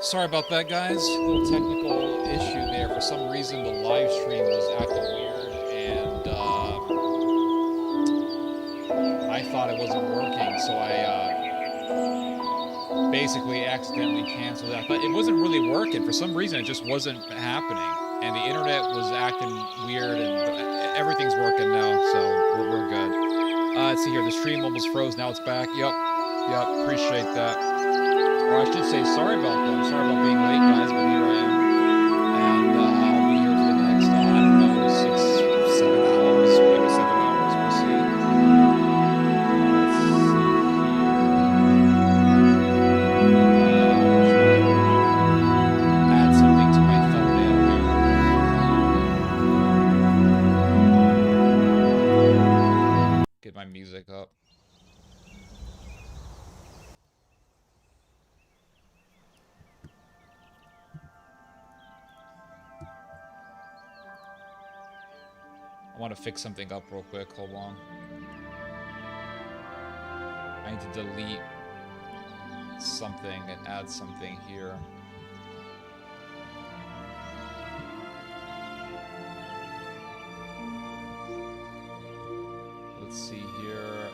Sorry about that, guys. A little technical issue there. For some reason, the live stream was acting weird, and I thought it wasn't working, so I basically accidentally canceled it. I thought it wasn't really working. For some reason, it just wasn't happening, and the internet was acting weird, and but everything's working now, so we're good. Let's see here. The stream almost froze. Now it's back. Yep. Appreciate that. Or I should say, sorry about that. I'm sorry about being late, guys, but here I am. And I'll be here for the next, I don't know, 6, 7 hours, maybe 7 hours. We'll see. Let's see here. Add something to my thumbnail here. Get my music up. I want to fix something up real quick. Hold on. I need to delete something and add something here. Let's see here.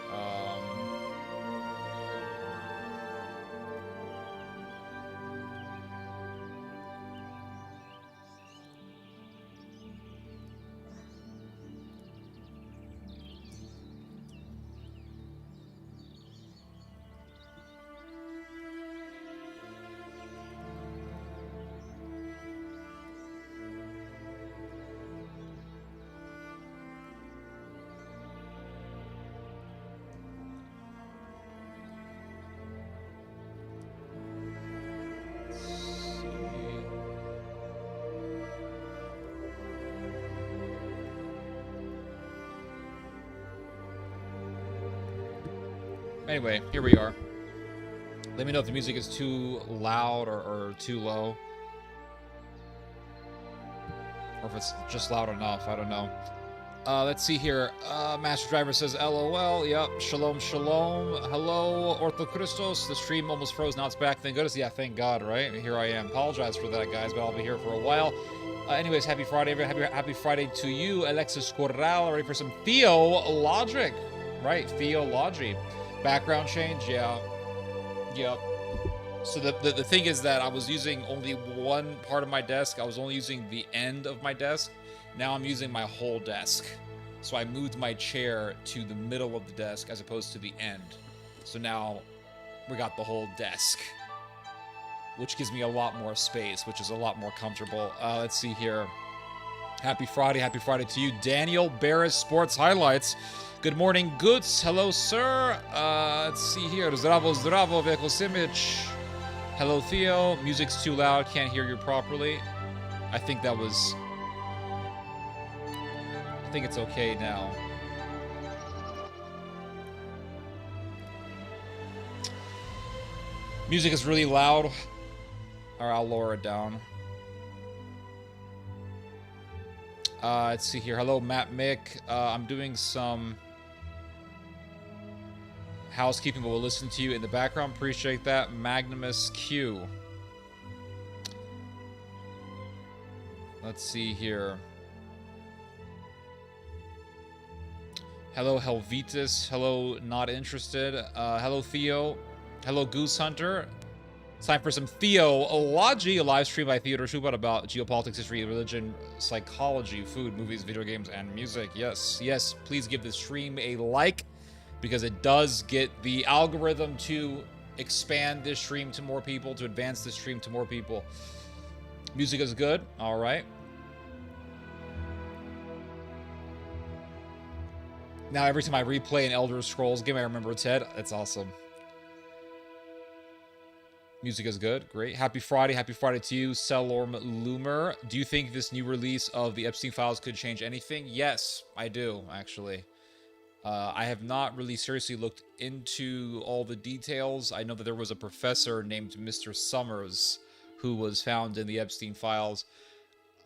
Anyway, here we are. Let me know if the music is too loud or too low. Or if it's just loud enough, I don't know. Let's see here. Master Driver says, LOL. Yep. Shalom, shalom. Hello, Ortho Christos. The stream almost froze. Now it's back. Thank goodness. Yeah, thank God, right? Here I am. Apologize for that, guys, but I'll be here for a while. Anyways, happy Friday. Happy Friday to you. Alexis Corral, ready for some theologic. Right, theology. Background change, yeah. Yep. So the thing is that I was using only one part of my desk. I was only using the end of my desk. Now I'm using my whole desk. So I moved my chair to the middle of the desk as opposed to the end. So now we got the whole desk, which gives me a lot more space, which is a lot more comfortable. Let's see here. Happy Friday to you. Daniel Barris Sports Highlights. Good morning, Goods. Hello, sir. Let's see here. Zdravo, Veko Simic. Hello, Theo. Music's too loud. Can't hear you properly. I think it's okay now. Music is really loud. Alright, I'll lower it down. Let's see here. Hello, Matt Mick. I'm doing some housekeeping, but we'll listen to you in the background. Appreciate that. Magnimus Q. Let's see here. Hello, Helvetus. Hello, not interested. Hello, Theo. Hello, Goose Hunter. It's time for some theology, a live stream by Theodore Schubert about geopolitics, history, religion, psychology, food, movies, video games, and music. Yes, please give the stream a like, because it does get the algorithm to expand this stream to more people, to advance this stream to more people. Music is good. All right. Now, every time I replay an Elder Scrolls game, I remember Ted. That's awesome. Music is good. Great. Happy Friday to you, Cellorm Loomer. Do you think this new release of the Epstein Files could change anything? Yes, I do, actually. I have not really seriously looked into all the details. I know that there was a professor named Mr. Summers who was found in the Epstein Files.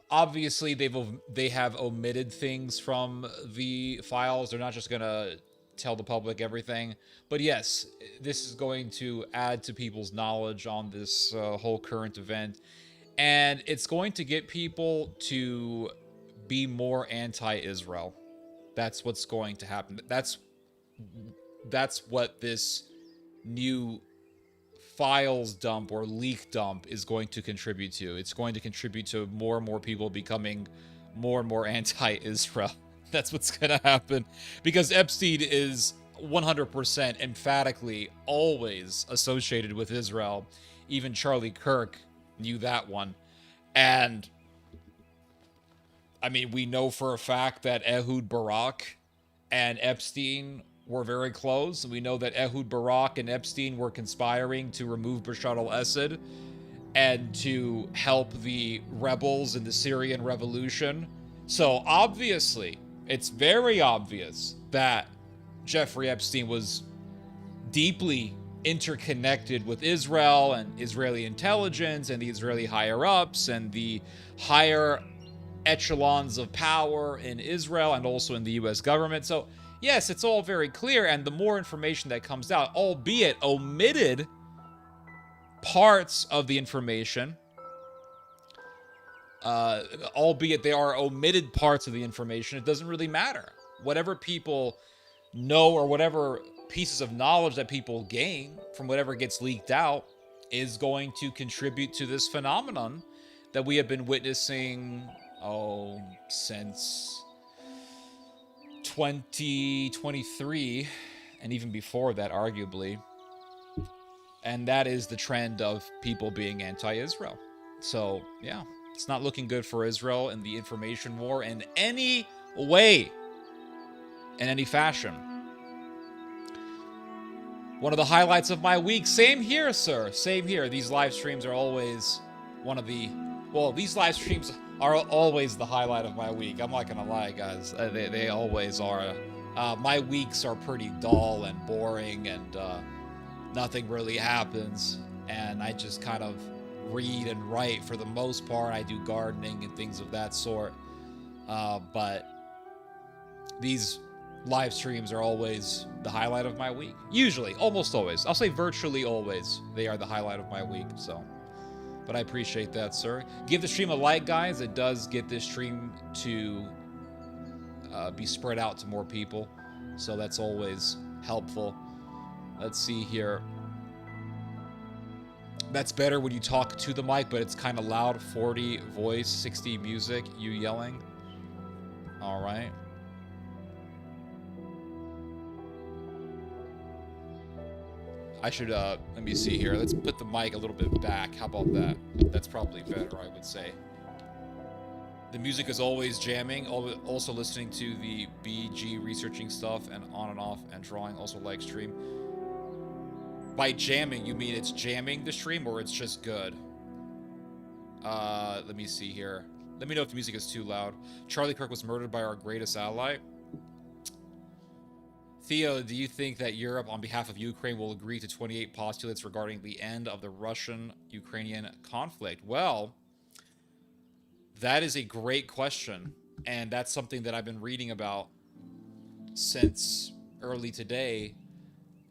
Obviously, they have omitted things from the files. They're not just gonna tell the public everything. But yes, this is going to add to people's knowledge on this whole current event. And it's going to get people to be more anti-Israel. That's what's going to happen. That's what this new files dump or leak dump is going to contribute to. It's going to contribute to more and more people becoming more and more anti-Israel. That's what's going to happen, because Epstein is 100% emphatically always associated with Israel. Even Charlie Kirk knew that one. And I mean, we know for a fact that Ehud Barak and Epstein were very close. We know that Ehud Barak and Epstein were conspiring to remove Bashar al-Assad and to help the rebels in the Syrian revolution. So obviously, it's very obvious that Jeffrey Epstein was deeply interconnected with Israel and Israeli intelligence and the Israeli higher-ups and the higher echelons of power in Israel and also in the U.S. government. So yes, it's all very clear, and the more information that comes out, albeit omitted parts of the information, albeit they are omitted parts of the information, it doesn't really matter. Whatever people know or whatever pieces of knowledge that people gain from whatever gets leaked out is going to contribute to this phenomenon that we have been witnessing, since 2023, and even before that, arguably. And that is the trend of people being anti-Israel. So, yeah, it's not looking good for Israel in the information war in any way, in any fashion. One of the highlights of my week. Same here, sir. Same here. These live streams are always one of the... Well, these live streams are always the highlight of my week. I'm not gonna lie, guys. They always are. My weeks are pretty dull and boring, and nothing really happens. And I just kind of read and write for the most part. I do gardening and things of that sort. But these live streams are always the highlight of my week. Usually, almost always. I'll say virtually always they are the highlight of my week, so... But I appreciate that, sir. Give the stream a like, guys. It does get this stream to be spread out to more people. So that's always helpful. Let's see here. That's better when you talk to the mic, but it's kind of loud. 40 voice, 60 music, you yelling. All right. I should, let me see here. Let's put the mic a little bit back. How about that? That's probably better, I would say. The music is always jamming. Also listening to the BG researching stuff and on and off and drawing. Also like stream. By jamming, you mean it's jamming the stream or it's just good? Let me see here. Let me know if the music is too loud. Charlie Kirk was murdered by our greatest ally. Theo, do you think that Europe, on behalf of Ukraine, will agree to 28 postulates regarding the end of the Russian-Ukrainian conflict? Well, that is a great question, and that's something that I've been reading about since early today.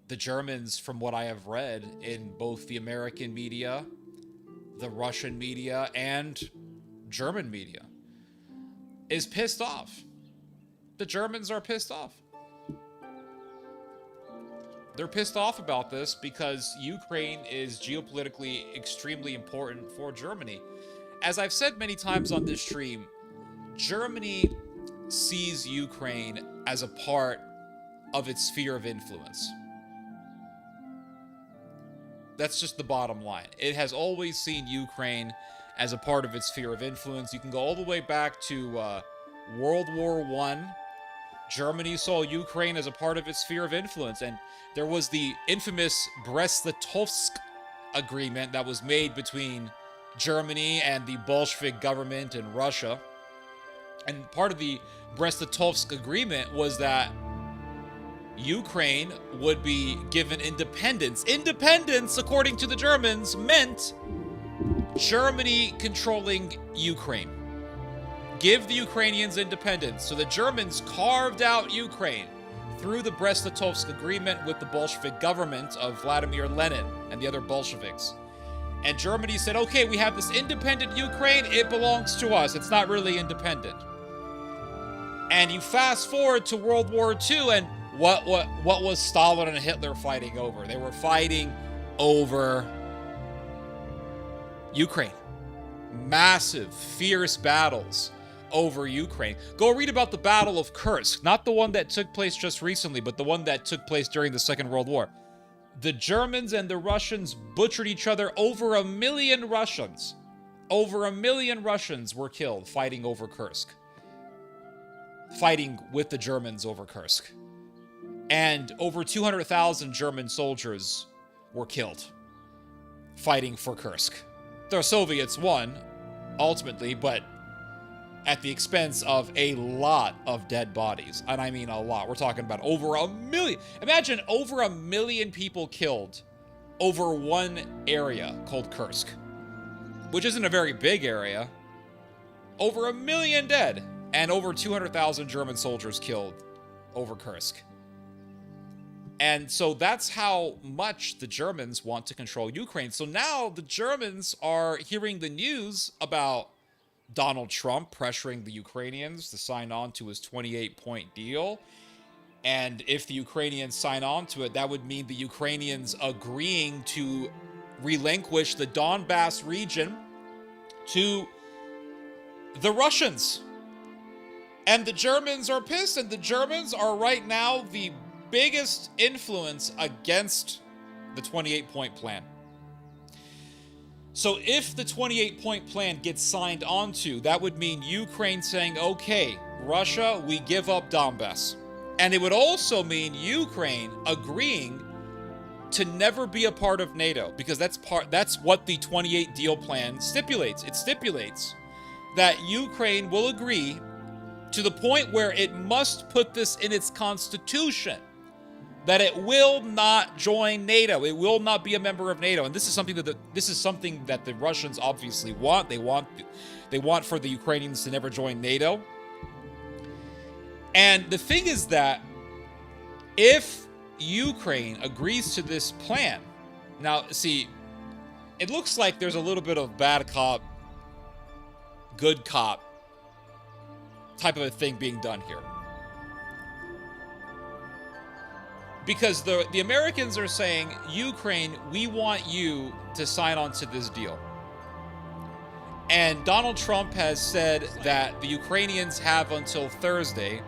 The Germans, from what I have read in both the American media, the Russian media, and German media, is pissed off. The Germans are pissed off. They're pissed off about this because Ukraine is geopolitically extremely important for Germany. As I've said many times on this stream, Germany sees Ukraine as a part of its sphere of influence. That's just the bottom line. It has always seen Ukraine as a part of its sphere of influence. You can go all the way back to World War I. Germany saw Ukraine as a part of its sphere of influence, and there was the infamous Brest-Litovsk agreement that was made between Germany and the Bolshevik government in Russia. And part of the Brest-Litovsk agreement was that Ukraine would be given independence. Independence, according to the Germans, meant Germany controlling Ukraine. Give the Ukrainians independence. So the Germans carved out Ukraine. through the Brest-Litovsk agreement with the Bolshevik government of Vladimir Lenin and the other Bolsheviks. And Germany said, okay, we have this independent Ukraine, it belongs to us. It's not really independent. And you fast forward to World War II, and what was Stalin and Hitler fighting over? They were fighting over Ukraine. Massive, fierce battles over Ukraine. Go read about the Battle of Kursk, not the one that took place just recently, but the one that took place during the Second World War. The Germans and the Russians butchered each other. Over 1 million Russians. Over 1 million Russians were killed fighting over Kursk. Fighting with the Germans over Kursk. And over 200,000 German soldiers were killed fighting for Kursk. The Soviets won, ultimately, but at the expense of a lot of dead bodies. And I mean a lot. We're talking about over 1 million. Imagine over 1 million people killed over one area called Kursk, which isn't a very big area. Over 1 million dead and over 200,000 German soldiers killed over Kursk. And so that's how much the Germans want to control Ukraine. So now the Germans are hearing the news about Donald Trump pressuring the Ukrainians to sign on to his 28-point deal. And if the Ukrainians sign on to it, that would mean the Ukrainians agreeing to relinquish the Donbass region to the Russians. And the Germans are pissed, and the Germans are right now the biggest influence against the 28-point plan. So if the 28-point plan gets signed onto, that would mean Ukraine saying, okay, Russia, we give up Donbass. And it would also mean Ukraine agreeing to never be a part of NATO, because that's what the 28 deal plan stipulates. It stipulates that Ukraine will agree to the point where it must put this in its constitution, that it will not join NATO. It will not be a member of NATO. And this is something that the Russians obviously want. They want for the Ukrainians to never join NATO. And the thing is that if Ukraine agrees to this plan, now see, it looks like there's a little bit of bad cop, good cop type of a thing being done here. Because the Americans are saying, Ukraine, we want you to sign on to this deal. And Donald Trump has said that the Ukrainians have until Thursday,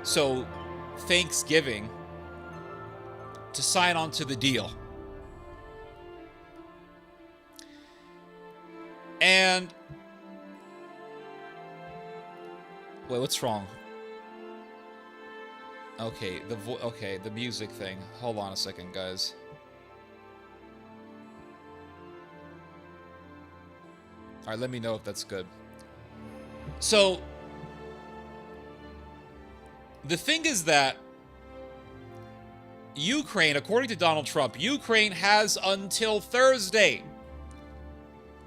so Thanksgiving, to sign on to the deal. And wait, what's wrong? Okay, the music thing. Hold on a second, guys. All right, let me know if that's good. So the thing is that Ukraine, according to Donald Trump, Ukraine has until Thursday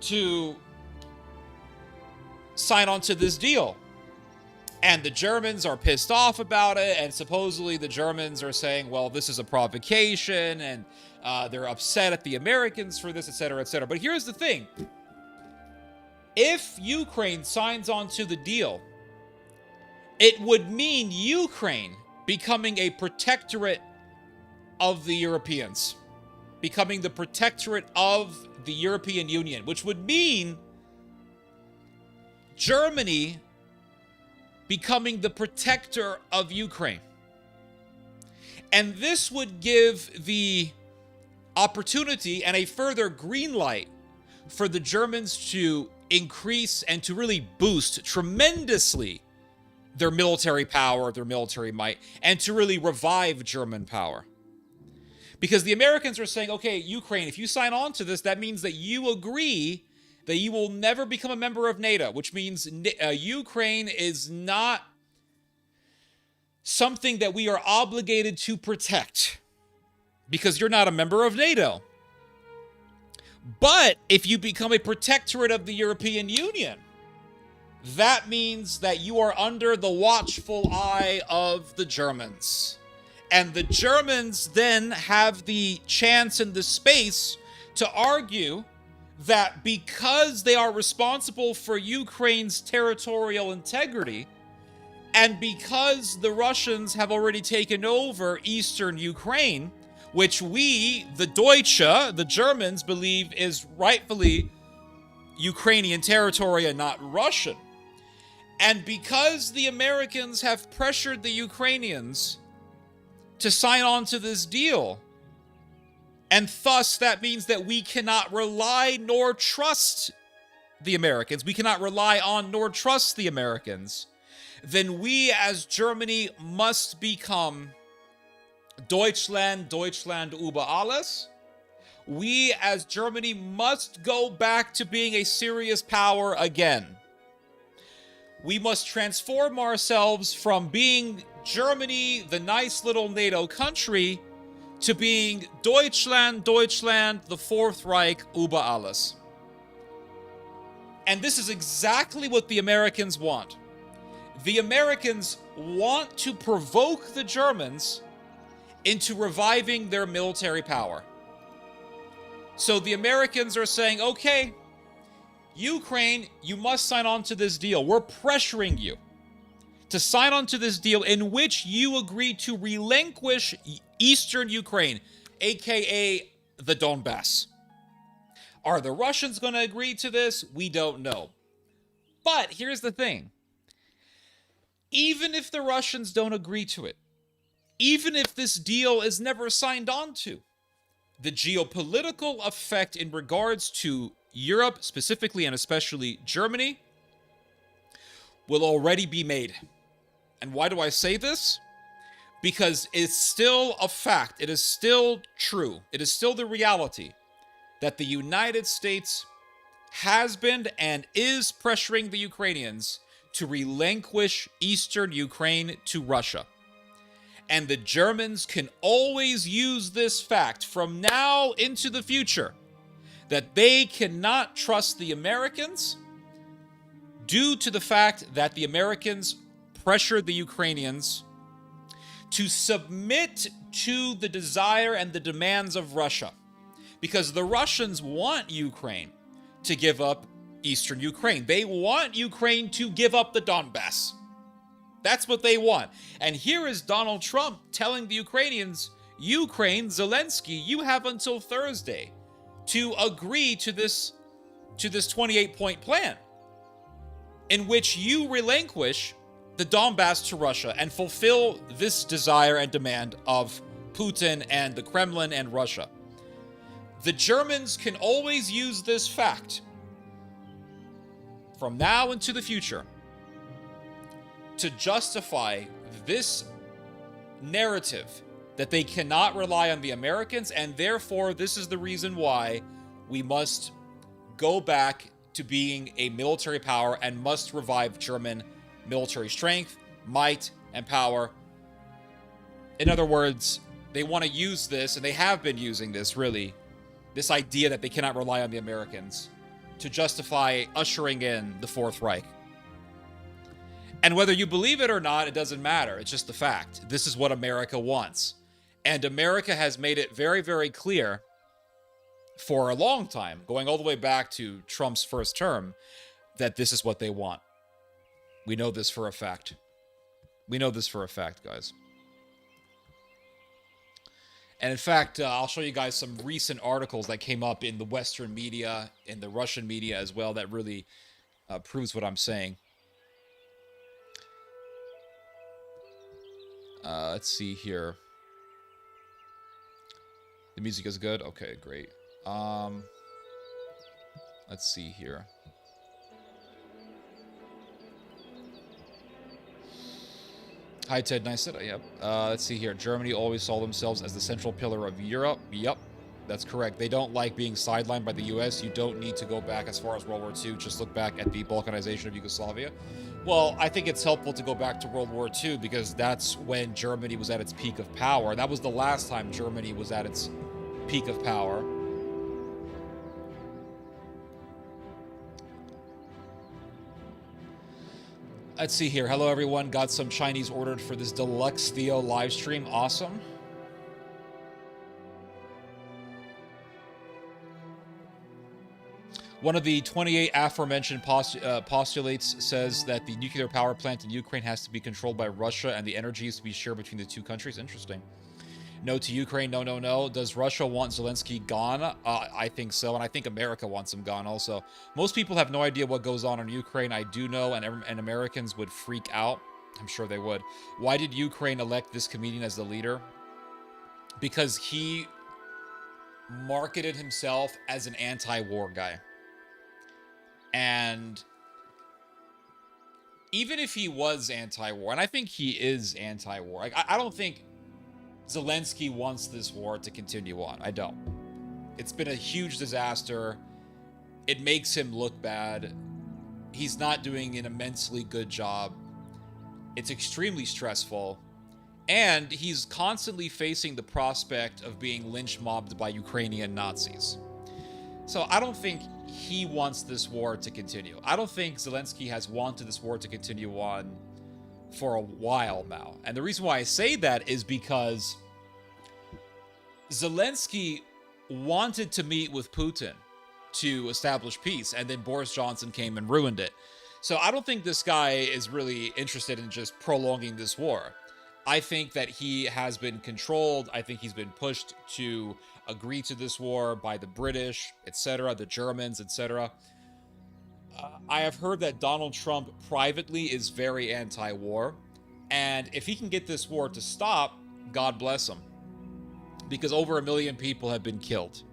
to sign on to this deal. And the Germans are pissed off about it, and supposedly the Germans are saying, well, this is a provocation, and they're upset at the Americans for this, etc., etc. But here's the thing. If Ukraine signs on to the deal, it would mean Ukraine becoming a protectorate of the Europeans, becoming the protectorate of the European Union, which would mean Germany becoming the protector of Ukraine. And this would give the opportunity and a further green light for the Germans to increase and to really boost tremendously their military power, their military might, and to really revive German power. Because the Americans are saying, okay, Ukraine, if you sign on to this, that means that you agree that you will never become a member of NATO, which means Ukraine is not something that we are obligated to protect because you're not a member of NATO. But if you become a protectorate of the European Union, that means that you are under the watchful eye of the Germans. And the Germans then have the chance and the space to argue that because they are responsible for Ukraine's territorial integrity, and because the Russians have already taken over eastern Ukraine, which we, the Deutsche, the Germans, believe is rightfully Ukrainian territory and not Russian, and because the Americans have pressured the Ukrainians to sign on to this deal, and thus that means that we cannot rely nor trust the Americans, we cannot rely on nor trust the Americans, then we as Germany must become Deutschland über alles. We as Germany must go back to being a serious power again. We must transform ourselves from being Germany, the nice little NATO country, to being Deutschland, the Fourth Reich über alles. And this is exactly what the Americans want. The Americans want to provoke the Germans into reviving their military power. So the Americans are saying, okay, Ukraine, you must sign on to this deal. We're pressuring you to sign on to this deal in which you agree to relinquish eastern Ukraine, aka the Donbass. Are the Russians going to agree to this? We don't know. But here's the thing. Even if the Russians don't agree to it, even if this deal is never signed on to, the geopolitical effect in regards to Europe specifically and especially Germany will already be made. And why do I say this? Because it's still a fact. It is still true. It is still the reality that the United States has been and is pressuring the Ukrainians to relinquish eastern Ukraine to Russia. And the Germans can always use this fact from now into the future that they cannot trust the Americans due to the fact that the Americans pressured the Ukrainians to submit to the desire and the demands of Russia. Because the Russians want Ukraine to give up eastern Ukraine. They want Ukraine to give up the Donbass. That's what they want. And here is Donald Trump telling the Ukrainians, Ukraine, Zelensky, you have until Thursday to agree to this 28-point plan in which you relinquish the Donbass to Russia and fulfill this desire and demand of Putin and the Kremlin and Russia. The Germans can always use this fact from now into the future to justify this narrative that they cannot rely on the Americans, and therefore this is the reason why we must go back to being a military power and must revive German military strength, might, and power. In other words, they want to use this, and they have been using this, really, this idea that they cannot rely on the Americans to justify ushering in the Fourth Reich. And whether you believe it or not, it doesn't matter. It's just the fact. This is what America wants. And America has made it very, very clear for a long time, going all the way back to Trump's first term, that this is what they want. We know this for a fact. We know this for a fact, guys. And in fact, I'll show you guys some recent articles that came up in the Western media, in the Russian media as well, that really proves what I'm saying. Let's see here. The music is good? Okay, great. Let's see here. Hi, Ted. Nice. Yep. Let's see here. Germany always saw themselves as the central pillar of Europe. Yep, that's correct. They don't like being sidelined by the U.S. You don't need to go back as far as World War II. Just look back at the balkanization of Yugoslavia. Well, I think it's helpful to go back to World War II because that's when Germany was at its peak of power. That was the last time Germany was at its peak of power. Let's see here. Hello, everyone. Got some Chinese ordered for this deluxe Theo live stream. Awesome. One of the 28 aforementioned postulates says that the nuclear power plant in Ukraine has to be controlled by Russia and the energy is to be shared between the two countries. Interesting. No to Ukraine. No, no, no. Does Russia want Zelensky gone? I think so, and I think America wants him gone also. Most people have no idea what goes on in Ukraine. I do know, and Americans would freak out. I'm sure they would. Why did Ukraine elect this comedian as the leader? Because he marketed himself as an anti-war guy. And even if he was anti-war, and I think he is anti-war, like, I don't think Zelensky wants this war to continue on. I don't. It's been a huge disaster. It makes him look bad. He's not doing an immensely good job. It's extremely stressful. And he's constantly facing the prospect of being lynch mobbed by Ukrainian Nazis. So I don't think he wants this war to continue. I don't think Zelensky has wanted this war to continue on for a while now. And the reason why I say that is because Zelensky wanted to meet with Putin to establish peace, and then Boris Johnson came and ruined it. So I don't think this guy is really interested in just prolonging this war. I think that he has been controlled. I think he's been pushed to agree to this war by the British, etc., the Germans, etc. I have heard that Donald Trump privately is very anti-war, and if he can get this war to stop, God bless him, because over 1 million people have been killed,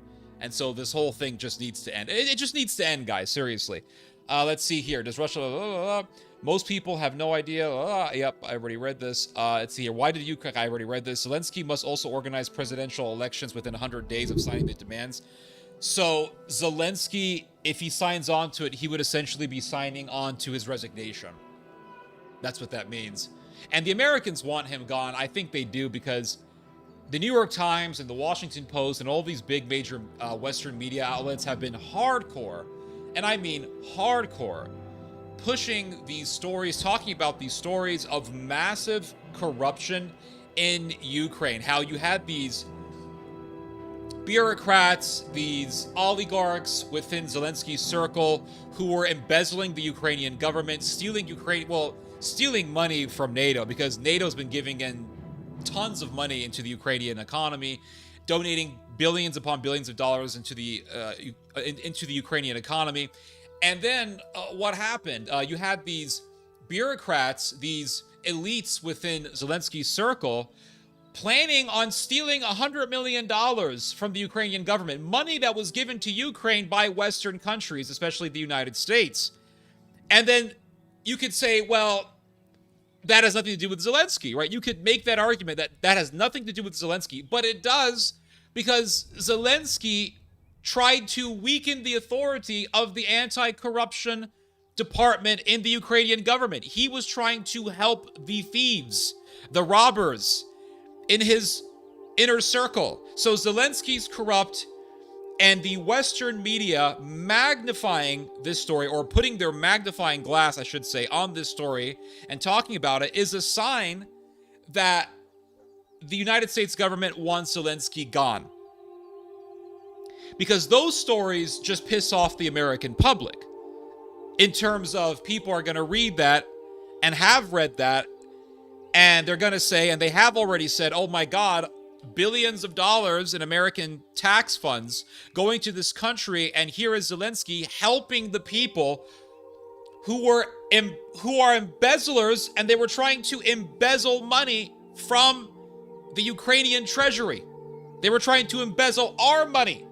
and so this whole thing just needs to end. It just needs to end, guys, seriously. Let's see here. Does Russia... Most people have no idea. Yep, I already read this. Let's see here. Why did Ukraine... I already read this. Zelensky must also organize presidential elections within 100 days of signing the demands. So Zelensky, if he signs on to it, he would essentially be signing on to his resignation. That's what that means. And the Americans want him gone. I think they do, because the New York Times and the Washington Post and all these big major Western media outlets have been hardcore, and I mean hardcore, pushing these stories, talking about these stories of massive corruption in Ukraine. How you had these bureaucrats, these oligarchs within Zelensky's circle who were embezzling the Ukrainian government, stealing money from NATO, because NATO's been giving in tons of money into the Ukrainian economy, donating billions upon billions of dollars into the Ukrainian economy. And then what happened? You had these bureaucrats, these elites within Zelensky's circle, planning on stealing $100 million from the Ukrainian government, money that was given to Ukraine by Western countries, especially the United States. And then you could say, well, that has nothing to do with Zelensky, right? You could make that argument that that has nothing to do with Zelensky, but it does, because Zelensky tried to weaken the authority of the anti-corruption department in the Ukrainian government. He was trying to help the thieves, the robbers in his inner circle. So Zelensky's corrupt, and the Western media magnifying this story, or putting their magnifying glass, I should say, on this story and talking about it, is a sign that the United States government wants Zelensky gone. Because those stories just piss off the American public, in terms of people are going to read that and have read that, and they're going to say, and they have already said, oh my God, billions of dollars in American tax funds going to this country, and here is Zelensky helping the people who are embezzlers, and they were trying to embezzle money from the Ukrainian treasury. They were trying to embezzle our money.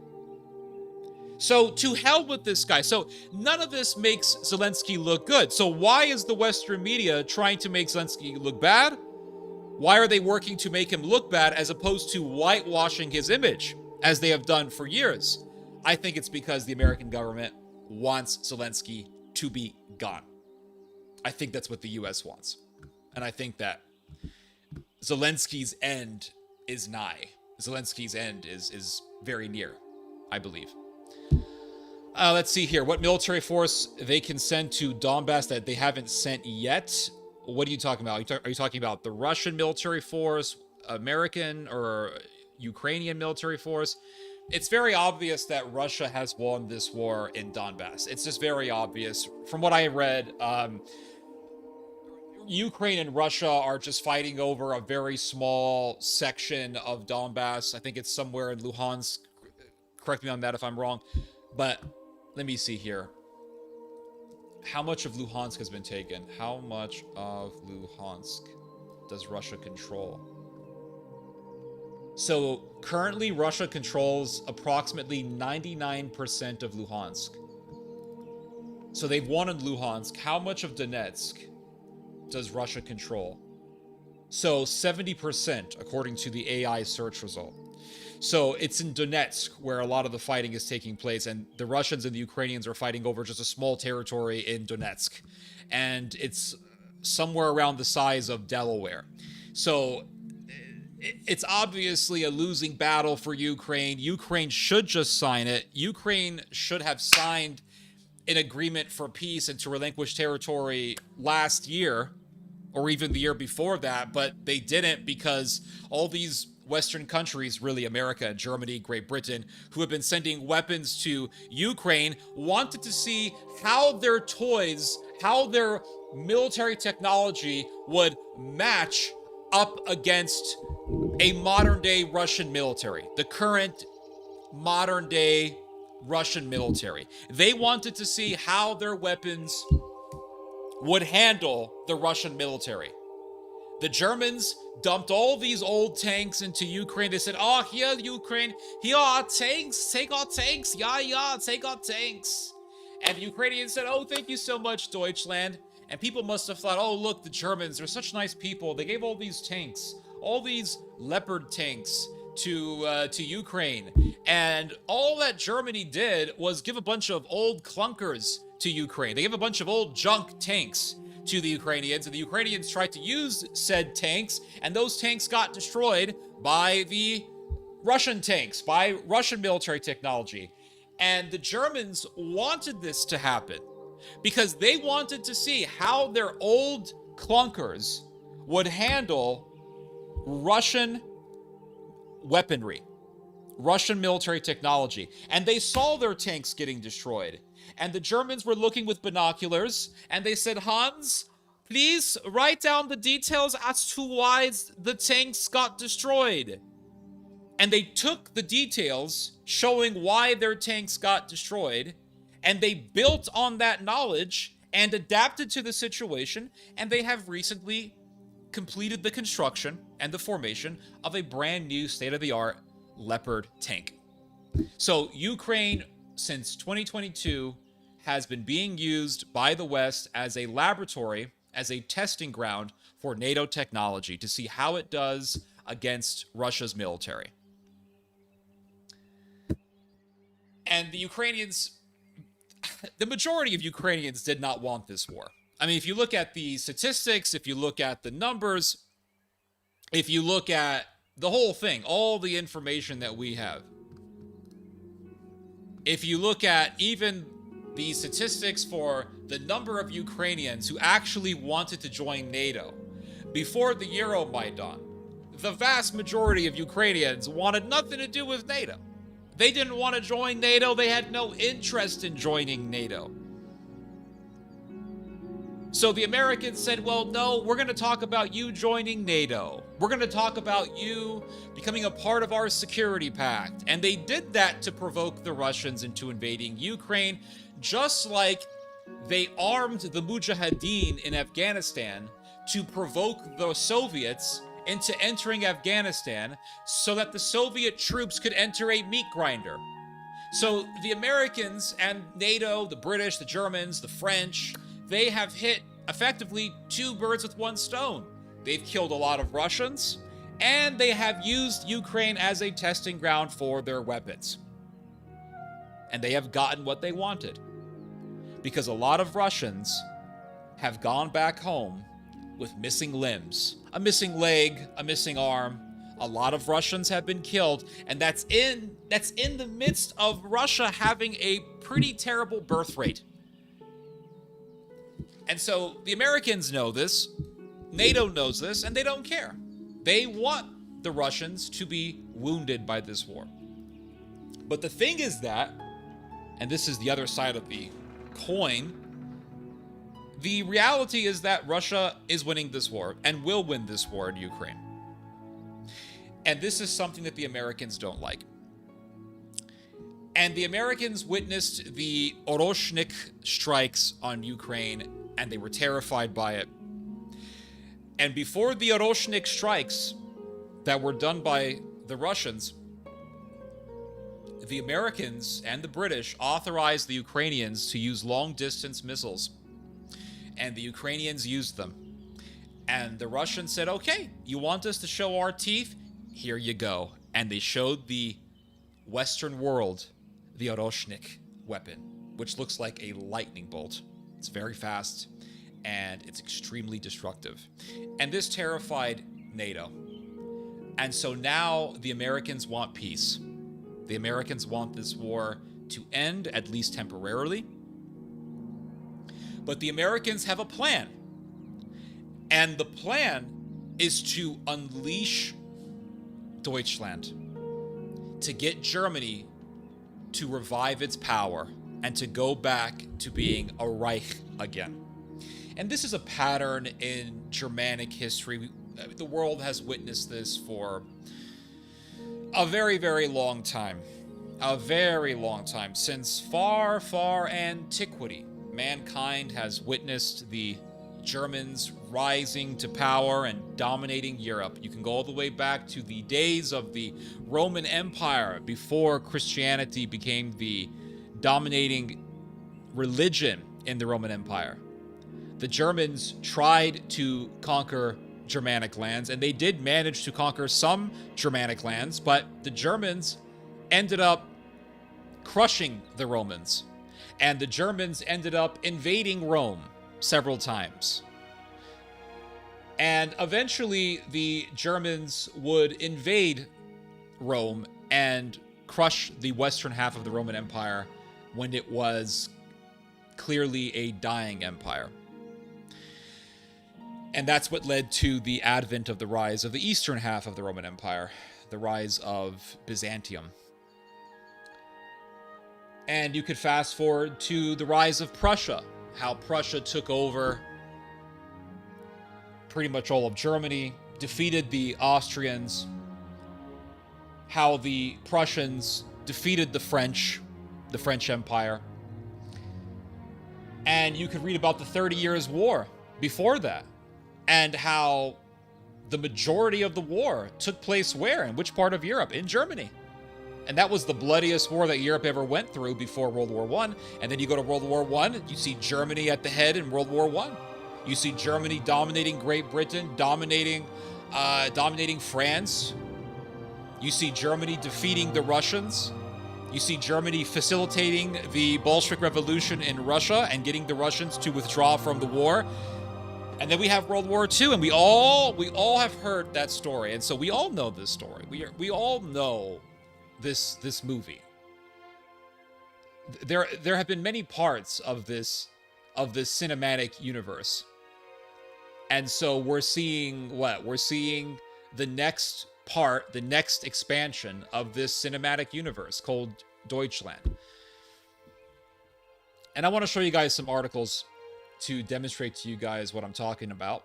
So to hell with this guy. So none of this makes Zelensky look good. So why is the Western media trying to make Zelensky look bad? Why are they working to make him look bad as opposed to whitewashing his image, as they have done for years? I think it's because the American government wants Zelensky to be gone. I think that's what the US wants. And I think that Zelensky's end is nigh. Zelensky's end is very near, I believe. Let's see here. What military force they can send to Donbass that they haven't sent yet? What are you talking about? Are you talking about the Russian military force, American or Ukrainian military force? It's very obvious that Russia has won this war in Donbass. It's just very obvious. From what I read, Ukraine and Russia are just fighting over a very small section of Donbass. I think it's somewhere in Luhansk. Correct me on that if I'm wrong. But let me see here. How much of Luhansk has been taken? How much of Luhansk does Russia control? So currently Russia controls approximately 99% of Luhansk. So they've won in Luhansk. How much of Donetsk does Russia control? So 70% according to the AI search result. So it's in Donetsk where a lot of the fighting is taking place, and the Russians and the Ukrainians are fighting over just a small territory in Donetsk. And it's somewhere around the size of Delaware. So it's obviously a losing battle for Ukraine. Ukraine should just sign it. Ukraine should have signed an agreement for peace and to relinquish territory last year, or even the year before that, but they didn't because all these Western countries, really America, Germany, Great Britain, who have been sending weapons to Ukraine, wanted to see how their toys, how their military technology would match up against a modern-day Russian military, the current modern-day Russian military. They wanted to see how their weapons would handle the Russian military. The Germans dumped all these old tanks into Ukraine. They said, oh, here, Ukraine, here are tanks. Take our tanks. Yeah, take our tanks. And the Ukrainians said, oh, thank you so much, Deutschland. And people must have thought, oh, look, the Germans, they're such nice people. They gave all these tanks, all these Leopard tanks to Ukraine. And all that Germany did was give a bunch of old clunkers to Ukraine. They gave a bunch of old junk tanks to the Ukrainians, and the Ukrainians tried to use said tanks, and those tanks got destroyed by the Russian tanks, by Russian military technology. And the Germans wanted this to happen because they wanted to see how their old clunkers would handle Russian weaponry, Russian military technology. And they saw their tanks getting destroyed. And the Germans were looking with binoculars, and they said, Hans, please write down the details as to why the tanks got destroyed. And they took the details showing why their tanks got destroyed, and they built on that knowledge and adapted to the situation, and they have recently completed the construction and the formation of a brand new state-of-the-art Leopard tank. So Ukraine, since 2022, has been being used by the West as a laboratory, as a testing ground for NATO technology to see how it does against Russia's military. And the Ukrainians, the majority of Ukrainians did not want this war. I mean, if you look at the statistics, if you look at the numbers, if you look at the whole thing, all the information that we have, if you look at even the statistics for the number of Ukrainians who actually wanted to join NATO before the Euromaidan, the vast majority of Ukrainians wanted nothing to do with NATO. They didn't want to join NATO. They had no interest in joining NATO. So the Americans said, well, no, we're going to talk about you joining NATO. We're going to talk about you becoming a part of our security pact. And they did that to provoke the Russians into invading Ukraine, just like they armed the Mujahideen in Afghanistan to provoke the Soviets into entering Afghanistan so that the Soviet troops could enter a meat grinder. So the Americans and NATO, the British, the Germans, the French, they have hit effectively two birds with one stone. They've killed a lot of Russians, and they have used Ukraine as a testing ground for their weapons. And they have gotten what they wanted. Because a lot of Russians have gone back home with missing limbs. A missing leg, a missing arm. A lot of Russians have been killed, and that's in the midst of Russia having a pretty terrible birth rate. And so the Americans know this, NATO knows this, and they don't care. They want the Russians to be wounded by this war. But the thing is that, and this is the other side of the coin, the reality is that Russia is winning this war and will win this war in Ukraine. And this is something that the Americans don't like. And the Americans witnessed the Oroshnik strikes on Ukraine, and they were terrified by it. And before the Oroshnik strikes that were done by the Russians, the Americans and the British authorized the Ukrainians to use long-distance missiles. And the Ukrainians used them. And the Russians said, okay, you want us to show our teeth? Here you go. And they showed the Western world the Oroshnik weapon, which looks like a lightning bolt. It's very fast, and it's extremely destructive. And this terrified NATO. And so now the Americans want peace. The Americans want this war to end, at least temporarily. But the Americans have a plan. And the plan is to unleash Deutschland, to get Germany to revive its power and to go back to being a Reich again. And this is a pattern in Germanic history. The world has witnessed this for a very, very long time. A very long time. Since far, far antiquity, mankind has witnessed the Germans rising to power and dominating Europe. You can go all the way back to the days of the Roman Empire, before Christianity became the dominating religion in the Roman Empire. The Germans tried to conquer Germanic lands, and they did manage to conquer some Germanic lands, but the Germans ended up crushing the Romans, and the Germans ended up invading Rome several times. And eventually the Germans would invade Rome and crush the western half of the Roman Empire when it was clearly a dying empire. And that's what led to the advent of the rise of the eastern half of the Roman Empire, the rise of Byzantium. And you could fast forward to the rise of Prussia, how Prussia took over pretty much all of Germany, defeated the Austrians, how the Prussians defeated the French Empire. And you could read about the 30 Years' War before that, and how the majority of the war took place where? In which part of Europe? In Germany. And that was the bloodiest war that Europe ever went through before World War I. And then you go to World War I, you see Germany at the head in World War I. You see Germany dominating Great Britain, dominating France. You see Germany defeating the Russians. You see Germany facilitating the Bolshevik Revolution in Russia and getting the Russians to withdraw from the war. And then we have World War II, and we all have heard that story. And so we all know this story. We all know this movie. There have been many parts of this cinematic universe. And so we're seeing what? We're seeing the next part, the next expansion of this cinematic universe called Deutschland. And I want to show you guys some articles to demonstrate to you guys what I'm talking about,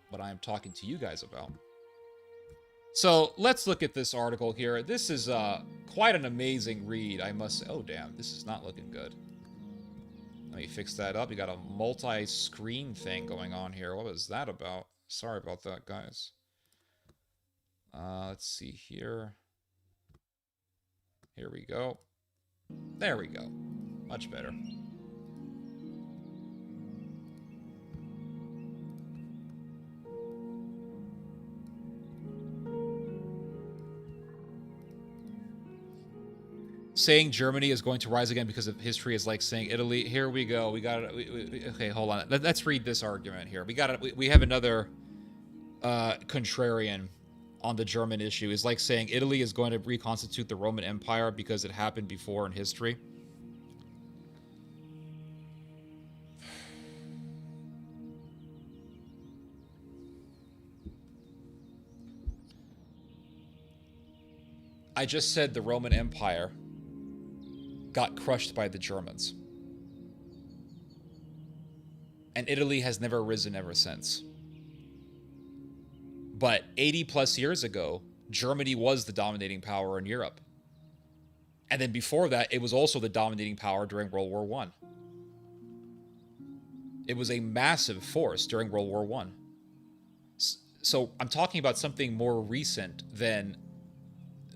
what I'm talking to you guys about. So let's look at this article here. This is quite an amazing read, I must say. Oh, damn, this is not looking good. Let me fix that up. You got a multi-screen thing going on here. What was that about? Sorry about that, guys. Let's see here. Here we go. There we go. Much better. Saying Germany is going to rise again because of history is like saying Italy. Here we go. We got it. Okay, hold on. Let's read this argument here. We have another contrarian on the German issue is like saying Italy is going to reconstitute the Roman Empire because it happened before in history. I just said the Roman Empire got crushed by the Germans. And Italy has never risen ever since. But 80 plus years ago, Germany was the dominating power in Europe. And then before that, it was also the dominating power during World War I. It was a massive force during World War I. So I'm talking about something more recent than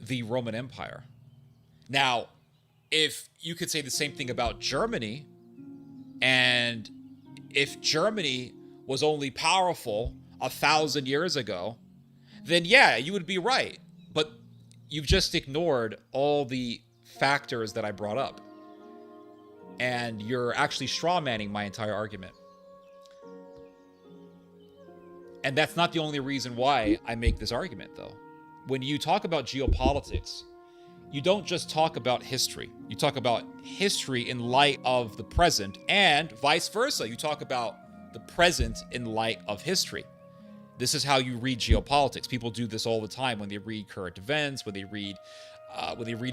the Roman Empire. Now, if you could say the same thing about Germany, and if Germany was only powerful 1,000 years ago, then yeah, you would be right. But you've just ignored all the factors that I brought up. And you're actually strawmanning my entire argument. And that's not the only reason why I make this argument, though. When you talk about geopolitics, you don't just talk about history. You talk about history in light of the present, and vice versa. You talk about the present in light of history. This is how you read geopolitics. People do this all the time when they read current events, when they read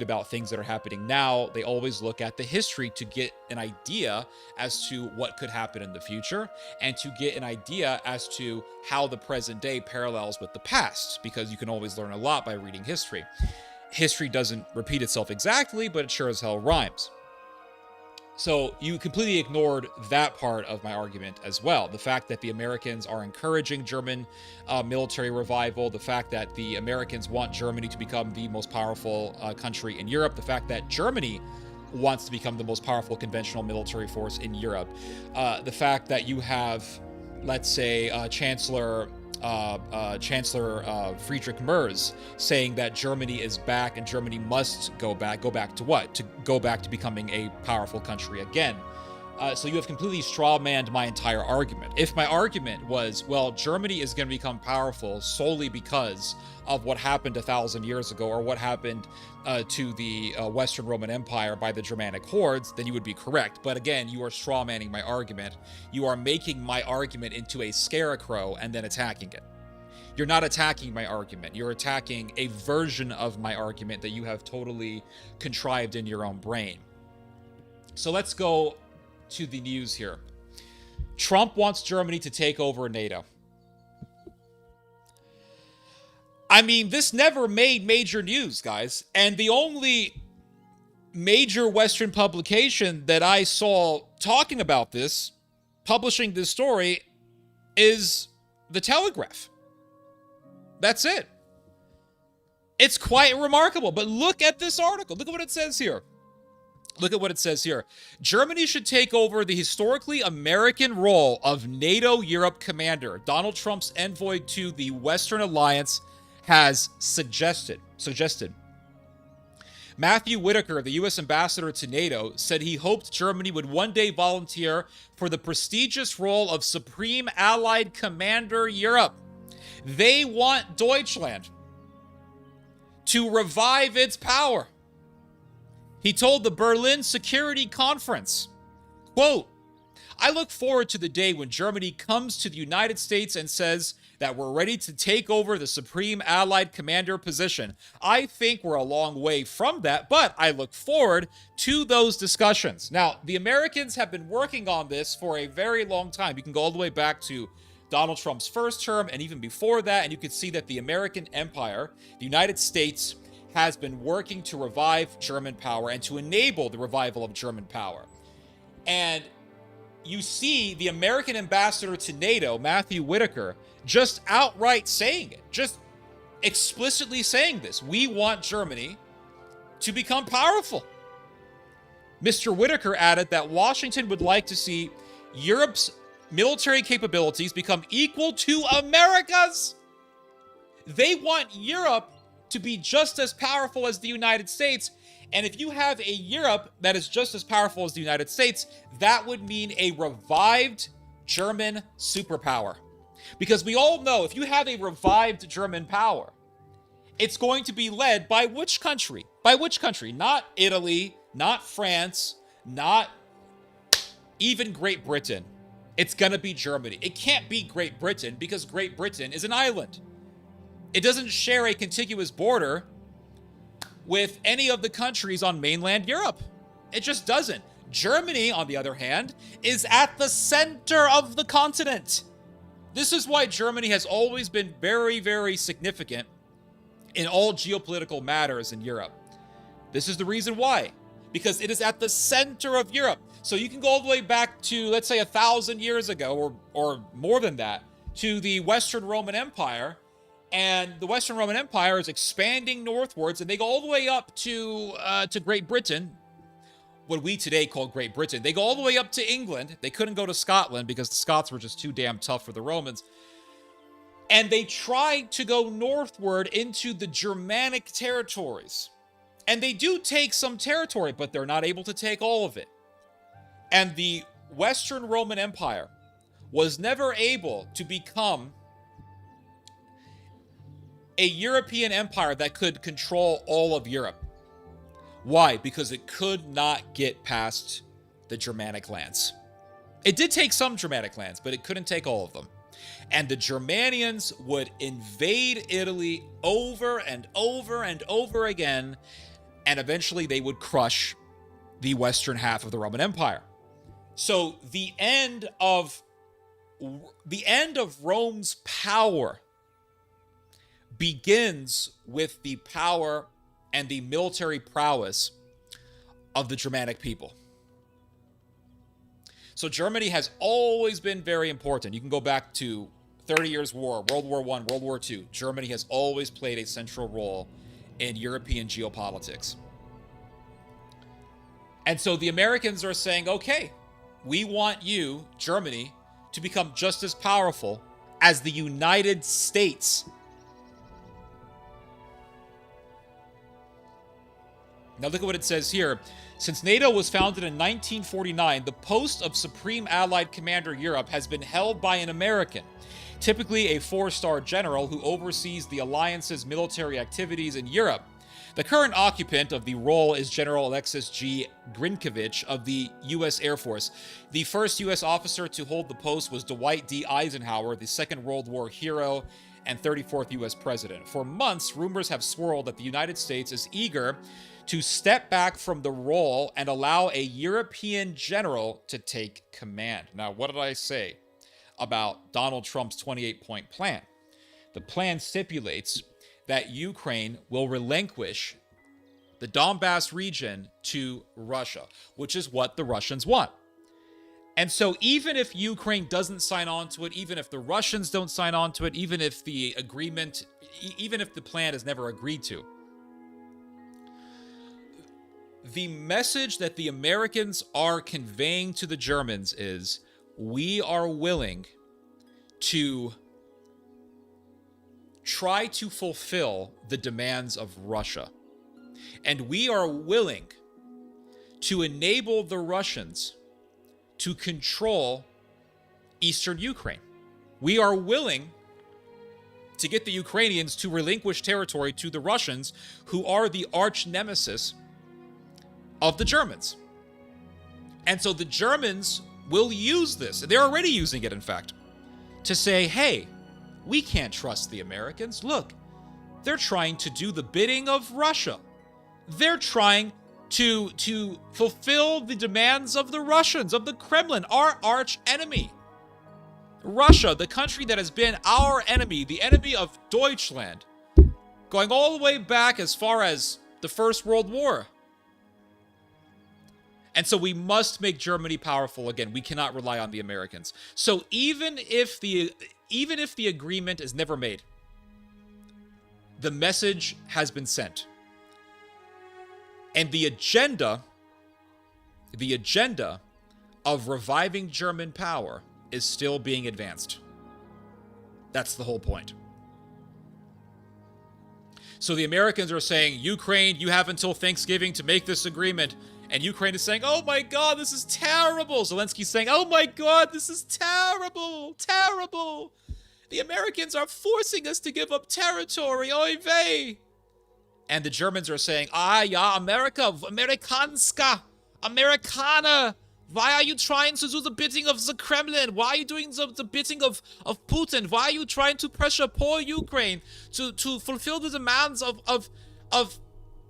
about things that are happening now. They always look at the history to get an idea as to what could happen in the future, and to get an idea as to how the present day parallels with the past, because you can always learn a lot by reading history. History doesn't repeat itself exactly, but it sure as hell rhymes. So you completely ignored that part of my argument as well. The fact that the Americans are encouraging German military revival, the fact that the Americans want Germany to become the most powerful country in Europe, the fact that Germany wants to become the most powerful conventional military force in Europe, the fact that you have, let's say, Chancellor Friedrich Merz saying that Germany is back and Germany must go back to what? To go back to becoming a powerful country again. So you have completely strawmanned my entire argument. If my argument was, well, Germany is going to become powerful solely because of what happened 1,000 years ago, or what happened to the Western Roman Empire by the Germanic hordes, then you would be correct. But again, you are strawmanning my argument. You are making my argument into a scarecrow and then attacking it. You're not attacking my argument. You're attacking a version of my argument that you have totally contrived in your own brain. So let's go to the news here. Trump wants Germany to take over NATO. I mean, this never made major news, guys. And the only major Western publication that I saw talking about this, publishing this story, is The Telegraph. That's it. It's quite remarkable. But look at this article. Look at what it says here. Look at what it says here. Germany should take over the historically American role of NATO Europe commander. Donald Trump's envoy to the Western Alliance has suggested. Matthew Whitaker, the U.S. ambassador to NATO, said he hoped Germany would one day volunteer for the prestigious role of Supreme Allied Commander Europe. They want Deutschland to revive its power. He told the Berlin Security Conference, quote, I look forward to the day when Germany comes to the United States and says that we're ready to take over the Supreme Allied Commander position. I think we're a long way from that, but I look forward to those discussions. Now, the Americans have been working on this for a very long time. You can go all the way back to Donald Trump's first term and even before that, and you can see that the American empire, the United States, has been working to revive German power and to enable the revival of German power. And you see the American ambassador to NATO, Matthew Whitaker, just outright saying it, just explicitly saying this. We want Germany to become powerful. Mr. Whitaker added that Washington would like to see Europe's military capabilities become equal to America's. They want Europe to be just as powerful as the United States. And if you have a Europe that is just as powerful as the United States, that would mean a revived German superpower. Because we all know if you have a revived German power, It's going to be led by which country? By which country? Not Italy, not France, not even Great Britain. It's going to be Germany. It can't be Great Britain because Great Britain is an island. It doesn't share a contiguous border with any of the countries on mainland Europe. It just doesn't. Germany, on the other hand, is at the center of the continent. This is why Germany has always been very, very significant in all geopolitical matters in Europe. This is the reason why. Because it is at the center of Europe. So you can go all the way back to, let's say, 1,000 years ago, or more than that, to the Western Roman Empire. And the Western Roman Empire is expanding northwards, and they go all the way up to Great Britain, what we today call Great Britain. They go all the way up to England. They couldn't go to Scotland because the Scots were just too damn tough for the Romans. And they tried to go northward into the Germanic territories. And they do take some territory, but they're not able to take all of it. And the Western Roman Empire was never able to become a European empire that could control all of Europe. Why? Because it could not get past the Germanic lands. It did take some Germanic lands, but it couldn't take all of them. And the Germanians would invade Italy over and over and over again, and eventually they would crush the western half of the Roman Empire. So the end of Rome's power begins with the power and the military prowess of the Germanic people. So Germany has always been very important. You can go back to 30 Years' War, World War I, World War II. Germany has always played a central role in European geopolitics. And so the Americans are saying, okay, we want you, Germany, to become just as powerful as the United States. Now look at what it says here. Since NATO was founded in 1949, the post of Supreme Allied Commander Europe has been held by an American, typically a 4-star general who oversees the alliance's military activities in Europe. The current occupant of the role is General Alexis G. Grinkovich of the U.S. Air Force. The first U.S. officer to hold the post was Dwight D. Eisenhower, the Second World War hero and 34th U.S. president. For months, rumors have swirled that the United States is eager to step back from the role and allow a European general to take command. Now, what did I say about Donald Trump's 28-point plan? The plan stipulates that Ukraine will relinquish the Donbass region to Russia, which is what the Russians want. And so even if Ukraine doesn't sign on to it, even if the Russians don't sign on to it, even if the agreement, even if the plan is never agreed to, the message that the Americans are conveying to the Germans is, we are willing to try to fulfill the demands of Russia. And we are willing to enable the Russians to control eastern Ukraine. We are willing to get the Ukrainians to relinquish territory to the Russians, who are the arch nemesis of the Germans. And so the Germans will use this. They're already using it, in fact, to say, hey, we can't trust the Americans. Look, they're trying to do the bidding of Russia. They're trying to fulfill the demands of the Russians, of the Kremlin, our arch enemy. Russia, the country that has been our enemy, the enemy of Deutschland, going all the way back as far as the First World War. And so we must make Germany powerful again. We cannot rely on the Americans. So even if the agreement is never made, the message has been sent. And the agenda of reviving German power is still being advanced. That's the whole point. So the Americans are saying, Ukraine, you have until Thanksgiving to make this agreement. And Ukraine is saying, oh my God, this is terrible. Zelensky's saying, oh my God, this is terrible, terrible. The Americans are forcing us to give up territory. Oy vey. And the Germans are saying, ja, America, Amerikanska, Amerikaner. Why are you trying to do the bidding of the Kremlin? Why are you doing the bidding of Putin? Why are you trying to pressure poor Ukraine to fulfill the demands of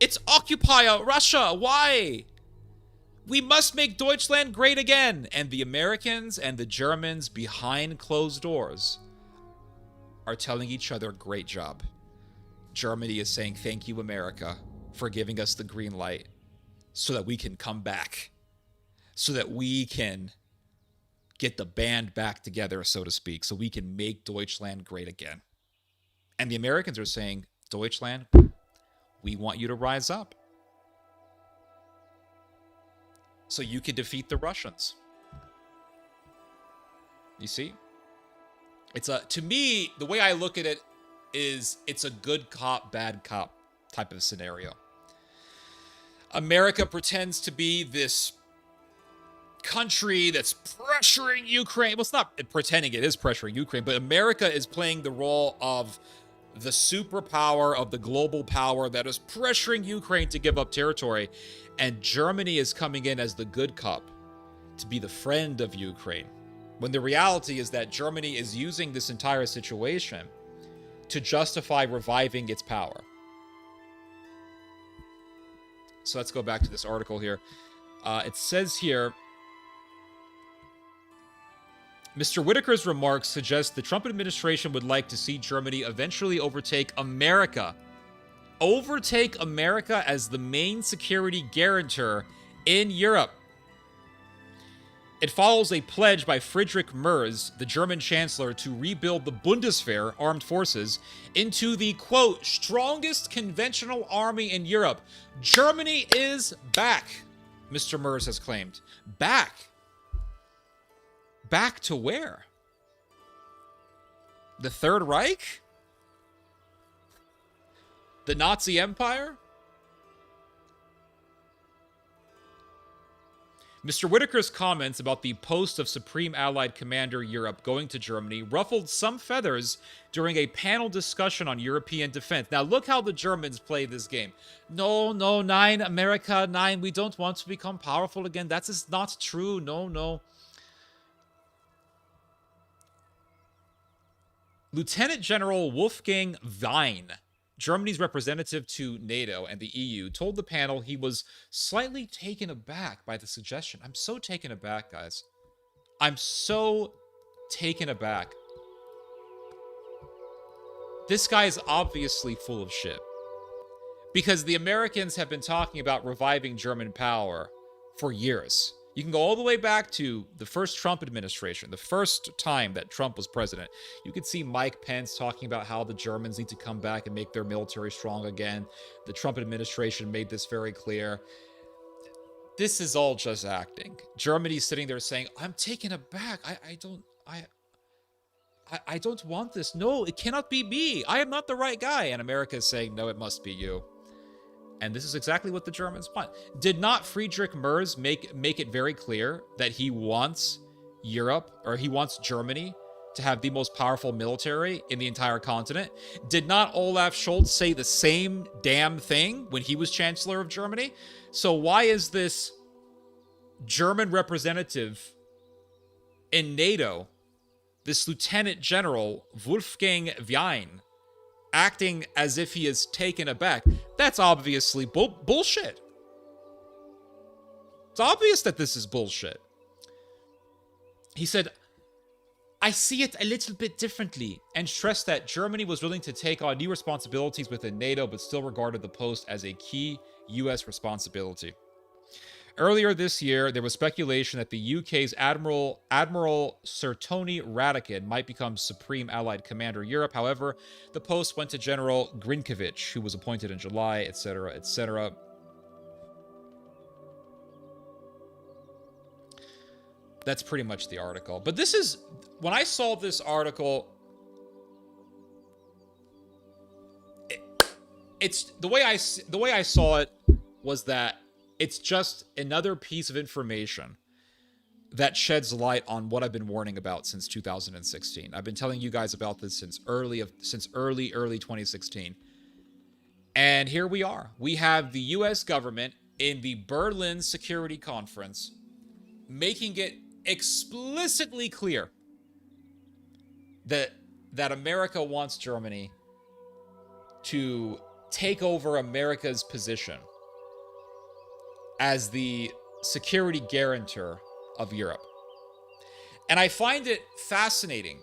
its occupier, Russia? Why? We must make Deutschland great again. And the Americans and the Germans behind closed doors are telling each other, great job. Germany is saying, thank you, America, for giving us the green light so that we can come back, so that we can get the band back together, so to speak, so we can make Deutschland great again. And the Americans are saying, Deutschland, we want you to rise up so you can defeat the Russians. You see? It's to me, the way I look at it is it's a good cop, bad cop type of scenario. America pretends to be this country that's pressuring Ukraine. Well, it's not pretending it is pressuring Ukraine, but America is playing the role of the superpower, of the global power that is pressuring Ukraine to give up territory. And Germany is coming in as the good cop to be the friend of Ukraine. When the reality is that Germany is using this entire situation to justify reviving its power. So let's go back to this article here. It says here, Mr. Whitaker's remarks suggest the Trump administration would like to see Germany eventually overtake America. Overtake America as the main security guarantor in Europe. It follows a pledge by Friedrich Merz, the German chancellor, to rebuild the Bundeswehr armed forces into the, quote, strongest conventional army in Europe. Germany is back, Mr. Merz has claimed. Back. Back to where? The Third Reich? The Nazi Empire? Mr. Whitaker's comments about the post of Supreme Allied Commander Europe going to Germany ruffled some feathers during a panel discussion on European defense. Now, look how the Germans play this game. No, nine, America, nine, we don't want to become powerful again. That is not true. No. Lieutenant General Wolfgang Wein, Germany's representative to NATO and the EU, told the panel he was slightly taken aback by the suggestion. I'm so taken aback, guys. I'm so taken aback. This guy is obviously full of shit. Because the Americans have been talking about reviving German power for years. You can go all the way back to the first Trump administration, the first time that Trump was president. You could see Mike Pence talking about how the Germans need to come back and make their military strong again. The Trump administration made this very clear. This is all just acting. Germany's sitting there saying, I'm taken aback. I don't want this. No, it cannot be me. I am not the right guy. And America is saying, no, it must be you. And this is exactly what the Germans want. Did not Friedrich Merz make it very clear that he wants Europe, or he wants Germany to have the most powerful military in the entire continent? Did not Olaf Scholz say the same damn thing when he was Chancellor of Germany? So why is this German representative in NATO, this Lieutenant General Wolfgang Wein, acting as if he is taken aback? That's obviously bullshit. It's obvious that this is bullshit. He said, I see it a little bit differently, and stressed that Germany was willing to take on new responsibilities within NATO, but still regarded the post as a key U.S. responsibility. Earlier this year, there was speculation that the UK's Admiral Sir Tony Radakin might become Supreme Allied Commander Europe. However, the post went to General Grinkovich, who was appointed in July, etc., etc. That's pretty much the article. But this is, when I saw this article, it's the way I saw it was that it's just another piece of information that sheds light on what I've been warning about since 2016. I've been telling you guys about this since early 2016. And here we are. We have the US government in the Berlin Security Conference making it explicitly clear that America wants Germany to take over America's position as the security guarantor of Europe. And I find it fascinating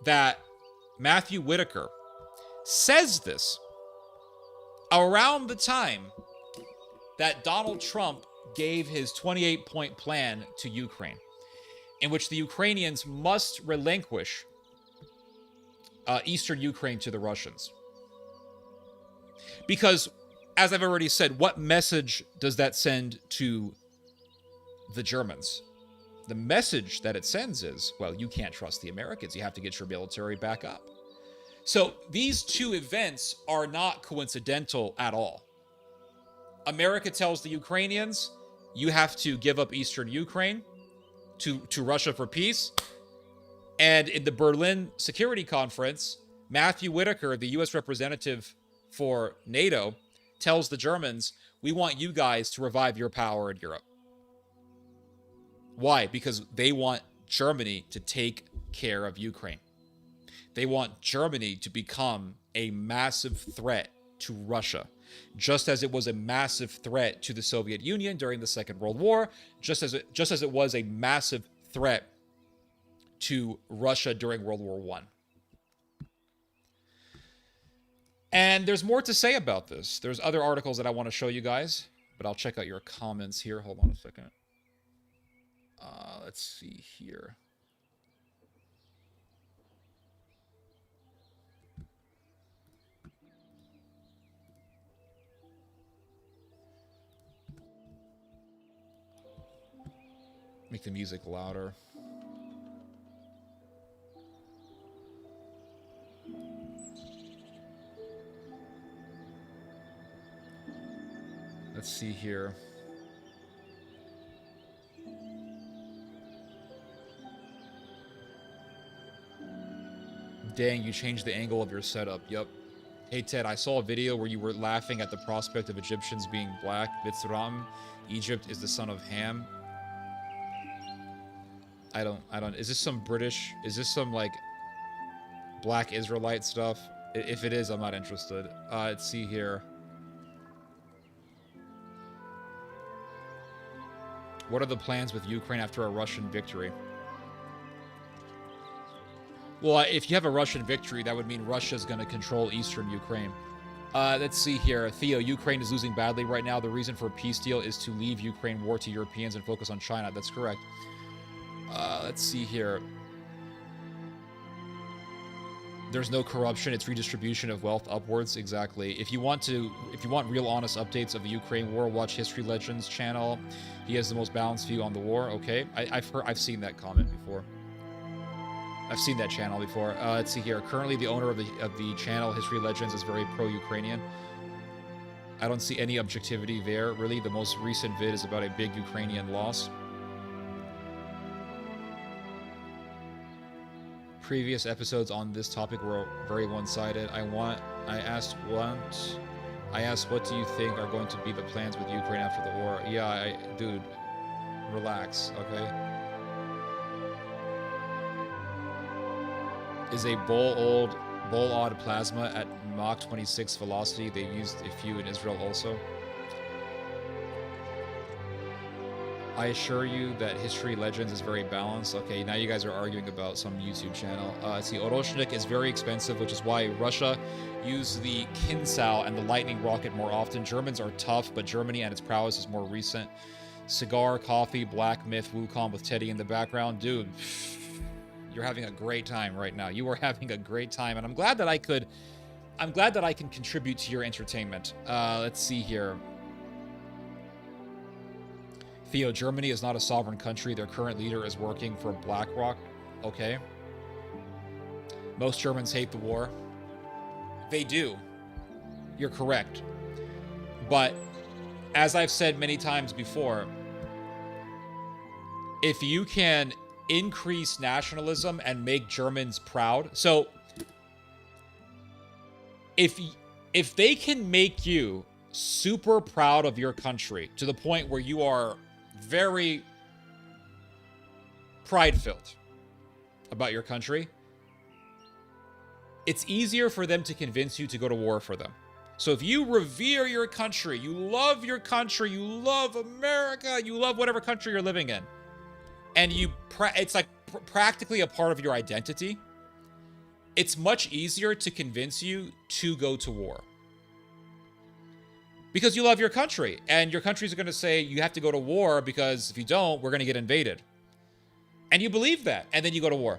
that Matthew Whitaker says this around the time that Donald Trump gave his 28-point plan to Ukraine, in which the Ukrainians must relinquish eastern Ukraine to the Russians. Because, as I've already said, what message does that send to the Germans? The message that it sends is, well, you can't trust the Americans. You have to get your military back up. So these two events are not coincidental at all. America tells the Ukrainians, you have to give up eastern Ukraine to Russia for peace. And in the Berlin Security Conference, Matthew Whitaker, the U.S. representative for NATO, tells the Germans, we want you guys to revive your power in Europe. Why? Because they want Germany to take care of Ukraine. They want Germany to become a massive threat to Russia, just as it was a massive threat to the Soviet Union during the Second World War, just as it was a massive threat to Russia during World War I. And there's more to say about this. There's other articles that I want to show you guys, but I'll check out your comments here. Hold on a second. Let's see here. Make the music louder. Let's see here. Dang, you changed the angle of your setup. Yep. Hey Ted, I saw a video where you were laughing at the prospect of Egyptians being black. Mitzrayim, Egypt is the son of Ham. I don't, is this some British, is this some like black Israelite stuff? If it is, I'm not interested. Let's see here. What are the plans with Ukraine after a Russian victory? Well, if you have a Russian victory, that would mean Russia's going to control eastern Ukraine. Let's see here. Theo, Ukraine is losing badly right now. The reason for a peace deal is to leave Ukraine war to Europeans and focus on China. That's correct. Let's see here. There's no corruption. It's redistribution of wealth upwards. Exactly. If you want real honest updates of the Ukraine war, watch History Legends channel. He has the most balanced view on the war. Okay. I've seen that comment before. I've seen that channel before. Let's see here. Currently, the owner of the channel, History Legends, is very pro-Ukrainian. I don't see any objectivity there, really. The most recent vid is about a big Ukrainian loss. Previous episodes on this topic were very one-sided. I asked what do you think are going to be the plans with Ukraine after the war? Yeah, dude, relax, okay? Is a Bol-Od plasma at Mach 26 velocity. They used a few in Israel also. I assure you that History Legends is very balanced. Okay, now you guys are arguing about some YouTube channel. See, Oroshnik is very expensive, which is why Russia used the Kinsal and the Lightning Rocket more often. Germans are tough, but Germany and its prowess is more recent. Cigar, coffee, Black Myth, Wukong with Teddy in the background. Dude, you're having a great time right now. You are having a great time, and I'm glad that I can contribute to your entertainment. Let's see here. Theo, Germany is not a sovereign country. Their current leader is working for BlackRock. Okay. Most Germans hate the war. They do. You're correct. But, as I've said many times before, if you can increase nationalism and make Germans proud. So, if if they can make you super proud of your country to the point where you are very pride-filled about your country, it's easier for them to convince you to go to war for them. So if you revere your country, you love America, you love whatever country you're living in, and it's like practically a part of your identity, it's much easier to convince you to go to war. Because you love your country, and your countries are going to say you have to go to war because if you don't, we're going to get invaded. And you believe that, and then you go to war.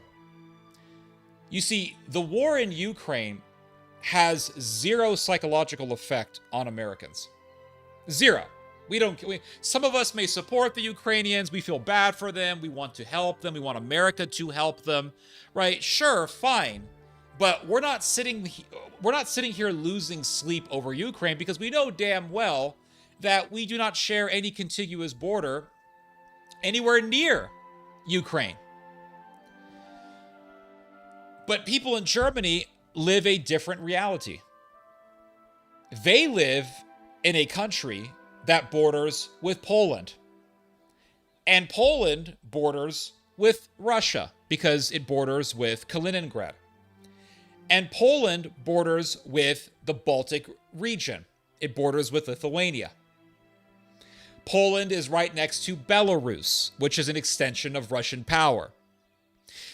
You see, the war in Ukraine has zero psychological effect on Americans. Zero. Some of us may support the Ukrainians. We feel bad for them. We want to help them. We want America to help them, right? Sure, fine. But we're not sitting here losing sleep over Ukraine because we know damn well that we do not share any contiguous border anywhere near Ukraine. But people in Germany live a different reality. They live in a country that borders with Poland. And Poland borders with Russia because it borders with Kaliningrad. And Poland borders with the Baltic region. It borders with Lithuania. Poland is right next to Belarus, which is an extension of Russian power.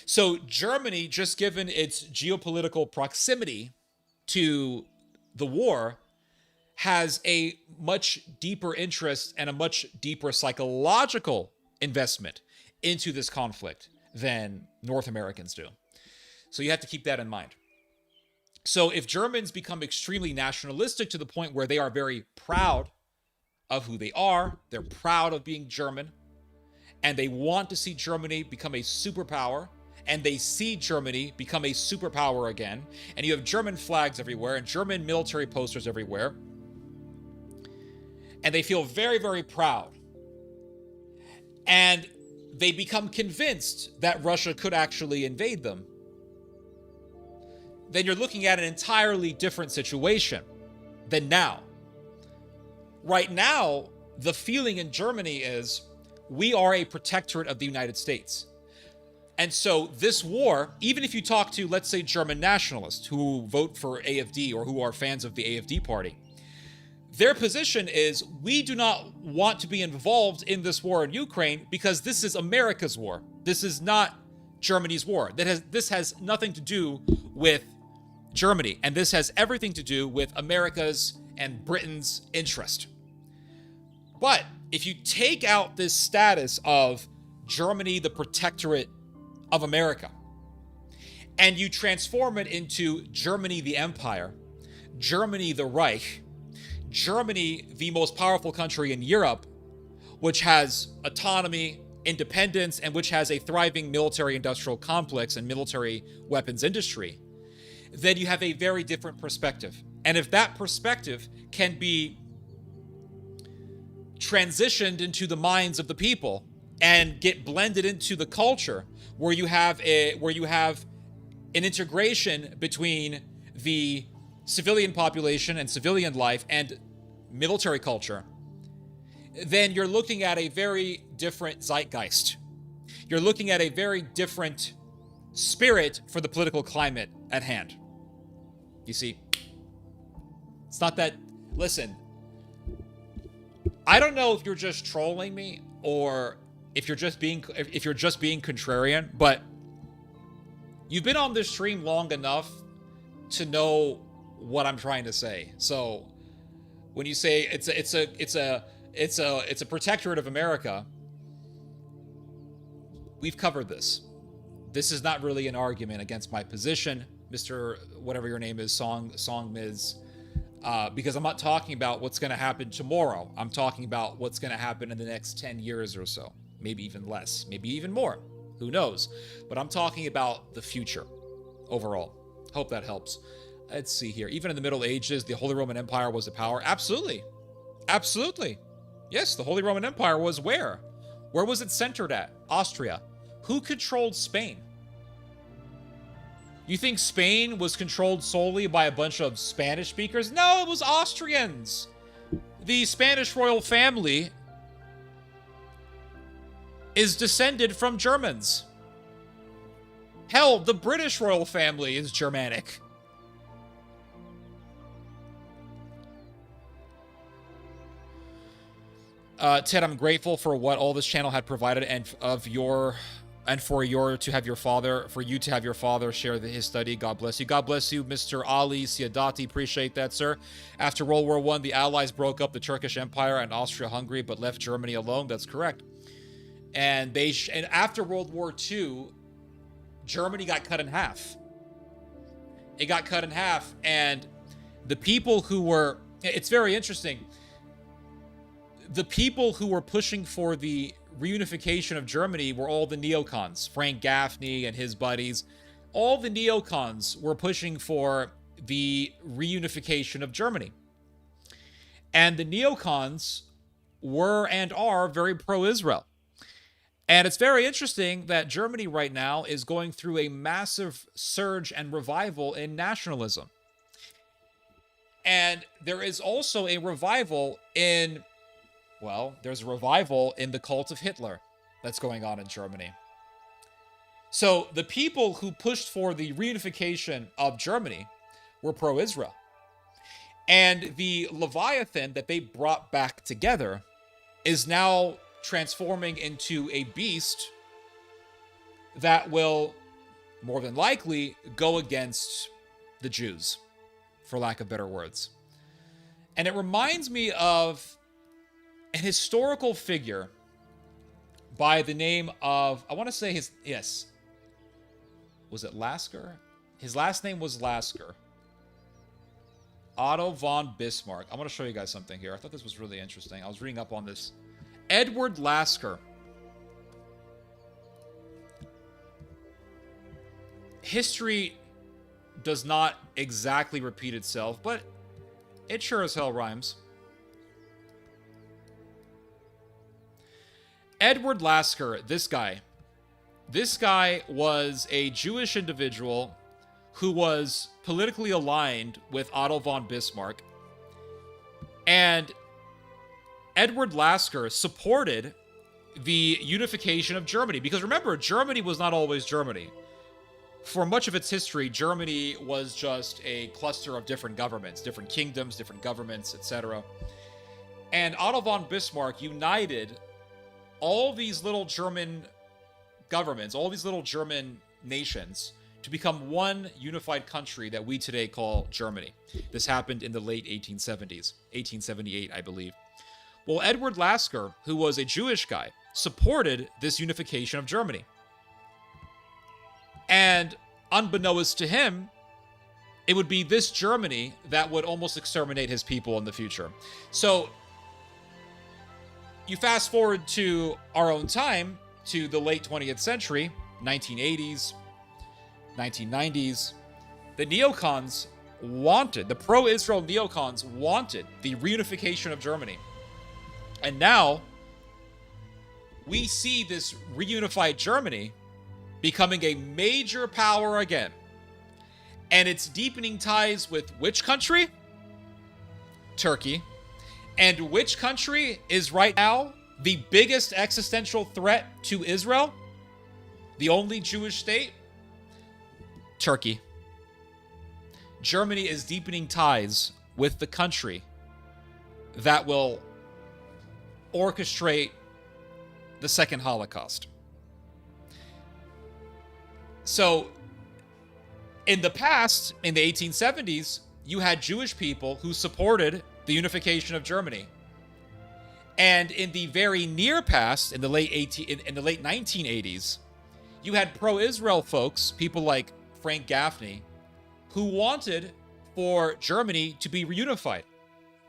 So Germany, just given its geopolitical proximity to the war, has a much deeper interest and a much deeper psychological investment into this conflict than North Americans do. So you have to keep that in mind. So if Germans become extremely nationalistic to the point where they are very proud of who they are, they're proud of being German, and they want to see Germany become a superpower, and they see Germany become a superpower again, and you have German flags everywhere and German military posters everywhere, and they feel very, very proud, and they become convinced that Russia could actually invade them, then you're looking at an entirely different situation than now. Right now, the feeling in Germany is we are a protectorate of the United States. And so this war, even if you talk to, let's say, German nationalists who vote for AfD or who are fans of the AfD party, their position is we do not want to be involved in this war in Ukraine because this is America's war. This is not Germany's war. This has nothing to do with Germany, and this has everything to do with America's and Britain's interest. But if you take out this status of Germany, the protectorate of America, and you transform it into Germany, the empire, Germany, the Reich, Germany, the most powerful country in Europe, which has autonomy, independence, and which has a thriving military-industrial complex and military weapons industry, then you have a very different perspective. And if that perspective can be transitioned into the minds of the people and get blended into the culture, where you have an integration between the civilian population and civilian life and military culture, then you're looking at a very different zeitgeist. You're looking at a very different spirit for the political climate at hand. You see, it's not that, listen, I don't know if you're just trolling me or if you're just being contrarian, but you've been on this stream long enough to know what I'm trying to say. So when you say it's a protectorate of America, we've covered this. This is not really an argument against my position, Mr. whatever your name is, Song Miz, because I'm not talking about what's going to happen tomorrow. I'm talking about what's going to happen in the next 10 years or so, maybe even less, maybe even more. Who knows? But I'm talking about the future overall. Hope that helps. Let's see here. Even in the Middle Ages, the Holy Roman Empire was a power. Absolutely. Absolutely. Yes, the Holy Roman Empire was where? Where was it centered at? Austria. Who controlled Spain? You think Spain was controlled solely by a bunch of Spanish speakers? No, it was Austrians. The Spanish royal family is descended from Germans. Hell, the British royal family is Germanic. Ted, I'm grateful for what all this channel had provided, and for you to have your father share his study. God bless you. God bless you, Mr. Ali Siadati. Appreciate that, sir. After World War I, the Allies broke up the Turkish Empire and Austria-Hungary, but left Germany alone. That's correct. And after World War II, Germany got cut in half. It got cut in half, and the people who were... It's very interesting. The people who were pushing for the reunification of Germany were all the neocons. Frank Gaffney and his buddies. All the neocons were pushing for the reunification of Germany. And the neocons were and are very pro-Israel. And it's very interesting that Germany right now is going through a massive surge and revival in nationalism. And there is also a revival in... Well, there's a revival in the cult of Hitler that's going on in Germany. So the people who pushed for the reunification of Germany were pro-Israel. And the Leviathan that they brought back together is now transforming into a beast that will, more than likely, go against the Jews, for lack of better words. And it reminds me of an historical figure by the name of, I want to say was it Lasker? His last name was Lasker. Otto von Bismarck. I want to show you guys something here. I thought this was really interesting. I was reading up on this. Edward Lasker. History does not exactly repeat itself, but it sure as hell rhymes. Edward Lasker, this guy was a Jewish individual who was politically aligned with Otto von Bismarck. And Edward Lasker supported the unification of Germany. Because remember, Germany was not always Germany. For much of its history, Germany was just a cluster of different governments, different kingdoms, different governments, etc. And Otto von Bismarck united all these little German governments, all these little German nations, to become one unified country that we today call Germany. This happened in the late 1870s, 1878, I believe. Well, Edward Lasker, who was a Jewish guy, supported this unification of Germany. And unbeknownst to him, it would be this Germany that would almost exterminate his people in the future. So you fast forward to our own time, to the late 20th century, 1980s, 1990s, the neocons wanted, the pro-Israel neocons wanted the reunification of Germany. And now we see this reunified Germany becoming a major power again. And it's deepening ties with which country? Turkey. And which country is right now the biggest existential threat to Israel? The only Jewish state? Turkey. Germany is deepening ties with the country that will orchestrate the second Holocaust. So, in the past, in the 1870s, you had Jewish people who supported the unification of Germany. And in the very near past, in the late 1980s, you had pro-Israel folks, people like Frank Gaffney, who wanted for Germany to be reunified.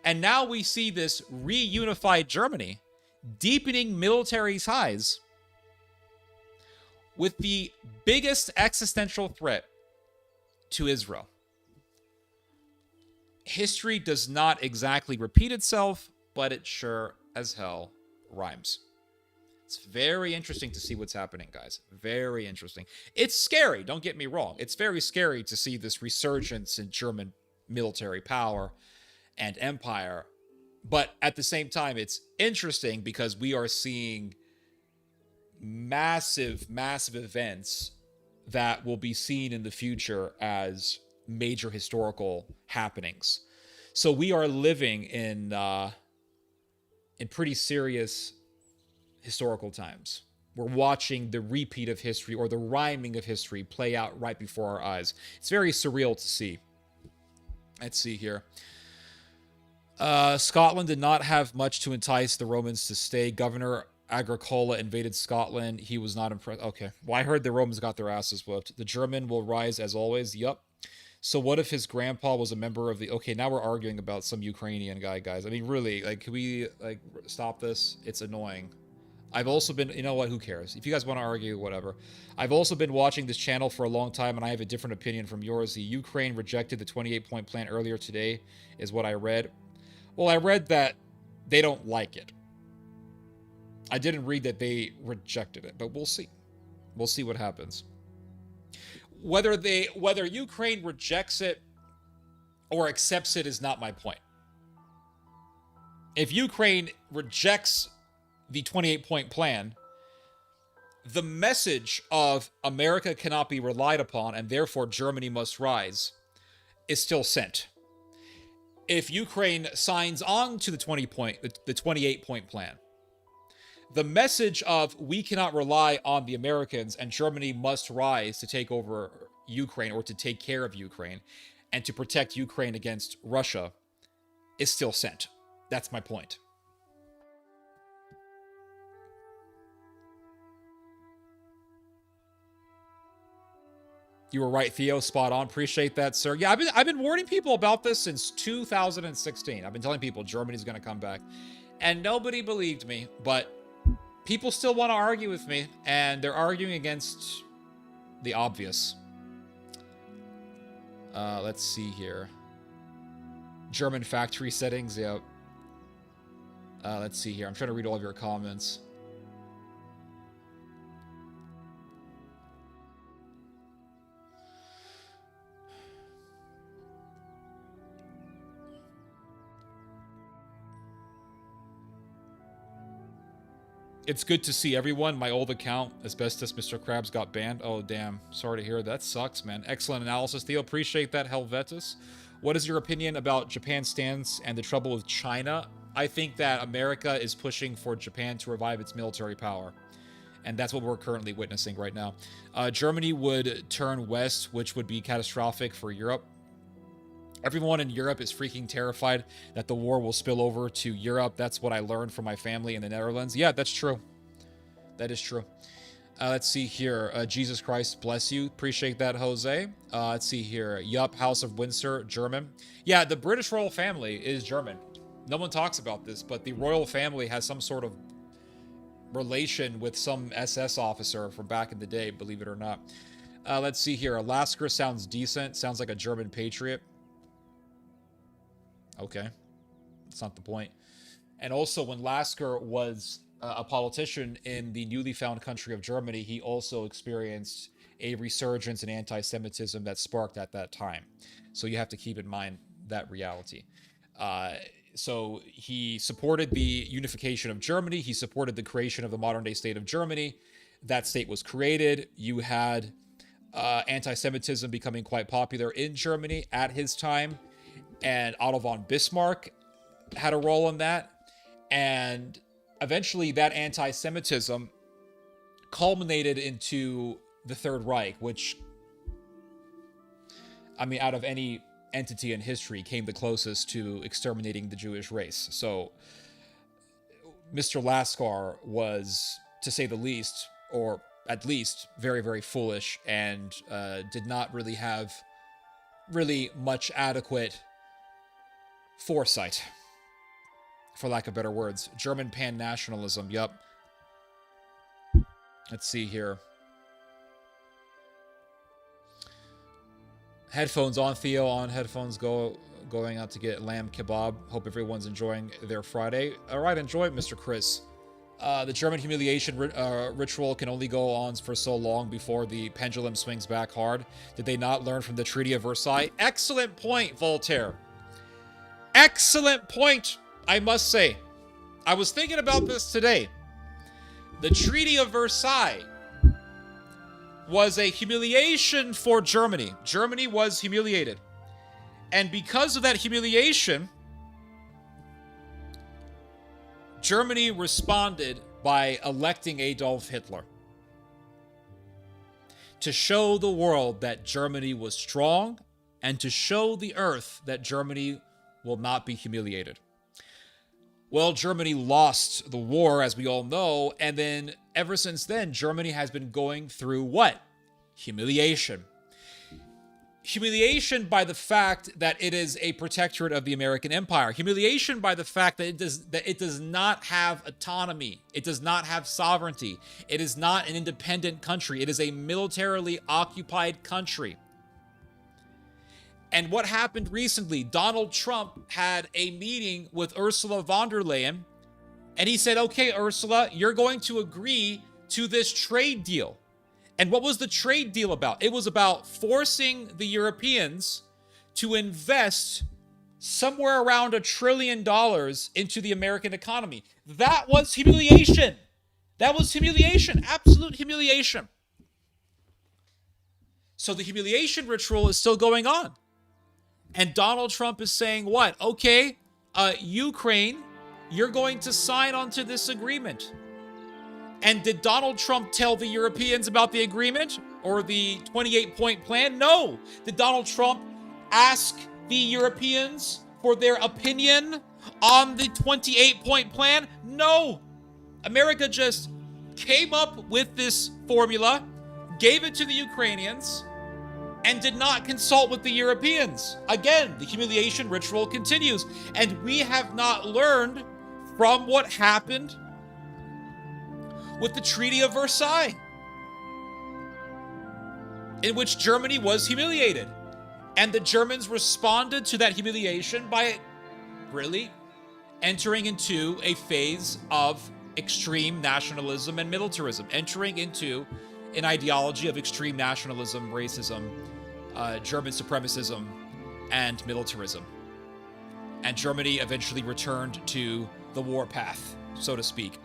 And now we see this reunified Germany deepening military ties with the biggest existential threat to Israel. History does not exactly repeat itself, but it sure as hell rhymes. It's very interesting to see what's happening, guys. Very interesting. It's scary, don't get me wrong. It's very scary to see this resurgence in German military power and empire. But at the same time, it's interesting because we are seeing massive, massive events that will be seen in the future as major historical happenings. So we are living in pretty serious historical times. We're watching the repeat of history or the rhyming of history play out right before our eyes. It's very surreal to see. Let's see here. Scotland did not have much to entice the Romans to stay. Governor Agricola invaded Scotland. He was not impressed. Okay. Well, I heard the Romans got their asses whooped. The German will rise as always. Yup. So what if his grandpa was a member of the... Okay, now we're arguing about some Ukrainian guy, guys. I mean, really, like, can we, like, stop this? It's annoying. I've also been... You know what? Who cares? If you guys want to argue, whatever. I've also been watching this channel for a long time, and I have a different opinion from yours. The Ukraine rejected the 28-point plan earlier today, is what I read. Well, I read that they don't like it. I didn't read that they rejected it, but we'll see. We'll see what happens. Whether Ukraine rejects it or accepts it is not my point. If Ukraine rejects the 28-point plan, the message of America cannot be relied upon and therefore Germany must rise is still sent. If Ukraine signs on to the 28-point plan, the message of we cannot rely on the Americans and Germany must rise to take over Ukraine or to take care of Ukraine and to protect Ukraine against Russia is still sent. That's my point. You were right, Theo. Spot on. Appreciate that, sir. Yeah, I've been warning people about this since 2016. I've been telling people Germany's going to come back. And nobody believed me, but people still want to argue with me, and they're arguing against the obvious. Let's see here. German factory settings, yep. Let's see here. I'm trying to read all of your comments. It's good to see everyone. My old account, Asbestos Mr. Krabs, got banned. Oh, damn. Sorry to hear. That sucks, man. Excellent analysis, Theo. Appreciate that, Helvetus. What is your opinion about Japan's stance and the trouble with China? I think that America is pushing for Japan to revive its military power. And that's what we're currently witnessing right now. Germany would turn west, which would be catastrophic for Europe. Everyone in Europe is freaking terrified that the war will spill over to Europe. That's what I learned from my family in the Netherlands. Yeah, that's true. That is true. Let's see here. Jesus Christ bless you. Appreciate that, Jose. Let's see here. Yup, House of Windsor, German. Yeah, the British royal family is German. No one talks about this, but the royal family has some sort of relation with some SS officer from back in the day, believe it or not. Let's see here. Alaska sounds decent. Sounds like a German patriot. Okay. That's not the point. And also, when Lasker was a politician in the newly found country of Germany, he also experienced a resurgence in anti-Semitism that sparked at that time. So you have to keep in mind that reality. So he supported the unification of Germany. He supported the creation of the modern-day state of Germany. That state was created. You had anti-Semitism becoming quite popular in Germany at his time. And Otto von Bismarck had a role in that. And eventually that anti-Semitism culminated into the Third Reich, which, I mean, out of any entity in history, came the closest to exterminating the Jewish race. So Mr. Lasker was, to say the least, or at least very, very foolish, and did not really have much adequate foresight, for lack of better words. German pan-nationalism, yup. Let's see here. Headphones on, Theo, on headphones, going out to get lamb kebab. Hope everyone's enjoying their Friday. All right, enjoy it, Mr. Chris. The German humiliation ritual can only go on for so long before the pendulum swings back hard. Did they not learn from the Treaty of Versailles? Excellent point, Voltaire. Excellent point, I must say. I was thinking about this today. The Treaty of Versailles was a humiliation for Germany. Germany was humiliated. And because of that humiliation, Germany responded by electing Adolf Hitler to show the world that Germany was strong and to show the earth that Germany will not be humiliated. Well, Germany lost the war, as we all know, and then ever since then, Germany has been going through what? Humiliation. Humiliation by the fact that it is a protectorate of the American Empire. Humiliation by the fact that it does not have autonomy. It does not have sovereignty. It is not an independent country. It is a militarily occupied country. And what happened recently, Donald Trump had a meeting with Ursula von der Leyen, and he said, okay, Ursula, you're going to agree to this trade deal. And what was the trade deal about? It was about forcing the Europeans to invest somewhere around $1 trillion into the American economy. That was humiliation. That was humiliation, absolute humiliation. So the humiliation ritual is still going on. And Donald Trump is saying what? Okay, Ukraine, you're going to sign onto this agreement. And did Donald Trump tell the Europeans about the agreement or the 28-point plan? No. Did Donald Trump ask the Europeans for their opinion on the 28-point plan? No. America just came up with this formula, gave it to the Ukrainians, and did not consult with the Europeans. Again, the humiliation ritual continues. And we have not learned from what happened with the Treaty of Versailles, in which Germany was humiliated. And the Germans responded to that humiliation by really entering into a phase of extreme nationalism and militarism, entering into an ideology of extreme nationalism, racism, German supremacism, and militarism. And Germany eventually returned to the war path, so to speak.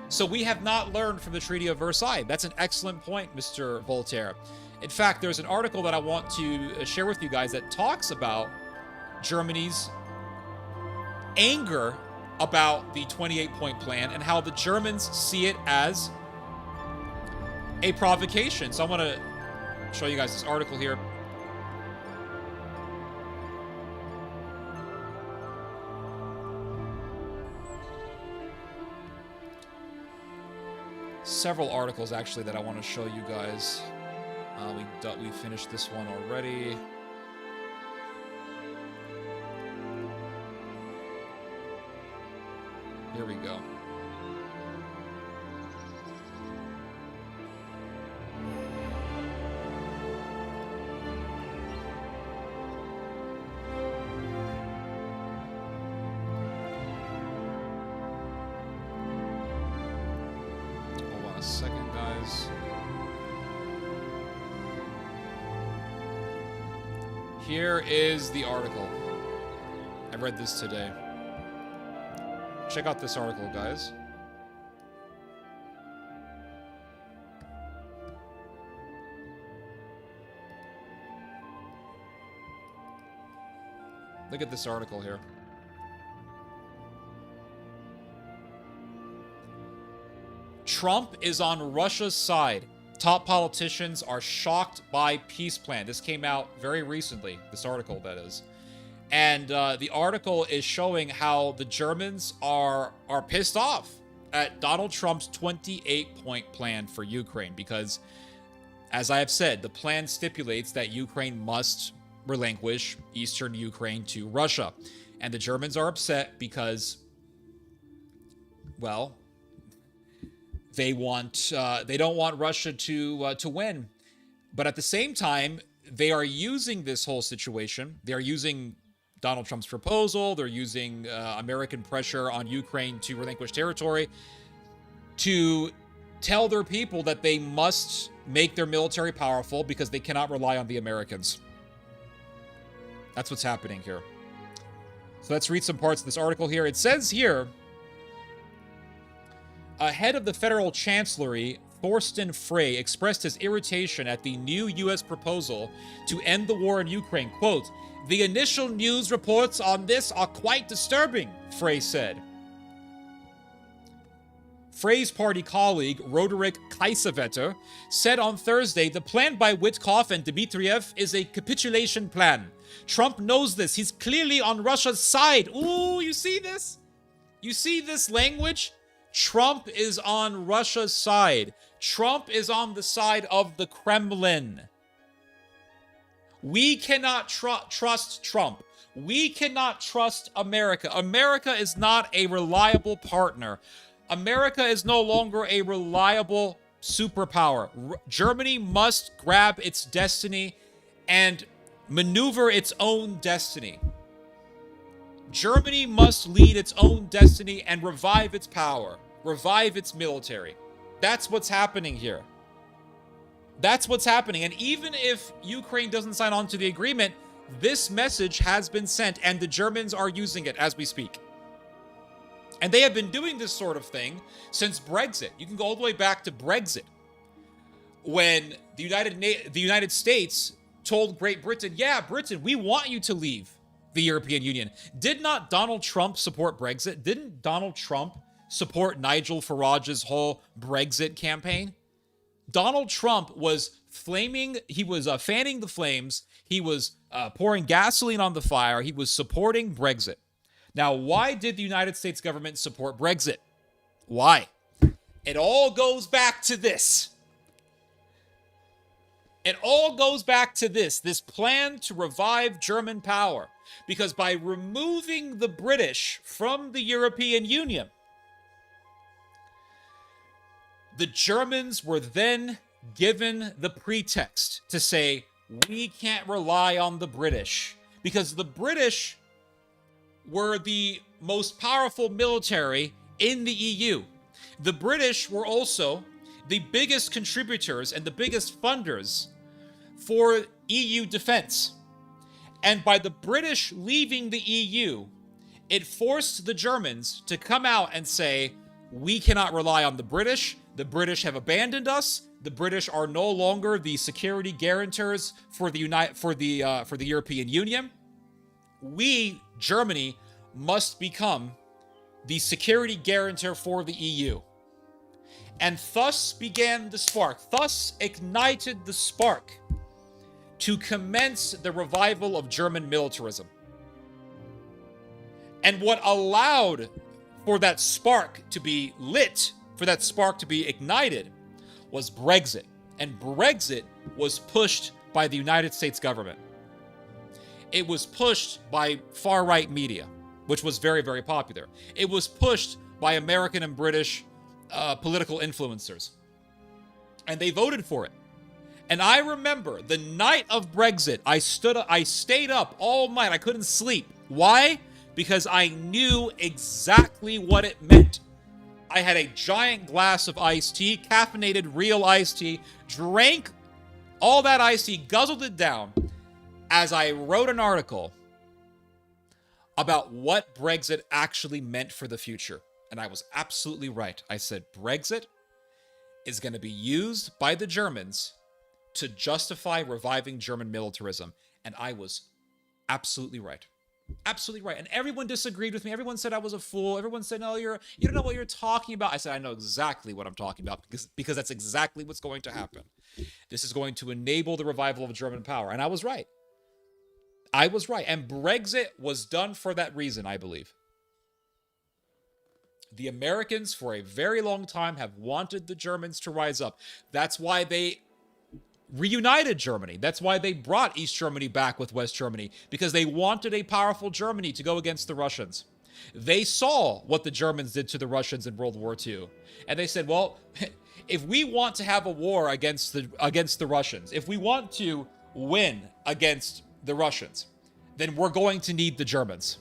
So we have not learned from the Treaty of Versailles. That's an excellent point, Mr. Voltaire. In fact, there's an article that I want to share with you guys that talks about Germany's anger about the 28-point plan and how the Germans see it as a provocation. So I want to show you guys this article here. Several articles actually that I want to show you guys. We finished this one already. Here we go. A second, guys. Here is the article. I read this today. Check out this article, guys. Look at this article here. Trump is on Russia's side. Top politicians are shocked by peace plan. This came out very recently, this article, that is. And the article is showing how the Germans are pissed off at Donald Trump's 28-point plan for Ukraine because, as I have said, the plan stipulates that Ukraine must relinquish eastern Ukraine to Russia. And the Germans are upset because, well, they don't want Russia to win, but at the same time, they are using this whole situation. They are using Donald Trump's proposal. They're using American pressure on Ukraine to relinquish territory to tell their people that they must make their military powerful because they cannot rely on the Americans. That's what's happening here. So let's read some parts of this article here. It says here, ahead of the federal chancellery, Thorsten Frey expressed his irritation at the new U.S. proposal to end the war in Ukraine. Quote, "The initial news reports on this are quite disturbing," Frey said. Frey's party colleague, Roderick Kaiserwetter, said on Thursday the plan by Witkoff and Dmitriev is a capitulation plan. Trump knows this. He's clearly on Russia's side. Ooh, you see this? You see this language? Trump is on Russia's side. Trump is on the side of the Kremlin. We cannot trust Trump. We cannot trust America. America is not a reliable partner. America is no longer a reliable superpower. Germany must grab its destiny and maneuver its own destiny. Germany must lead its own destiny and revive its power, revive its military. That's what's happening here. That's what's happening. And even if Ukraine doesn't sign on to the agreement, this message has been sent, and the Germans are using it as we speak. And they have been doing this sort of thing since Brexit. You can go all the way back to Brexit, when the United States told Great Britain, yeah, Britain, we want you to leave the European Union. Did not Donald Trump support Brexit? Didn't Donald Trump support Nigel Farage's whole Brexit campaign? Donald Trump was fanning the flames. He was pouring gasoline on the fire. He was supporting Brexit. Now, why did the United States government support Brexit? Why? It all goes back to this. It all goes back to this plan to revive German power. Because by removing the British from the European Union, the Germans were then given the pretext to say, we can't rely on the British. Because the British were the most powerful military in the EU. The British were also the biggest contributors and the biggest funders for EU defense. And by the British leaving the EU, it forced the Germans to come out and say, we cannot rely on the British. The British have abandoned us. The British are no longer the security guarantors for the European Union. We, Germany, must become the security guarantor for the EU. And thus began the spark, thus ignited the spark to commence the revival of German militarism. And what allowed for that spark to be lit, for that spark to be ignited, was Brexit. And Brexit was pushed by the United States government. It was pushed by far-right media, which was very, very popular. It was pushed by American and British political influencers. And they voted for it. And I remember the night of Brexit, I stayed up all night. I couldn't sleep. Why? Because I knew exactly what it meant. I had a giant glass of iced tea, caffeinated real iced tea, drank all that iced tea, guzzled it down, as I wrote an article about what Brexit actually meant for the future. And I was absolutely right. I said Brexit is going to be used by the Germans to justify reviving German militarism. And I was absolutely right. Absolutely right. And everyone disagreed with me. Everyone said I was a fool. Everyone said, no, you don't know what you're talking about. I said, I know exactly what I'm talking about because that's exactly what's going to happen. This is going to enable the revival of German power. And I was right. I was right. And Brexit was done for that reason, I believe. The Americans, for a very long time, have wanted the Germans to rise up. That's why they reunited Germany. That's why they brought East Germany back with West Germany, because they wanted a powerful Germany to go against the Russians. They saw what the Germans did to the Russians in World War II. And they said, well, if we want to have a war against the Russians, if we want to win against the Russians, then we're going to need the Germans.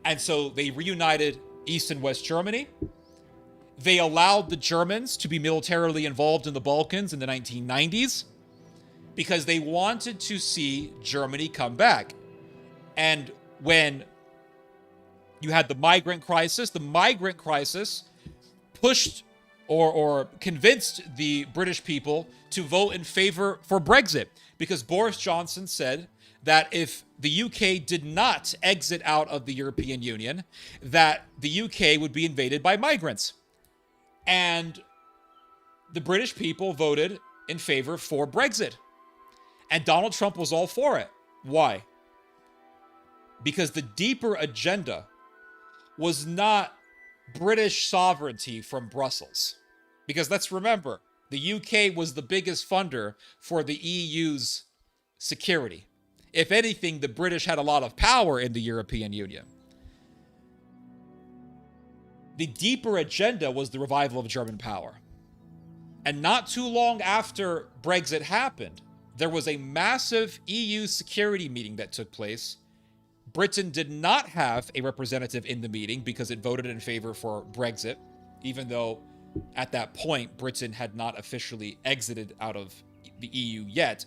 And so they reunited East and West Germany. They allowed the Germans to be militarily involved in the Balkans in the 1990s because they wanted to see Germany come back. And when you had the migrant crisis pushed or convinced the British people to vote in favor for Brexit, because Boris Johnson said that if the UK did not exit out of the European Union, that the UK would be invaded by migrants. And the British people voted in favor for Brexit. And Donald Trump was all for it. Why? Because the deeper agenda was not British sovereignty from Brussels. Because let's remember, the UK was the biggest funder for the EU's security. If anything, the British had a lot of power in the European Union. The deeper agenda was the revival of German power. And not too long after Brexit happened, there was a massive EU security meeting that took place. Britain did not have a representative in the meeting because it voted in favor for Brexit, even though at that point Britain had not officially exited out of the EU yet.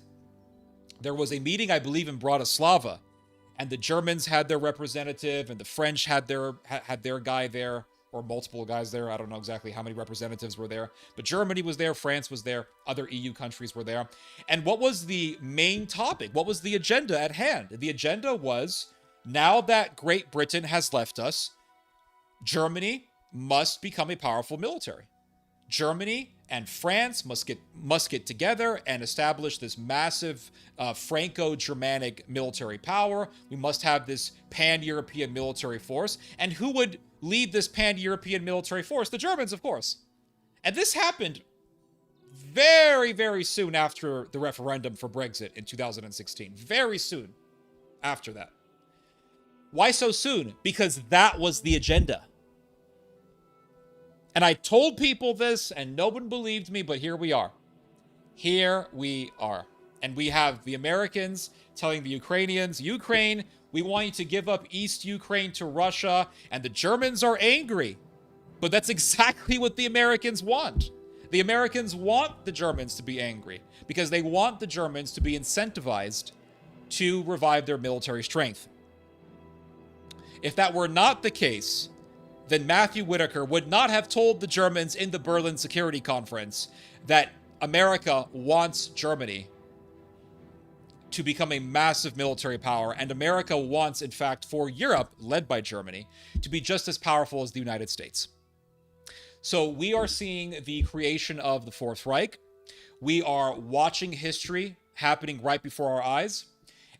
There was a meeting, I believe, in Bratislava, and the Germans had their representative, and the French had their guy there, or multiple guys there. I don't know exactly how many representatives were there, but Germany was there, France was there, other EU countries were there. And what was the main topic? What was the agenda at hand? The agenda was, now that Great Britain has left us, Germany must become a powerful military. Germany and France must get together and establish this massive Franco-Germanic military power. We must have this pan-European military force. And who would lead this pan-European military force? The Germans, of course. And this happened very, very soon after the referendum for Brexit in 2016. Very soon after that. Why so soon? Because that was the agenda. And I told people this, and no one believed me, but here we are. Here we are. And we have the Americans telling the Ukrainians, Ukraine, we want you to give up East Ukraine to Russia, and the Germans are angry. But that's exactly what the Americans want. The Americans want the Germans to be angry, because they want the Germans to be incentivized to revive their military strength. If that were not the case, then Matthew Whitaker would not have told the Germans in the Berlin Security Conference that America wants Germany to become a massive military power, and America wants, in fact, for Europe, led by Germany, to be just as powerful as the United States. So we are seeing the creation of the Fourth Reich. We are watching history happening right before our eyes,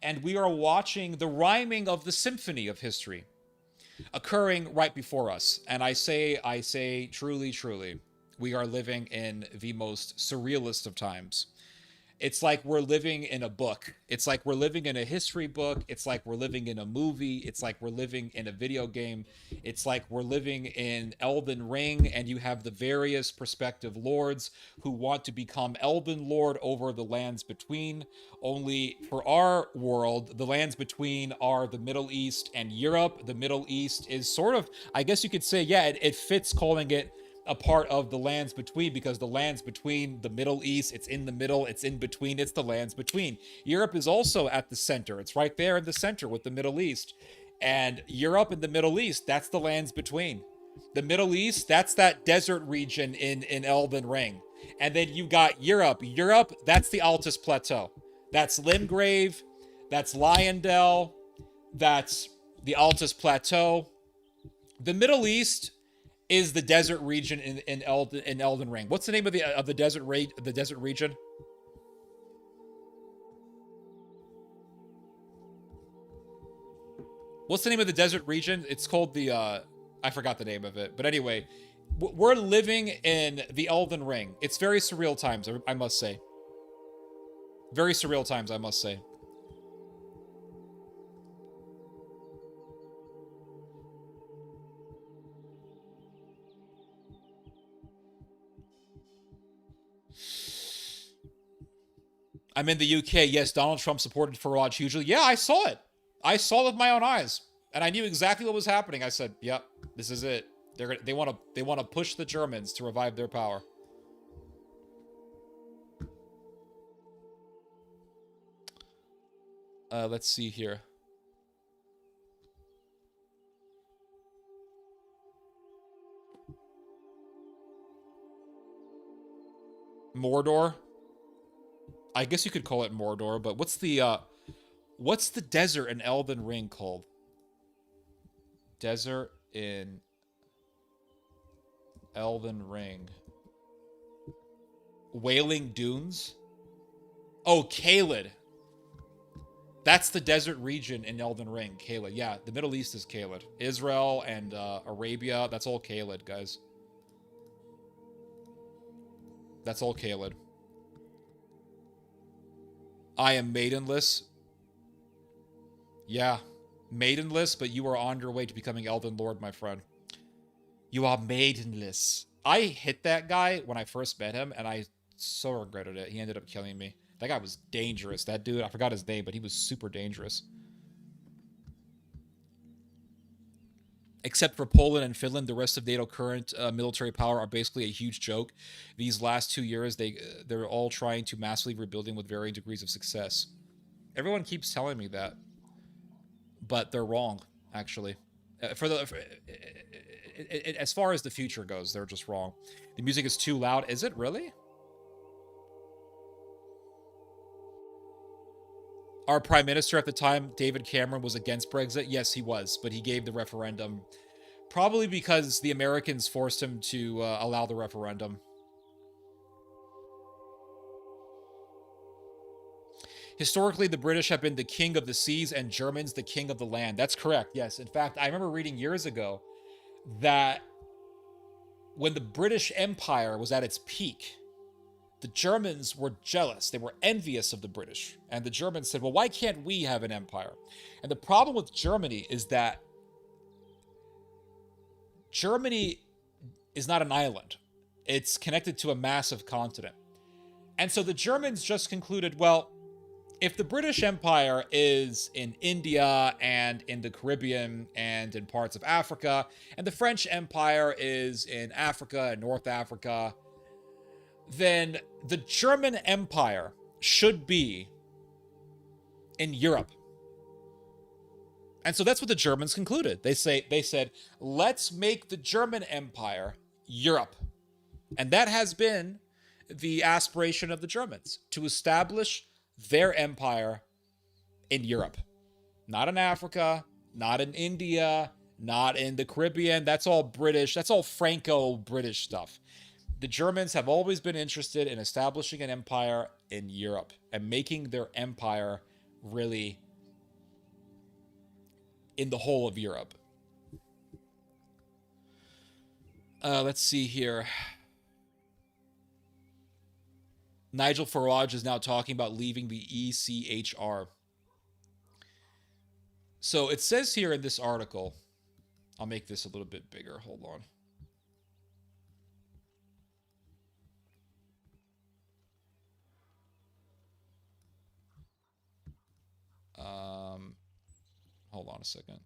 and we are watching the rhyming of the symphony of history occurring right before us. And I say, truly, truly, we are living in the most surrealist of times. It's like we're living in a book. It's like we're living in a history book. It's like we're living in a movie. It's like we're living in a video game. It's like we're living in Elden Ring, and you have the various prospective lords who want to become Elden Lord over the lands between. Only for our world, the lands between are the Middle East and Europe. The Middle East is sort of, I guess you could say, yeah, it fits calling it a part of the lands between, because the lands between the Middle East, it's in the middle, it's in between, it's the lands between. Europe is also at the center. It's right there in the center with the Middle East. And Europe and the Middle East, that's the lands between. The Middle East, that's that desert region in Elden Ring. And then you got Europe. Europe, that's the Altus Plateau. That's Limgrave, that's Lyondell, that's the Altus Plateau. The Middle East is the desert region in Elden Ring. What's the name of the desert region? What's the name of the desert region? It's called the I forgot the name of it. But anyway, we're living in the Elden Ring. It's very surreal times, I must say. Very surreal times, I must say. I'm in the UK. Yes, Donald Trump supported Farage hugely. Yeah, I saw it. I saw it with my own eyes. And I knew exactly what was happening. I said, yep, this is it. They want to push the Germans to revive their power. Let's see here. Mordor. I guess you could call it Mordor, but what's the desert in Elden Ring called? Desert in Elden Ring. Wailing Dunes? Oh, Caelid. That's the desert region in Elden Ring, Caelid. Yeah, the Middle East is Caelid. Israel and Arabia, that's all Caelid, guys. That's all Caelid. I am maidenless. Yeah, maidenless, but you are on your way to becoming Elden Lord, my friend. You are maidenless. I hit that guy when I first met him, and I so regretted it. He ended up killing me. That guy was dangerous. That dude, I forgot his name, but he was super dangerous. Except for Poland and Finland, the rest of NATO current military power are basically a huge joke. These last 2 years, they're all trying to massively rebuilding with varying degrees of success. Everyone keeps telling me that, but they're wrong. Actually, as far as the future goes, they're just wrong. The music is too loud. Is it really? Our prime minister at the time, David Cameron, was against Brexit. Yes, he was, but he gave the referendum. Probably because the Americans forced him to allow the referendum. Historically, the British have been the king of the seas and Germans the king of the land. That's correct, yes. In fact, I remember reading years ago that when the British Empire was at its peak, the Germans were jealous. They were envious of the British. And the Germans said, well, why can't we have an empire? And the problem with Germany is that Germany is not an island. It's connected to a massive continent. And so the Germans just concluded, well, if the British Empire is in India and in the Caribbean and in parts of Africa, and the French Empire is in Africa and North Africa, then the German Empire should be in Europe. And so that's what the Germans concluded. They said, let's make the German Empire Europe. And that has been the aspiration of the Germans, to establish their empire in Europe. Not in Africa, not in India, not in the Caribbean. That's all British. That's all Franco-British stuff. The Germans have always been interested in establishing an empire in Europe and making their empire really in the whole of Europe. Let's see here. Nigel Farage is now talking about leaving the ECHR. So it says here in this article, I'll make this a little bit bigger. Hold on. Hold on a second.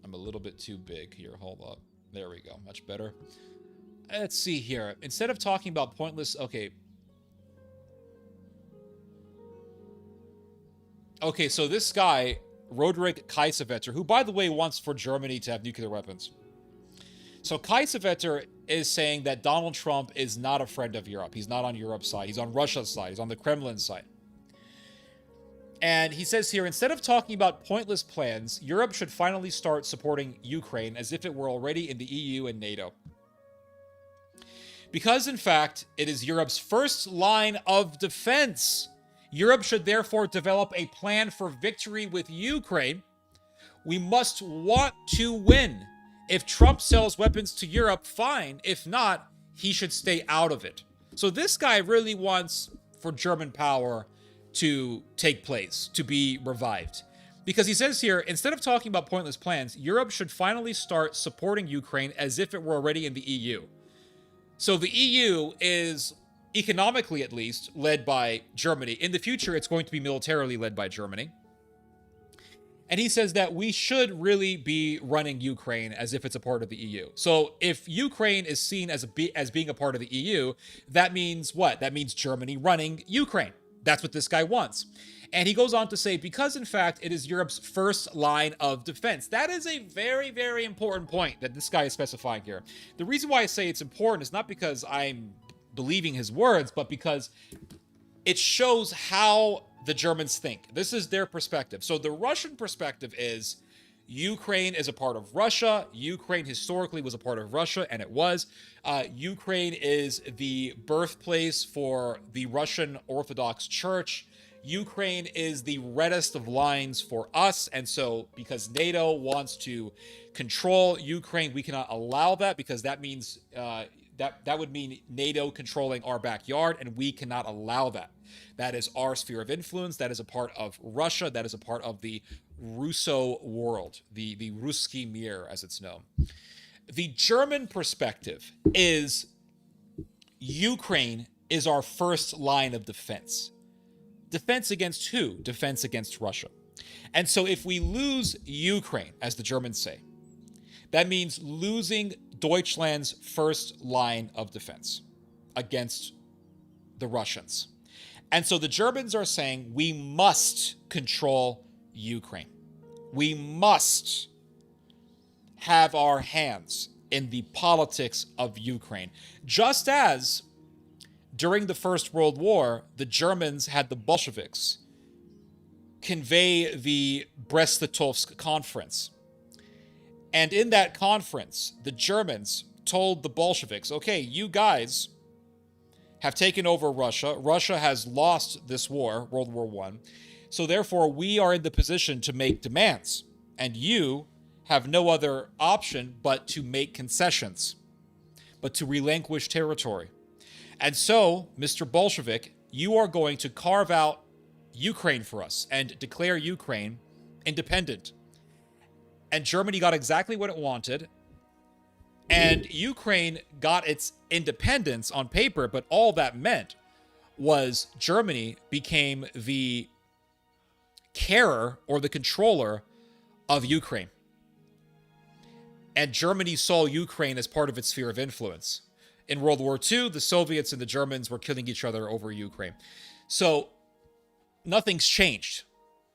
I'm a little bit too big here. Hold up. There we go. Much better. Let's see here. Instead of talking about pointless... Okay. Okay, so this guy, Roderick Kaiserwetter, who, by the way, wants for Germany to have nuclear weapons. So Kaiserwetter is saying that Donald Trump is not a friend of Europe. He's not on Europe's side. He's on Russia's side. He's on the Kremlin side. And he says here, instead of talking about pointless plans, Europe should finally start supporting Ukraine as if it were already in the EU and NATO. Because, in fact, it is Europe's first line of defense. Europe should therefore develop a plan for victory with Ukraine. We must want to win. If Trump sells weapons to Europe, fine. If not, he should stay out of it. So this guy really wants for German power to take place, to be revived. Because he says here, instead of talking about pointless plans, Europe should finally start supporting Ukraine as if it were already in the EU. So the EU is, economically at least, led by Germany. In the future, it's going to be militarily led by Germany. And he says that we should really be running Ukraine as if it's a part of the EU. So if Ukraine is seen as being a part of the EU, that means what? That means Germany running Ukraine. That's what this guy wants. And he goes on to say, because in fact it is Europe's first line of defense. That is a very, very important point that this guy is specifying here. The reason why I say it's important is not because I'm believing his words, but because it shows how the Germans think. This is their perspective. So the Russian perspective is Ukraine is a part of Russia. Ukraine historically was a part of Russia, and it was. Ukraine is the birthplace for the Russian Orthodox Church. Ukraine is the reddest of lines for us, and so because NATO wants to control Ukraine, we cannot allow that, because that means that would mean NATO controlling our backyard, and we cannot allow that. That is our sphere of influence. That is a part of Russia. That is a part of the Russo world, the Ruski Mir, as it's known. The German perspective is Ukraine is our first line of defense. Defense against who? Defense against Russia. And so if we lose Ukraine, as the Germans say, that means losing Deutschland's first line of defense against the Russians. And so the Germans are saying we must control Ukraine. We must have our hands in the politics of Ukraine. Just as during the First World War, the Germans had the Bolsheviks convey the Brest-Litovsk Conference. And in that conference, the Germans told the Bolsheviks, okay, you guys have taken over Russia. Russia has lost this war, World War I. So therefore, we are in the position to make demands. And you have no other option but to make concessions, but to relinquish territory. And so, Mr. Bolshevik, you are going to carve out Ukraine for us and declare Ukraine independent. And Germany got exactly what it wanted. And Ukraine got its independence on paper, but all that meant was Germany became the carer or the controller of Ukraine. And Germany saw Ukraine as part of its sphere of influence. In World War II, the Soviets and the Germans were killing each other over Ukraine. So nothing's changed.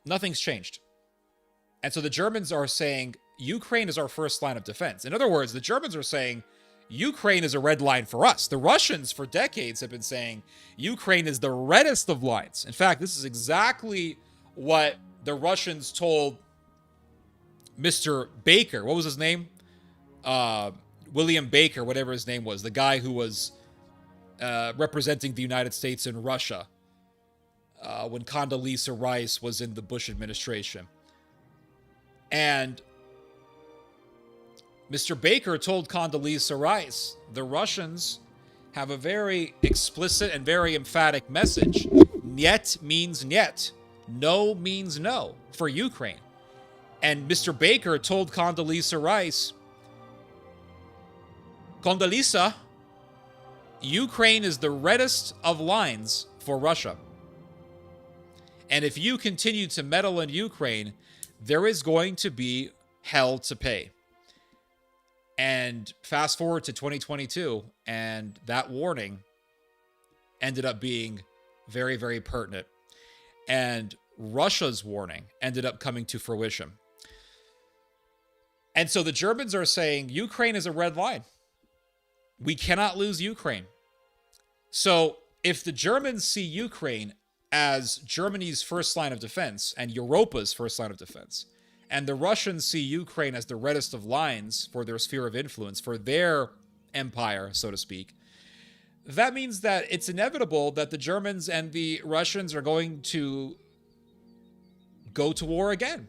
Nothing's changed. And so the Germans are saying, Ukraine is our first line of defense. In other words, the Germans are saying, Ukraine is a red line for us. The Russians, for decades, have been saying, Ukraine is the reddest of lines. In fact, this is exactly what the Russians told Mr. Baker. What was his name? William Baker, whatever his name was. The guy who was representing the United States in Russia when Condoleezza Rice was in the Bush administration. And Mr. Baker told Condoleezza Rice, the Russians have a very explicit and very emphatic message. Niet means niet. No means no for Ukraine. And Mr. Baker told Condoleezza Rice, Condoleezza, Ukraine is the reddest of lines for Russia. And if you continue to meddle in Ukraine, there is going to be hell to pay. And fast forward to 2022, and that warning ended up being very, very pertinent. And Russia's warning ended up coming to fruition. And so the Germans are saying Ukraine is a red line. We cannot lose Ukraine. So if the Germans see Ukraine as Germany's first line of defense and Europa's first line of defense, and the Russians see Ukraine as the reddest of lines for their sphere of influence, for their empire, so to speak, that means that it's inevitable that the Germans and the Russians are going to go to war again.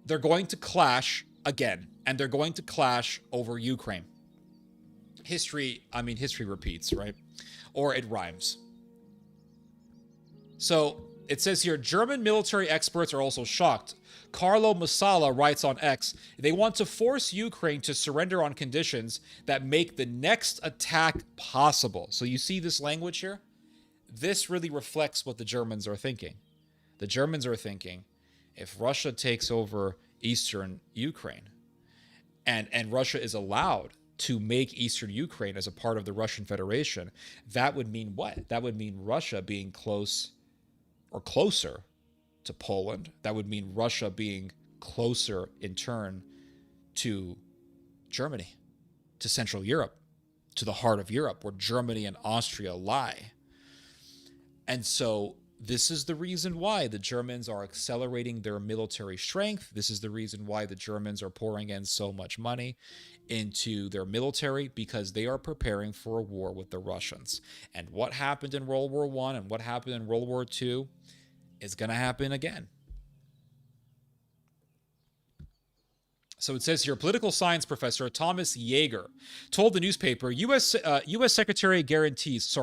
They're going to clash again, and they're going to clash over Ukraine. History repeats, right? Or it rhymes. So it says here, German military experts are also shocked. Carlo Masala writes on X, they want to force Ukraine to surrender on conditions that make the next attack possible. So you see this language here? This really reflects what the Germans are thinking. The Germans are thinking, if Russia takes over eastern Ukraine, and Russia is allowed to make eastern Ukraine as a part of the Russian Federation, that would mean what? That would mean Russia being close or closer to Poland. That would mean Russia being closer in turn to Germany, to Central Europe, to the heart of Europe, where Germany and Austria lie. And so this is the reason why the Germans are accelerating their military strength. This is the reason why the Germans are pouring in so much money into their military, because they are preparing for a war with the Russians. And what happened in World War I and what happened in World War II is going to happen again. So it says here, political science professor Thomas Yeager told the newspaper U.S. Secretary guarantees,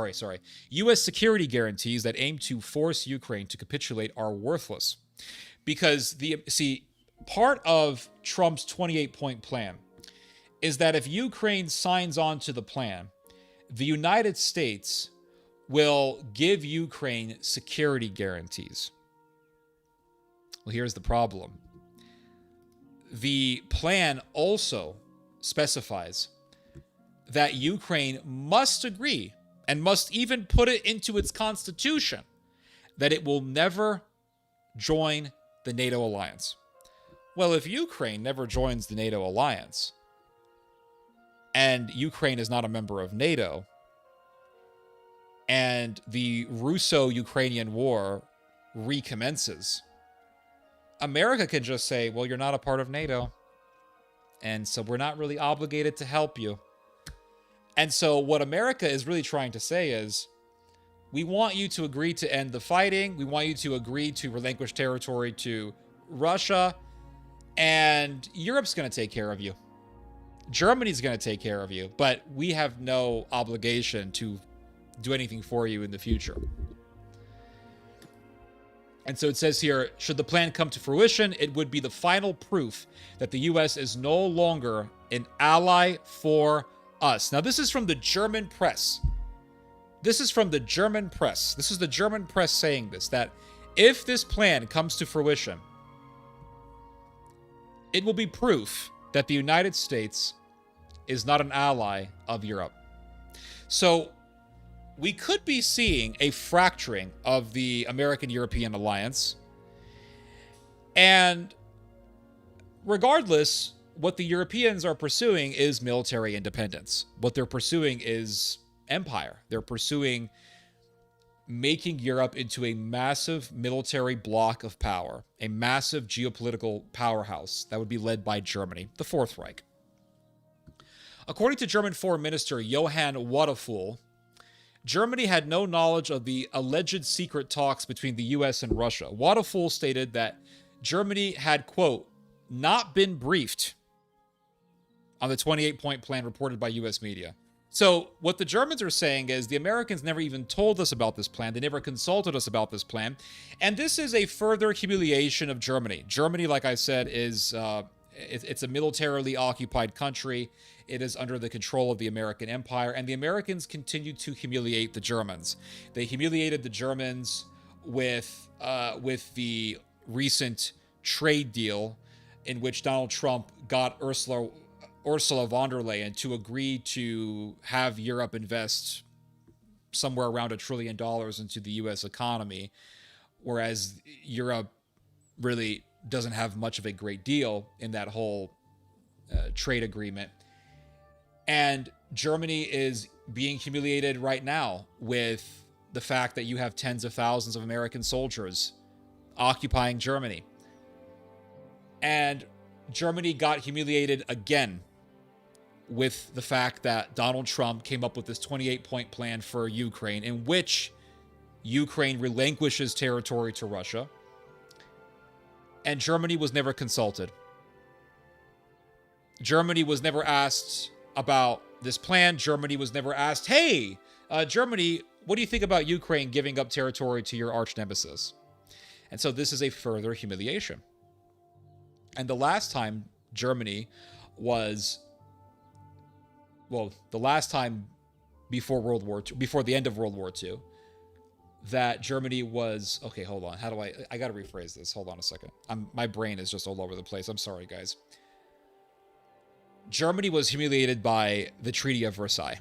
U.S. security guarantees that aim to force Ukraine to capitulate are worthless. Because part of Trump's 28-point plan is that if Ukraine signs on to the plan, the United States will give Ukraine security guarantees. Well, here's the problem. The plan also specifies that Ukraine must agree, and must even put it into its constitution, that it will never join the NATO alliance. Well, if Ukraine never joins the NATO alliance, and Ukraine is not a member of NATO, and the Russo-Ukrainian war recommences, America can just say, well, you're not a part of NATO, and so we're not really obligated to help you. And so what America is really trying to say is, we want you to agree to end the fighting, we want you to agree to relinquish territory to Russia, and Europe's going to take care of you. Germany's going to take care of you, but we have no obligation to do anything for you in the future. And so it says here, should the plan come to fruition, it would be the final proof that the U.S. is no longer an ally for us. Now, this is from the German press. This is from the German press. This is the German press saying this, that if this plan comes to fruition, it will be proof that the United States is not an ally of Europe. So we could be seeing a fracturing of the American-European alliance. And regardless, what the Europeans are pursuing is military independence. What they're pursuing is empire. They're pursuing making Europe into a massive military bloc of power, a massive geopolitical powerhouse that would be led by Germany, the Fourth Reich. According to German Foreign Minister Johann Wadefuhl, Germany had no knowledge of the alleged secret talks between the U.S. and Russia. Wadefuhl stated that Germany had, quote, not been briefed on the 28-point plan reported by U.S. media. So what the Germans are saying is the Americans never even told us about this plan. They never consulted us about this plan. And this is a further humiliation of Germany. Germany, like I said, is it's a militarily occupied country. It is under the control of the American empire, and the Americans continue to humiliate the Germans. They humiliated the Germans with the recent trade deal in which Donald Trump got Ursula von der Leyen to agree to have Europe invest somewhere around $1 trillion into the U.S. economy, whereas Europe really doesn't have much of a great deal in that whole trade agreement. And Germany is being humiliated right now with the fact that you have tens of thousands of American soldiers occupying Germany. And Germany got humiliated again with the fact that Donald Trump came up with this 28-point plan for Ukraine, in which Ukraine relinquishes territory to Russia. And Germany was never consulted. Germany was never asked about this plan. Germany was never asked, hey, Germany, what do you think about Ukraine giving up territory to your arch nemesis? And so this is a further humiliation. And the last time Germany was, well, the last time before World War II, before the end of World War II, that Germany was... Okay, hold on. How do I gotta rephrase this. Hold on a second. My brain is just all over the place. I'm sorry, guys. Germany was humiliated by the Treaty of Versailles.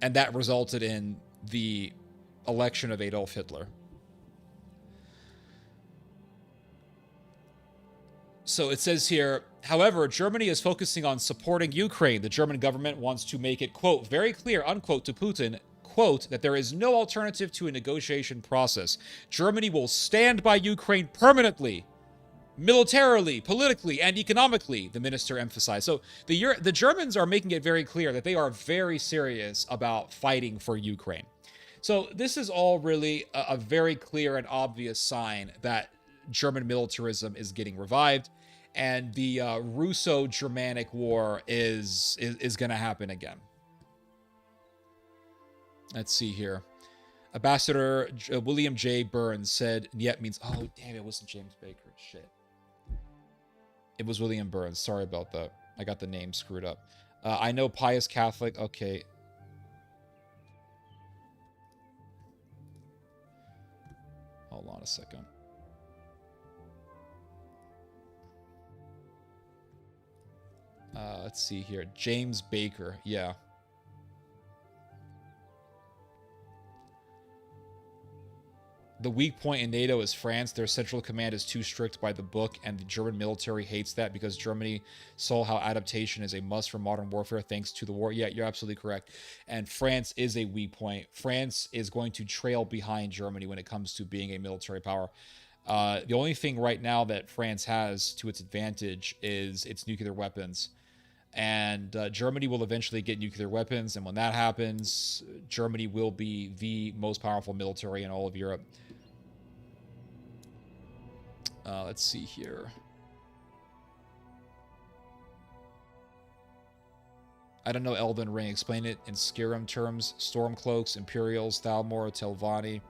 And that resulted in the election of Adolf Hitler. So it says here, however, Germany is focusing on supporting Ukraine. The German government wants to make it, quote, very clear, unquote, to Putin, quote, that there is no alternative to a negotiation process. Germany will stand by Ukraine permanently, militarily, politically, and economically, the minister emphasized. So the Germans are making it very clear that they are very serious about fighting for Ukraine. So this is all really a very clear and obvious sign that German militarism is getting revived, and the Russo-Germanic War is going to happen again. Let's see here. Ambassador William J. Burns said, "Yet" means, oh, damn, it wasn't James Baker. Shit. It was William Burns. Sorry about that. I got the name screwed up. I know pious Catholic. Okay. Hold on a second. Let's see here. James Baker. Yeah. The weak point in NATO is France. Their central command is too strict by the book, and the German military hates that because Germany saw how adaptation is a must for modern warfare thanks to the war. Yeah, you're absolutely correct. And France is a weak point. France is going to trail behind Germany when it comes to being a military power. The only thing right now that France has to its advantage is its nuclear weapons. And Germany will eventually get nuclear weapons, and when that happens, Germany will be the most powerful military in all of Europe. Let's see here. I don't know Elden Ring. Explain it in Skyrim terms. Stormcloaks, Imperials, Thalmor, Telvanni.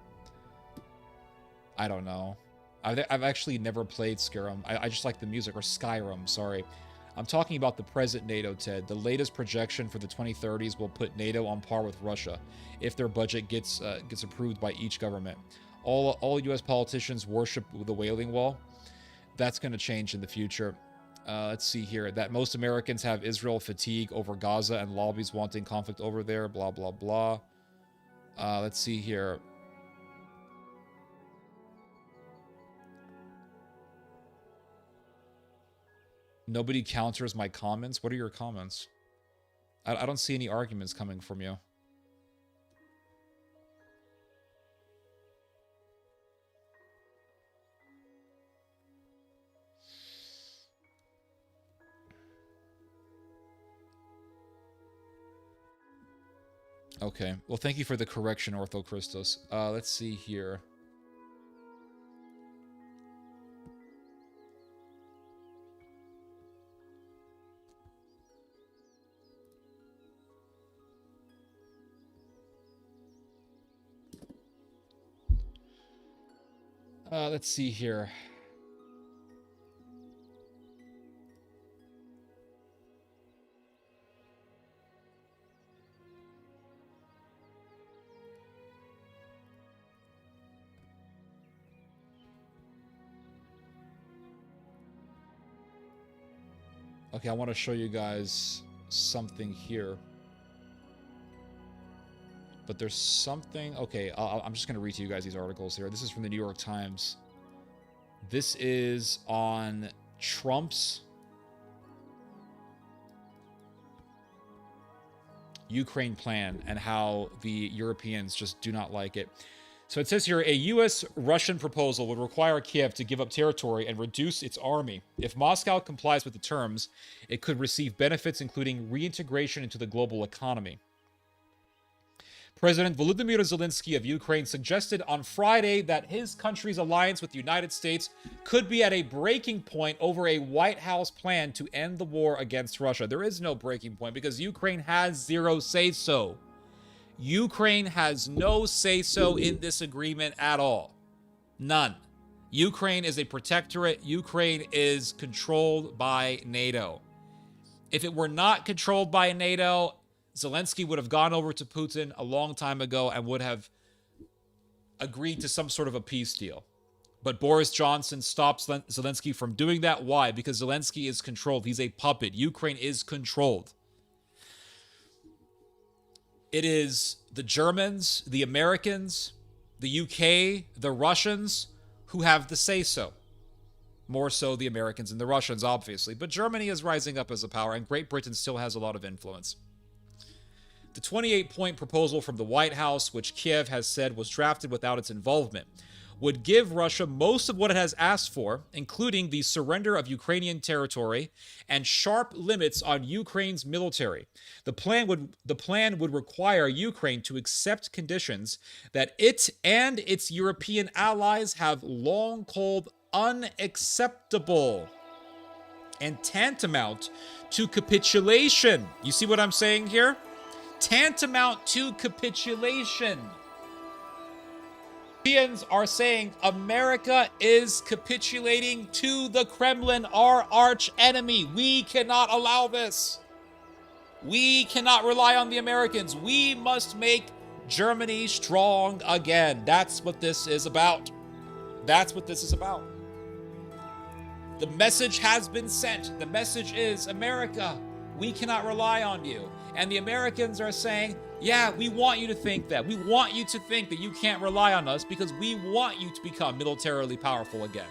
I don't know. I've actually never played Skyrim. I just like the music, or Skyrim, sorry. I'm talking about the present NATO, Ted. The latest projection for the 2030s will put NATO on par with Russia if their budget gets approved by each government. All U.S. politicians worship the Wailing Wall. That's going to change in the future. Let's see here. That most Americans have Israel fatigue over Gaza and lobbies wanting conflict over there. Blah, blah, blah. Let's see here. Nobody counters my comments. What are your comments? I don't see any arguments coming from you. Okay. Well, thank you for the correction, Ortho Christos. Let's see here. Let's see here. Okay, I want to show you guys something here. But there's something... Okay, I'm just going to read to you guys these articles here. This is from the New York Times. This is on Trump's Ukraine plan and how the Europeans just do not like it. So it says here, a U.S.-Russian proposal would require Kiev to give up territory and reduce its army. If Moscow complies with the terms, it could receive benefits including reintegration into the global economy. President Volodymyr Zelensky of Ukraine suggested on Friday that his country's alliance with the United States could be at a breaking point over a White House plan to end the war against Russia. There is no breaking point because Ukraine has zero say-so. Ukraine has no say-so in this agreement at all. None. Ukraine is a protectorate. Ukraine is controlled by NATO. If it were not controlled by NATO, Zelensky would have gone over to Putin a long time ago and would have agreed to some sort of a peace deal. But Boris Johnson stops Zelensky from doing that. Why? Because Zelensky is controlled. He's a puppet. Ukraine is controlled. It is the Germans, the Americans, the UK, the Russians who have the say-so. More so the Americans and the Russians, obviously. But Germany is rising up as a power, and Great Britain still has a lot of influence. The 28-point proposal from the White House, which Kiev has said was drafted without its involvement, would give Russia most of what it has asked for, including the surrender of Ukrainian territory and sharp limits on Ukraine's military. The plan would require Ukraine to accept conditions that it and its European allies have long called unacceptable and tantamount to capitulation. You see what I'm saying here? Tantamount to capitulation. Europeans are saying America is capitulating to the Kremlin, our arch enemy. We cannot allow this. We cannot rely on the Americans. We must make Germany strong again. That's what this is about. That's what this is about. The message has been sent. The message is, America, we cannot rely on you. And the Americans are saying, yeah, we want you to think that. We want you to think that you can't rely on us because we want you to become militarily powerful again.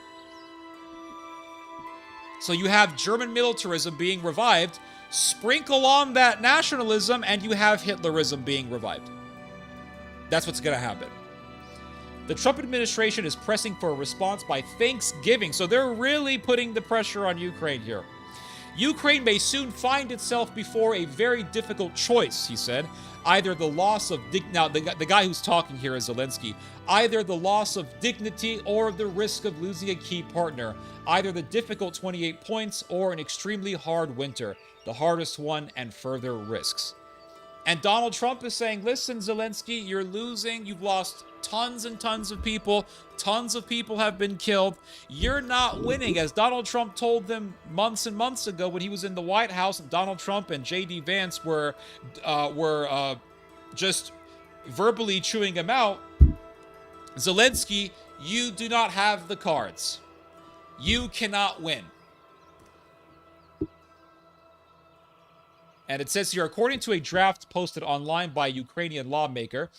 So you have German militarism being revived, sprinkle on that nationalism, and you have Hitlerism being revived. That's what's going to happen. The Trump administration is pressing for a response by Thanksgiving, so they're really putting the pressure on Ukraine here. Ukraine may soon find itself before a very difficult choice, he said. Either the loss of now the guy who's talking here is Zelensky. Either the loss of dignity or the risk of losing a key partner. Either the difficult 28 points or an extremely hard winter, the hardest one and further risks. And Donald Trump is saying, listen, Zelensky, you're losing. You've lost tons and tons of people. Tons of people have been killed. You're not winning. As Donald Trump told them months and months ago when he was in the White House, Donald Trump and J.D. Vance were just verbally chewing him out. Zelensky, you do not have the cards. You cannot win. And it says here, according to a draft posted online by a Ukrainian lawmaker,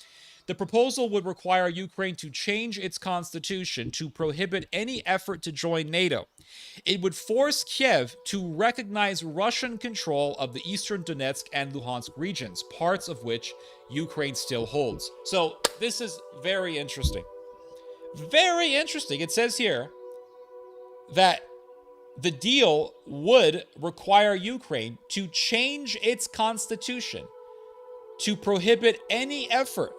the proposal would require Ukraine to change its constitution to prohibit any effort to join NATO. It would force Kiev to recognize Russian control of the eastern Donetsk and Luhansk regions, parts of which Ukraine still holds. So this is very interesting. Very interesting. It says here that the deal would require Ukraine to change its constitution to prohibit any effort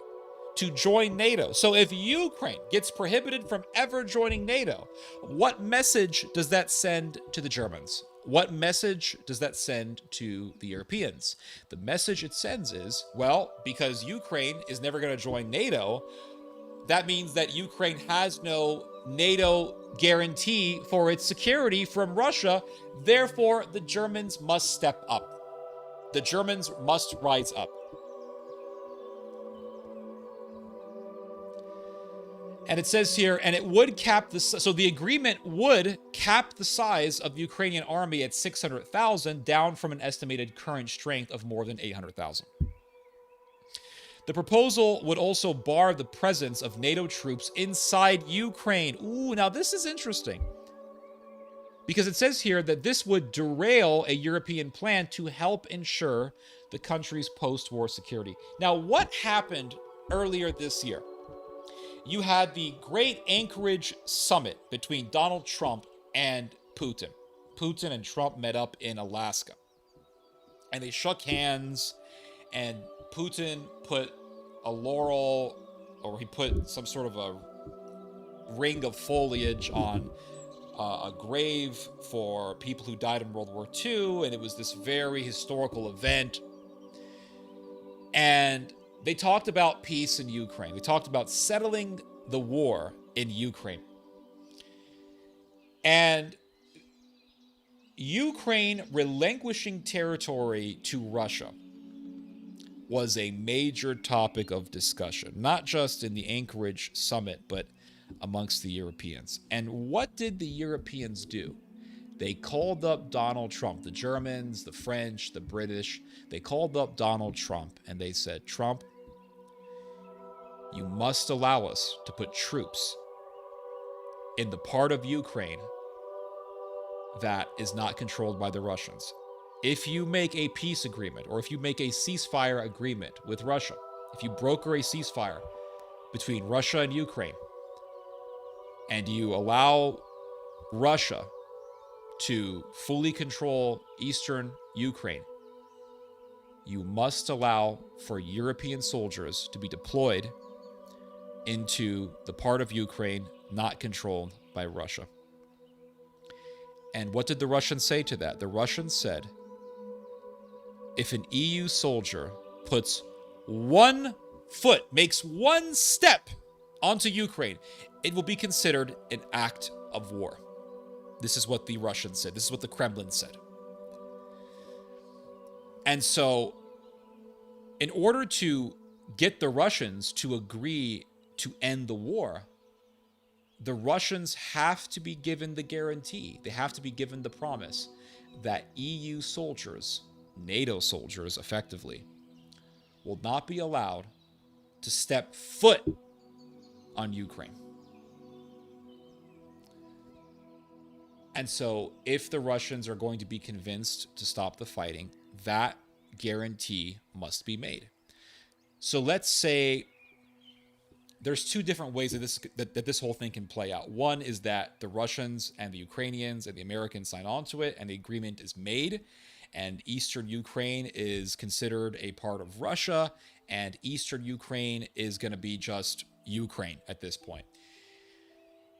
to join NATO. So if Ukraine gets prohibited from ever joining NATO, what message does that send to the Germans? What message does that send to the Europeans? The message it sends is, well, because Ukraine is never going to join NATO, that means that Ukraine has no NATO guarantee for its security from Russia. Therefore, the Germans must step up. The Germans must rise up. And it says here, and it would cap the, so the agreement would cap the size of the Ukrainian army at 600,000, down from an estimated current strength of more than 800,000. The proposal would also bar the presence of NATO troops inside Ukraine. Ooh, now this is interesting. Because it says here that this would derail a European plan to help ensure the country's post-war security. Now, what happened earlier this year? You had the Great Anchorage Summit between Donald Trump and Putin. Putin and Trump met up in Alaska. And they shook hands, and Putin put a laurel, or he put some sort of a ring of foliage on a grave for people who died in World War II, and it was this very historical event. And they talked about peace in Ukraine. They talked about settling the war in Ukraine. And Ukraine relinquishing territory to Russia was a major topic of discussion, not just in the Anchorage summit, but amongst the Europeans. And what did the Europeans do? They called up Donald Trump, the Germans, the French, the British. They called up Donald Trump and they said, Trump, you must allow us to put troops in the part of Ukraine that is not controlled by the Russians. If you make a peace agreement, or if you make a ceasefire agreement with Russia, if you broker a ceasefire between Russia and Ukraine, and you allow Russia to fully control eastern Ukraine, you must allow for European soldiers to be deployed into the part of Ukraine not controlled by Russia. And what did the Russians say to that? The Russians said, if an EU soldier puts one foot, makes one step onto Ukraine, it will be considered an act of war. This is what the Russians said. This is what the Kremlin said. And so, in order to get the Russians to agree to end the war, the Russians have to be given the guarantee, they have to be given the promise that EU soldiers, NATO soldiers effectively, will not be allowed to step foot on Ukraine. And so if the Russians are going to be convinced to stop the fighting, that guarantee must be made. So let's say there's two different ways that this whole thing can play out. One is that the Russians and the Ukrainians and the Americans sign on to it and the agreement is made, and eastern Ukraine is considered a part of Russia, and eastern Ukraine is going to be just Ukraine at this point.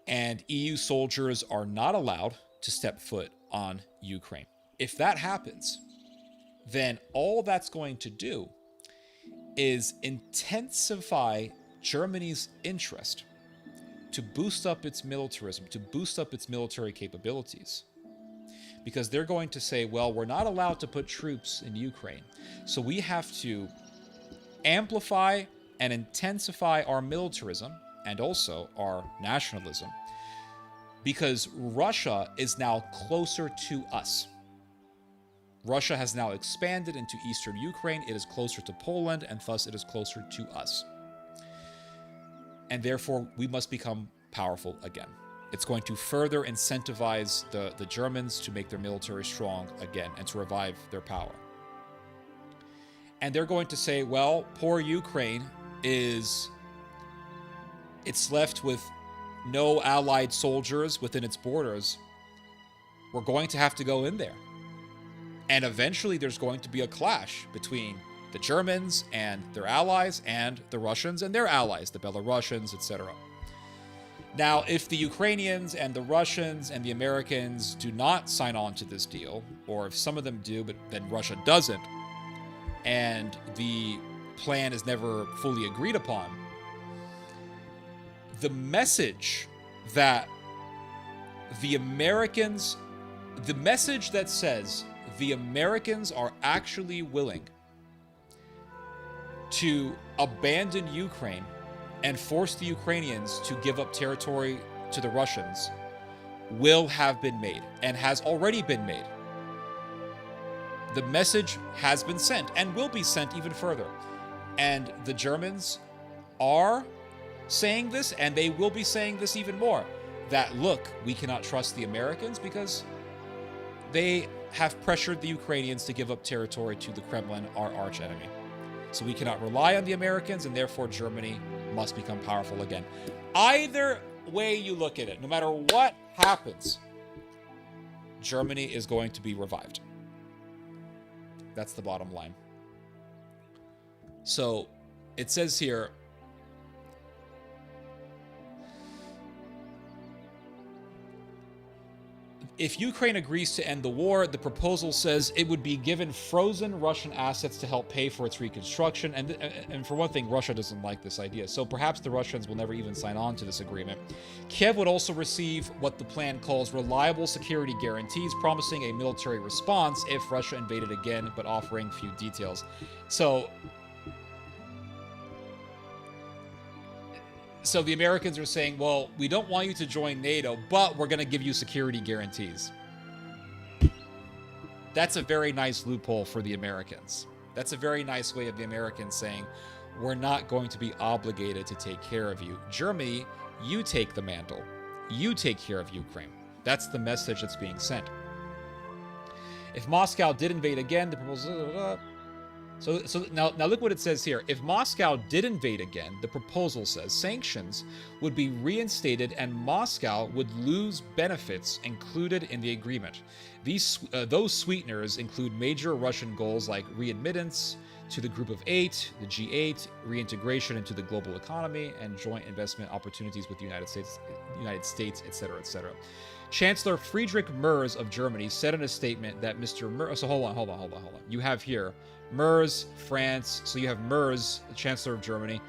And EU soldiers are not allowed to step foot on Ukraine. If that happens, then all that's going to do is intensify Germany's interest to boost up its militarism, to boost up its military capabilities. Because they're going to say, well, we're not allowed to put troops in Ukraine, so we have to amplify and intensify our militarism and also our nationalism, because Russia is now closer to us. Russia has now expanded into eastern Ukraine. It is closer to Poland, and thus it is closer to us. And therefore, we must become powerful again. It's going to further incentivize the Germans to make their military strong again and to revive their power. And they're going to say, well, poor Ukraine it's left with no allied soldiers within its borders. We're going to have to go in there. And eventually there's going to be a clash between the Germans and their allies and the Russians and their allies, the Belarusians, etc. Now, if the Ukrainians and the Russians and the Americans do not sign on to this deal, or if some of them do, but then Russia doesn't, and the plan is never fully agreed upon, the message that the message that says the Americans are actually willing to abandon Ukraine and force the Ukrainians to give up territory to the Russians will have been made and has already been made. The message has been sent and will be sent even further. And the Germans are saying this, and they will be saying this even more, that, look, we cannot trust the Americans because they have pressured the Ukrainians to give up territory to the Kremlin, our arch enemy. So we cannot rely on the Americans, and therefore Germany must become powerful again. Either way you look at it, no matter what happens, Germany is going to be revived. That's the bottom line. So it says here, if Ukraine agrees to end the war, the proposal says it would be given frozen Russian assets to help pay for its reconstruction. And for one thing, Russia doesn't like this idea. So perhaps the Russians will never even sign on to this agreement. Kiev would also receive what the plan calls reliable security guarantees, promising a military response if Russia invaded again, but offering few details. So So the Americans are saying, well, we don't want you to join NATO, but we're going to give you security guarantees. That's a very nice loophole for the Americans. That's a very nice way of the Americans saying, we're not going to be obligated to take care of you. Germany, you take the mantle. You take care of Ukraine. That's the message that's being sent. If Moscow did invade again, the proposal... So now look what it says here. If Moscow did invade again, the proposal says sanctions would be reinstated and Moscow would lose benefits included in the agreement. Those sweeteners include major Russian goals like readmittance to the Group of Eight, the G8, reintegration into the global economy, and joint investment opportunities with the United States, etc., etc. Chancellor Friedrich Merz of Germany said in a statement that Mr. Merz... So hold on. You have here Merz, France. So you have Merz, the Chancellor of Germany,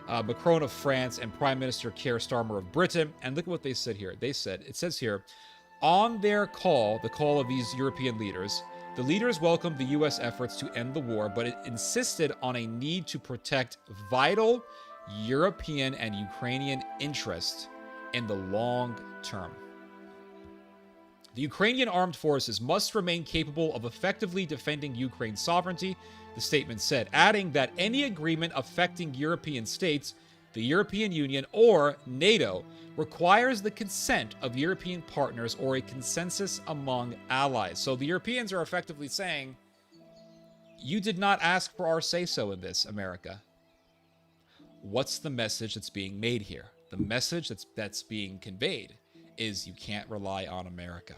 Macron of France, and Prime Minister Keir Starmer of Britain. And look at what they said here. It says here, on their call, the call of these European leaders, the leaders welcomed the U.S. efforts to end the war, but it insisted on a need to protect vital European and Ukrainian interests in the long term. The Ukrainian armed forces must remain capable of effectively defending Ukraine's sovereignty, the statement said, adding that any agreement affecting European states, the European Union, or NATO requires the consent of European partners or a consensus among allies. So the Europeans are effectively saying, you did not ask for our say-so in this, America. What's the message that's being made here? The message that's being conveyed is you can't rely on America.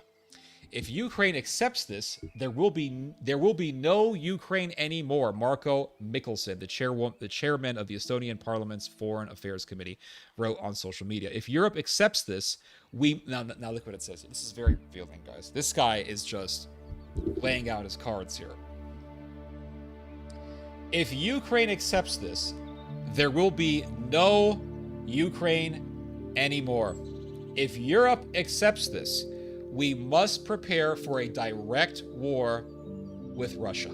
If Ukraine accepts this, there will be no Ukraine anymore. Marko Mikkelsen, the chairman of the Estonian Parliament's Foreign Affairs Committee, wrote on social media. If Europe accepts this, now look what it says. This is very revealing, guys. This guy is just laying out his cards here. If Ukraine accepts this, there will be no Ukraine anymore. If Europe accepts this, we must prepare for a direct war with Russia.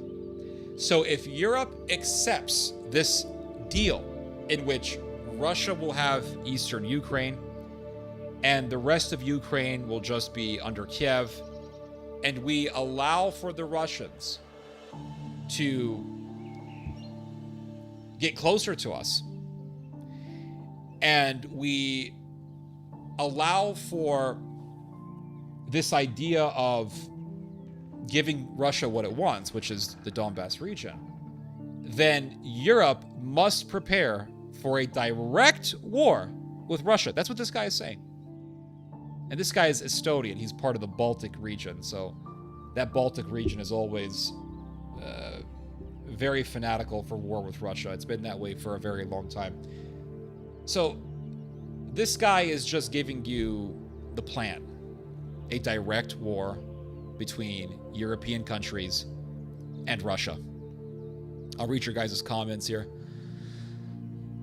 So if Europe accepts this deal in which Russia will have eastern Ukraine and the rest of Ukraine will just be under Kiev, and we allow for the Russians to get closer to us, and we allow for this idea of giving Russia what it wants, which is the Donbass region, then Europe must prepare for a direct war with Russia. That's what this guy is saying. And this guy is Estonian. He's part of the Baltic region. So that Baltic region is always very fanatical for war with Russia. It's been that way for a very long time. So this guy is just giving you the plan. A direct war between European countries and Russia. I'll read your guys' comments here.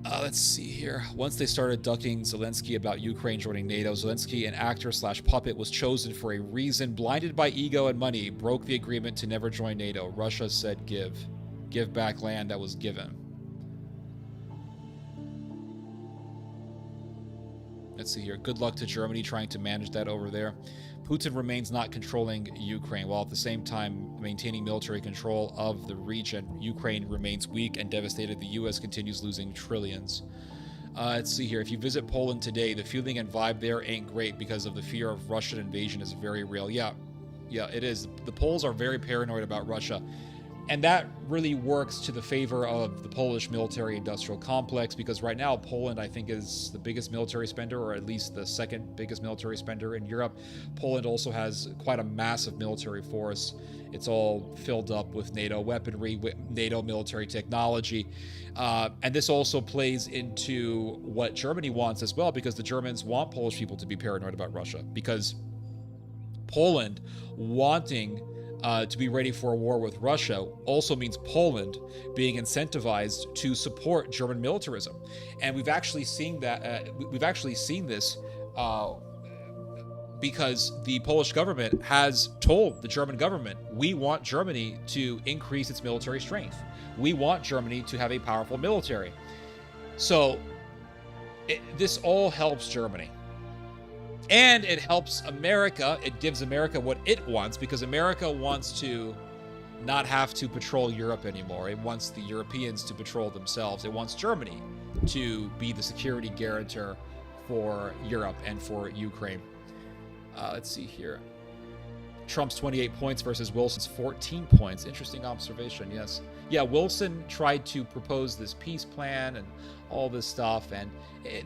Let's see here. Once they started ducking Zelensky about Ukraine joining NATO, Zelensky, an actor/puppet, was chosen for a reason. Blinded by ego and money, broke the agreement to never join NATO. Russia said give back land that was given. Let's see here. Good luck to Germany trying to manage that over there. Putin remains not controlling Ukraine, while at the same time maintaining military control of the region. Ukraine remains weak and devastated. The U.S. continues losing trillions. Let's see here. If you visit Poland today, the feeling and vibe there ain't great because of the fear of Russian invasion is very real. Yeah, it is. The Poles are very paranoid about Russia. And that really works to the favor of the Polish military-industrial complex, because right now Poland, I think, is the biggest military spender, or at least the second biggest military spender in Europe. Poland also has quite a massive military force. It's all filled up with NATO weaponry, with NATO military technology. And this also plays into what Germany wants as well, because the Germans want Polish people to be paranoid about Russia, because Poland wanting to be ready for a war with Russia also means Poland being incentivized to support German militarism, and we've actually seen that. We've actually seen this because the Polish government has told the German government, "We want Germany to increase its military strength. We want Germany to have a powerful military." So, This all helps Germany. And it helps America. It gives America what it wants, because America wants to not have to patrol Europe anymore. It wants the Europeans to patrol themselves. It wants Germany to be the security guarantor for Europe and for Ukraine. Let's see here. Trump's 28 points versus Wilson's 14 points. Interesting observation, yes. Yeah, Wilson tried to propose this peace plan and all this stuff, and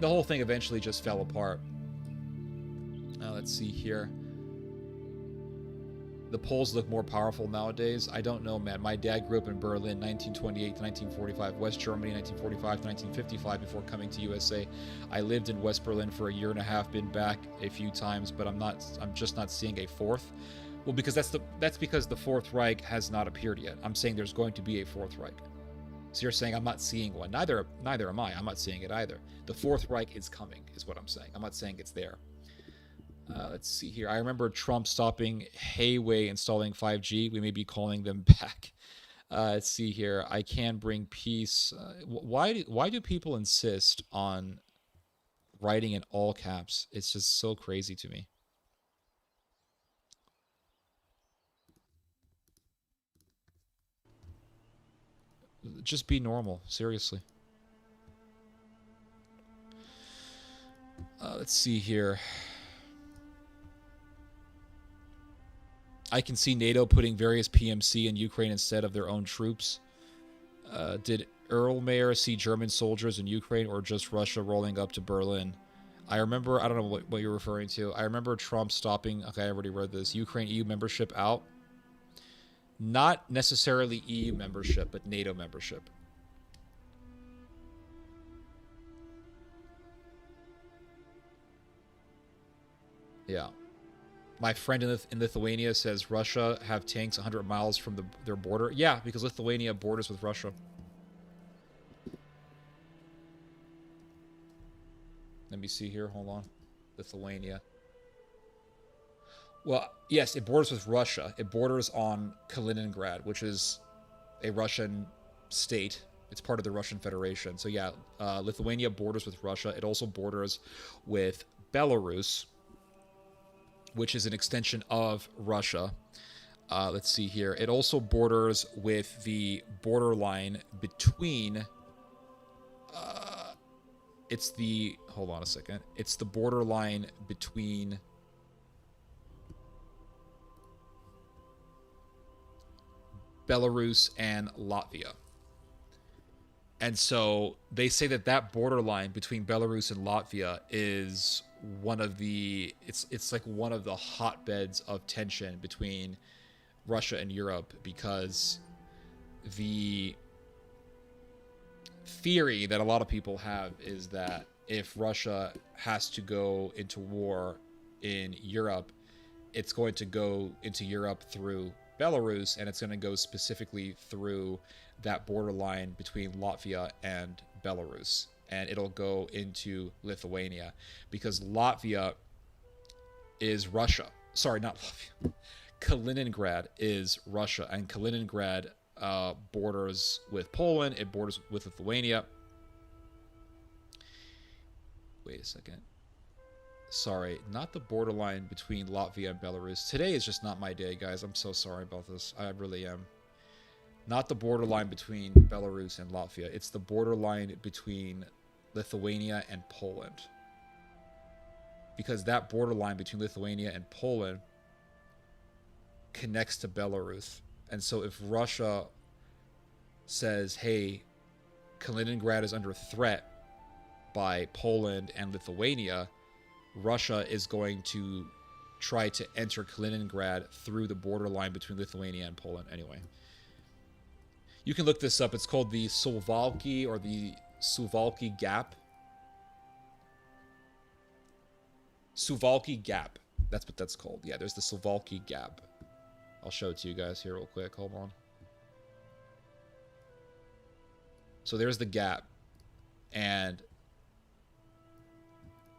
the whole thing eventually just fell apart. Let's see here. The Poles look more powerful nowadays. I don't know, man. My dad grew up in Berlin, 1928 to 1945, West Germany, 1945 to 1955, before coming to USA. I lived in West Berlin for a year and a half, been back a few times, but I'm just not seeing a fourth. Well, because that's because the Fourth Reich has not appeared yet. I'm saying there's going to be a Fourth Reich. So you're saying I'm not seeing one. Neither am I. I'm not seeing it either. The Fourth Reich is coming, is what I'm saying. I'm not saying it's there. Let's see here. I remember Trump stopping Huawei installing 5G. We may be calling them back. Let's see here. I can bring peace. Why do people insist on writing in all caps? It's just so crazy to me. Just be normal. Seriously. Let's see here. I can see NATO putting various PMC in Ukraine instead of their own troops. Did Erlmeyer see German soldiers in Ukraine, or just Russia rolling up to Berlin? I remember, I don't know what you're referring to. I remember Trump stopping, okay, I already read this, Ukraine EU membership out. Not necessarily EU membership, but NATO membership. Yeah. My friend in Lithuania says Russia have tanks 100 miles from their border. Yeah, because Lithuania borders with Russia. Let me see here. Hold on. Lithuania. Well, yes, it borders with Russia. It borders on Kaliningrad, which is a Russian state. It's part of the Russian Federation. So yeah, Lithuania borders with Russia. It also borders with Belarus, which is an extension of Russia. Let's see here. It also borders with the borderline between... hold on a second. It's the borderline between... Belarus and Latvia. And so they say that borderline between Belarus and Latvia is one of the it's like one of the hotbeds of tension between Russia and Europe, because the theory that a lot of people have is that if Russia has to go into war in Europe, it's going to go into Europe through Belarus, and it's going to go specifically through that borderline between Latvia and Belarus, and it'll go into Lithuania, because Latvia is Russia. Sorry, not Latvia. Kaliningrad is Russia, and Kaliningrad borders with Poland. It borders with Lithuania. Wait a second. Sorry, not the borderline between Latvia and Belarus. Today is just not my day, guys. I'm so sorry about this. I really am. Not the borderline between Belarus and Latvia. It's the borderline between Lithuania and Poland. Because that borderline between Lithuania and Poland connects to Belarus. And so if Russia says, hey, Kaliningrad is under threat by Poland and Lithuania, Russia is going to try to enter Kaliningrad through the borderline between Lithuania and Poland. Anyway, you can look this up. It's called the Suwalki, or the Suwalki Gap. Suwalki Gap. That's what that's called. Yeah, there's the Suwalki Gap. I'll show it to you guys here real quick. Hold on. So there's the gap. And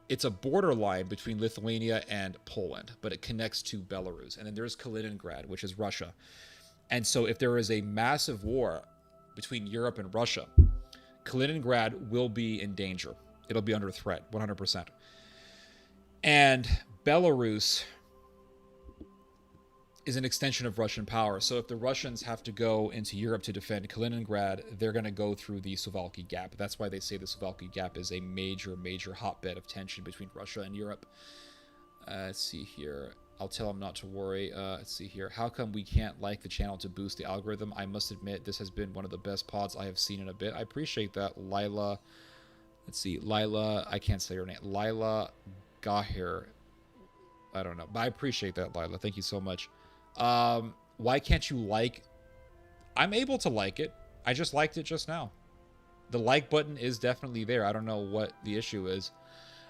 it's a borderline between Lithuania and Poland, but it connects to Belarus. And then there's Kaliningrad, which is Russia. And so if there is a massive war between Europe and Russia, Kaliningrad will be in danger. It'll be under threat, 100%. And Belarus is an extension of Russian power. So if the Russians have to go into Europe to defend Kaliningrad, they're going to go through the Suwalki Gap. That's why they say the Suwalki Gap is a major, major hotbed of tension between Russia and Europe. Let's see here. I'll tell them not to worry. Let's see here. How come we can't like the channel to boost the algorithm? I must admit, this has been one of the best pods I have seen in a bit. I appreciate that, Lila. Let's see. Lila, I can't say her name. Lila Gahir. I don't know. But I appreciate that, Lila. Thank you so much. Why can't you like? I'm able to like it. I just liked it just now. The like button is definitely there. I don't know what the issue is.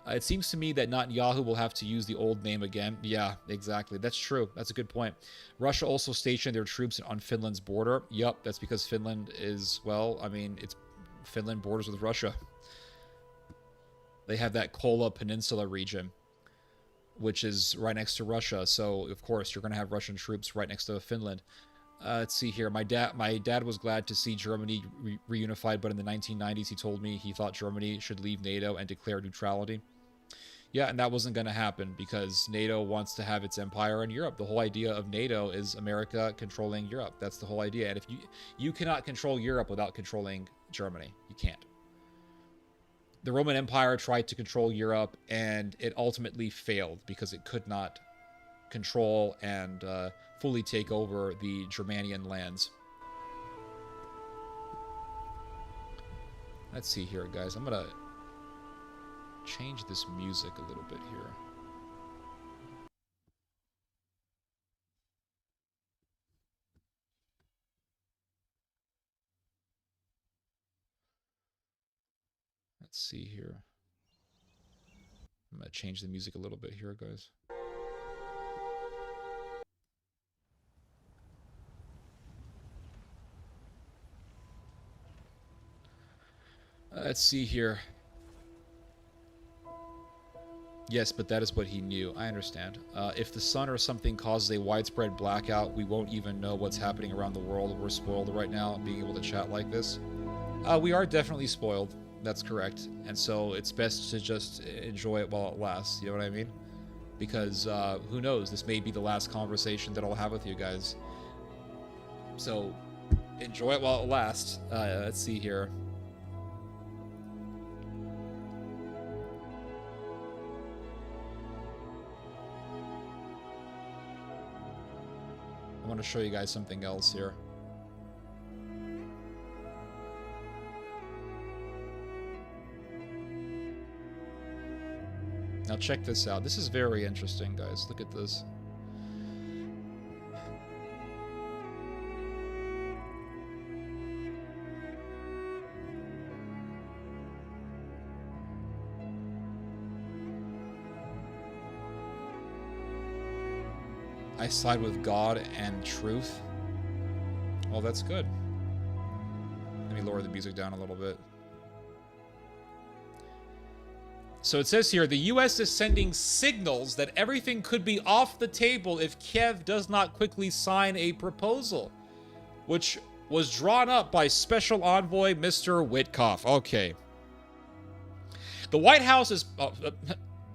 It seems to me that Netanyahu will have to use the old name again. Yeah, exactly. That's true. That's a good point. Russia also stationed their troops on Finland's border. Yup, that's because Finland is, well, I mean, Finland borders with Russia. They have that Kola Peninsula region, which is right next to Russia. So, of course, you're going to have Russian troops right next to Finland. Let's see here. My dad was glad to see Germany reunified, but in the 1990s, he told me he thought Germany should leave NATO and declare neutrality. Yeah, and that wasn't going to happen because NATO wants to have its empire in Europe. The whole idea of NATO is America controlling Europe. That's the whole idea. And if you cannot control Europe without controlling Germany. You can't. The Roman Empire tried to control Europe, and it ultimately failed because it could not control and fully take over the Germanian lands. Let's see here, guys. I'm going to change this music a little bit here. Let's see here. I'm going to change the music a little bit here, guys. Let's see here. Yes, but that is what he knew. I understand. If the sun or something causes a widespread blackout, we won't even know what's happening around the world. We're spoiled right now, being able to chat like this. We are definitely spoiled. That's correct. And so it's best to just enjoy it while it lasts. You know what I mean? Because who knows? This may be the last conversation that I'll have with you guys. So enjoy it while it lasts. Let's see here. I want to show you guys something else here. Now check this out. This is very interesting, guys. Look at this. I side with God and truth. Well, that's good. Let me lower the music down a little bit. So it says here, the U.S. is sending signals that everything could be off the table if Kiev does not quickly sign a proposal, which was drawn up by Special Envoy Mr. Witkoff. Okay. The White House is...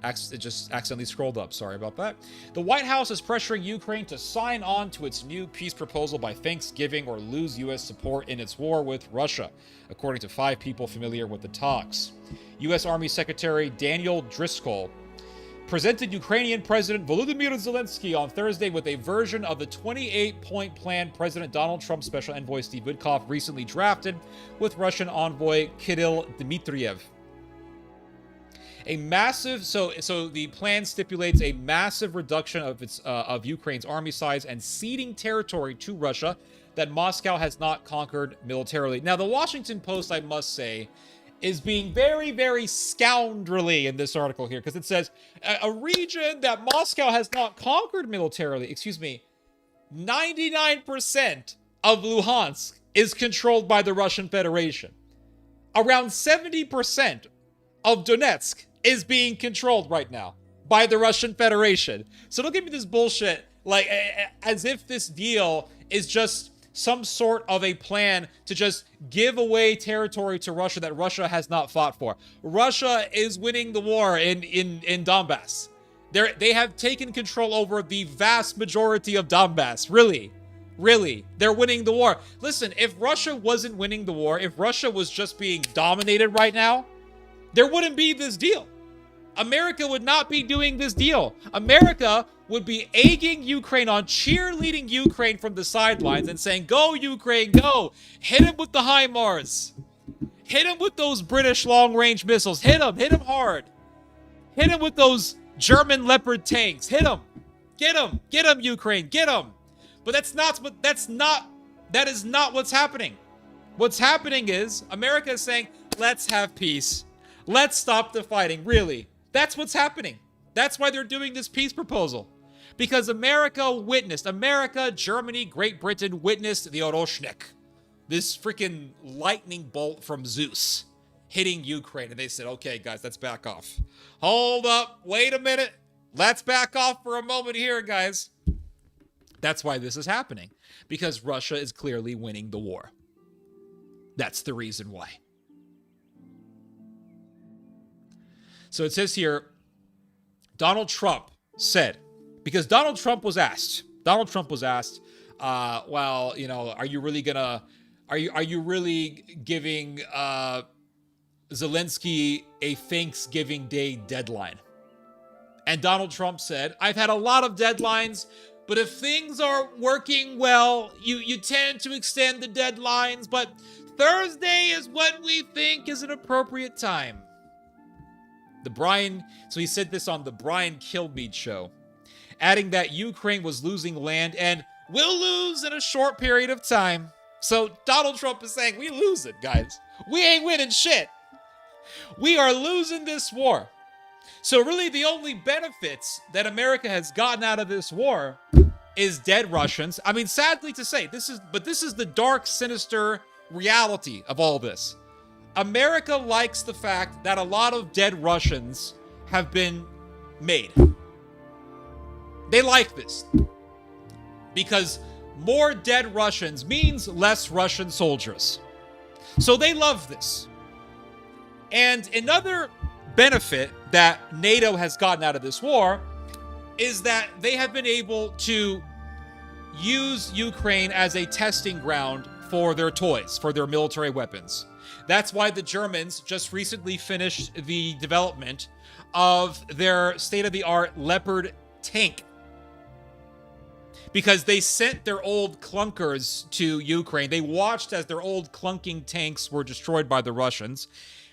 it just accidentally scrolled up. Sorry about that. The White House is pressuring Ukraine to sign on to its new peace proposal by Thanksgiving or lose U.S. support in its war with Russia, according to 5 people familiar with the talks. U.S. Army Secretary Daniel Driscoll presented Ukrainian President Volodymyr Zelensky on Thursday with a version of the 28-point plan President Donald Trump's Special Envoy Steve Witkoff recently drafted with Russian envoy Kirill Dmitriev. A massive, so the plan stipulates a massive reduction of of Ukraine's army size and ceding territory to Russia that Moscow has not conquered militarily. Now, the Washington Post, I must say, is being very, very scoundrelly in this article here, because it says a region that Moscow has not conquered militarily. Excuse me, 99% of Luhansk is controlled by the Russian Federation. Around 70% of Donetsk is being controlled right now by the Russian Federation. So don't give me this bullshit, like, as if this deal is just some sort of a plan to just give away territory to Russia that Russia has not fought for. Russia is winning the war in Donbass. They have taken control over the vast majority of Donbass. Really. Really. They're winning the war. Listen, if Russia wasn't winning the war, if Russia was just being dominated right now, there wouldn't be this deal. America would not be doing this deal. America would be egging Ukraine on, cheerleading Ukraine from the sidelines and saying, go, Ukraine, go. Hit him with the HIMARS. Hit him with those British long-range missiles. Hit him hard. Hit him with those German Leopard tanks. Hit him. Get him, Ukraine, get him. But that is not what's happening. What's happening is America is saying, let's have peace. Let's stop the fighting, really. That's what's happening. That's why they're doing this peace proposal. Because America, Germany, Great Britain witnessed the Oroshnik. This freaking lightning bolt from Zeus hitting Ukraine. And they said, okay, guys, let's back off. Hold up. Wait a minute. Let's back off for a moment here, guys. That's why this is happening. Because Russia is clearly winning the war. That's the reason why. So it says here, Donald Trump said, because Donald Trump was asked, well, you know, are you really giving Zelensky a Thanksgiving Day deadline? And Donald Trump said, I've had a lot of deadlines, but if things are working well, you tend to extend the deadlines, but Thursday is what we think is an appropriate time. So he said this on the Brian Kilmeade show, adding that Ukraine was losing land and will lose in a short period of time. So Donald Trump is saying, we lose it, guys. We ain't winning shit. We are losing this war. So really the only benefits that America has gotten out of this war is dead Russians. I mean, sadly to say, this is the dark, sinister reality of all this. America likes the fact that a lot of dead Russians have been made. They like this. Because more dead Russians means less Russian soldiers. So they love this. And another benefit that NATO has gotten out of this war is that they have been able to use Ukraine as a testing ground for their toys, for their military weapons. That's why the Germans just recently finished the development of their state-of-the-art Leopard tank. Because they sent their old clunkers to Ukraine. They watched as their old clunking tanks were destroyed by the Russians.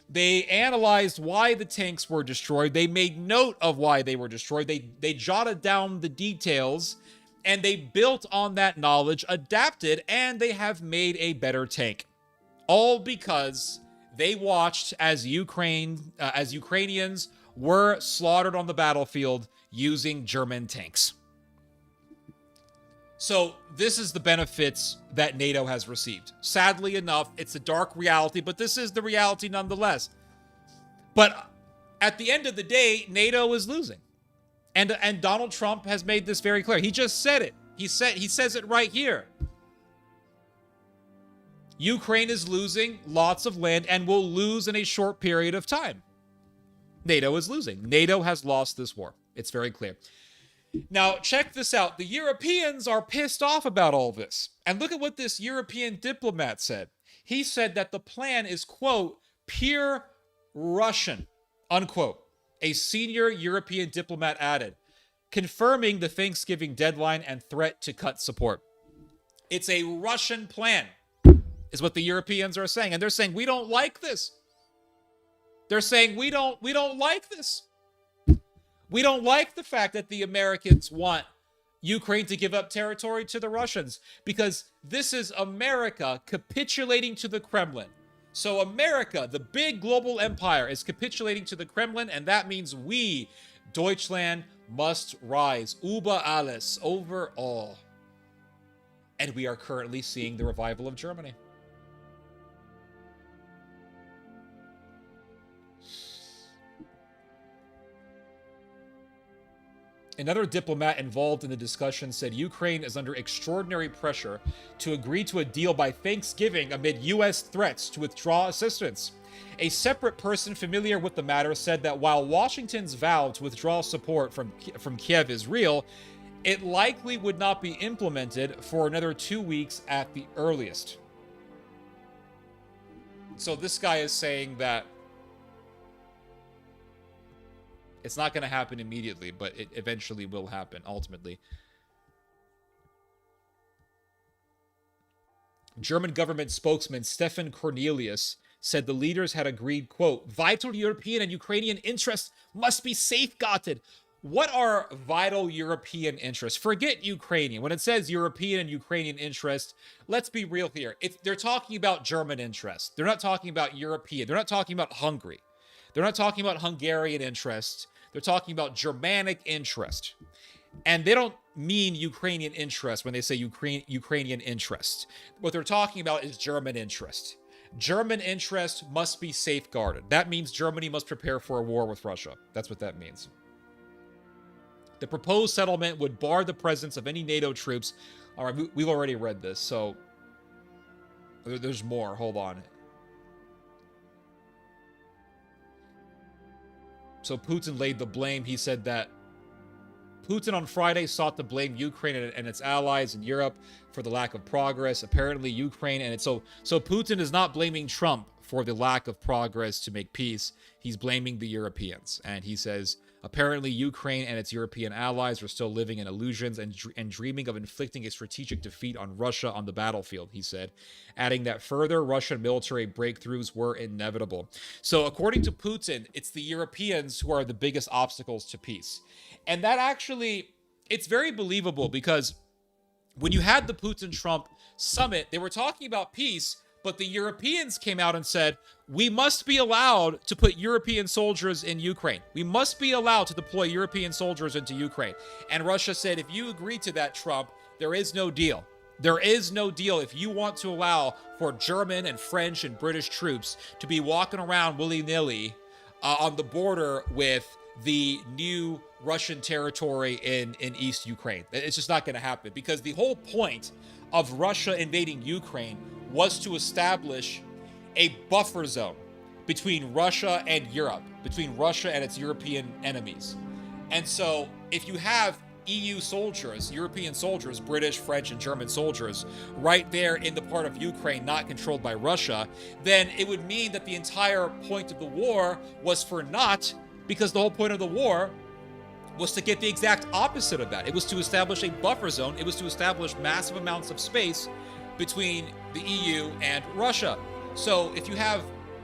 They analyzed why the tanks were destroyed. They made note of why they were destroyed. They jotted down the details, and they built on that knowledge, adapted, and they have made a better tank. All because they watched as Ukrainians were slaughtered on the battlefield using German tanks. So this is the benefits that NATO has received. Sadly enough, it's a dark reality, but this is the reality nonetheless. But at the end of the day, NATO is losing. And Donald Trump has made this very clear. He just said it. He says it right here. Ukraine is losing lots of land and will lose in a short period of time. NATO is losing. NATO has lost this war. It's very clear. Now, check this out. The Europeans are pissed off about all this. And look at what this European diplomat said. He said that the plan is, quote, pure Russian, unquote. A senior European diplomat added, confirming the Thanksgiving deadline and threat to cut support. It's a Russian plan, is what the Europeans are saying. And they're saying, we don't like this. They're saying, we don't like this. We don't like the fact that the Americans want Ukraine to give up territory to the Russians, because this is America capitulating to the Kremlin. So America, the big global empire, is capitulating to the Kremlin, and that means we, Deutschland, must rise. Über alles, over all. And we are currently seeing the revival of Germany. Another diplomat involved in the discussion said Ukraine is under extraordinary pressure to agree to a deal by Thanksgiving amid U.S. threats to withdraw assistance. A separate person familiar with the matter said that while Washington's vow to withdraw support from Kiev is real, it likely would not be implemented for another 2 weeks at the earliest. So this guy is saying that it's not going to happen immediately, but it eventually will happen, ultimately. German government spokesman Stefan Cornelius said the leaders had agreed, quote, vital European and Ukrainian interests must be safeguarded. What are vital European interests? Forget Ukrainian. When it says European and Ukrainian interests, let's be real here. They're talking about German interests. They're not talking about European. They're not talking about Hungary. They're not talking about Hungarian interests. They're talking about Germanic interest. And they don't mean Ukrainian interest when they say Ukrainian interest. What they're talking about is German interest. German interest must be safeguarded. That means Germany must prepare for a war with Russia. That's what that means. The proposed settlement would bar the presence of any NATO troops. All right, we've already read this, so there's more. Hold on. So Putin laid the blame. He said that Putin on Friday sought to blame Ukraine and its allies in Europe for the lack of progress. Apparently, Ukraine and so Putin is not blaming Trump for the lack of progress to make peace. He's blaming the Europeans, and he says apparently Ukraine and its European allies are still living in illusions and dreaming of inflicting a strategic defeat on Russia on the battlefield, he said, adding that further Russian military breakthroughs were inevitable. So according to Putin, it's the Europeans who are the biggest obstacles to peace. And that actually, it's very believable, because when you had the Putin-Trump summit, they were talking about peace, but the Europeans came out and said, we must be allowed to put European soldiers in Ukraine. We must be allowed to deploy European soldiers into Ukraine. And Russia said, if you agree to that, Trump, there is no deal. There is no deal if you want to allow for German and French and British troops to be walking around willy-nilly on the border with the new Russian territory in East Ukraine. It's just not going to happen, because the whole point of Russia invading Ukraine was to establish a buffer zone between Russia and Europe, between Russia and its European enemies. And so if you have EU soldiers, European soldiers, British, French, and German soldiers right there in the part of Ukraine not controlled by Russia, then it would mean that the entire point of the war was for naught, because the whole point of the war was to get the exact opposite of that. It was to establish a buffer zone. It was to establish massive amounts of space between the EU and Russia. So if you have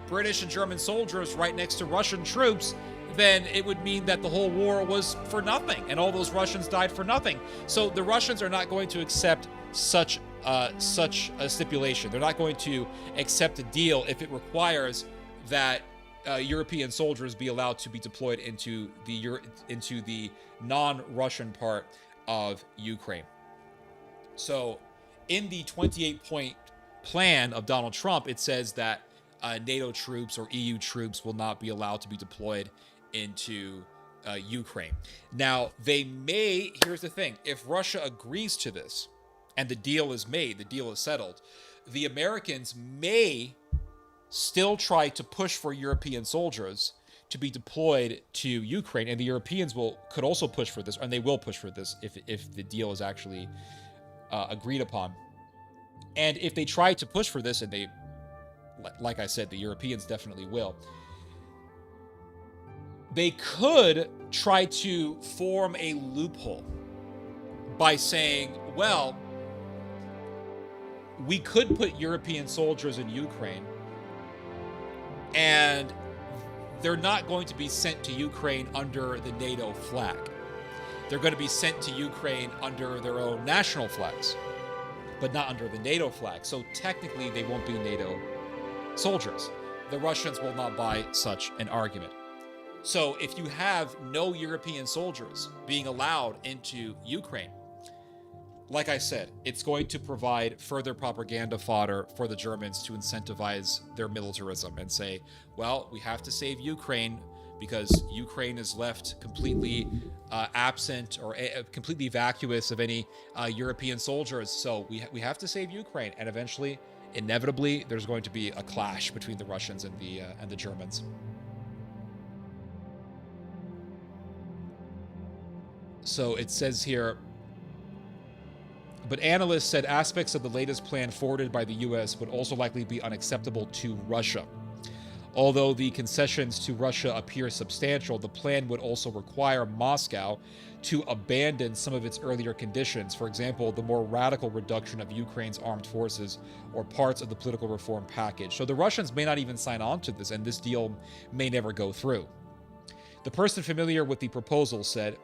British and German soldiers right next to Russian troops, then it would mean that the whole war was for nothing, and all those Russians died for nothing. So the Russians are not going to accept such a stipulation. They're not going to accept a deal if it requires that European soldiers be allowed to be deployed into the non-Russian part of Ukraine. So in the 28-point plan of Donald Trump, it says that NATO troops or EU troops will not be allowed to be deployed into Ukraine. Now, here's the thing, if Russia agrees to this and the deal is made, the deal is settled, the Americans may still try to push for European soldiers to be deployed to Ukraine, and the Europeans could also push for this, and they will push for this if the deal is actually agreed upon. And if they try to push for this, and they, like I said, the Europeans definitely will, they could try to form a loophole by saying, well, we could put European soldiers in Ukraine, and they're not going to be sent to Ukraine under the NATO flag. They're going to be sent to Ukraine under their own national flags, but not under the NATO flag. So technically, they won't be NATO soldiers. The Russians will not buy such an argument. So if you have no European soldiers being allowed into Ukraine, like I said, it's going to provide further propaganda fodder for the Germans to incentivize their militarism and say, well, we have to save Ukraine because Ukraine is left completely absent or completely vacuous of any European soldiers. So we have to save Ukraine, and eventually, inevitably, there's going to be a clash between the Russians and the Germans. So it says here, but analysts said aspects of the latest plan forwarded by the US would also likely be unacceptable to Russia. Although the concessions to Russia appear substantial, the plan would also require Moscow to abandon some of its earlier conditions. For example, the more radical reduction of Ukraine's armed forces or parts of the political reform package. So the Russians may not even sign on to this, and this deal may never go through. The person familiar with the proposal said,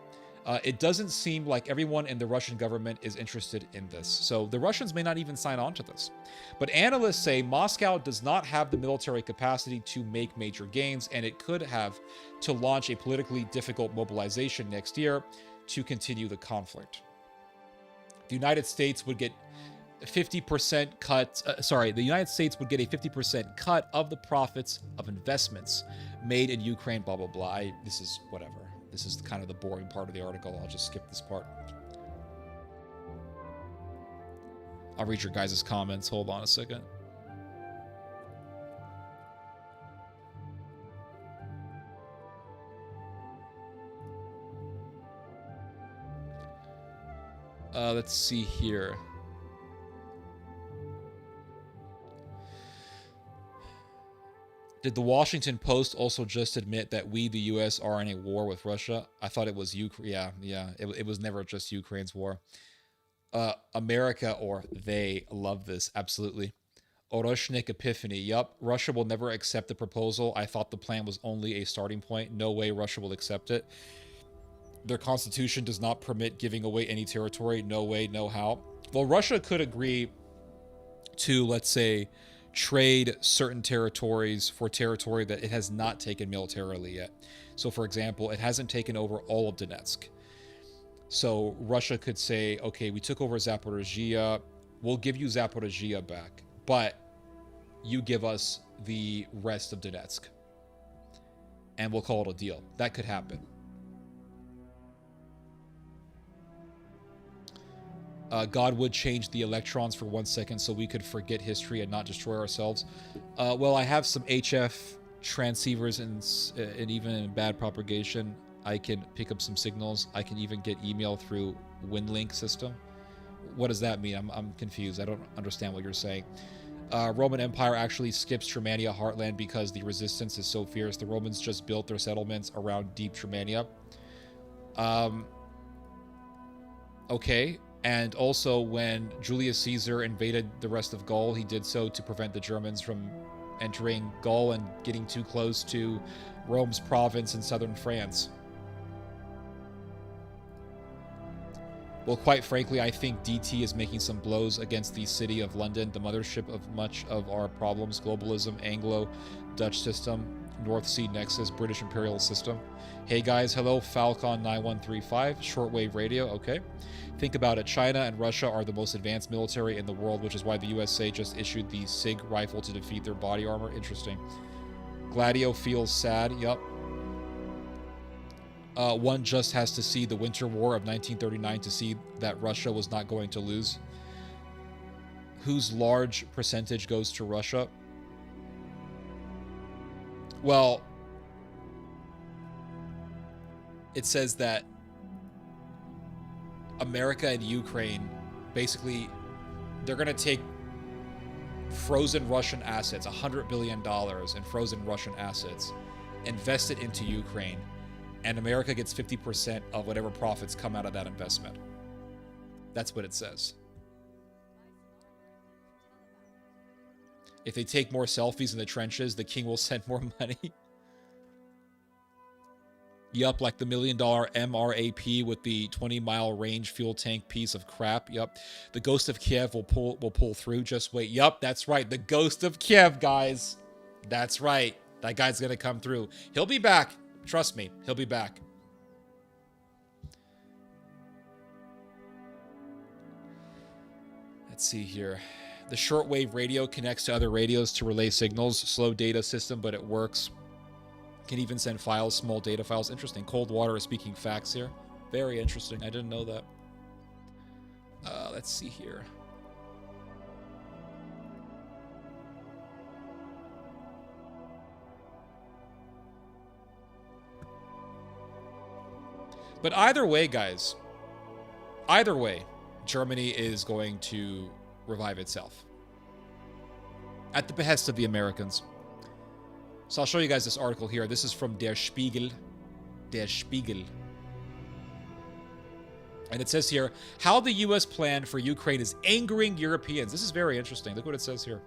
it doesn't seem like everyone in the Russian government is interested in this. So the Russians may not even sign on to this. But analysts say Moscow does not have the military capacity to make major gains, and it could have to launch a politically difficult mobilization next year to continue the conflict. The United States would get 50% cut. The United States would get a 50% cut of the profits of investments made in Ukraine, blah, blah, blah. This is whatever. This is kind of the boring part of the article. I'll just skip this part. I'll read your guys' comments. Hold on a second. Let's see here. Did the Washington Post also just admit that we, the U.S., are in a war with Russia? I thought it was Ukraine. Yeah. It was never just Ukraine's war. America, or they, love this. Absolutely. Oroshnik Epiphany. Yup. Russia will never accept the proposal. I thought the plan was only a starting point. No way Russia will accept it. Their constitution does not permit giving away any territory. No way, no how. Well, Russia could agree to, let's say, trade certain territories for territory that it has not taken militarily yet. So, for example, it hasn't taken over all of Donetsk. So Russia could say, okay, we took over Zaporizhia. We'll give you Zaporizhia back, but you give us the rest of Donetsk. And we'll call it a deal. That could happen. God would change the electrons for 1 second so we could forget history and not destroy ourselves. Well, I have some HF transceivers and even in bad propagation, I can pick up some signals. I can even get email through WinLink system. What does that mean? I'm confused. I don't understand what you're saying. Roman Empire actually skips Germania heartland because the resistance is so fierce. The Romans just built their settlements around deep Germania. Okay. And also, when Julius Caesar invaded the rest of Gaul, he did so to prevent the Germans from entering Gaul and getting too close to Rome's province in southern France. Well, quite frankly, I think DT is making some blows against the city of London, the mothership of much of our problems: globalism, Anglo-Dutch system, North Sea Nexus, British imperial system. Hey guys, hello, Falcon 9135, shortwave radio, okay. Think about it, China and Russia are the most advanced military in the world, which is why the USA just issued the SIG rifle to defeat their body armor. Interesting. Gladio feels sad, yup. One just has to see the Winter War of 1939 to see that Russia was not going to lose. Whose large percentage goes to Russia? Well, it says that America and Ukraine, basically, they're going to take frozen Russian assets, $100 billion in frozen Russian assets, invest it into Ukraine, and America gets 50% of whatever profits come out of that investment. That's what it says. If they take more selfies in the trenches, the king will send more money. Yup, like the $1 million MRAP with the 20-mile range fuel tank piece of crap. Yup, the Ghost of Kiev will pull through. Just wait. Yup, that's right. The Ghost of Kiev, guys. That's right. That guy's gonna come through. He'll be back. Trust me, he'll be back. Let's see here. The shortwave radio connects to other radios to relay signals. Slow data system, but it works. Can even send files, small data files. Interesting. Cold Water is speaking facts here. Very interesting. I didn't know that. Let's see here. But either way, guys, either way, Germany is going to revive itself at the behest of the Americans. So I'll show you guys this article here. This is from Der Spiegel. Der Spiegel. And it says here, how the U.S. plan for Ukraine is angering Europeans. This is very interesting. Look what it says here.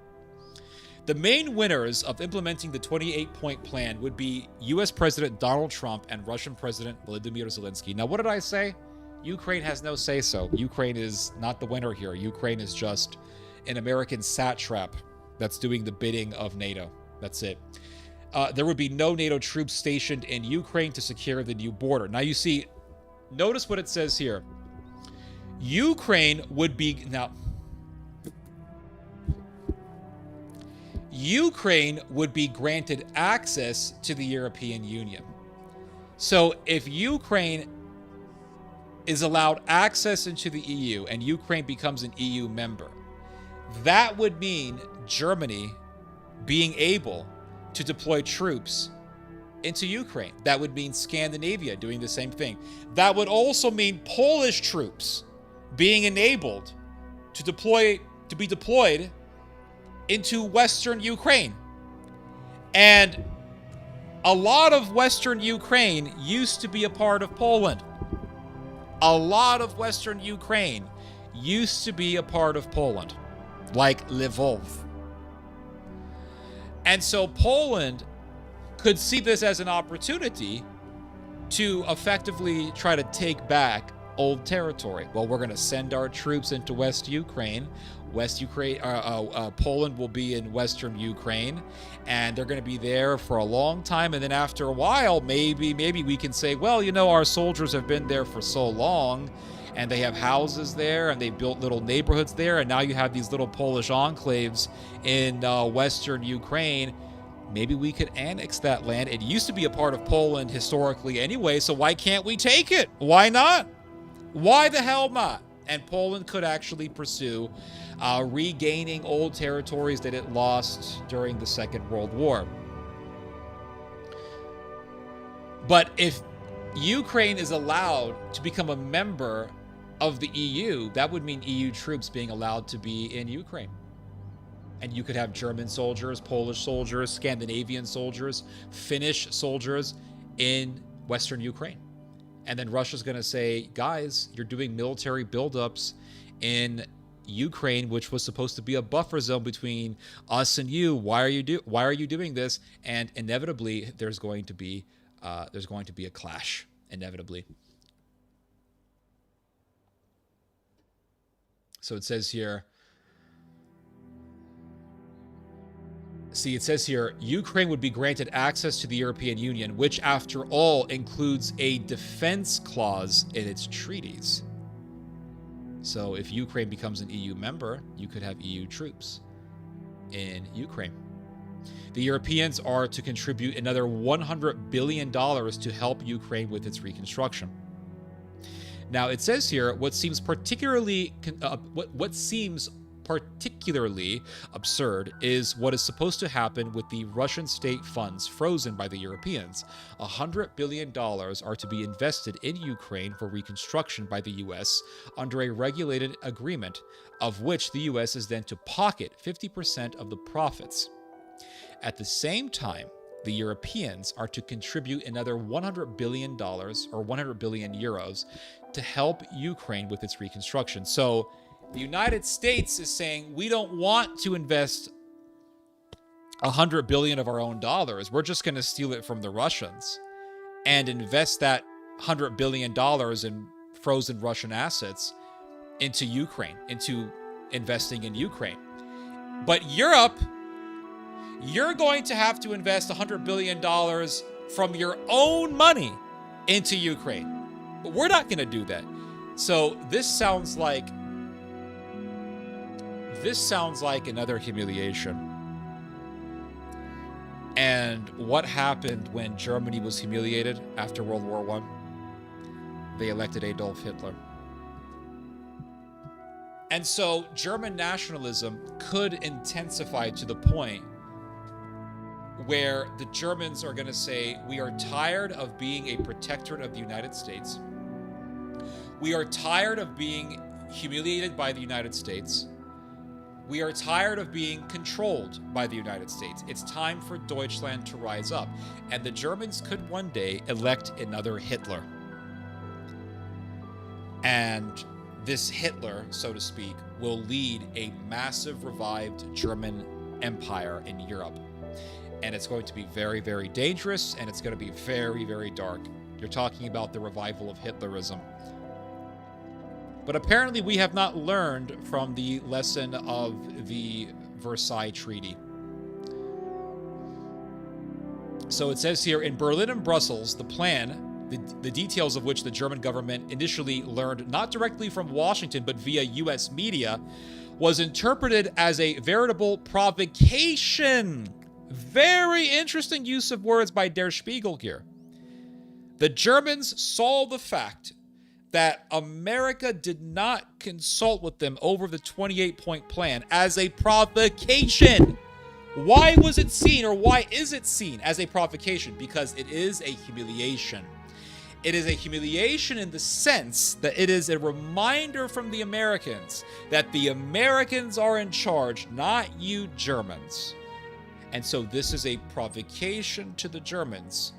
The main winners of implementing the 28-point plan would be U.S. President Donald Trump and Russian President Volodymyr Zelensky. Now, what did I say? Ukraine has no say-so. Ukraine is not the winner here. Ukraine is just an American satrap that's doing the bidding of NATO. That's it. There would be no NATO troops stationed in Ukraine to secure the new border. Now, you see, notice what it says here. Ukraine would be... Now... Ukraine would be granted access to the European Union. So if Ukraine is allowed access into the EU and Ukraine becomes an EU member, that would mean Germany being able to deploy troops into Ukraine. That would mean Scandinavia doing the same thing. That would also mean Polish troops being enabled to be deployed into Western Ukraine. And a lot of Western Ukraine used to be a part of Poland. A lot of Western Ukraine used to be a part of Poland, like Lvov. And so Poland could see this as an opportunity to effectively try to take back old territory. Well, we're going to send our troops into West Ukraine. Poland will be in Western Ukraine, and they're going to be there for a long time. And then after a while, maybe we can say, well, you know, our soldiers have been there for so long, and they have houses there, and they built little neighborhoods there, and now you have these little Polish enclaves in Western Ukraine. Maybe we could annex that land. It used to be a part of Poland historically anyway, so why can't we take it? Why not? Why the hell not? And Poland could actually pursue regaining old territories that it lost during the Second World War. But if Ukraine is allowed to become a member of the EU, that would mean EU troops being allowed to be in Ukraine. And you could have German soldiers, Polish soldiers, Scandinavian soldiers, Finnish soldiers in Western Ukraine. And then Russia's going to say, guys, you're doing military buildups in Ukraine, which was supposed to be a buffer zone between us and you. Why are you doing this? And inevitably, there's going to be a clash. Inevitably. So it says here. See, it says here, Ukraine would be granted access to the European Union, which, after all, includes a defense clause in its treaties. So if Ukraine becomes an EU member, you could have EU troops in Ukraine. The Europeans are to contribute another $100 billion to help Ukraine with its reconstruction. Now, it says here, what seems particularly absurd is what is supposed to happen with the Russian state funds frozen by the Europeans. $100 billion are to be invested in Ukraine for reconstruction by the U.S. under a regulated agreement, of which the U.S. is then to pocket 50% of the profits. At the same time, the Europeans are to contribute another $100 billion or 100 billion euros to help Ukraine with its reconstruction. So the United States is saying, we don't want to invest $100 billion of our own dollars. We're just going to steal it from the Russians and invest that $100 billion in frozen Russian assets into Ukraine, into investing in Ukraine. But Europe, you're going to have to invest $100 billion from your own money into Ukraine. But we're not going to do that. So this sounds like another humiliation. And what happened when Germany was humiliated after World War I? They elected Adolf Hitler. And so German nationalism could intensify to the point where the Germans are going to say, we are tired of being a protectorate of the United States. We are tired of being humiliated by the United States. We are tired of being controlled by the United States. It's time for Deutschland to rise up. And the Germans could one day elect another Hitler. And this Hitler, so to speak, will lead a massive revived German empire in Europe. And it's going to be very, very dangerous, and it's going to be very, very dark. You're talking about the revival of Hitlerism. But apparently we have not learned from the lesson of the Versailles Treaty. So it says here, in Berlin and Brussels, the plan, the details of which the German government initially learned not directly from Washington, but via US media, was interpreted as a veritable provocation. Very interesting use of words by Der Spiegel here. The Germans saw the fact that America did not consult with them over the 28-point plan as a provocation. Why was it seen, or why is it seen as a provocation? Because it is a humiliation. It is a humiliation in the sense that it is a reminder from the Americans that the Americans are in charge, not you Germans. And so this is a provocation to the Germans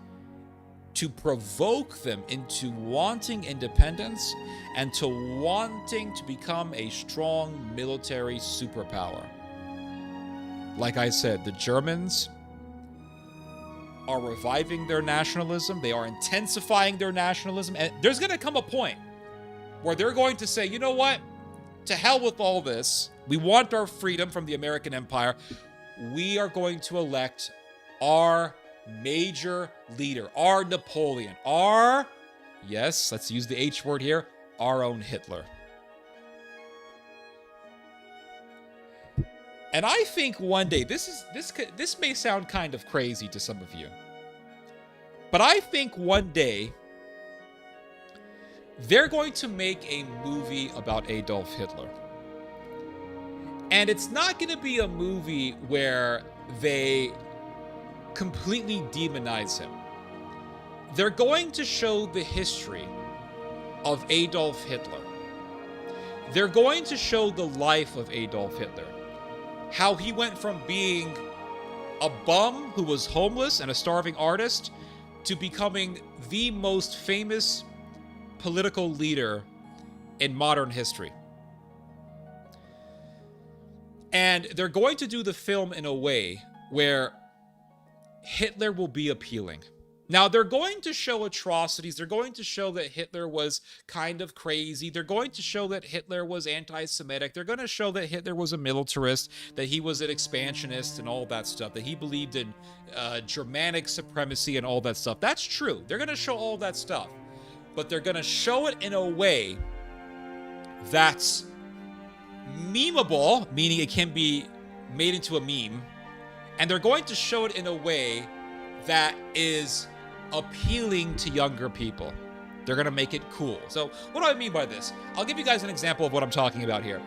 to provoke them into wanting independence and to wanting to become a strong military superpower. Like I said, the Germans are reviving their nationalism. They are intensifying their nationalism. And there's going to come a point where they're going to say, you know what? To hell with all this. We want our freedom from the American empire. We are going to elect our major leader, our Napoleon, our, yes, let's use the H word here, our own Hitler. And I think one day, this may sound kind of crazy to some of you, but I think one day they're going to make a movie about Adolf Hitler. And it's not going to be a movie where they completely demonize him. They're going to show the history of Adolf Hitler. They're going to show the life of Adolf Hitler. How he went from being a bum who was homeless and a starving artist to becoming the most famous political leader in modern history. And they're going to do the film in a way where Hitler will be appealing. Now, they're going to show atrocities. They're going to show that Hitler was kind of crazy. They're going to show that Hitler was anti-Semitic. They're going to show that Hitler was a militarist, that he was an expansionist and all that stuff, that he believed in Germanic supremacy and all that stuff. That's true. They're going to show all that stuff. But they're going to show it in a way that's memeable, meaning it can be made into a meme. And they're going to show it in a way that is appealing to younger people. They're going to make it cool. So what do I mean by this? I'll give you guys an example of what I'm talking about here.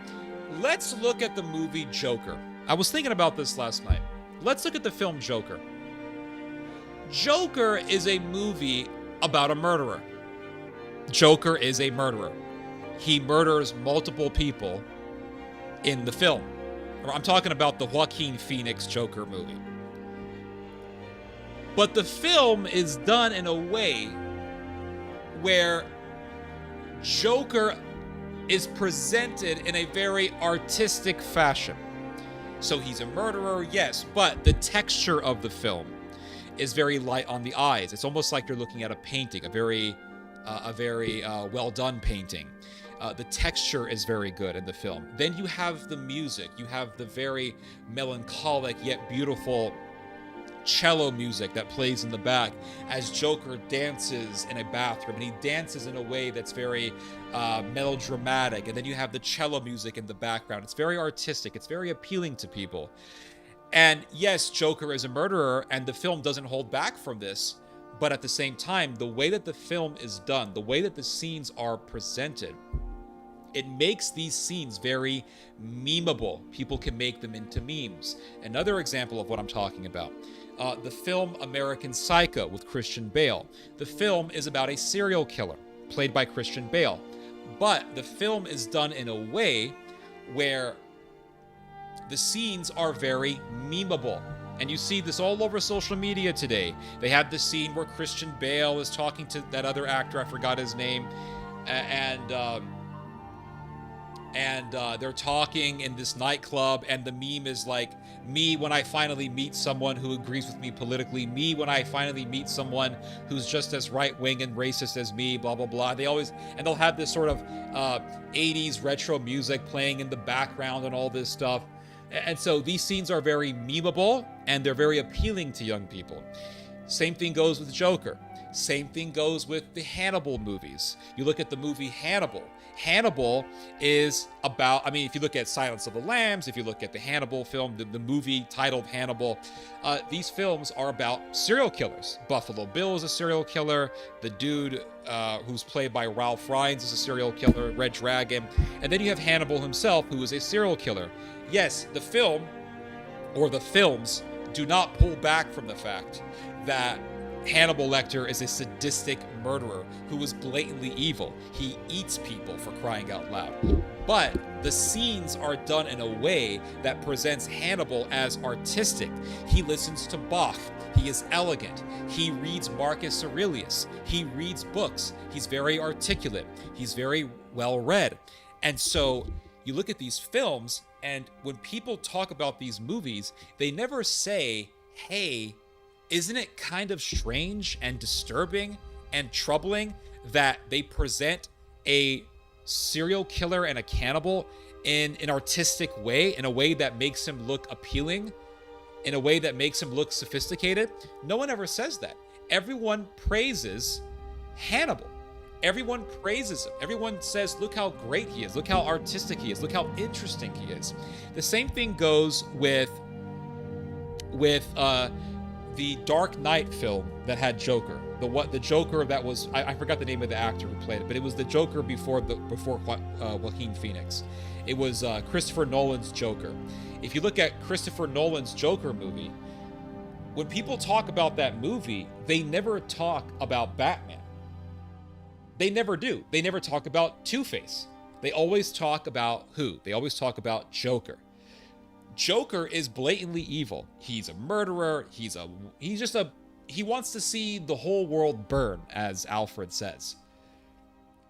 Let's look at the movie Joker. I was thinking about this last night. Let's look at the film Joker. Joker is a movie about a murderer. Joker is a murderer. He murders multiple people in the film. I'm talking about the Joaquin Phoenix Joker movie. But the film is done in a way where Joker is presented in a very artistic fashion. So he's a murderer, yes, but the texture of the film is very light on the eyes. It's almost like you're looking at a painting, a very well done painting. The texture is very good in the film. Then you have the music. You have the very melancholic yet beautiful cello music that plays in the back as Joker dances in a bathroom, and he dances in a way that's very melodramatic. And then you have the cello music in the background. It's very artistic. It's very appealing to people. And yes, Joker is a murderer, and the film doesn't hold back from this. But at the same time, the way that the film is done, the way that the scenes are presented, it makes these scenes very memeable. People can make them into memes. Another example of what I'm talking about, the film American Psycho with Christian Bale. The film is about a serial killer played by Christian Bale. But the film is done in a way where the scenes are very memeable. And you see this all over social media today. They have the scene where Christian Bale is talking to that other actor, I forgot his name, and they're talking in this nightclub, and the meme is like, me when I finally meet someone who agrees with me politically, me when I finally meet someone who's just as right-wing and racist as me, blah, blah, blah. They'll have this sort of 80s retro music playing in the background and all this stuff. And so these scenes are very memeable, and they're very appealing to young people. Same thing goes with Joker. Same thing goes with the Hannibal movies. You look at the movie Hannibal. Hannibal is about, if you look at Silence of the Lambs, if you look at the Hannibal film, the movie titled Hannibal, these films are about serial killers. Buffalo Bill is a serial killer. The dude who's played by Ralph Fiennes is a serial killer, Red Dragon. And then you have Hannibal himself, who is a serial killer. Yes, the film, or the films, do not pull back from the fact that Hannibal Lecter is a sadistic murderer who is blatantly evil. He eats people, for crying out loud. But the scenes are done in a way that presents Hannibal as artistic. He listens to Bach. He is elegant. He reads Marcus Aurelius. He reads books. He's very articulate. He's very well read. And so you look at these films, and when people talk about these movies, they never say, hey, isn't it kind of strange and disturbing and troubling that they present a serial killer and a cannibal in an artistic way, in a way that makes him look appealing, in a way that makes him look sophisticated? No one ever says that. Everyone praises Hannibal. Everyone praises him. Everyone says, look how great he is. Look how artistic he is. Look how interesting he is. The same thing goes with the Dark Knight film that had Joker. The Joker that was, I forgot the name of the actor who played it, but it was the Joker before Joaquin Phoenix. It was Christopher Nolan's Joker. If you look at Christopher Nolan's Joker movie, when people talk about that movie, they never talk about Batman. They never do. They never talk about Two-Face. They always talk about who? They always talk about Joker. Joker is blatantly evil. He's a murderer. He wants to see the whole world burn, as Alfred says.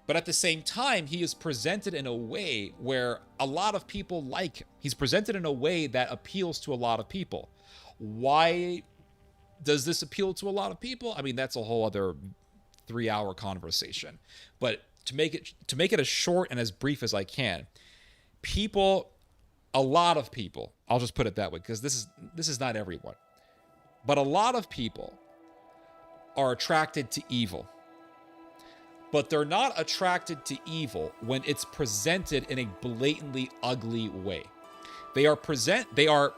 But at the same time, he is presented in a way where a lot of people like him. He's presented in a way that appeals to a lot of people. Why does this appeal to a lot of people? That's a whole other 3-hour conversation. But to make it as short and as brief as I can, a lot of people, I'll just put it that way, because this is not everyone, but a lot of people are attracted to evil. But they're not attracted to evil when it's presented in a blatantly ugly way. They are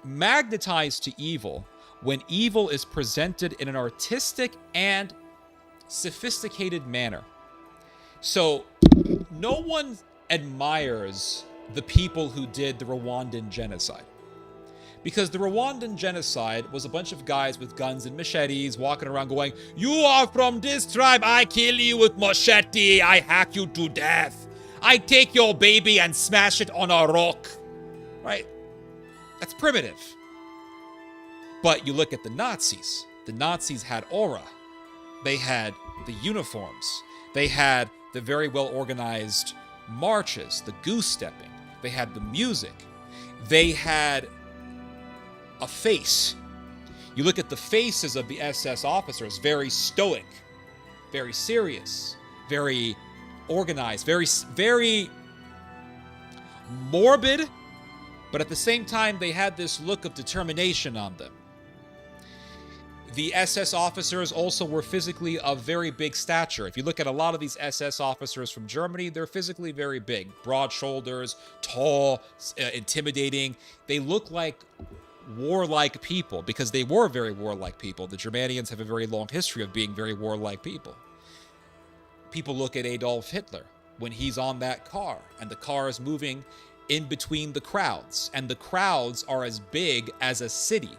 magnetized to evil when evil is presented in an artistic and sophisticated manner. So no one admires the people who did the Rwandan genocide. Because the Rwandan genocide was a bunch of guys with guns and machetes walking around going, "You are from this tribe, I kill you with machete, I hack you to death. I take your baby and smash it on a rock." Right? That's primitive. But you look at the Nazis. The Nazis had aura. They had the uniforms. They had the very well organized marches, the goose stepping. They had the music. They had a face. You look at the faces of the SS officers, very stoic, very serious, very organized, very morbid, but at the same time, they had this look of determination on them. The SS officers also were physically of very big stature. If you look at a lot of these SS officers from Germany, they're physically very big. Broad shoulders, tall, intimidating. They look like warlike people because they were very warlike people. The Germanians have a very long history of being very warlike people. People look at Adolf Hitler when he's on that car and the car is moving in between the crowds, and the crowds are as big as a city.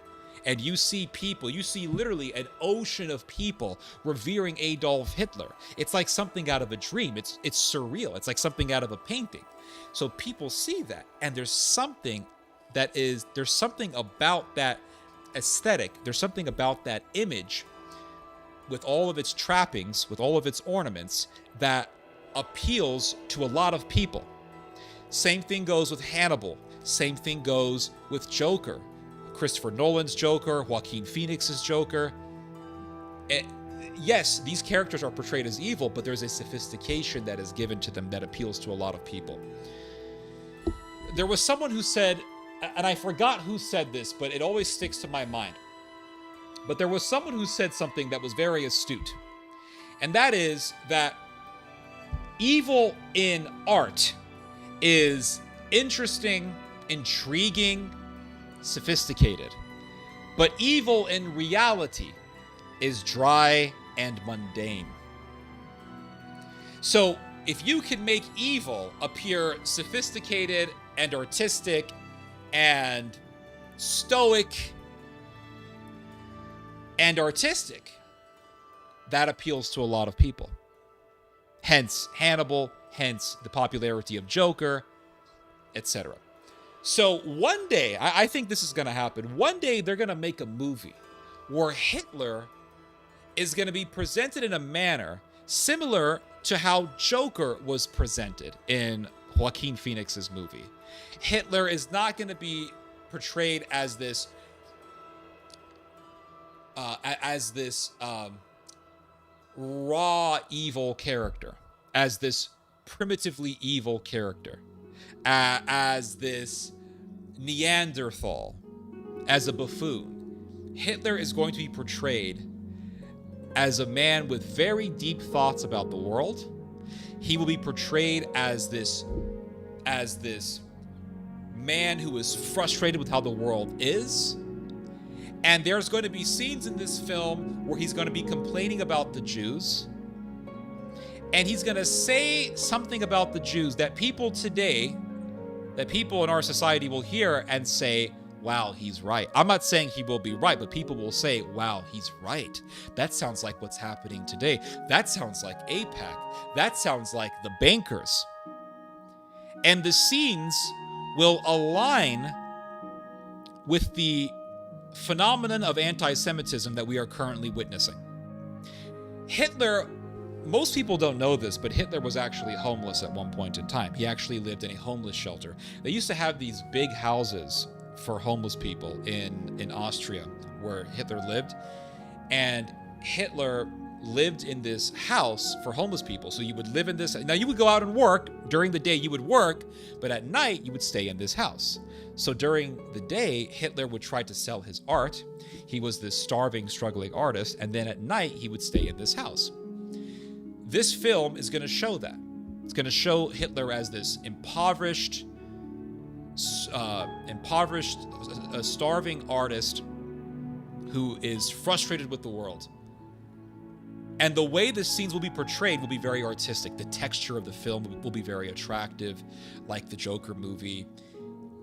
And you see people, you see literally an ocean of people revering Adolf Hitler. It's like something out of a dream. It's surreal. It's like something out of a painting. So people see that, and there's something about that aesthetic. There's something about that image with all of its trappings, with all of its ornaments, that appeals to a lot of people. Same thing goes with Hannibal. Same thing goes with Joker. Christopher Nolan's Joker, Joaquin Phoenix's Joker. Yes, these characters are portrayed as evil, but there's a sophistication that is given to them that appeals to a lot of people. There was someone who said, and I forgot who said this, but it always sticks to my mind. But there was someone who said something that was very astute. And that is that evil in art is interesting, intriguing, sophisticated, but evil in reality is dry and mundane. So if you can make evil appear sophisticated and artistic and stoic and artistic, that appeals to a lot of people. Hence Hannibal, hence the popularity of Joker, etc. So one day, I think this is going to happen. One day they're going to make a movie where Hitler is going to be presented in a manner similar to how Joker was presented in Joaquin Phoenix's movie. Hitler is not going to be portrayed as this raw evil character, as this primitively evil character, as this Neanderthal, as a buffoon. Hitler is going to be portrayed as a man with very deep thoughts about the world. He will be portrayed as this man who is frustrated with how the world is. And there's going to be scenes in this film where he's going to be complaining about the Jews. And he's going to say something about the Jews that people today, that people in our society will hear and say, wow, he's right. I'm not saying he will be right, but people will say, wow, he's right. That sounds like what's happening today. That sounds like AIPAC. That sounds like the bankers. And the scenes will align with the phenomenon of anti-Semitism that we are currently witnessing. Hitler, most people don't know this, but Hitler was actually homeless at one point in time. He actually lived in a homeless shelter. They used to have these big houses for homeless people in Austria where Hitler lived. And Hitler lived in this house for homeless people. So you would live in this. Now you would go out and work. During the day you would work, but at night you would stay in this house. So during the day, Hitler would try to sell his art. He was this starving, struggling artist. And then at night he would stay in this house. This film is going to show that. It's going to show Hitler as this impoverished, starving artist who is frustrated with the world. And the way the scenes will be portrayed will be very artistic. The texture of the film will be very attractive, like the Joker movie.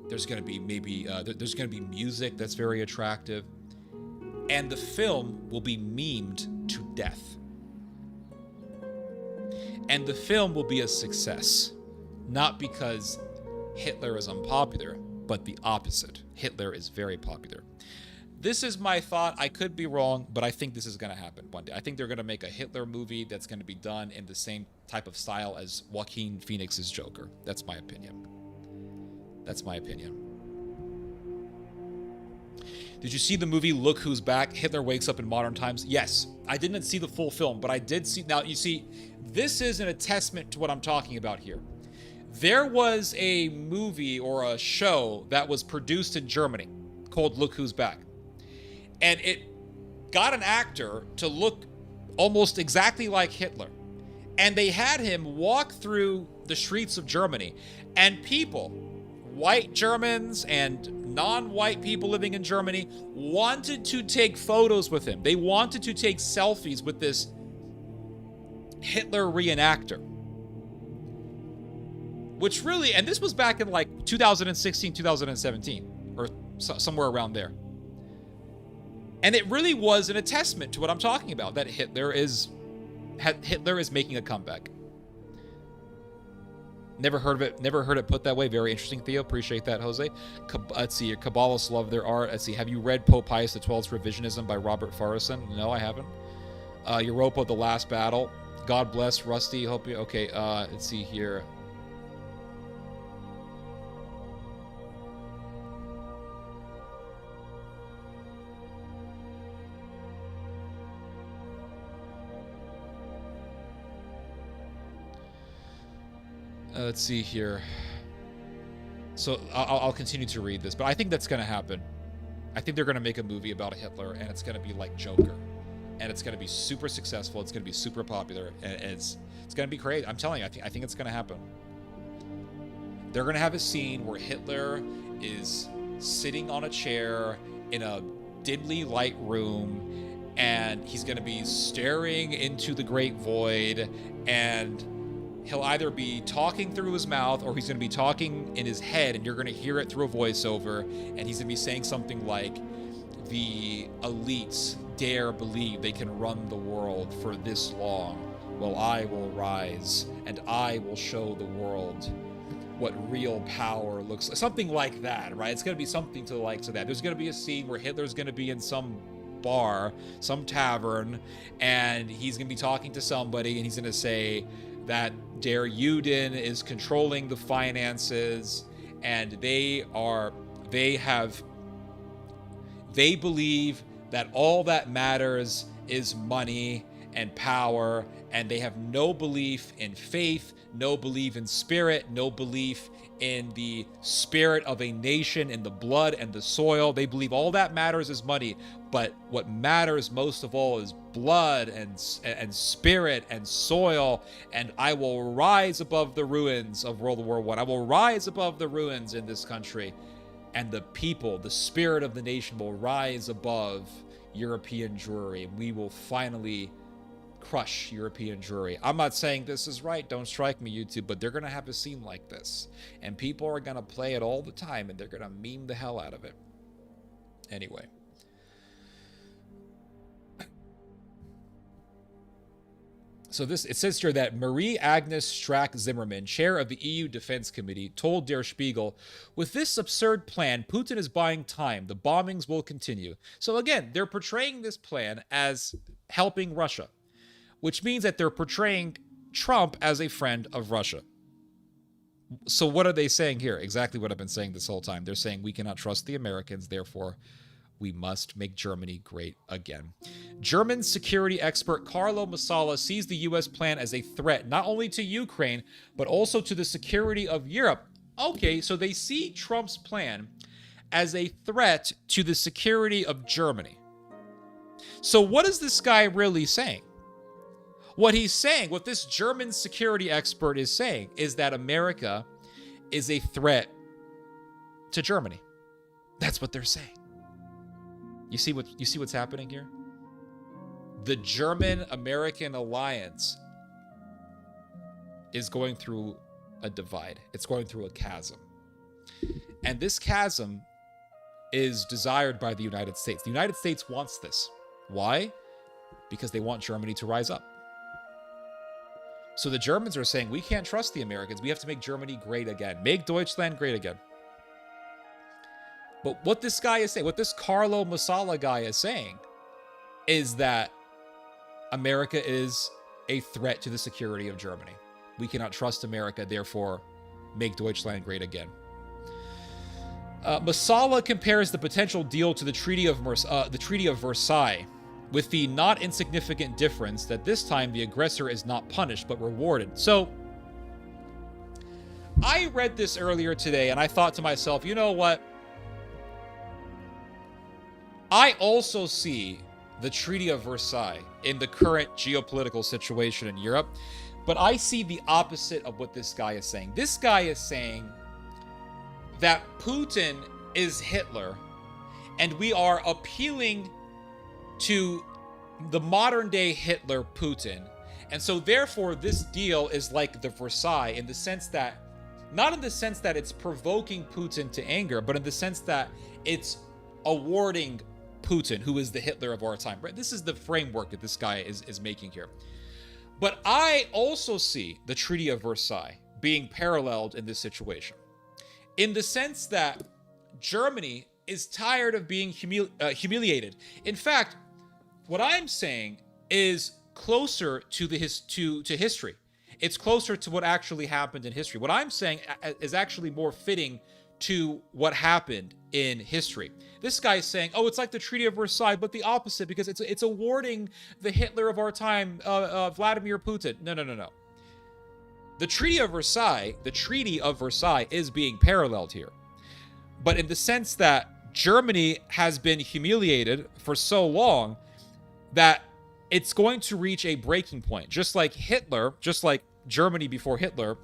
There's going to be there's going to be music that's very attractive. And the film will be memed to death. And the film will be a success, not because Hitler is unpopular, but the opposite. Hitler is very popular. This is my thought. I could be wrong, but I think this is going to happen one day. I think they're going to make a Hitler movie that's going to be done in the same type of style as Joaquin Phoenix's Joker. That's my opinion. That's my opinion. Did you see the movie Look Who's Back? Hitler Wakes Up in Modern Times? Yes. I didn't see the full film, but I did see. Now, you see, this is an attestment to what I'm talking about here. There was a movie or a show that was produced in Germany called Look Who's Back. And got an actor to look almost exactly like Hitler. And they had him walk through the streets of Germany. And people, white Germans and non-white people living in Germany, wanted to take photos with him. They wanted to take selfies with this Hitler reenactor. Which really, and this was back in like 2016, 2017, or somewhere around there. And it really was an attestment to what I'm talking about, that Hitler is making a comeback. Never heard of it. Never heard it put that way. Very interesting, Theo. Appreciate that, Jose. Let's see. Kabbalists love their art. Let's see. Have you read Pope Pius XII's Revisionism by Robert Farrison? No, I haven't. Europa, The Last Battle. God bless Rusty. Hope you. Okay. Let's see here. Let's see here. So I'll continue to read this, but I think that's going to happen. I think they're going to make a movie about Hitler, and it's going to be like Joker, and it's going to be super successful. It's going to be super popular, and it's going to be crazy. I'm telling you, I think it's going to happen. They're going to have a scene where Hitler is sitting on a chair in a dimly light room, and he's going to be staring into the great void, and he'll either be talking through his mouth or he's going to be talking in his head, and you're going to hear it through a voiceover, and he's going to be saying something like, the elites dare believe they can run the world for this long. Well, I will rise, and I will show the world what real power looks like. Something like that, right? It's going to be something to the likes of that. There's going to be a scene where Hitler's going to be in some bar, some tavern, and he's going to be talking to somebody, and he's going to say that Der Juden is controlling the finances, and they believe that all that matters is money and power, and they have no belief in faith, no belief in spirit, no belief in the spirit of a nation, in the blood and the soil. They believe all that matters is money, but what matters most of all is blood and spirit and soil. And I will rise above the ruins of World War I. I will rise above the ruins in this country, and the people, the spirit of the nation, will rise above European Jewry. We will finally crush European Jewry. I'm not saying this is right. Don't strike me, YouTube, but they're going to have a scene like this, and people are going to play it all the time, and they're going to meme the hell out of it. Anyway. So it says here that Marie-Agnes Strack-Zimmermann, chair of the EU Defense Committee, told Der Spiegel, with this absurd plan, Putin is buying time. The bombings will continue. So again, they're portraying this plan as helping Russia, which means that they're portraying Trump as a friend of Russia. So what are they saying here? Exactly what I've been saying this whole time. They're saying we cannot trust the Americans, therefore we must make Germany great again. German security expert Carlo Massala sees the U.S. plan as a threat, not only to Ukraine, but also to the security of Europe. Okay, so they see Trump's plan as a threat to the security of Germany. So what is this guy really saying? What he's saying, what this German security expert is saying, is that America is a threat to Germany. That's what they're saying. You see what's happening here? The German-American alliance is going through a divide. It's going through a chasm. And this chasm is desired by the United States. The United States wants this. Why? Because they want Germany to rise up. So the Germans are saying, we can't trust the Americans. We have to make Germany great again. Make Deutschland great again. But what this guy is saying, what this Carlo Massala guy is saying, is that America is a threat to the security of Germany. We cannot trust America, therefore, make Deutschland great again. Massala compares the potential deal to the Treaty of Versailles, with the not insignificant difference that this time the aggressor is not punished but rewarded. So, I read this earlier today, and I thought to myself, you know what? I also see the Treaty of Versailles in the current geopolitical situation in Europe, but I see the opposite of what this guy is saying. This guy is saying that Putin is Hitler, and we are appealing to the modern day Hitler, Putin. And so therefore this deal is like the Versailles in the sense that, not in the sense that it's provoking Putin to anger, but in the sense that it's awarding Putin, who is the Hitler of our time, right? This is the framework that this guy is making here. But I also see the Treaty of Versailles being paralleled in this situation, in the sense that Germany is tired of being humiliated. In fact, what I'm saying is closer to history. It's closer to what actually happened in history. What I'm saying is actually more fitting to what happened in history. This guy is saying, oh, it's like the Treaty of Versailles, but the opposite, because it's awarding the Hitler of our time, Vladimir Putin. No. The Treaty of Versailles is being paralleled here. But in the sense that Germany has been humiliated for so long that it's going to reach a breaking point. Just like Germany before Hitler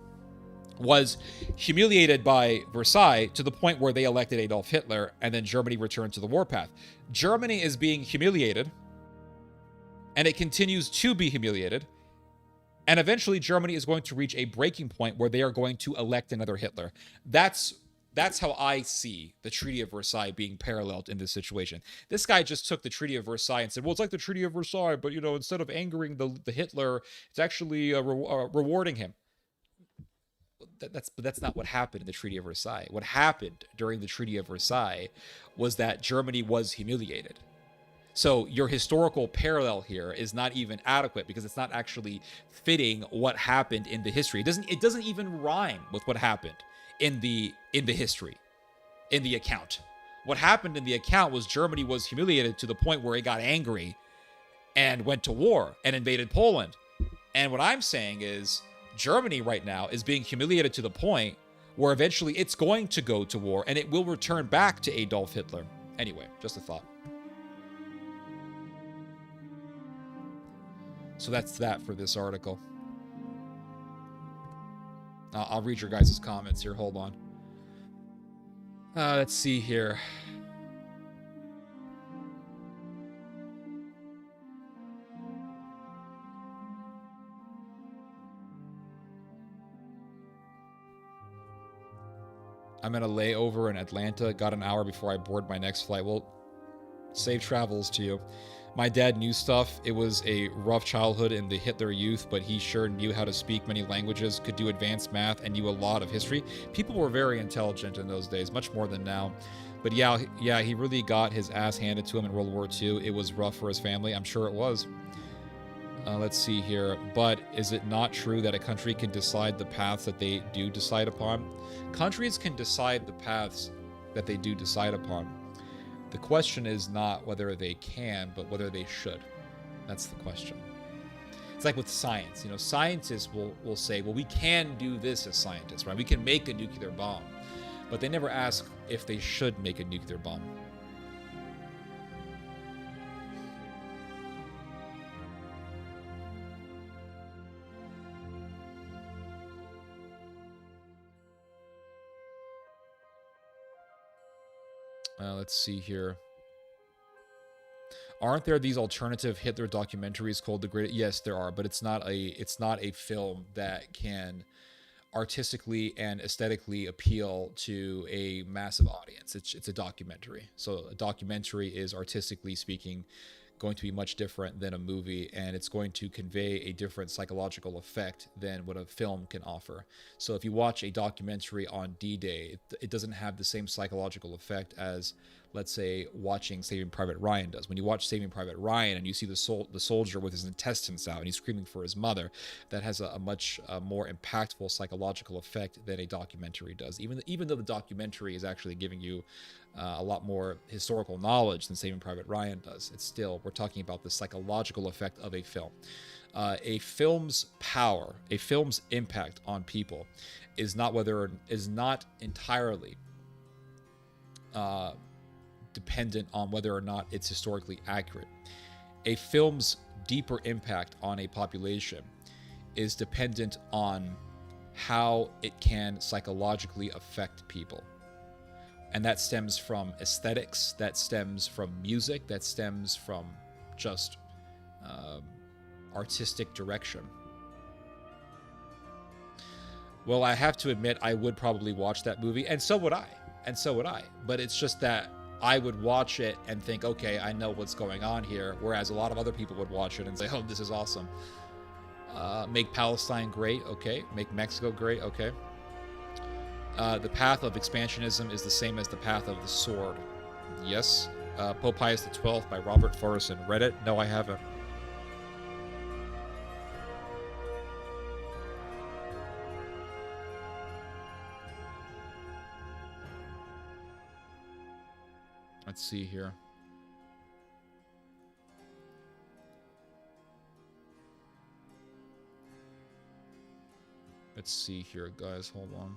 was humiliated by Versailles to the point where they elected Adolf Hitler, and then Germany returned to the warpath. Germany is being humiliated, and it continues to be humiliated, and eventually Germany is going to reach a breaking point where they are going to elect another Hitler. That's how I see the Treaty of Versailles being paralleled in this situation. This guy just took the Treaty of Versailles and said, well, it's like the Treaty of Versailles, but, instead of angering the Hitler, it's actually rewarding him. But that's not what happened in the Treaty of Versailles. What happened during the Treaty of Versailles was that Germany was humiliated. So your historical parallel here is not even adequate, because it's not actually fitting what happened in the history. It doesn't even rhyme with what happened in the history, in the account. What happened in the account was Germany was humiliated to the point where it got angry and went to war and invaded Poland. And what I'm saying is Germany right now is being humiliated to the point where eventually it's going to go to war and it will return back to Adolf Hitler. Anyway, just a thought. So that's that for this article. I'll read your guys' comments here. Hold on. Let's see here. I'm at a layover in Atlanta. Got an hour before I board my next flight. Well, safe travels to you. My dad knew stuff. It was a rough childhood in the Hitler Youth, but he sure knew how to speak many languages, could do advanced math, and knew a lot of history. People were very intelligent in those days, much more than now. But yeah, he really got his ass handed to him in World War II. It was rough for his family. I'm sure it was. Let's see here. But is it not true that a country can decide the paths that they do decide upon? Countries can decide the paths that they do decide upon. The question is not whether they can, but whether they should. That's the question. It's like with science. Scientists will say, well, we can do this as scientists, right? We can make a nuclear bomb. But they never ask if they should make a nuclear bomb. Let's see here. Aren't there these alternative Hitler documentaries called The Great? Yes, there are, but it's not a film that can artistically and aesthetically appeal to a massive audience. It's a documentary. So a documentary is, artistically speaking, going to be much different than a movie, and it's going to convey a different psychological effect than what a film can offer. So if you watch a documentary on D-Day, it doesn't have the same psychological effect as, let's say, watching Saving Private Ryan does. When you watch Saving Private Ryan and you see the soldier with his intestines out and he's screaming for his mother, that has a much more impactful psychological effect than a documentary does. Even though the documentary is actually giving you a lot more historical knowledge than Saving Private Ryan does, it's still, we're talking about the psychological effect of a film. A film's power, a film's impact on people is not entirely dependent on whether or not it's historically accurate. a film's deeper impact on a population is dependent on how it can psychologically affect people. And that stems from aesthetics, that stems from music, that stems from just artistic direction. Well, I have to admit, I would probably watch that movie, and so would I. But it's just that I would watch it and think, okay, I know what's going on here, whereas a lot of other people would watch it and say, oh, this is awesome. Make Palestine great, okay. Make Mexico great, okay. The path of expansionism is the same as the path of the sword. Yes. Pope Pius XII by Robert Forrison. Read it? No, I haven't. Let's see here. Let's see here, guys. Hold on.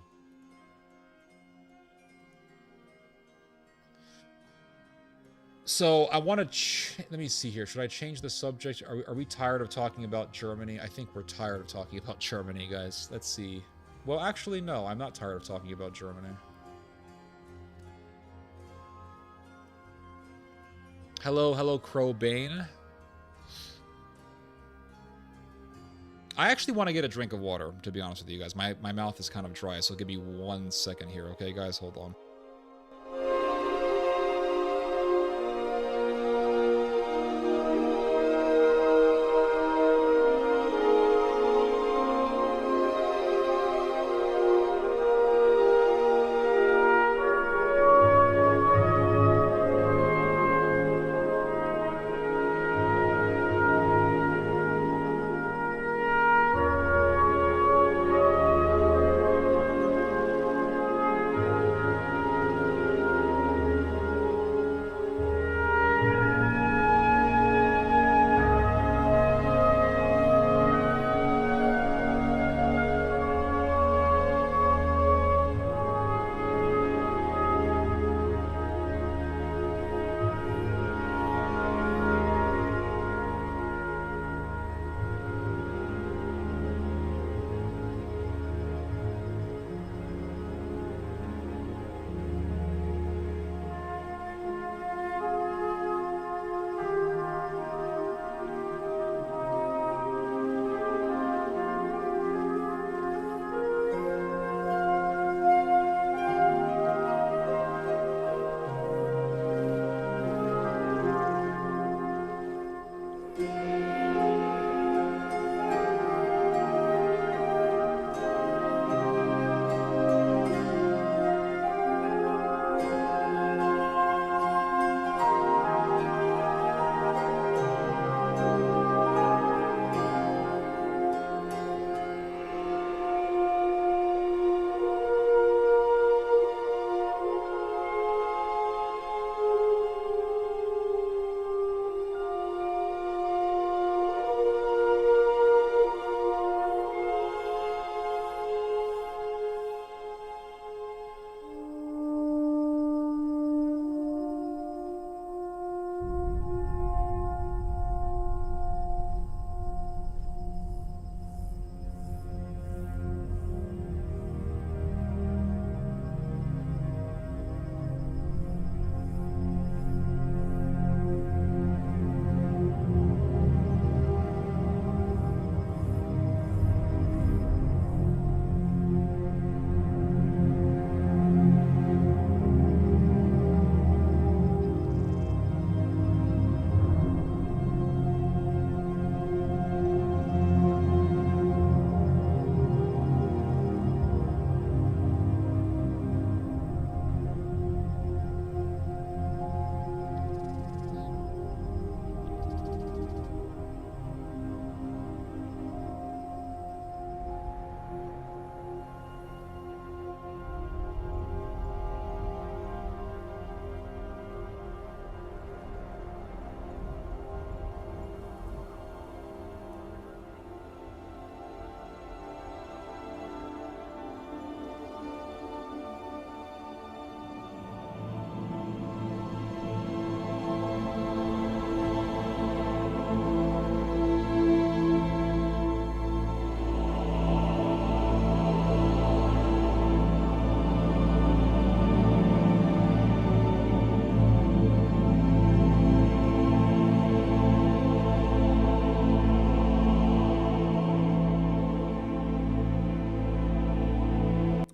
So I want to... let me see here. Should I change the subject? Are we tired of talking about Germany? I think we're tired of talking about Germany, guys. Let's see. Well, actually, no. I'm not tired of talking about Germany. Hello, Crowbane. I actually want to get a drink of water, to be honest with you guys. My mouth is kind of dry, so give me 1 second here, okay, guys? Hold on.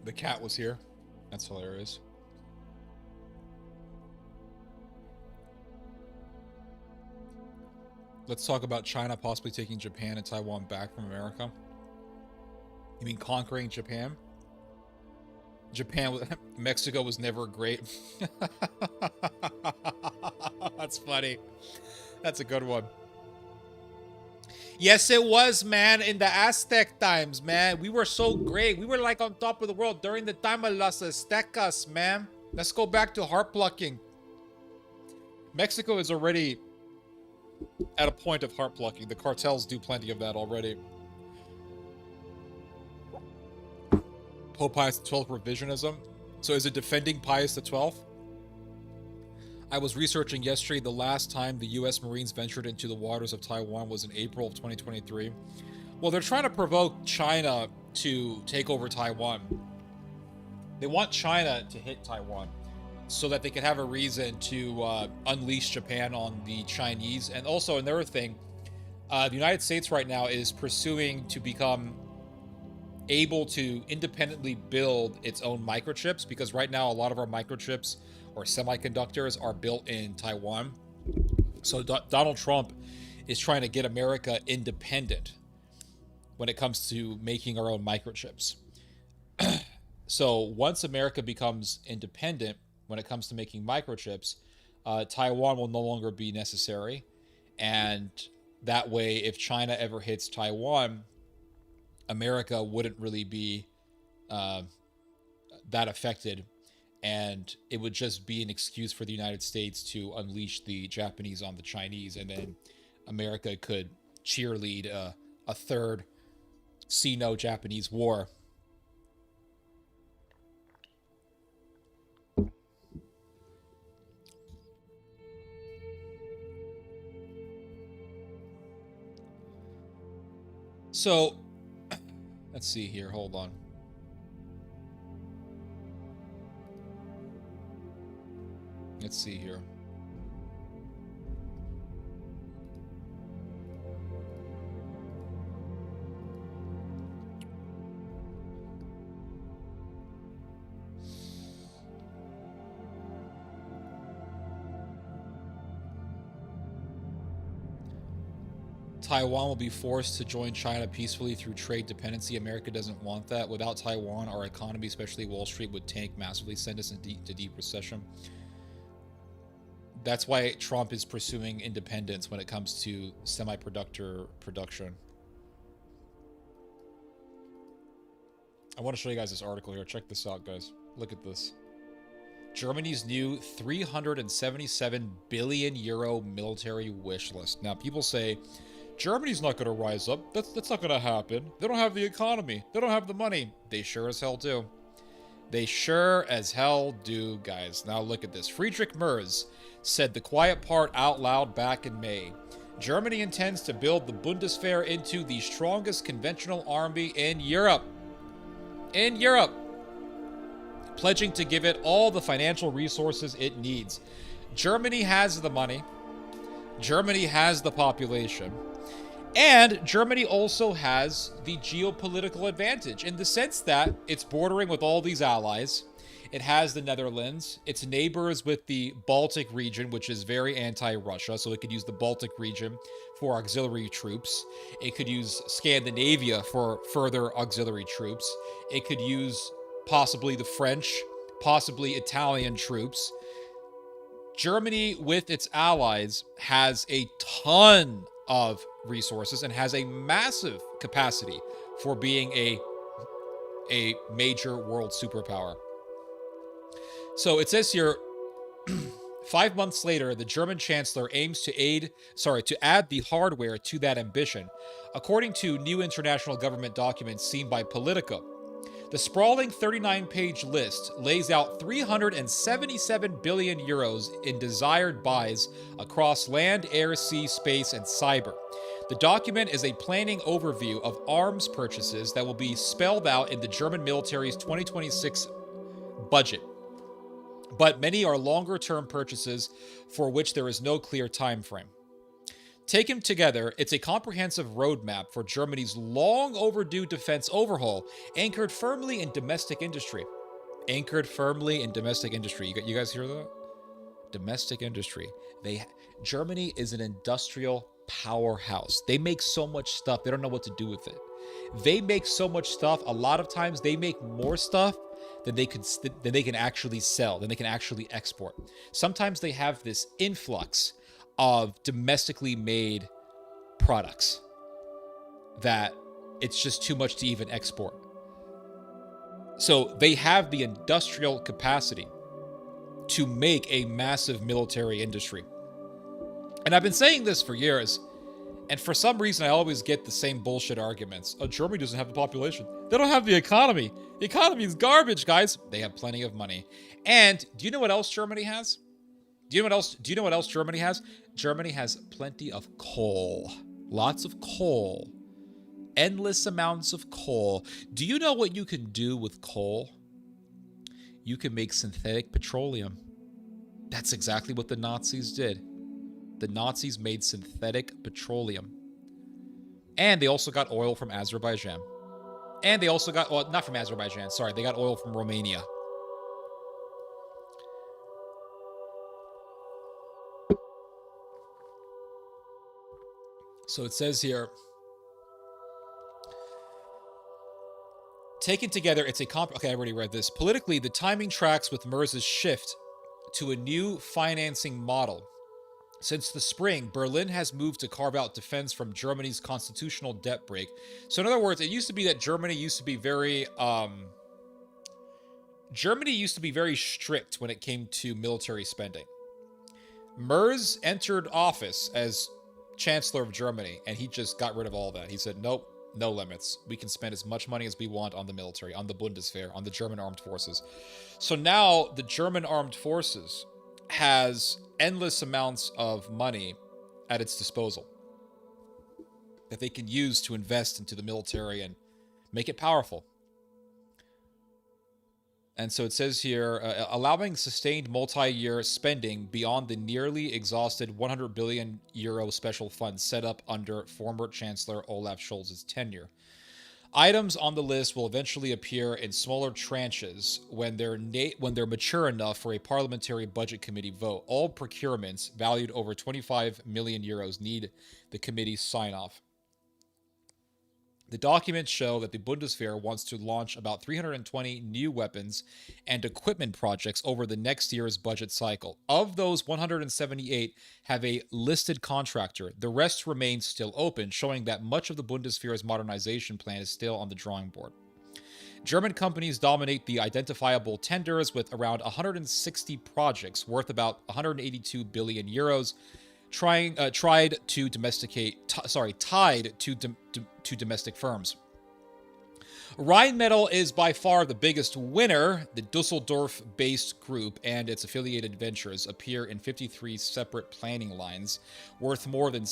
The cat was here. That's hilarious. Let's talk about China possibly taking Japan and Taiwan back from America. You mean conquering Japan? Mexico was never great. That's funny. That's a good one. Yes, it was, man. In the Aztec times, man. We were so great. We were like on top of the world during the time of Las Aztecas, man. Let's go back to heart plucking. Mexico is already at a point of heart plucking. The cartels do plenty of that already. Pope Pius XII revisionism. So is it defending Pius XII? I was researching yesterday. The last time the U.S. Marines ventured into the waters of Taiwan was in April of 2023. Well, they're trying to provoke China to take over Taiwan. They want China to hit Taiwan so that they can have a reason to unleash Japan on the Chinese. And also another thing, the United States right now is pursuing to become able to independently build its own microchips, because right now a lot of our microchips or semiconductors are built in Taiwan. So Donald Trump is trying to get America independent when it comes to making our own microchips. So once America becomes independent when it comes to making microchips, Taiwan will no longer be necessary. And that way, if China ever hits Taiwan, America wouldn't really be that affected, and it would just be an excuse for the United States to unleash the Japanese on the Chinese, and then America could cheerlead a third Sino-Japanese war. So, let's see here. Hold on. Let's see here. Taiwan will be forced to join China peacefully through trade dependency. America doesn't want that. Without Taiwan, our economy, especially Wall Street, would tank massively, send us into deep recession. That's why Trump is pursuing independence when it comes to semiconductor production. I want to show you guys this article here. Check this out, guys. Look at this. Germany's new 377 billion euro military wish list. Now, people say, Germany's not going to rise up. That's not going to happen. They don't have the economy. They don't have the money. They sure as hell do. They sure as hell do, guys. Now look at this. Friedrich Merz said the quiet part out loud back in May. Germany intends to build the Bundeswehr into the strongest conventional army in Europe. In Europe. Pledging to give it all the financial resources it needs. Germany has the money. Germany has the population. And Germany also has the geopolitical advantage in the sense that it's bordering with all these allies. It has the Netherlands. Its neighbors with the Baltic region, which is very anti-Russia, so it could use the Baltic region for auxiliary troops. It could use Scandinavia for further auxiliary troops. It could use possibly the French, possibly Italian troops. Germany, with its allies, has a ton of resources and has a massive capacity for being a major world superpower. So it says here, 5 months later, the German chancellor aims to add the hardware to that ambition, according to new international government documents seen by Politico. The sprawling 39-page list lays out 377 billion euros in desired buys across land, air, sea, space, and cyber. The document is a planning overview of arms purchases that will be spelled out in the German military's 2026 budget. But many are longer-term purchases for which there is no clear time frame. Taken together, it's a comprehensive roadmap for Germany's long overdue defense overhaul, anchored firmly in domestic industry. Anchored firmly in domestic industry. You guys hear that? Domestic industry. Germany is an industrial powerhouse. They make so much stuff, they don't know what to do with it. They make so much stuff. A lot of times they make more stuff than they can actually sell, than they can actually export. Sometimes they have this influx of domestically made products that it's just too much to even export. So they have the industrial capacity to make a massive military industry. And I've been saying this for years, and for some reason I always get the same bullshit arguments. Oh, Germany doesn't have the population. They don't have the economy. The economy is garbage, guys. They have plenty of money. And do you know what else Germany has? Do you know what else Germany has? Germany has plenty of coal. Lots of coal. Endless amounts of coal. Do you know what you can do with coal? You can make synthetic petroleum. That's exactly what the Nazis did. The Nazis made synthetic petroleum. And they also got oil from Azerbaijan. And they also got, well, not from Azerbaijan, sorry. They got oil from Romania. So it says here, taken together, it's a okay, I already read this. Politically, the timing tracks with Merz's shift to a new financing model. Since the spring, Berlin has moved to carve out defense from Germany's constitutional debt break. So in other words, it used to be that Germany used to be very strict when it came to military spending. Merz entered office as Chancellor of Germany, and he just got rid of all that. He said, nope, no limits. We can spend as much money as we want on the military, on the Bundeswehr, on the German armed forces. So now the German armed forces has endless amounts of money at its disposal that they can use to invest into the military and make it powerful. And so it says here, allowing sustained multi-year spending beyond the nearly exhausted 100 billion euro special fund set up under former Chancellor Olaf Scholz's tenure. Items on the list will eventually appear in smaller tranches when they're mature enough for a parliamentary budget committee vote. All procurements valued over 25 million euros need the committee's sign-off. The documents show that the Bundeswehr wants to launch about 320 new weapons and equipment projects over the next year's budget cycle. Of those, 178 have a listed contractor. The rest remain still open, showing that much of the Bundeswehr's modernization plan is still on the drawing board. German companies dominate the identifiable tenders with around 160 projects worth about 182 billion euros. Tied to domestic firms. Rheinmetall is by far the biggest winner. The Dusseldorf-based group and its affiliated ventures appear in 53 separate planning lines, worth more than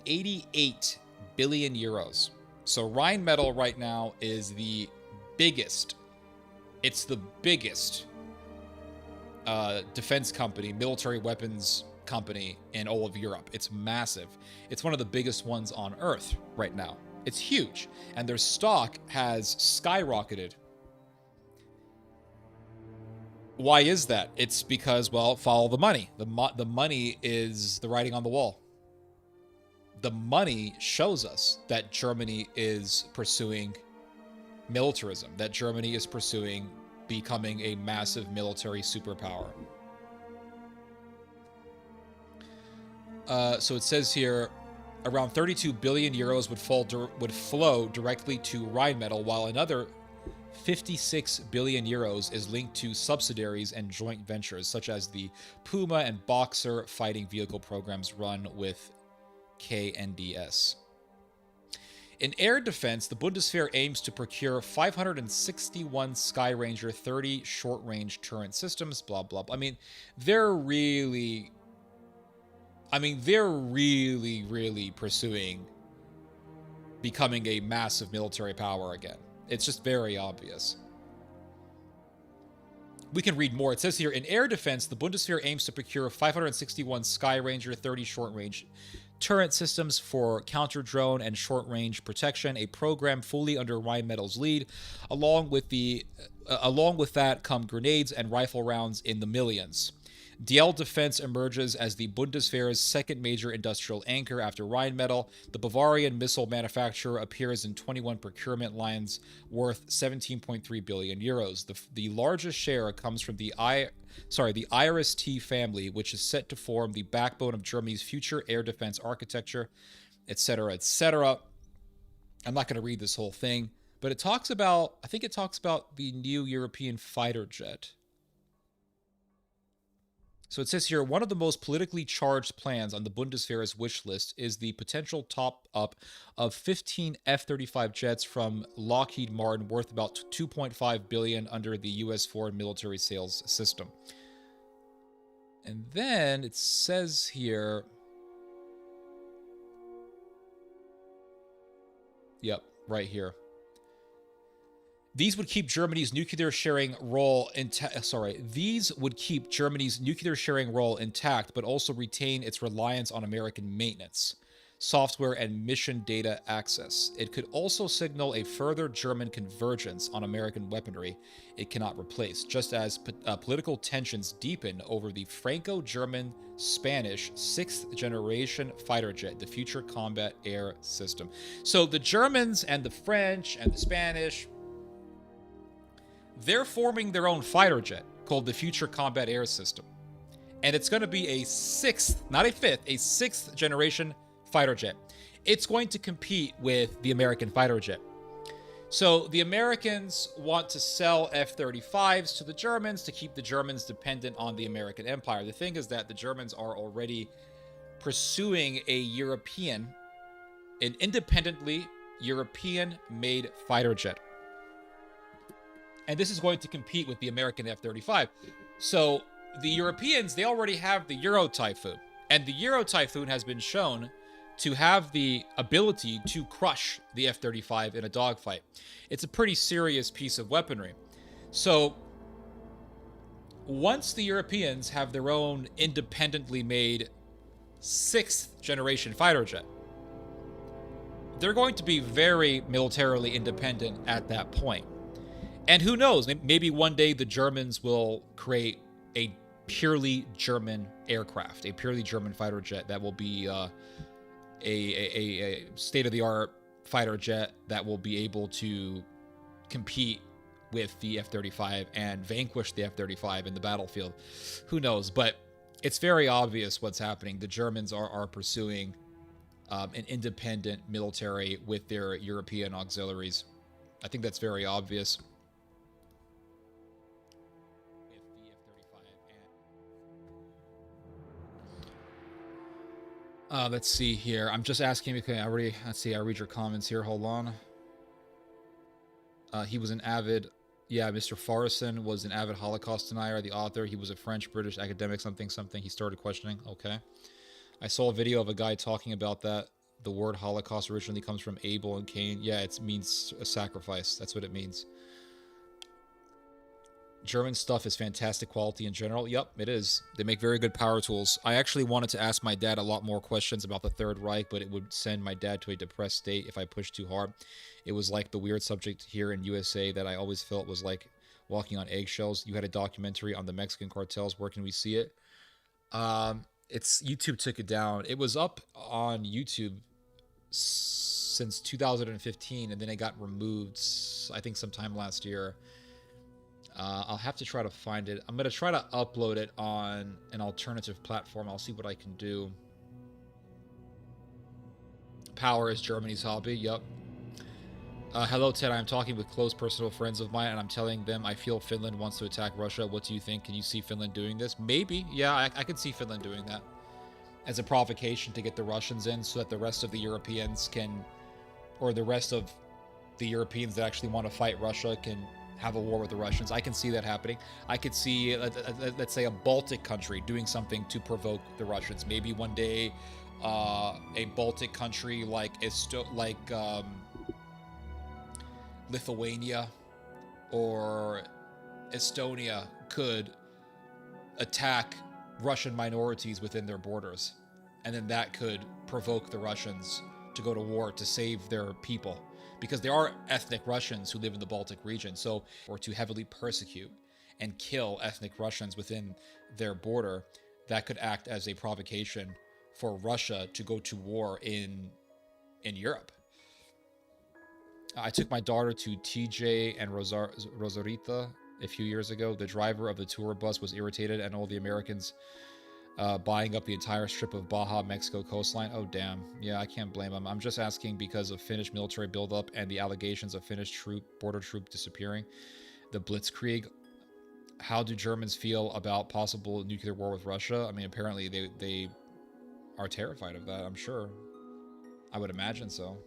88 billion euros. So Rheinmetall right now is the biggest. It's the biggest defense company, military weapons company in all of Europe. It's massive. It's one of the biggest ones on Earth right now. It's huge. And their stock has skyrocketed. Why is that? It's because, well, follow the money. The money is the writing on the wall. The money shows us that Germany is pursuing militarism, that Germany is pursuing becoming a massive military superpower. So it says here, around 32 billion euros would flow directly to Rheinmetall, while another 56 billion euros is linked to subsidiaries and joint ventures, such as the Puma and Boxer fighting vehicle programs run with KNDS. In air defense, the Bundeswehr aims to procure 561 Skyranger 30 short-range turret systems, blah, blah, blah. I mean, they're really pursuing becoming a massive military power again. It's just very obvious. We can read more. It says here, in air defense, the Bundeswehr aims to procure 561 Skyranger 30 short-range turret systems for counter-drone and short-range protection, a program fully under Rheinmetall's lead. Along with that come grenades and rifle rounds in the millions. DL Defense emerges as the Bundeswehr's second major industrial anchor after Rheinmetall. The Bavarian missile manufacturer appears in 21 procurement lines worth 17.3 billion euros. The largest share comes from the Iris-T family, which is set to form the backbone of Germany's future air defense architecture, etc., etc. I'm not going to read this whole thing, but I think it talks about the new European fighter jet. So it says here, one of the most politically charged plans on the Bundeswehr's wish list is the potential top-up of 15 F-35 jets from Lockheed Martin worth about $2.5 billion under the U.S. foreign military sales system. And then it says here... Yep, right here. These would keep Germany's nuclear sharing role intact, but also retain its reliance on American maintenance, software, and mission data access. It could also signal a further German convergence on American weaponry it cannot replace, just as political tensions deepen over the Franco-German Spanish 6th generation fighter jet, the Future Combat Air System. So the Germans and the French and the Spanish, they're forming their own fighter jet called the Future Combat Air System. And it's going to be a 6th, not a 5th, a 6th generation fighter jet. It's going to compete with the American fighter jet. So the Americans want to sell F-35s to the Germans to keep the Germans dependent on the American empire. The thing is that the Germans are already pursuing an independently European-made fighter jet. And this is going to compete with the American F-35. So the Europeans, they already have the Euro Typhoon. And the Euro Typhoon has been shown to have the ability to crush the F-35 in a dogfight. It's a pretty serious piece of weaponry. So once the Europeans have their own independently made 6th generation fighter jet, they're going to be very militarily independent at that point. And who knows, maybe one day the Germans will create a purely German aircraft, a purely German fighter jet that will be a state-of-the-art fighter jet that will be able to compete with the F-35 and vanquish the F-35 in the battlefield. Who knows? But it's very obvious what's happening. The Germans are pursuing an independent military with their European auxiliaries. I think that's very obvious. Let's see here. I'm just asking because I read your comments here. Hold on. He was an avid, Mr. Farrison was an avid Holocaust denier, the author. He was a French-British academic, something. He started questioning. Okay. I saw a video of a guy talking about that. The word Holocaust originally comes from Abel and Cain. Yeah, it means a sacrifice. That's what it means. German stuff is fantastic quality in general. Yep, it is. They make very good power tools. I actually wanted to ask my dad a lot more questions about the Third Reich, but it would send my dad to a depressed state if I pushed too hard. It was like the weird subject here in USA that I always felt was like walking on eggshells. You had a documentary on the Mexican cartels. Where can we see it? YouTube took it down. It was up on YouTube since 2015, and then it got removed, I think, sometime last year. I'll have to try to find it. I'm going to try to upload it on an alternative platform. I'll see what I can do. Power is Germany's hobby. Yep. Hello, Ted. I'm talking with close personal friends of mine, and I'm telling them I feel Finland wants to attack Russia. What do you think? Can you see Finland doing this? Maybe. Yeah, I can see Finland doing that as a provocation to get the Russians in so that the rest of the Europeans can, or the rest of the Europeans that actually want to fight Russia can have a war with the Russians. I can see that happening. I could see, let's say, a Baltic country doing something to provoke the Russians. Maybe one day, a Baltic country like Lithuania or Estonia could attack Russian minorities within their borders. and then that could provoke the Russians to go to war to save their people, because there are ethnic Russians who live in the Baltic region, so, or to heavily persecute and kill ethnic Russians within their border, that could act as a provocation for Russia to go to war in Europe. I took my daughter to TJ and Rosarita a few years ago. The driver of the tour bus was irritated, and all the Americans buying up the entire strip of Baja Mexico coastline. Oh, damn. Yeah, I can't blame him. I'm just asking because of Finnish military buildup and the allegations of Finnish border troop disappearing. The Blitzkrieg. How do Germans feel about possible nuclear war with Russia? I mean, apparently they are terrified of that, I'm sure. I would imagine so.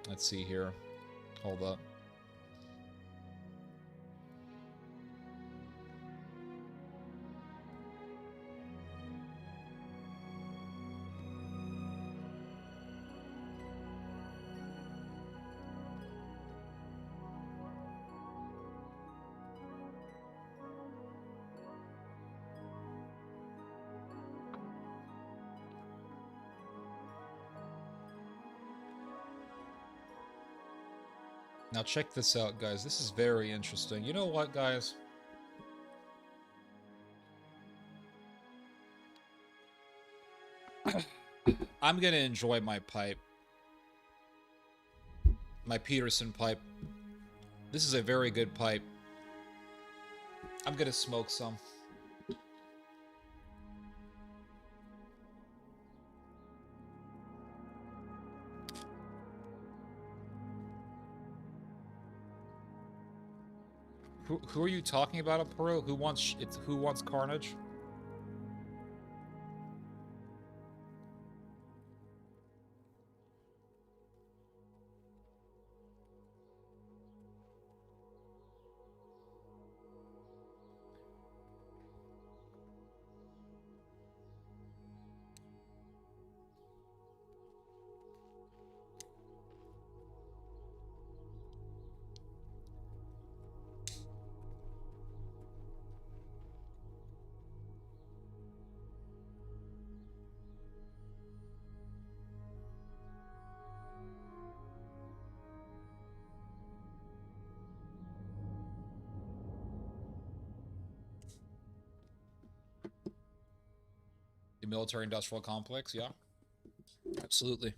Let's see here. Hold up. Now check this out, guys. This is very interesting. You know what, guys? I'm gonna enjoy my pipe. My Peterson pipe. This is a very good pipe. I'm gonna smoke some. Who are you talking about, Pearl? Who wants carnage? The military-industrial complex, yeah. Absolutely.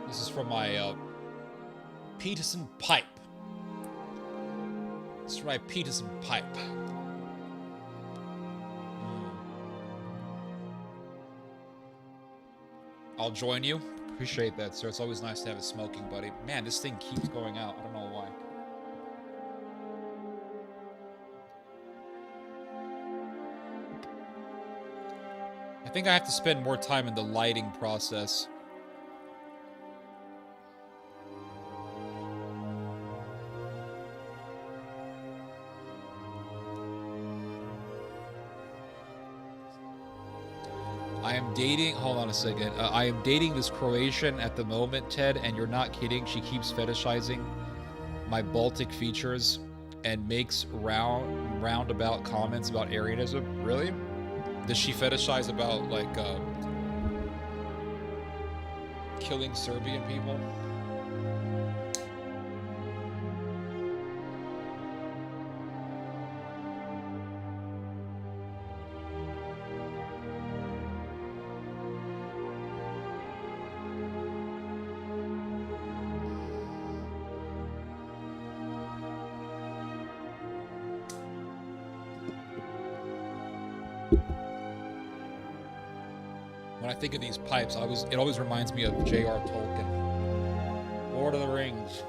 This is from my Peterson pipe. This is my Peterson pipe. I'll join you. Appreciate that, sir. It's always nice to have a smoking buddy. Man, this thing keeps going out. I don't know why. I think I have to spend more time in the lighting process. Hold on a second. I am dating this Croatian at the moment, Ted, and you're not kidding. She keeps fetishizing my Baltic features and makes roundabout comments about Aryanism. Really? Does she fetishize about, like, killing Serbian people? When I think of these pipes, it always reminds me of J.R. Tolkien. Lord of the Rings.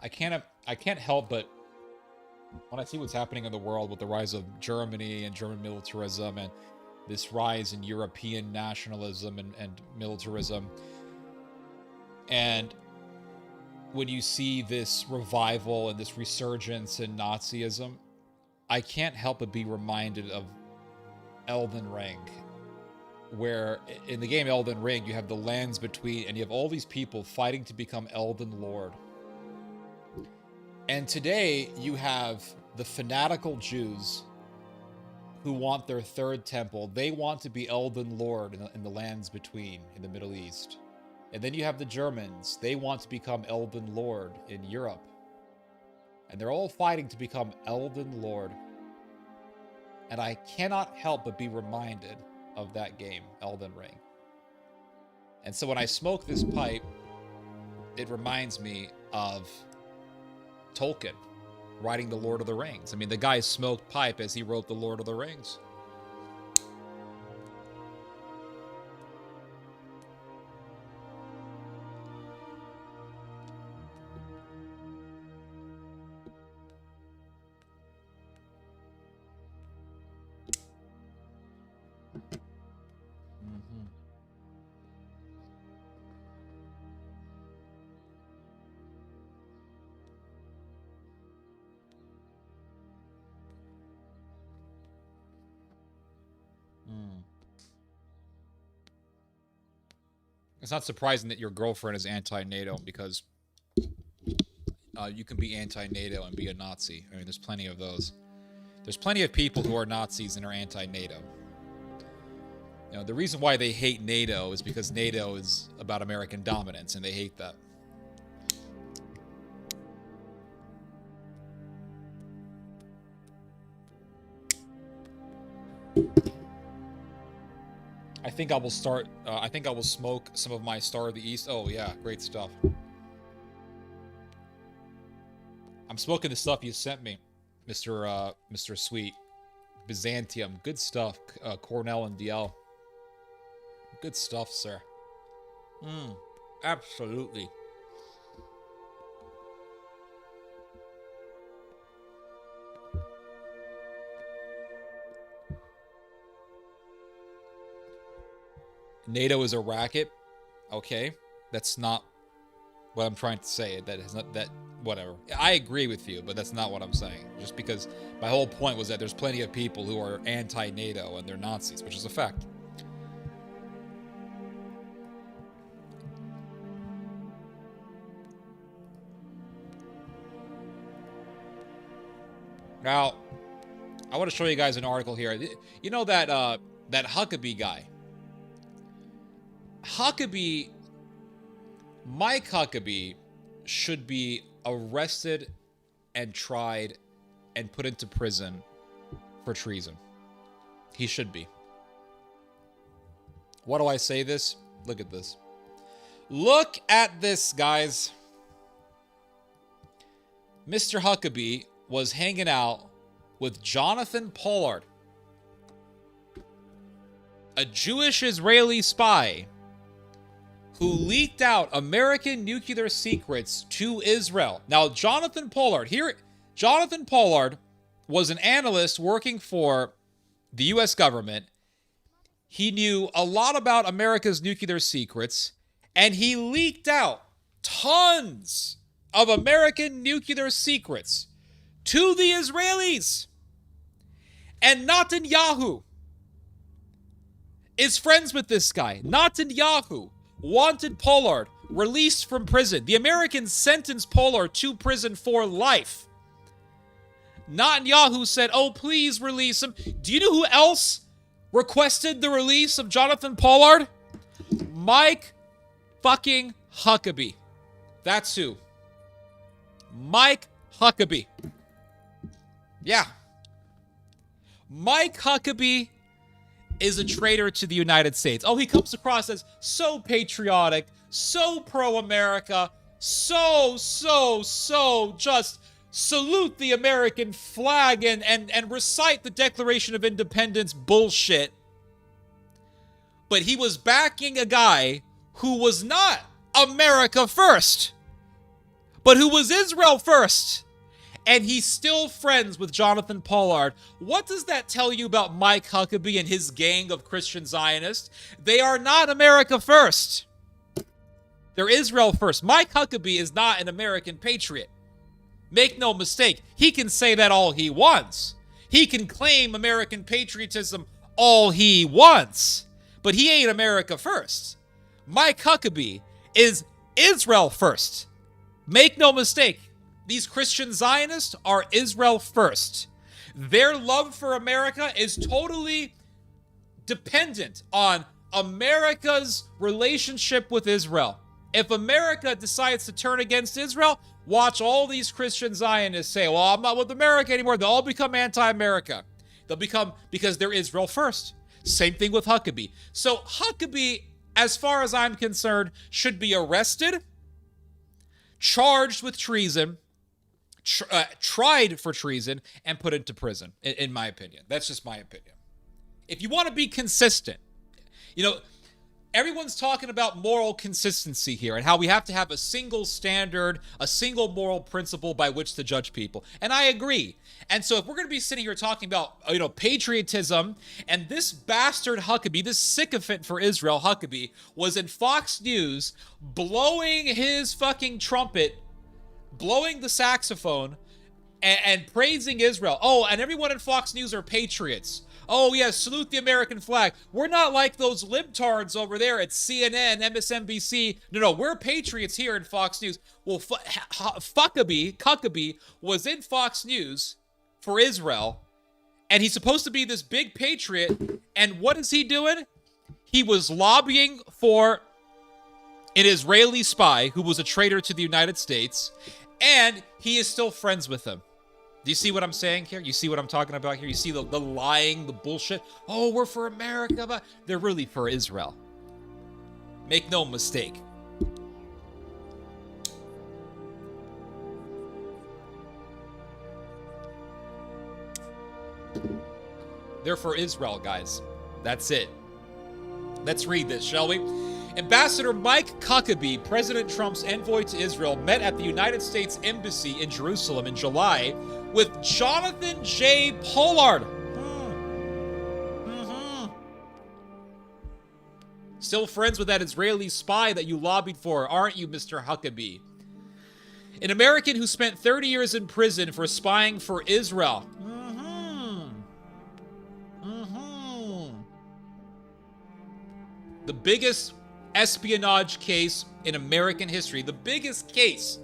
I can't help but when I see what's happening in the world with the rise of Germany and German militarism and this rise in European nationalism and militarism, and when you see this revival and this resurgence in Nazism, I can't help but be reminded of Elden Ring, where in the game Elden Ring, you have the lands between, and you have all these people fighting to become Elden Lord. And today, you have the fanatical Jews who want their third temple. They want to be Elden Lord in the lands between, in the Middle East. And then you have the Germans. They want to become Elden Lord in Europe. And they're all fighting to become Elden Lord. And I cannot help but be reminded of that game, Elden Ring. And so when I smoke this pipe, it reminds me of Tolkien writing The Lord of the Rings. I mean, the guy smoked pipe as he wrote The Lord of the Rings. It's not surprising that your girlfriend is anti-NATO because you can be anti-NATO and be a Nazi. I mean, there's plenty of those. There's plenty of people who are Nazis and are anti-NATO. You know, the reason why they hate NATO is because NATO is about American dominance, and they hate that. I think I will start, I think I will smoke some of my Star of the East. Oh, yeah, great stuff. I'm smoking the stuff you sent me, Mr. Sweet. Byzantium, good stuff. Cornell and DL. Good stuff, sir. Absolutely. NATO is a racket. Okay, that's not what I'm trying to say. That is not that. Whatever. I agree with you, but that's not what I'm saying. Just because my whole point was that there's plenty of people who are anti-NATO and they're Nazis, which is a fact. Now, I want to show you guys an article here. You know that that Huckabee guy. Mike Huckabee should be arrested and tried and put into prison for treason. He should be. Why do I say this? Look at this. Look at this, guys. Mr. Huckabee was hanging out with Jonathan Pollard, a Jewish Israeli spy who leaked out American nuclear secrets to Israel. Now, Jonathan Pollard was an analyst working for the U.S. government. He knew a lot about America's nuclear secrets, and he leaked out tons of American nuclear secrets to the Israelis. And Netanyahu is friends with this guy. Netanyahu wanted Pollard released from prison. The Americans sentenced Pollard to prison for life. Netanyahu said, oh, please release him. Do you know who else requested the release of Jonathan Pollard? Mike fucking Huckabee. That's who. Mike Huckabee. Yeah. Mike Huckabee is a traitor to the United States. Oh, he comes across as so patriotic, so pro-America, so just salute the American flag and recite the Declaration of Independence bullshit. But he was backing a guy who was not America first, but who was Israel first. And he's still friends with Jonathan Pollard. What does that tell you about Mike Huckabee and his gang of Christian Zionists? They are not America first. They're Israel first. Mike Huckabee is not an American patriot. Make no mistake, he can say that all he wants. He can claim American patriotism all he wants. But he ain't America first. Mike Huckabee is Israel first. Make no mistake, these Christian Zionists are Israel first. Their love for America is totally dependent on America's relationship with Israel. If America decides to turn against Israel, watch all these Christian Zionists say, well, I'm not with America anymore. They'll all become anti-America. They'll become, because they're Israel first. Same thing with Huckabee. So Huckabee, as far as I'm concerned, should be arrested, charged with treason, tried for treason, and put into prison, in my opinion. That's just my opinion. If you want to be consistent, you know, everyone's talking about moral consistency here and how we have to have a single standard, a single moral principle by which to judge people. And I agree. And so if we're going to be sitting here talking about, you know, patriotism, and this bastard Huckabee, this sycophant for Israel, Huckabee, was in Fox News blowing his fucking trumpet, blowing the saxophone, and praising Israel. Oh, and everyone in Fox News are patriots. Oh, yeah, salute the American flag. We're not like those libtards over there at CNN, MSNBC. No, we're patriots here in Fox News. Well, Huckabee was in Fox News for Israel, and he's supposed to be this big patriot, and what is he doing? He was lobbying for an Israeli spy who was a traitor to the United States, and he is still friends with him. Do you see what I'm saying here? You see what I'm talking about here? You see the lying, the bullshit? Oh, we're for America, but they're really for Israel. Make no mistake. They're for Israel, guys. That's it. Let's read this, shall we? Ambassador Mike Huckabee, President Trump's envoy to Israel, met at the United States Embassy in Jerusalem in July with Jonathan J. Pollard. Still friends with that Israeli spy that you lobbied for, aren't you, Mr. Huckabee? An American who spent 30 years in prison for spying for Israel. The biggest espionage case in American history, the biggest case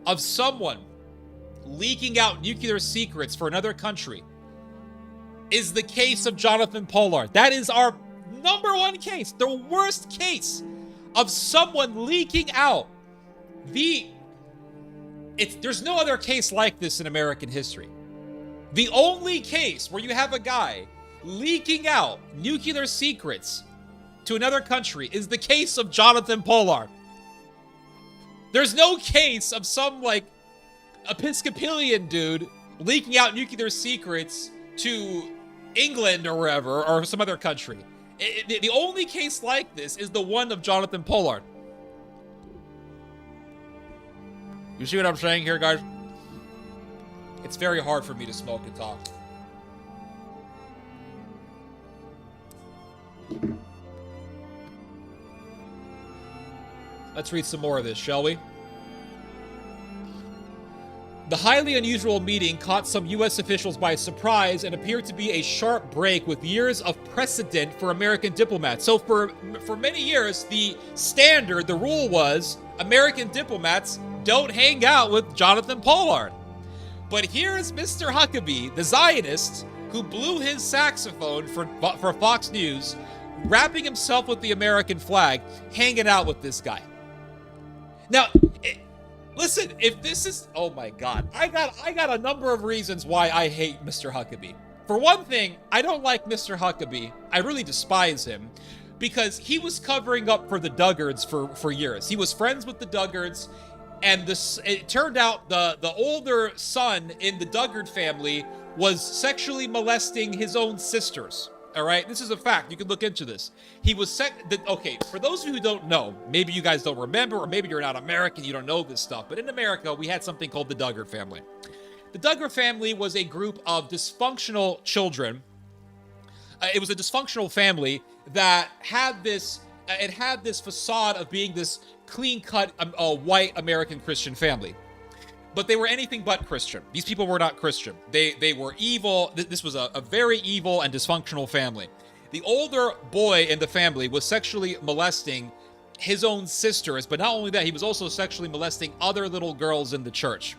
of someone leaking out nuclear secrets for another country, is the case of Jonathan Pollard. That is our number one case, the worst case of someone leaking out there's no other case like this in American history. The only case where you have a guy leaking out nuclear secrets to another country is the case of Jonathan Pollard. There's no case of some, like, Episcopalian dude leaking out nuclear secrets to England or wherever, or some other country. The only case like this is the one of Jonathan Pollard. You see what I'm saying here, guys? It's very hard for me to smoke and talk. Let's read some more of this, shall we? The highly unusual meeting caught some U.S. officials by surprise and appeared to be a sharp break with years of precedent for American diplomats. So for many years, the standard, the rule was American diplomats don't hang out with Jonathan Pollard. But here's Mr. Huckabee, the Zionist, who blew his saxophone for Fox News, wrapping himself with the American flag, hanging out with this guy. Now, listen, if this is, oh my God, I got a number of reasons why I hate Mr. Huckabee. For one thing, I don't like Mr. Huckabee. I really despise him because he was covering up for the Duggards for years. He was friends with the Duggards, and it turned out the older son in the Duggard family was sexually molesting his own sisters. All right, this is a fact. You can look into this. He was okay, for those of you who don't know, maybe you guys don't remember, or maybe you're not American, you don't know this stuff, but in America, we had something called the Duggar family. The Duggar family was a group of dysfunctional children. It was a dysfunctional family that had this facade of being this clean-cut white American Christian family. But they were anything but Christian. These people were not Christian. They were evil. This was a very evil and dysfunctional family. The older boy in the family was sexually molesting his own sisters, but not only that, he was also sexually molesting other little girls in the church.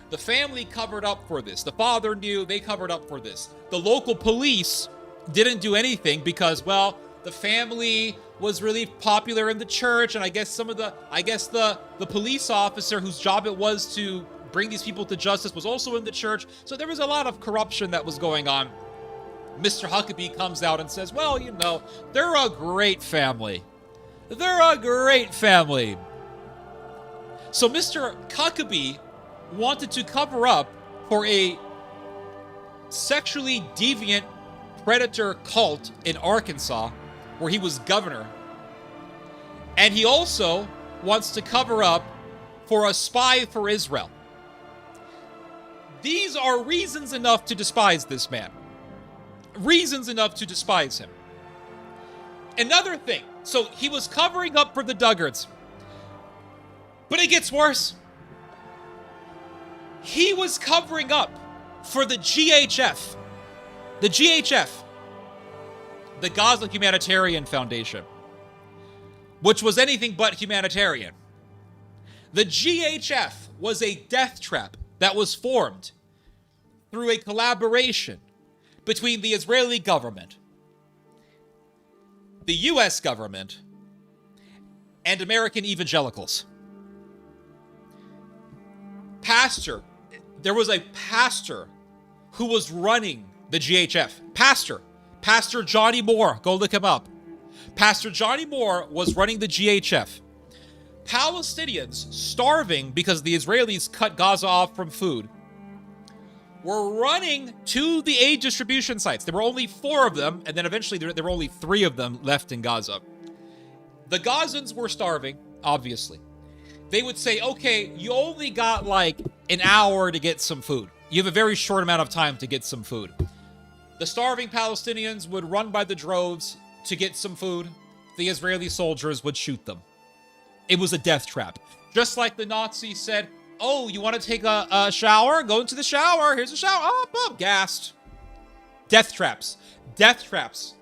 The family covered up for this. The father knew, they covered up for this. The local police didn't do anything because, well, the family was really popular in the church, and I guess the police officer whose job it was to bring these people to justice was also in the church. So there was a lot of corruption that was going on. Mr. Huckabee comes out and says, well, you know, they're a great family. They're a great family. So Mr. Huckabee wanted to cover up for a sexually deviant predator cult in Arkansas, where he was governor. And he also wants to cover up for a spy for Israel. These are reasons enough to despise this man. Reasons enough to despise him. Another thing, so he was covering up for the Duggards. But it gets worse. He was covering up for the GHF. The GHF. The Gaza Humanitarian Foundation. Which was anything but humanitarian. The GHF was a death trap that was formed through a collaboration between the Israeli government, the US government, and American evangelicals. There was a pastor who was running the GHF. Pastor Johnny Moore, go look him up. Pastor Johnny Moore was running the GHF. Palestinians, starving because the Israelis cut Gaza off from food, were running to the aid distribution sites. There were only 4 of them, and then eventually there were only 3 of them left in Gaza. The Gazans were starving, obviously. They would say, okay, you only got like an hour to get some food. You have a very short amount of time to get some food. The starving Palestinians would run by the droves to get some food. The Israeli soldiers would shoot them. It was a death trap. Just like the Nazis said, oh, you want to take a shower? Go into the shower. Here's a shower. Up, gassed. Death traps. Death traps.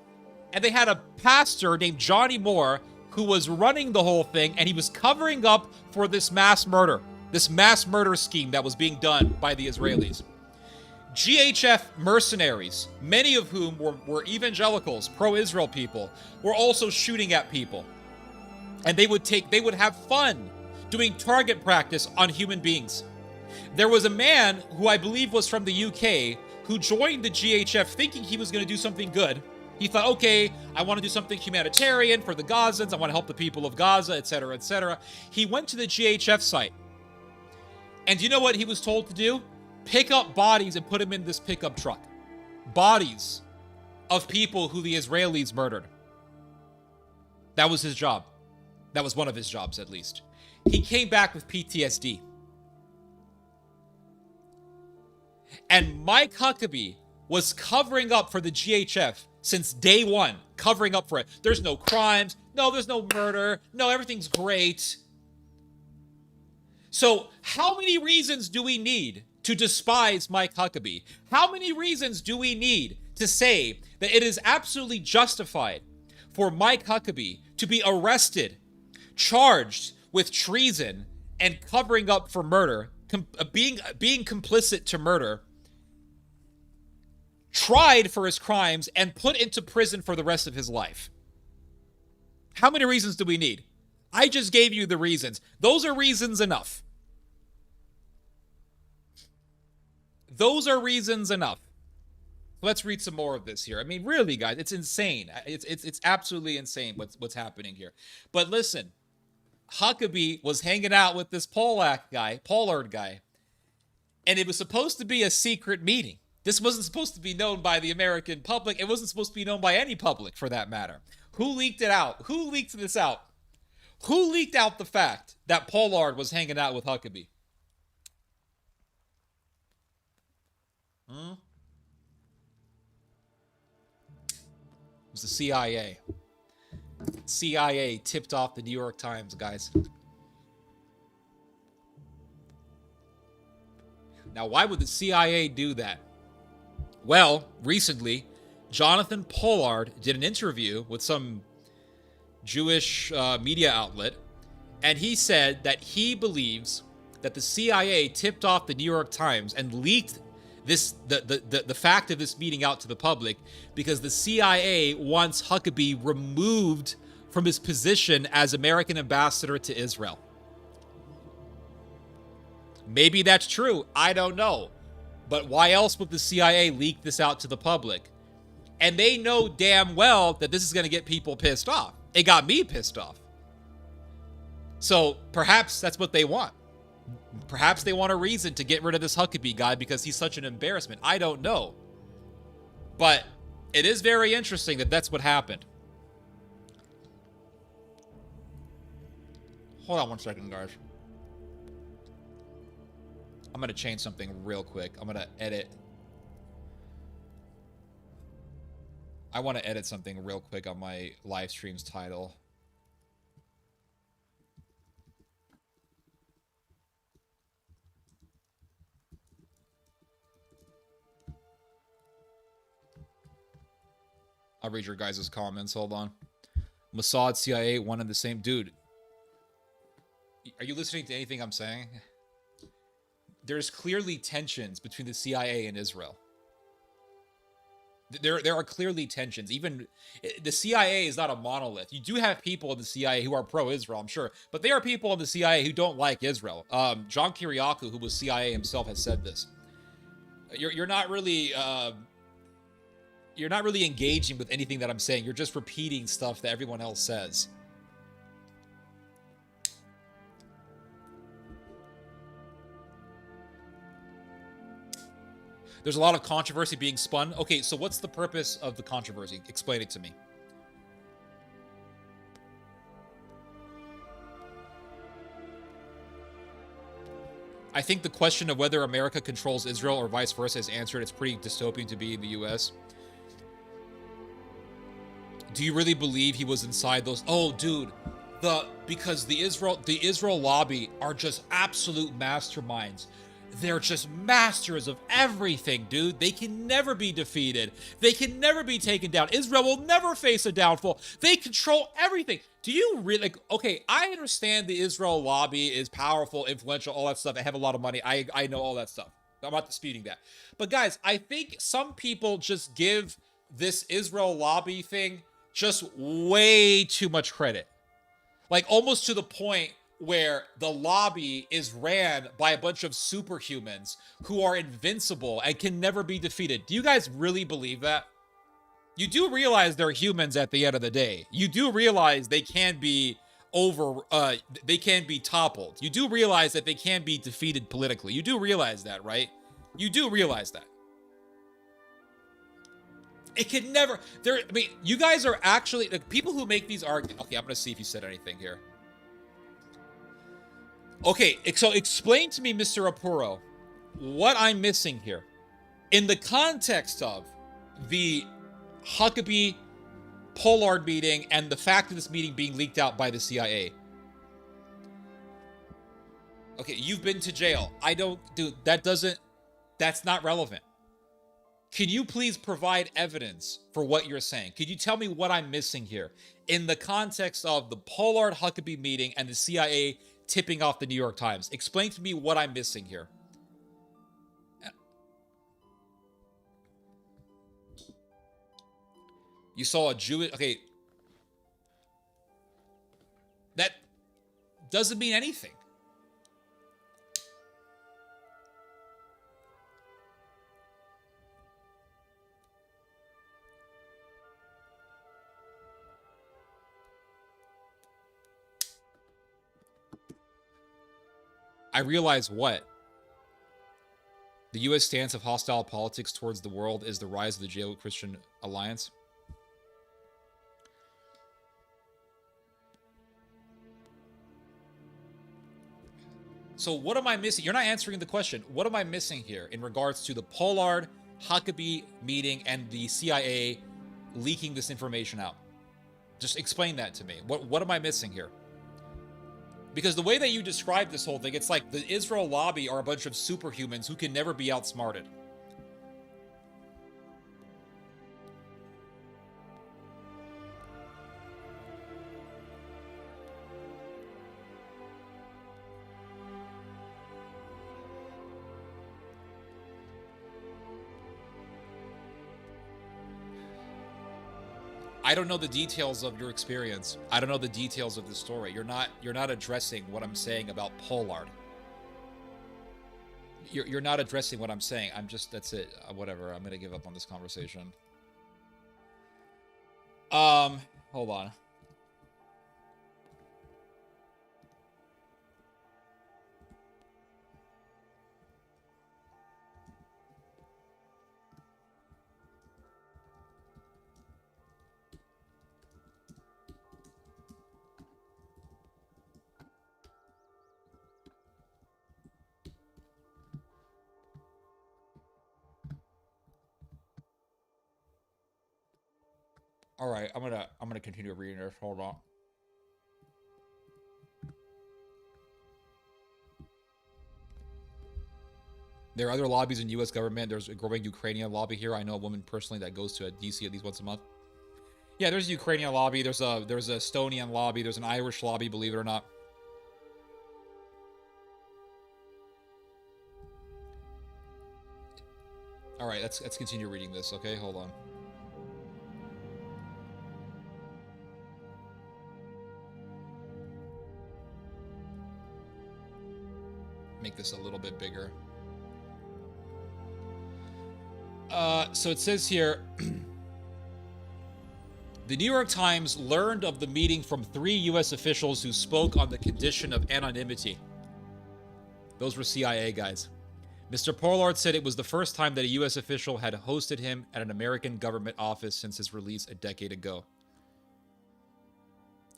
And they had a pastor named Johnny Moore who was running the whole thing, and he was covering up for this mass murder scheme that was being done by the Israelis. GHF mercenaries, many of whom were evangelicals, pro-Israel people, were also shooting at people. And they would have fun doing target practice on human beings. There was a man who I believe was from the UK who joined the GHF thinking he was going to do something good. He thought, okay, I want to do something humanitarian for the Gazans. I want to help the people of Gaza, etc., etc. He went to the GHF site. And you know what he was told to do? Pick up bodies and put them in this pickup truck. Bodies of people who the Israelis murdered. That was his job. That was one of his jobs, at least. He came back with PTSD. And Mike Huckabee was covering up for the GHF since day one. Covering up for it. There's no crimes. No, there's no murder. No, everything's great. So, how many reasons do we need to despise Mike Huckabee? How many reasons do we need to say that it is absolutely justified for Mike Huckabee to be arrested, charged with treason, and covering up for murder, being complicit to murder, tried for his crimes, and put into prison for the rest of his life? How many reasons do we need? I just gave you the reasons. Those are reasons enough. Those are reasons enough. Let's read some more of this here. I mean, really, guys, it's insane. It's absolutely insane what's happening here. But listen, Huckabee was hanging out with this Pollard guy, and it was supposed to be a secret meeting. This wasn't supposed to be known by the American public. It wasn't supposed to be known by any public, for that matter. Who leaked it out? Who leaked this out? Who leaked out the fact that Pollard was hanging out with Huckabee? Hmm? It was the CIA. CIA tipped off the New York Times, guys. Now, why would the CIA do that? Well, recently, Jonathan Pollard did an interview with some Jewish media outlet, and he said that he believes that the CIA tipped off the New York Times and leaked the fact of this meeting out to the public because the CIA wants Huckabee removed from his position as American ambassador to Israel. Maybe that's true. I don't know. But why else would the CIA leak this out to the public? And they know damn well that this is going to get people pissed off. It got me pissed off. So perhaps that's what they want. Perhaps they want a reason to get rid of this Huckabee guy because he's such an embarrassment. I don't know. But it is very interesting that that's what happened. Hold on one second, guys. I'm going to change something real quick. I'm going to edit. I want to edit something real quick on my live stream's title. I'll read your guys' comments. Hold on. Mossad, CIA, one and the same. Dude, are you listening to anything I'm saying? There's clearly tensions between the CIA and Israel. There are clearly tensions. Even the CIA is not a monolith. You do have people in the CIA who are pro-Israel, I'm sure, but there are people in the CIA who don't like Israel. John Kiriakou, who was CIA himself, has said this. You're not really engaging with anything that I'm saying. You're just repeating stuff that everyone else says. There's a lot of controversy being spun. Okay, so what's the purpose of the controversy? Explain it to me. I think the question of whether America controls Israel or vice versa is answered. It's pretty dystopian to be in the US. Do you really believe he was inside those? Oh, dude, because the Israel lobby are just absolute masterminds. They're just masters of everything, dude. They can never be defeated. They can never be taken down. Israel will never face a downfall. They control everything. Do you really, like, okay, I understand the Israel lobby is powerful, influential, all that stuff. They have a lot of money. I know all that stuff. I'm not disputing that. But guys, I think some people just give this Israel lobby thing just way too much credit. Like almost to the point where the lobby is ran by a bunch of superhumans who are invincible and can never be defeated. Do you guys really believe that? You do realize they're humans at the end of the day. You do realize they can be they can be toppled. You do realize that they can be defeated politically. You do realize that, right? You do realize that. It can never, I mean, you guys are actually, like, people who make these arguments. Okay, I'm going to see if you said anything here. Okay, so explain to me, Mr. Apuro, what I'm missing here. In the context of the Huckabee Pollard meeting and the fact of this meeting being leaked out by the CIA. Okay, you've been to jail. Dude, that's not relevant. Can you please provide evidence for what you're saying? Could you tell me what I'm missing here in the context of the Pollard Huckabee meeting and the CIA tipping off the New York Times? Explain to me what I'm missing here. You saw a Jewish... Okay. That doesn't mean anything. I realize what? The U.S. stance of hostile politics towards the world is the rise of the Judeo-Christian alliance. So what am I missing? You're not answering the question. What am I missing here in regards to the Pollard Huckabee meeting and the CIA leaking this information out? Just explain that to me. What am I missing here? Because the way that you describe this whole thing, it's like the Israel lobby are a bunch of superhumans who can never be outsmarted. I don't know the details of your experience. I don't know the details of the story. You're not addressing what I'm saying about Pollard. You're not addressing what I'm saying. That's it. Whatever. I'm gonna give up on this conversation. Hold on. All right, I'm gonna continue reading this. Hold on. There are other lobbies in U.S. government. There's a growing Ukrainian lobby here. I know a woman personally that goes to a DC at least once a month. Yeah, there's a Ukrainian lobby. There's a Estonian lobby. There's an Irish lobby. Believe it or not. All right, let's continue reading this. Okay, hold on. Make this a little bit bigger. So it says here, the New York Times learned of the meeting from 3 U.S. officials who spoke on the condition of anonymity. Those were CIA guys. Mr. Pollard said it was the first time that a U.S. official had hosted him at an American government office since his release a decade ago.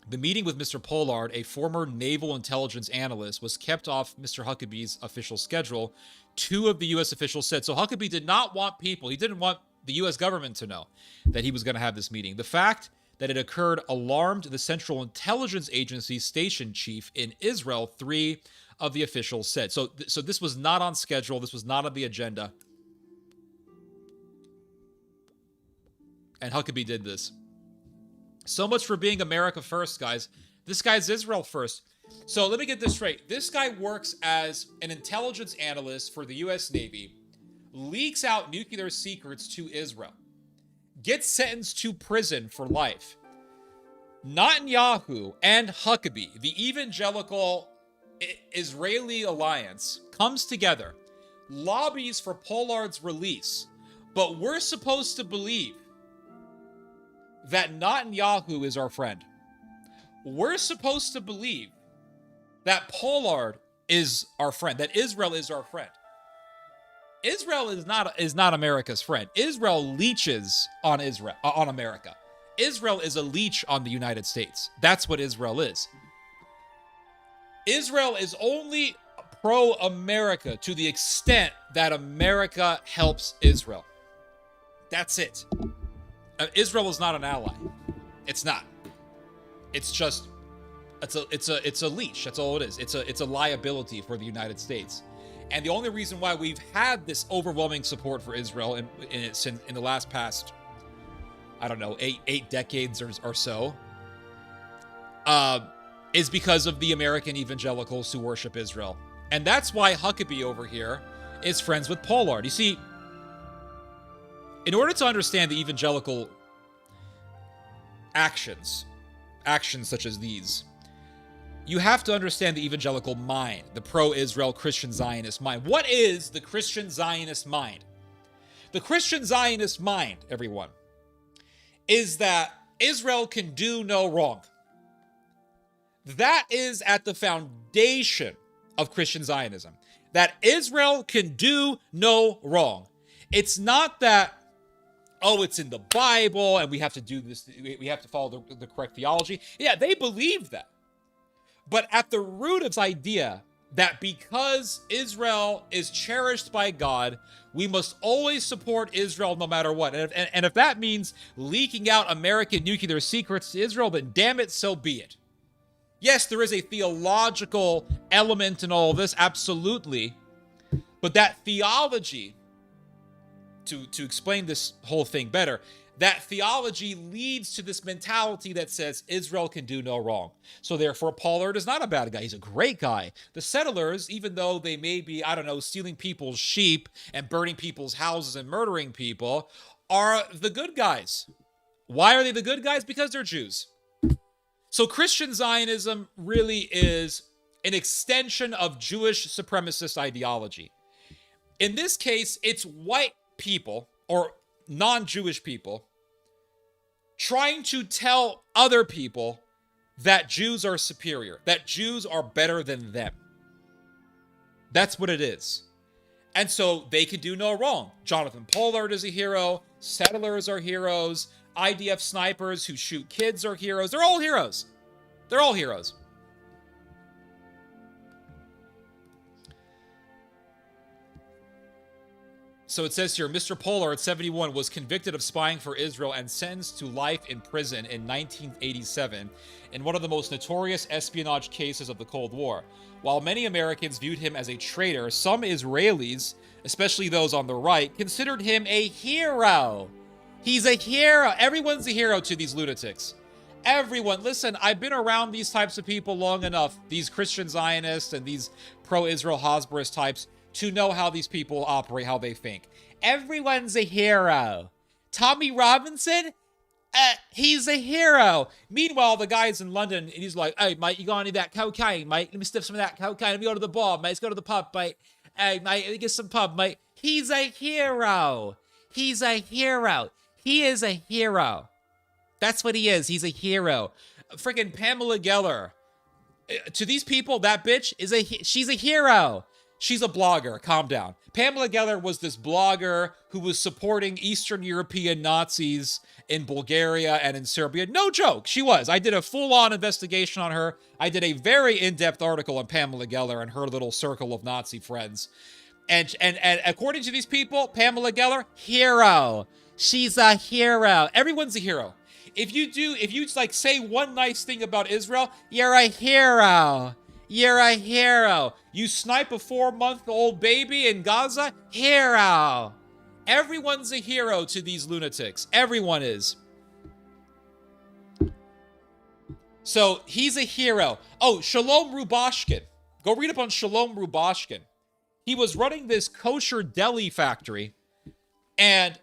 The meeting with Mr. Pollard, a former naval intelligence analyst, was kept off Mr. Huckabee's official schedule. 2 of the U.S. officials said. So Huckabee did not want people, he didn't want the U.S. government to know that he was going to have this meeting. The fact that it occurred alarmed the Central Intelligence Agency's station chief in Israel, 3 of the officials said. So this was not on schedule. This was not on the agenda. And Huckabee did this. So much for being America first, guys. This guy's Israel first. So let me get this straight. This guy works as an intelligence analyst for the U.S. Navy, leaks out nuclear secrets to Israel, gets sentenced to prison for life. Netanyahu and Huckabee, the evangelical Israeli alliance, comes together, lobbies for Pollard's release, but we're supposed to believe that Netanyahu is our friend. We're supposed to believe that Pollard is our friend, that Israel is our friend. Israel is not America's friend. Israel leeches on America. Israel is a leech on the United States. That's what Israel is. Israel is only pro-America to the extent that America helps Israel. That's it. Israel is not an ally. It's not. It's just it's a leash. That's all it is. It's a liability for the United States. And the only reason why we've had this overwhelming support for Israel in the last past, I don't know, eight decades or so, is because of the American evangelicals who worship Israel. And that's why Huckabee over here is friends with Pollard. You see, in order to understand the evangelical actions such as these, you have to understand the evangelical mind, the pro-Israel Christian Zionist mind. What is the Christian Zionist mind? The Christian Zionist mind, everyone, is that Israel can do no wrong. That is at the foundation of Christian Zionism. That Israel can do no wrong. It's not that, oh, it's in the Bible and we have to do this, we have to follow the correct theology. Yeah, they believe that. But at the root of this idea that because Israel is cherished by God, we must always support Israel no matter what. And if that means leaking out American nuclear secrets to Israel, then damn it, so be it. Yes, there is a theological element in all of this, absolutely. But that theology, to explain this whole thing better, that theology leads to this mentality that says Israel can do no wrong. So therefore, Pollard is not a bad guy. He's a great guy. The settlers, even though they may be, I don't know, stealing people's sheep and burning people's houses and murdering people, are the good guys. Why are they the good guys? Because they're Jews. So Christian Zionism really is an extension of Jewish supremacist ideology. In this case, it's white people, or non-Jewish people, trying to tell other people that Jews are superior, that Jews are better than them. That's what it is. And so they can do no wrong. Jonathan Pollard is a hero. Settlers are heroes. IDF snipers who shoot kids are heroes. They're all heroes. They're all heroes. So it says here, Mr. Pollard, 71, was convicted of spying for Israel and sentenced to life in prison in 1987 in one of the most notorious espionage cases of the Cold War. While many Americans viewed him as a traitor, some Israelis, especially those on the right, considered him a hero. He's a hero. Everyone's a hero to these lunatics. Everyone. Listen, I've been around these types of people long enough, these Christian Zionists and these pro-Israel Hasbarist types, to know how these people operate, how they think. Everyone's a hero. Tommy Robinson? He's a hero. Meanwhile, the guy's in London, and he's like, hey, mate, you got any of that cocaine, mate? Let me sniff some of that cocaine. Let me go to the bar, mate. Let's go to the pub, mate. Hey, mate, let me get some pub, mate. He's a hero. He's a hero. He is a hero. That's what he is. He's a hero. Freaking Pamela Geller. To these people, that bitch she's a hero. She's a blogger. Calm down. Pamela Geller was this blogger who was supporting Eastern European Nazis in Bulgaria and in Serbia. No joke. She was. I did a full-on investigation on her. I did a very in-depth article on Pamela Geller and her little circle of Nazi friends. And according to these people, Pamela Geller, hero. She's a hero. Everyone's a hero. If you like say one nice thing about Israel, you're a hero. You're a hero. You snipe a 4-month-old baby in Gaza? Hero. Everyone's a hero to these lunatics. Everyone is. So, he's a hero. Oh, Shalom Rubashkin. Go read up on Shalom Rubashkin. He was running this kosher deli factory, and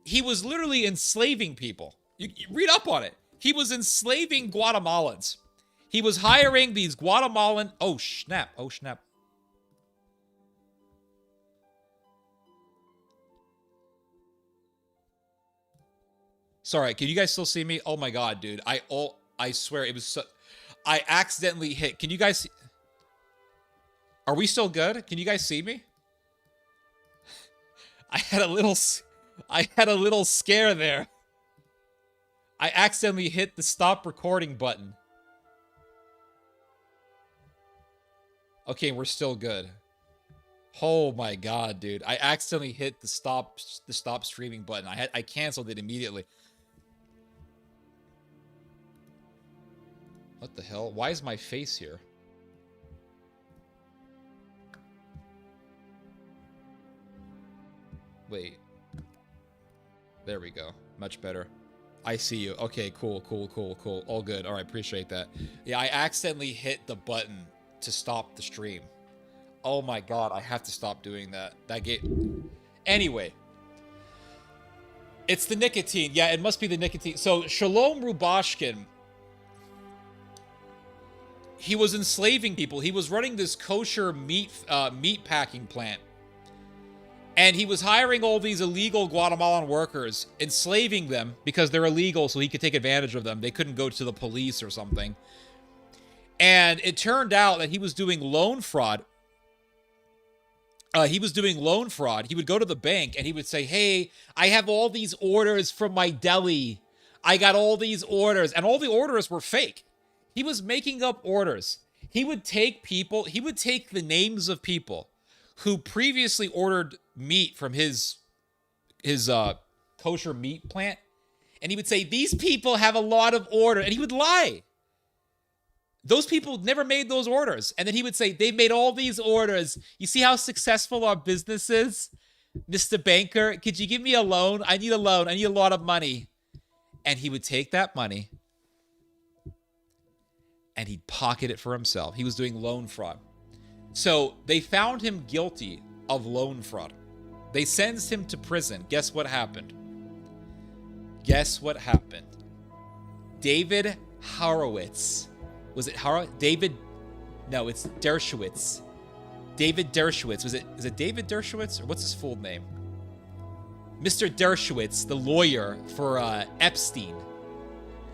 he was literally enslaving people. You read up on it. He was enslaving Guatemalans. He was hiring these Guatemalan... Oh, snap. Oh, snap. Sorry, can you guys still see me? Oh my god, dude. I swear, it was so... I accidentally hit... Can you guys see... Are we still good? Can you guys see me? I had a little scare there. I accidentally hit the stop recording button. Okay, we're still good. Oh my god, dude. I accidentally hit the stop streaming button. I canceled it immediately. What the hell? Why is my face here? Wait. There we go. Much better. I see you. Okay, cool. All good. All right, appreciate that. Yeah, I accidentally hit the button to stop the stream. Oh my god, I have to stop doing that. Anyway. It's the nicotine. Yeah, it must be the nicotine. So, Shalom Rubashkin, he was enslaving people. He was running this kosher meat packing plant. And he was hiring all these illegal Guatemalan workers, enslaving them because they're illegal so he could take advantage of them. They couldn't go to the police or something. And it turned out that he was doing loan fraud. He would go to the bank and he would say, hey, I have all these orders from my deli. I got all these orders. And all the orders were fake. He was making up orders. He would take the names of people who previously ordered meat from his kosher meat plant. And he would say, these people have a lot of orders. And he would lie. Those people never made those orders. And then he would say, they've made all these orders. You see how successful our business is? Mr. Banker, could you give me a loan? I need a loan. I need a lot of money. And he would take that money and he'd pocket it for himself. He was doing loan fraud. So they found him guilty of loan fraud. They sentenced him to prison. Guess what happened? David Horowitz. Was it David? No, it's Dershowitz. David Dershowitz. Is it David Dershowitz? Or what's his full name? Mr. Dershowitz, the lawyer for Epstein,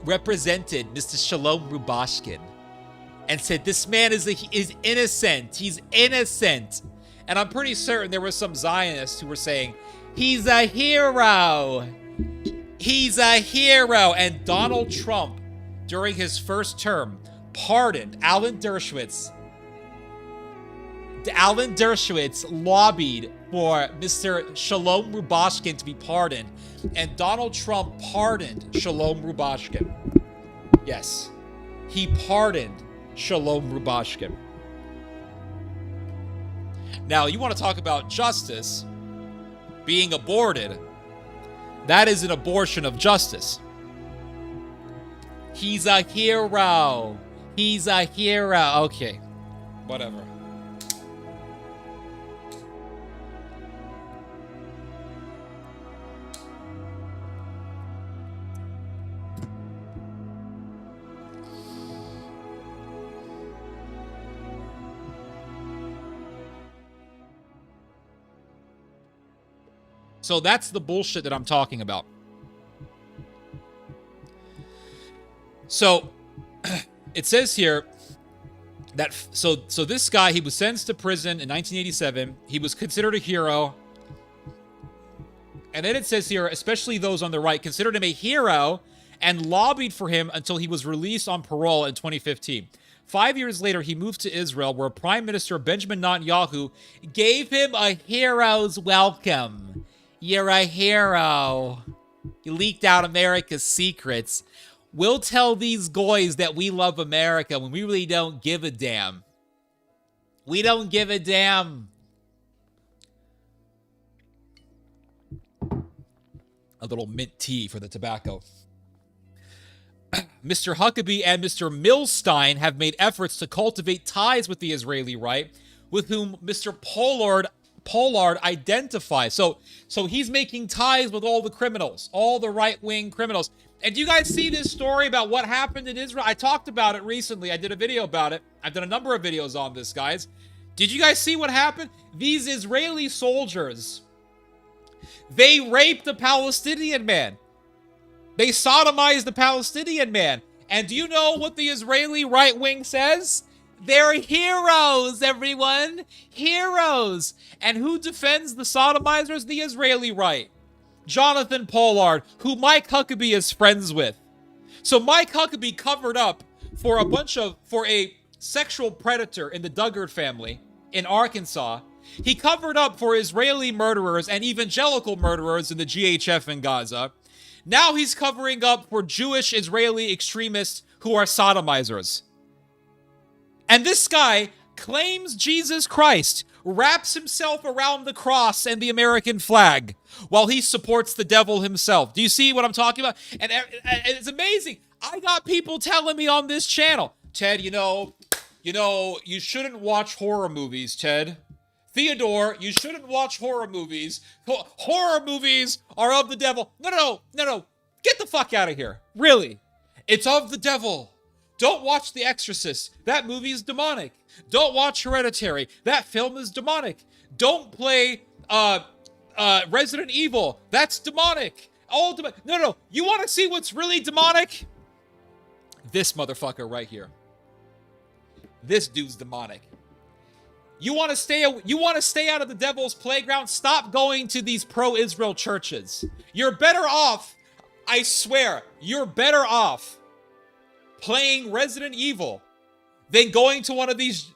represented Mr. Shalom Rubashkin and said, this man is innocent. He's innocent. And I'm pretty certain there were some Zionists who were saying, he's a hero. He's a hero. And Donald Trump, during his first term, pardoned Alan Dershowitz. Alan Dershowitz lobbied for Mr. Shalom Rubashkin to be pardoned, and Donald Trump pardoned Shalom Rubashkin. Yes, he pardoned Shalom Rubashkin. Now, you want to talk about justice being aborted? That is an abortion of justice. He's a hero. He's a hero. Okay, whatever. So that's the bullshit that I'm talking about. So it says here that so this guy, he was sentenced to prison in 1987. He was considered a hero. And then it says here, especially those on the right considered him a hero and lobbied for him until he was released on parole in 2015. 5 years later, he moved to Israel, where Prime Minister Benjamin Netanyahu gave him a hero's welcome. You're a hero. You leaked out America's secrets. We'll tell these goys that we love America when we really don't give a damn. We don't give a damn. A little mint tea for the tobacco. Mr. Huckabee and Mr. Milstein have made efforts to cultivate ties with the Israeli right, with whom Mr. Pollard identifies. So he's making ties with all the criminals, all the right-wing criminals. And do you guys see this story about what happened in Israel? I talked about it recently. I did a video about it. I've done a number of videos on this, guys. Did you guys see what happened? These Israeli soldiers, they raped a Palestinian man. They sodomized the Palestinian man. And do you know what the Israeli right wing says? They're heroes, everyone. Heroes. And who defends the sodomizers? The Israeli right. Jonathan Pollard, who Mike Huckabee is friends with. So Mike Huckabee covered up for a sexual predator in the Duggar family in Arkansas. He covered up for Israeli murderers and evangelical murderers in the GHF in Gaza. Now he's covering up for Jewish Israeli extremists who are sodomizers. And this guy claims Jesus Christ, wraps himself around the cross and the American flag while he supports the devil himself. Do you see what I'm talking about? And it's amazing. I got people telling me on this channel, Ted, you shouldn't watch horror movies, Ted. Theodore, you shouldn't watch horror movies. Horror movies are of the devil. No. Get the fuck out of here. Really. It's of the devil. Don't watch The Exorcist. That movie is demonic. Don't watch Hereditary. That film is demonic. Don't play Resident Evil. That's demonic. All demonic. No. You want to see what's really demonic? This motherfucker right here. This dude's demonic. You want to stay out of the devil's playground? Stop going to these pro-Israel churches. You're better off, I swear, you're better off playing Resident Evil than going to one of these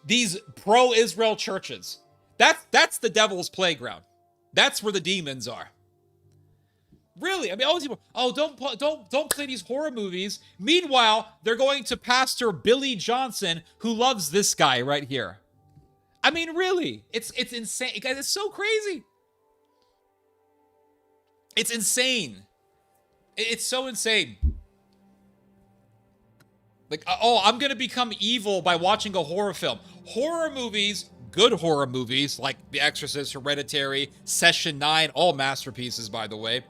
pro-Israel churches. That's the devil's playground. That's where the demons are. Really, I mean, all these people, don't play these horror movies. Meanwhile, they're going to Pastor Billy Johnson, who loves this guy right here. I mean, really, it's insane, guys. It's so crazy. It's insane. It's so insane. Like, oh, I'm gonna become evil by watching a horror film. Horror movies, good horror movies like The Exorcist, Hereditary, Session 9, all masterpieces, by the way.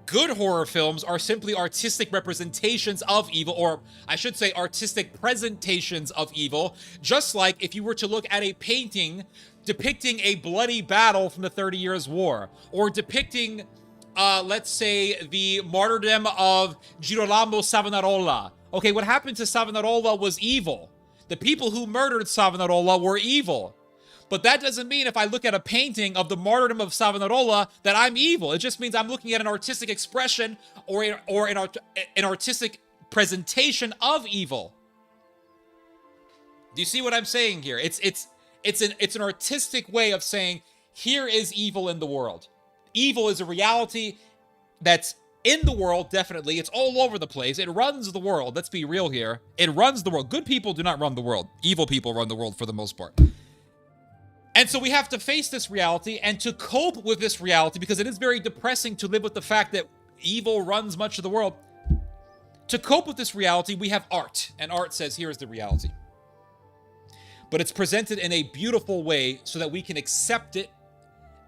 Good horror films are simply artistic representations of evil, or I should say artistic presentations of evil, just like if you were to look at a painting depicting a bloody battle from the 30 Years' War, or depicting, let's say, the martyrdom of Girolamo Savonarola. Okay, what happened to Savonarola was evil. The people who murdered Savonarola were evil. But that doesn't mean if I look at a painting of the martyrdom of Savonarola that I'm evil. It just means I'm looking at an artistic expression or an artistic presentation of evil. Do you see what I'm saying here? It's an artistic way of saying here is evil in the world. Evil is a reality that's in the world, definitely. It's all over the place. It runs the world. Let's be real here. It runs the world. Good people do not run the world. Evil people run the world for the most part. And so we have to face this reality, and to cope with this reality, because it is very depressing to live with the fact that evil runs much of the world. To cope with this reality, we have art. And art says, here is the reality. But it's presented in a beautiful way so that we can accept it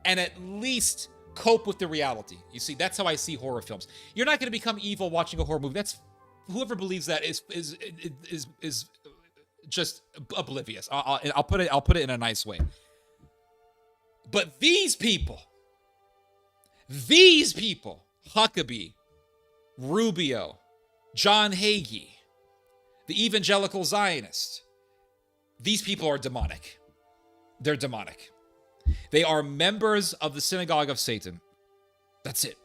and at least cope with the reality. You see, that's how I see horror films. You're not going to become evil watching a horror movie. That's, whoever believes that is just oblivious. I'll put it in a nice way. But these people, Huckabee, Rubio, John Hagee, the evangelical Zionists, these people are demonic. They're demonic. They are members of the synagogue of Satan. That's it.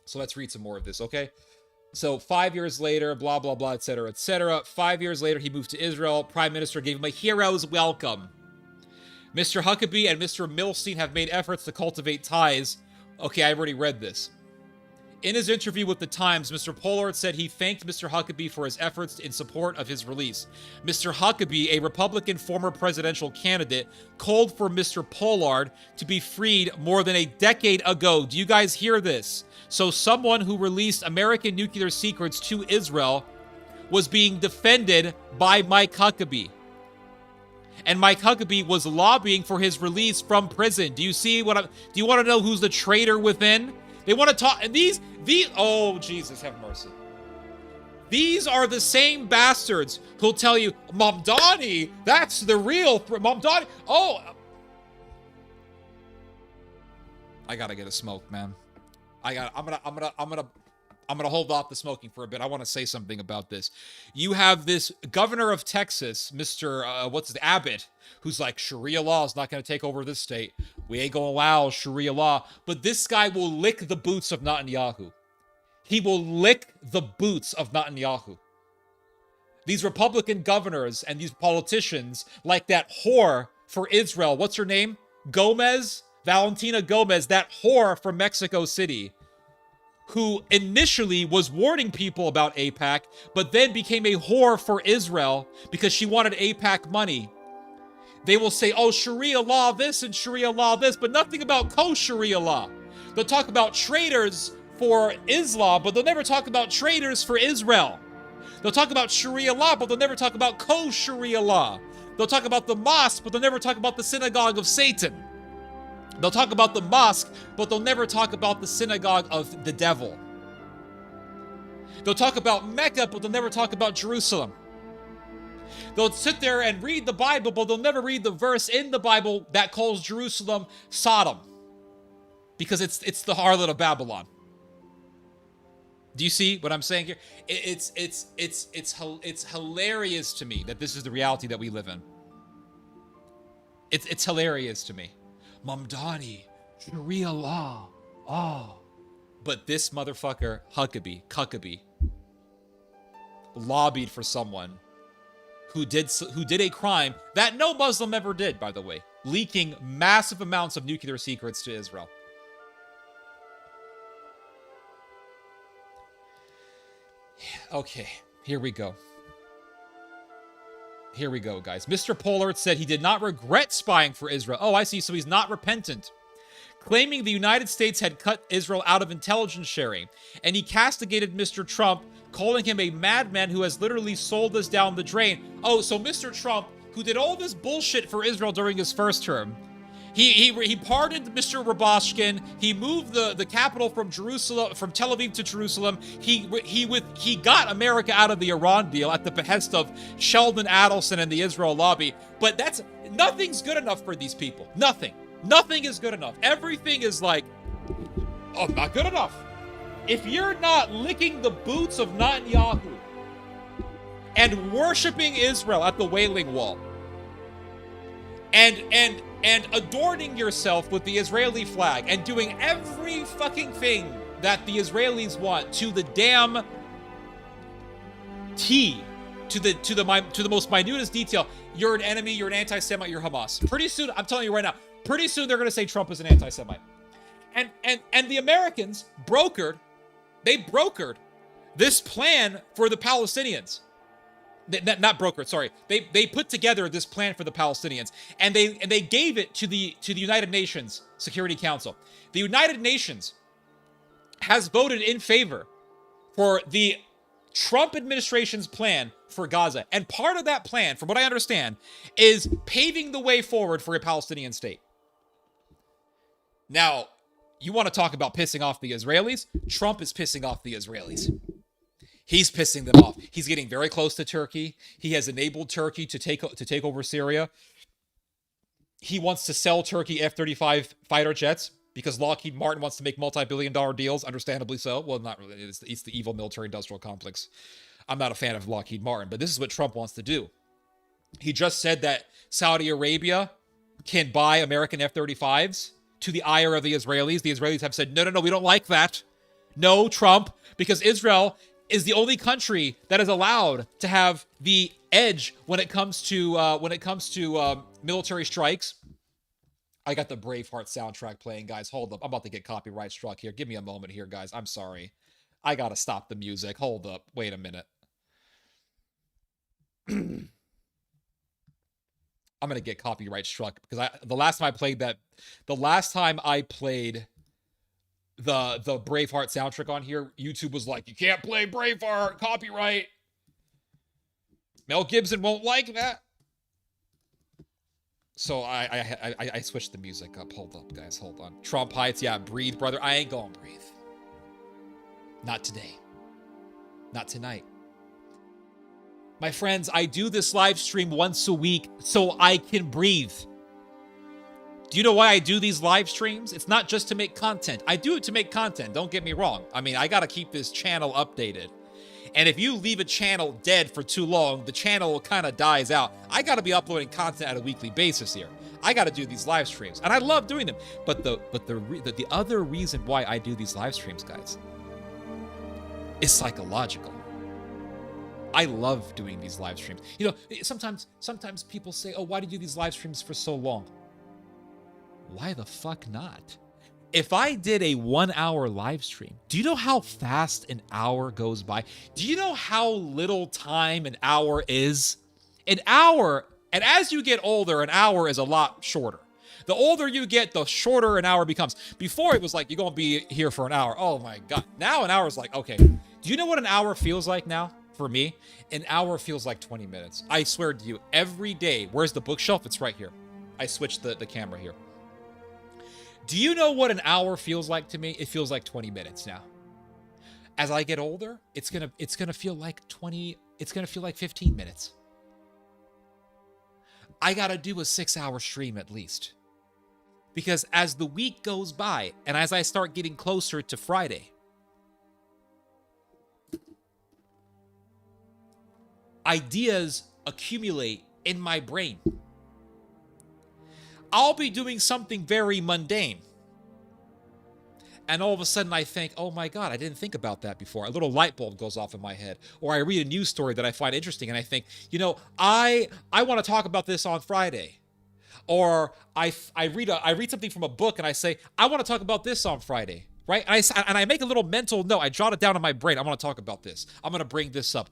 So let's read some more of this, okay? So 5 years later, blah, blah, blah, etc., etc. 5 years later, he moved to Israel. Prime Minister gave him a hero's welcome. Mr. Huckabee and Mr. Milstein have made efforts to cultivate ties. Okay, I've already read this. In his interview with The Times, Mr. Pollard said he thanked Mr. Huckabee for his efforts in support of his release. Mr. Huckabee, a Republican former presidential candidate, called for Mr. Pollard to be freed more than a decade ago. Do you guys hear this? So someone who released American nuclear secrets to Israel was being defended by Mike Huckabee. And Mike Huckabee was lobbying for his release from prison. Do you see what do you want to know who's the traitor within? They want to talk, and these, oh, Jesus, have mercy. These are the same bastards who'll tell you, Mamdani, that's the real, Mamdani, oh. I gotta get a smoke, man. I'm gonna hold off the smoking for a bit. I want to say something about this. You have this governor of Texas, Mr. Abbott, who's like, Sharia law is not going to take over this state. We ain't going to allow Sharia law. But this guy will lick the boots of Netanyahu. He will lick the boots of Netanyahu. These Republican governors and these politicians, like that whore for Israel, what's her name? Gomez? Valentina Gomez, that whore from Mexico City, who initially was warning people about AIPAC, but then became a whore for Israel because she wanted AIPAC money. They will say, oh, Sharia law this and Sharia law this, but nothing about co-Sharia law. They'll talk about traitors for Islam, but they'll never talk about traitors for Israel. They'll talk about Sharia law, but they'll never talk about co-Sharia law. They'll talk about the mosque, but they'll never talk about the synagogue of Satan. They'll talk about the mosque, but they'll never talk about the synagogue of the devil. They'll talk about Mecca, but they'll never talk about Jerusalem. They'll sit there and read the Bible, but they'll never read the verse in the Bible that calls Jerusalem Sodom, because it's the harlot of Babylon. Do you see what I'm saying here? It's hilarious to me that this is the reality that we live in. It's hilarious to me. Mamdani, Sharia law. Oh. But this motherfucker, Huckabee, lobbied for someone who did a crime that no Muslim ever did, by the way, leaking massive amounts of nuclear secrets to Israel. Okay, here we go. Here we go, guys. Mr. Pollard said he did not regret spying for Israel. Oh, I see. So he's not repentant. Claiming the United States had cut Israel out of intelligence sharing. And he castigated Mr. Trump, calling him a madman who has literally sold us down the drain. Oh, so Mr. Trump, who did all this bullshit for Israel during his first term, he pardoned Mr. Rabashkin. He moved the capital from Tel Aviv to Jerusalem. He got America out of the Iran deal at the behest of Sheldon Adelson and the Israel lobby. But nothing's good enough for these people. Nothing is good enough. Everything is like, oh, not good enough. If you're not licking the boots of Netanyahu and worshiping Israel at the Wailing Wall, and adorning yourself with the Israeli flag and doing every fucking thing that the Israelis want to the damn T, to the most minutest detail, you're an enemy, you're an anti-Semite, you're Hamas. Pretty soon, I'm telling you right now, pretty soon they're gonna say Trump is an anti-Semite. And the Americans brokered this plan for the Palestinians. Not brokered, sorry. They put together this plan for the Palestinians, and they gave it to the United Nations Security Council. The United Nations has voted in favor for the Trump administration's plan for Gaza, and part of that plan, from what I understand, is paving the way forward for a Palestinian state. Now, you want to talk about pissing off the Israelis? Trump is pissing off the Israelis. He's pissing them off. He's getting very close to Turkey. He has enabled Turkey to take over Syria. He wants to sell Turkey F-35 fighter jets because Lockheed Martin wants to make multi-billion-dollar deals, understandably so. Well, not really. It's the evil military-industrial complex. I'm not a fan of Lockheed Martin, but this is what Trump wants to do. He just said that Saudi Arabia can buy American F-35s to the ire of the Israelis. The Israelis have said, no, we don't like that. No, Trump, because Israel is the only country that is allowed to have the edge when it comes to military strikes. I got the Braveheart soundtrack playing, guys. Hold up. I'm about to get copyright struck here. Give me a moment here, guys. I'm sorry. I gotta stop the music. Hold up. Wait a minute. I'm gonna get copyright struck because the last time I played the Braveheart soundtrack on here, YouTube was like, you can't play Braveheart, copyright. Mel Gibson won't like that. So I switched the music up. Hold up, guys, hold on. Trump Heights, yeah, breathe, brother. I ain't gonna breathe. Not today. Not tonight. My friends, I do this live stream once a week so I can breathe. Do you know why I do these live streams? It's not just to make content. I do it to make content, don't get me wrong. I mean, I gotta keep this channel updated. And if you leave a channel dead for too long, the channel kind of dies out. I gotta be uploading content on a weekly basis here. I gotta do these live streams, and I love doing them. But the other reason why I do these live streams, guys, is psychological. I love doing these live streams. You know, sometimes people say, oh, why do you do these live streams for so long? Why the fuck not? If I did a 1 hour live stream, do you know how fast an hour goes by? Do you know how little time an hour is? An hour, and as you get older, an hour is a lot shorter. The older you get, the shorter an hour becomes. Before it was like, you're gonna be here for an hour. Oh my God. Now an hour is like, okay. Do you know what an hour feels like now? For me, an hour feels like 20 minutes. I swear to you, every day. Where's the bookshelf? It's right here. I switched the camera here. Do you know what an hour feels like to me? It feels like 20 minutes now. As I get older, it's gonna feel like 20, it's gonna feel like 15 minutes. I gotta do a 6-hour stream at least. Because as the week goes by, and as I start getting closer to Friday, ideas accumulate in my brain. I'll be doing something very mundane, and all of a sudden I think, oh my God, I didn't think about that before. A little light bulb goes off in my head. Or I read a news story that I find interesting and I think, you know, I want to talk about this on Friday. Or I read something from a book and I say, I want to talk about this on Friday. Right? And I make a little mental note. I jot it down in my brain. I want to talk about this. I'm going to bring this up.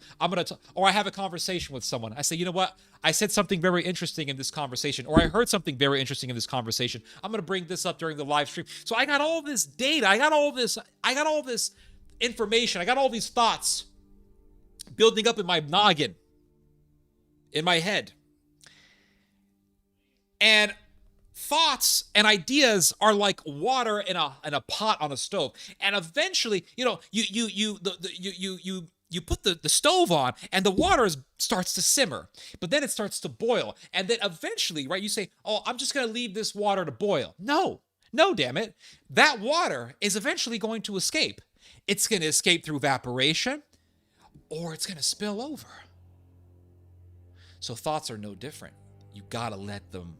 Or I have a conversation with someone. I say, you know what? I said something very interesting in this conversation, or I heard something very interesting in this conversation. I'm going to bring this up during the live stream. So I got all this data. I got all this information. I got all these thoughts building up in my noggin, in my head. And thoughts and ideas are like water in a pot on a stove, and eventually, you know, you put the stove on, and the water starts to simmer, but then it starts to boil, and then eventually, right? You say, "Oh, I'm just gonna leave this water to boil." No, damn it, that water is eventually going to escape. It's going to escape through evaporation, or it's going to spill over. So thoughts are no different. You gotta let them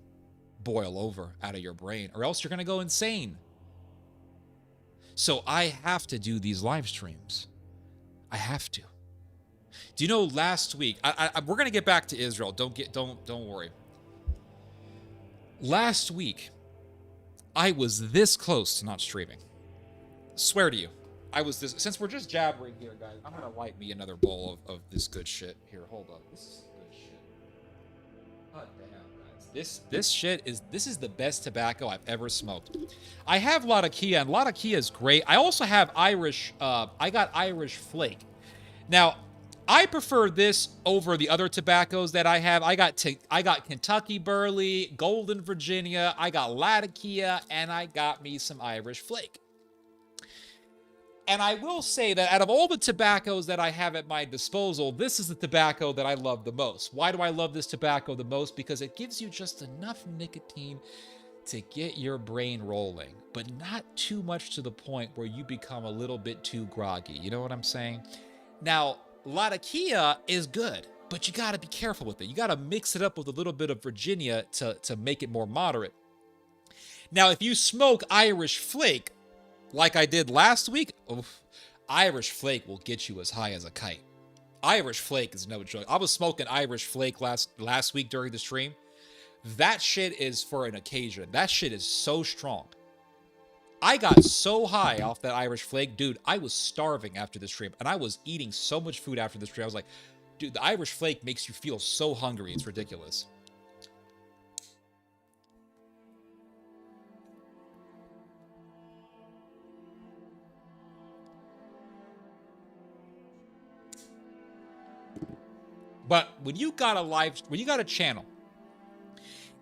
boil over out of your brain, or else you're going to go insane. So I have to do these live streams. I have to. Do you know last week, we're going to get back to Israel. Don't worry. Last week, I was this close to not streaming. Swear to you. I was this, since we're just jabbering here, guys, I'm going to light me another bowl of this good shit. Here, hold up. This is good shit. God damn. This is the best tobacco I've ever smoked. I have Latakia, and Latakia is great. I also have Irish, I got Irish Flake. Now, I prefer this over the other tobaccos that I have. I got Kentucky Burley, Golden Virginia, I got Latakia, and I got me some Irish Flake. And I will say that out of all the tobaccos that I have at my disposal, this is the tobacco that I love the most. Why do I love this tobacco the most? Because it gives you just enough nicotine to get your brain rolling, but not too much to the point where you become a little bit too groggy. You know what I'm saying? Now, Latakia is good, but you got to be careful with it. You got to mix it up with a little bit of Virginia to make it more moderate. Now, if you smoke Irish Flake, like I did last week, Irish Flake will get you as high as a kite. Irish Flake is no joke. I was smoking Irish Flake last week during the stream. That shit is for an occasion. That shit is so strong. I got so high off that Irish Flake. Dude, I was starving after the stream, and I was eating so much food after the stream. I was like, dude, the Irish Flake makes you feel so hungry. It's ridiculous. But when you got a channel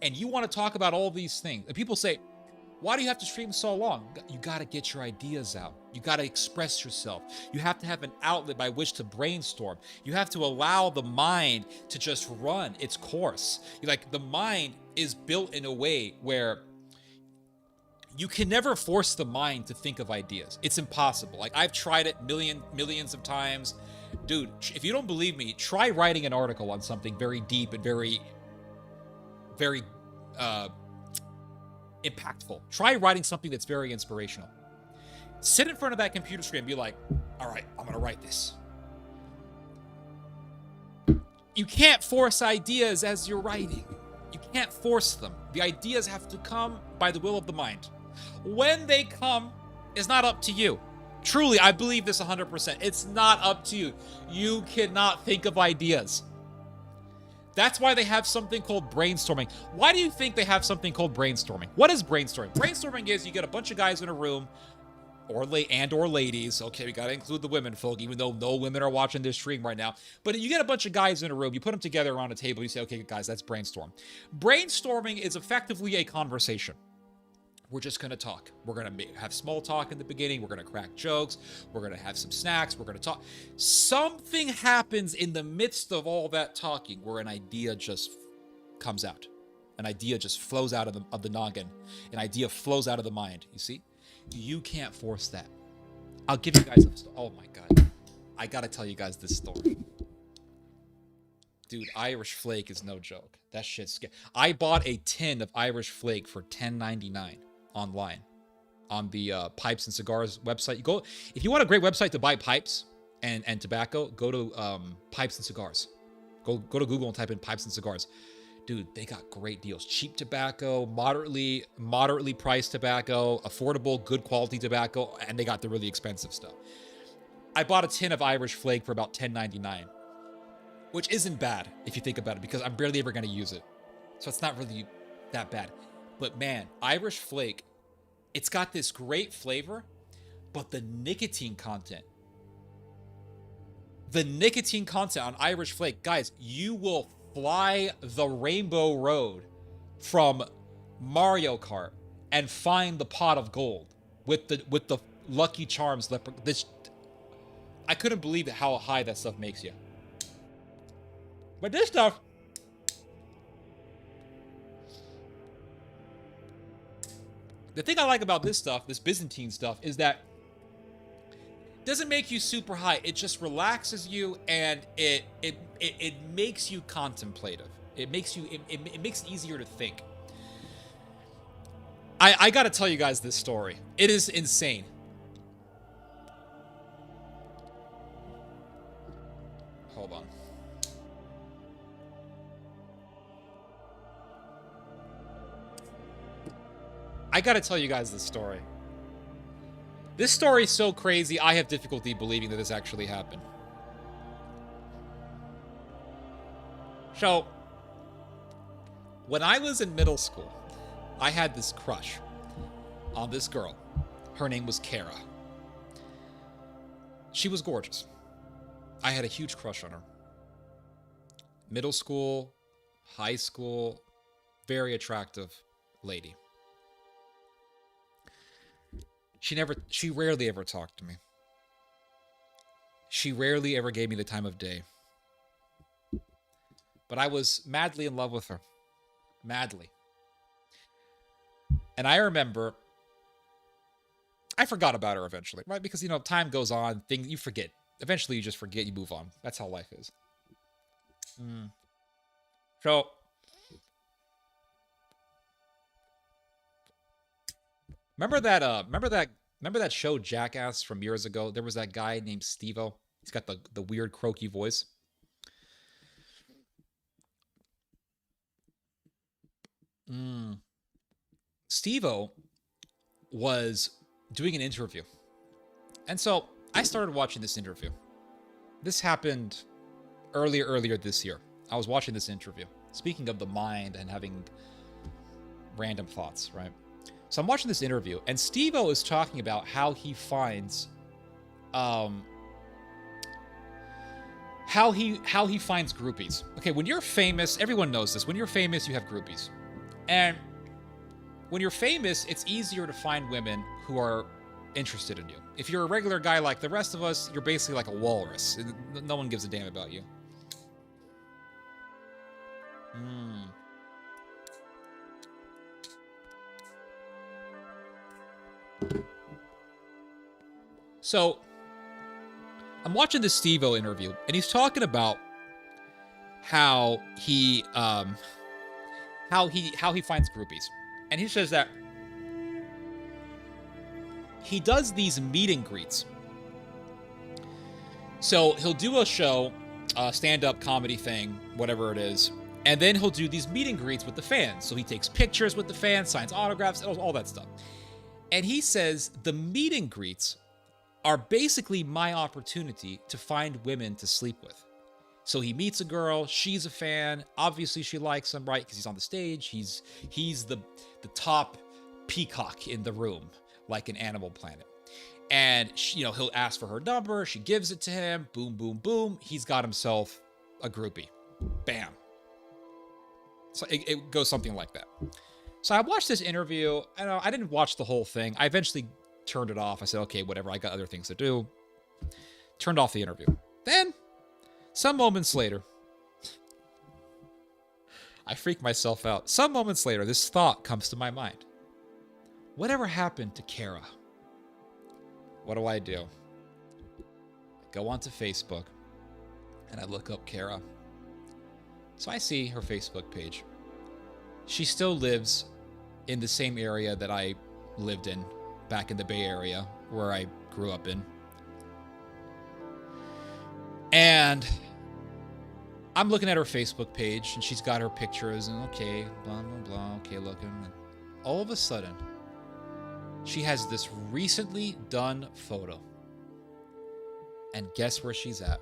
and you want to talk about all these things, and people say, why do you have to stream so long? You got to get your ideas out. You got to express yourself. You have to have an outlet by which to brainstorm. You have to allow the mind to just run its course. Like, the mind is built in a way where you can never force the mind to think of ideas. It's impossible. Like, I've tried it millions of times. Dude, if you don't believe me, try writing an article on something very deep and very impactful. Try writing something that's very inspirational. Sit in front of that computer screen and be like, all right, I'm going to write this. You can't force ideas as you're writing. You can't force them. The ideas have to come by the will of the mind. When they come, it's not up to you. Truly, I believe this 100%. It's not up to you. You cannot think of ideas. That's why they have something called brainstorming. Why do you think they have something called brainstorming? What is brainstorming? Brainstorming is you get a bunch of guys in a room, or ladies. Okay, we gotta include the women folk, even though no women are watching this stream right now. But you get a bunch of guys in a room, you put them together around a table, you say, okay, guys, let's brainstorm. Brainstorming is effectively a conversation. We're just going to talk. We're going to have small talk in the beginning. We're going to crack jokes. We're going to have some snacks. We're going to talk. Something happens in the midst of all that talking where an idea just comes out. An idea just flows out of the noggin. An idea flows out of the mind. You see? You can't force that. I'll give you guys a story. Oh my God. I got to tell you guys this story. Dude, Irish Flake is no joke. That shit's I bought a tin of Irish Flake for $10.99 online on the Pipes and Cigars website. You go if you want a great website to buy pipes and tobacco, go to Pipes and Cigars. Go to Google and type in Pipes and Cigars. Dude, they got great deals. Cheap tobacco, moderately priced tobacco, affordable, good quality tobacco, and they got the really expensive stuff. I bought a tin of Irish Flake for about $10.99, which isn't bad if you think about it, because I'm barely ever going to use it. So it's not really that bad. But man, Irish Flake, it's got this great flavor, but the nicotine content on Irish Flake, guys, you will fly the rainbow road from Mario Kart and find the pot of gold with the Lucky Charms. I couldn't believe how high that stuff makes you. But this stuff, the thing I like about this stuff, this Byzantine stuff, is that it doesn't make you super high. It just relaxes you, and it makes you contemplative. It makes it easier to think. I gotta tell you guys this story. It is insane. Hold on. I gotta tell you guys this story. This story is so crazy, I have difficulty believing that this actually happened. So, when I was in middle school, I had this crush on this girl. Her name was Kara. She was gorgeous. I had a huge crush on her. Middle school, high school, very attractive lady. She rarely ever talked to me. She rarely ever gave me the time of day. But I was madly in love with her. Madly. And I remember, I forgot about her eventually, right? Because, you know, time goes on, things, you forget. Eventually you just forget, you move on. That's how life is. So, remember that show Jackass from years ago? There was that guy named Steve-O. He's got the weird croaky voice. Steve-O was doing an interview. And so I started watching this interview. This happened earlier this year. I was watching this interview. Speaking of the mind and having random thoughts, right? So I'm watching this interview, and Steve-O is talking about how he finds, how he finds groupies. Okay, when you're famous, everyone knows this. When you're famous, you have groupies, and when you're famous, it's easier to find women who are interested in you. If you're a regular guy like the rest of us, you're basically like a walrus. No one gives a damn about you. So, I'm watching this Steve-O interview, and he's talking about how he finds groupies. And he says that he does these meet and greets. So he'll do a show, stand-up comedy thing, whatever it is, and then he'll do these meet and greets with the fans. So he takes pictures with the fans, signs autographs, all that stuff. And he says the meet and greets are basically my opportunity to find women to sleep with. So he meets a girl, she's a fan, obviously she likes him, right? Because he's on the stage, he's the top peacock in the room, like an Animal Planet. And she, he'll ask for her number, she gives it to him, boom, boom, boom, he's got himself a groupie. Bam. So it goes something like that. So I watched this interview, and I didn't watch the whole thing. I eventually turned it off. I said, okay, whatever, I got other things to do. Turned off the interview. Then, some moments later, I freak myself out. Some moments later, this thought comes to my mind. Whatever happened to Kara? What do? I go onto Facebook, and I look up Kara. So I see her Facebook page. She still lives in the same area that I lived in back in the Bay Area, where I grew up in. And I'm looking at her Facebook page, and she's got her pictures, and okay, blah, blah, blah, okay, looking. And all of a sudden, she has this recently done photo. And guess where she's at?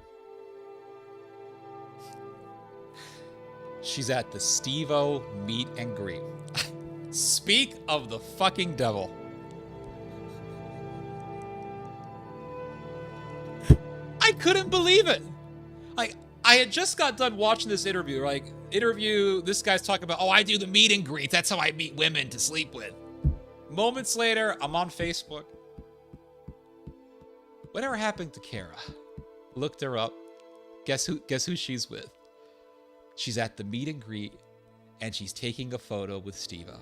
She's at the Steve-O meet and greet. Speak of the fucking devil. I couldn't believe it. I had just got done watching this interview. This guy's talking about, oh, I do the meet and greets. That's how I meet women to sleep with. Moments later, I'm on Facebook. Whatever happened to Kara? Looked her up. Guess who she's with? She's at the meet and greet, and she's taking a photo with Steve-O.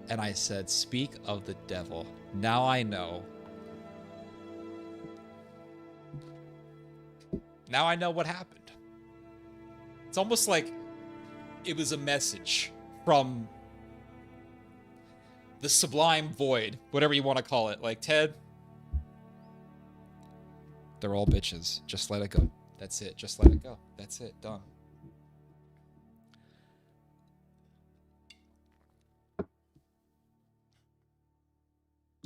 And I said, speak of the devil. Now I know. Now I know what happened. It's almost like it was a message from the sublime void, whatever you want to call it. Like, Ted, they're all bitches. Just let it go. That's it. Just let it go. That's it. Done.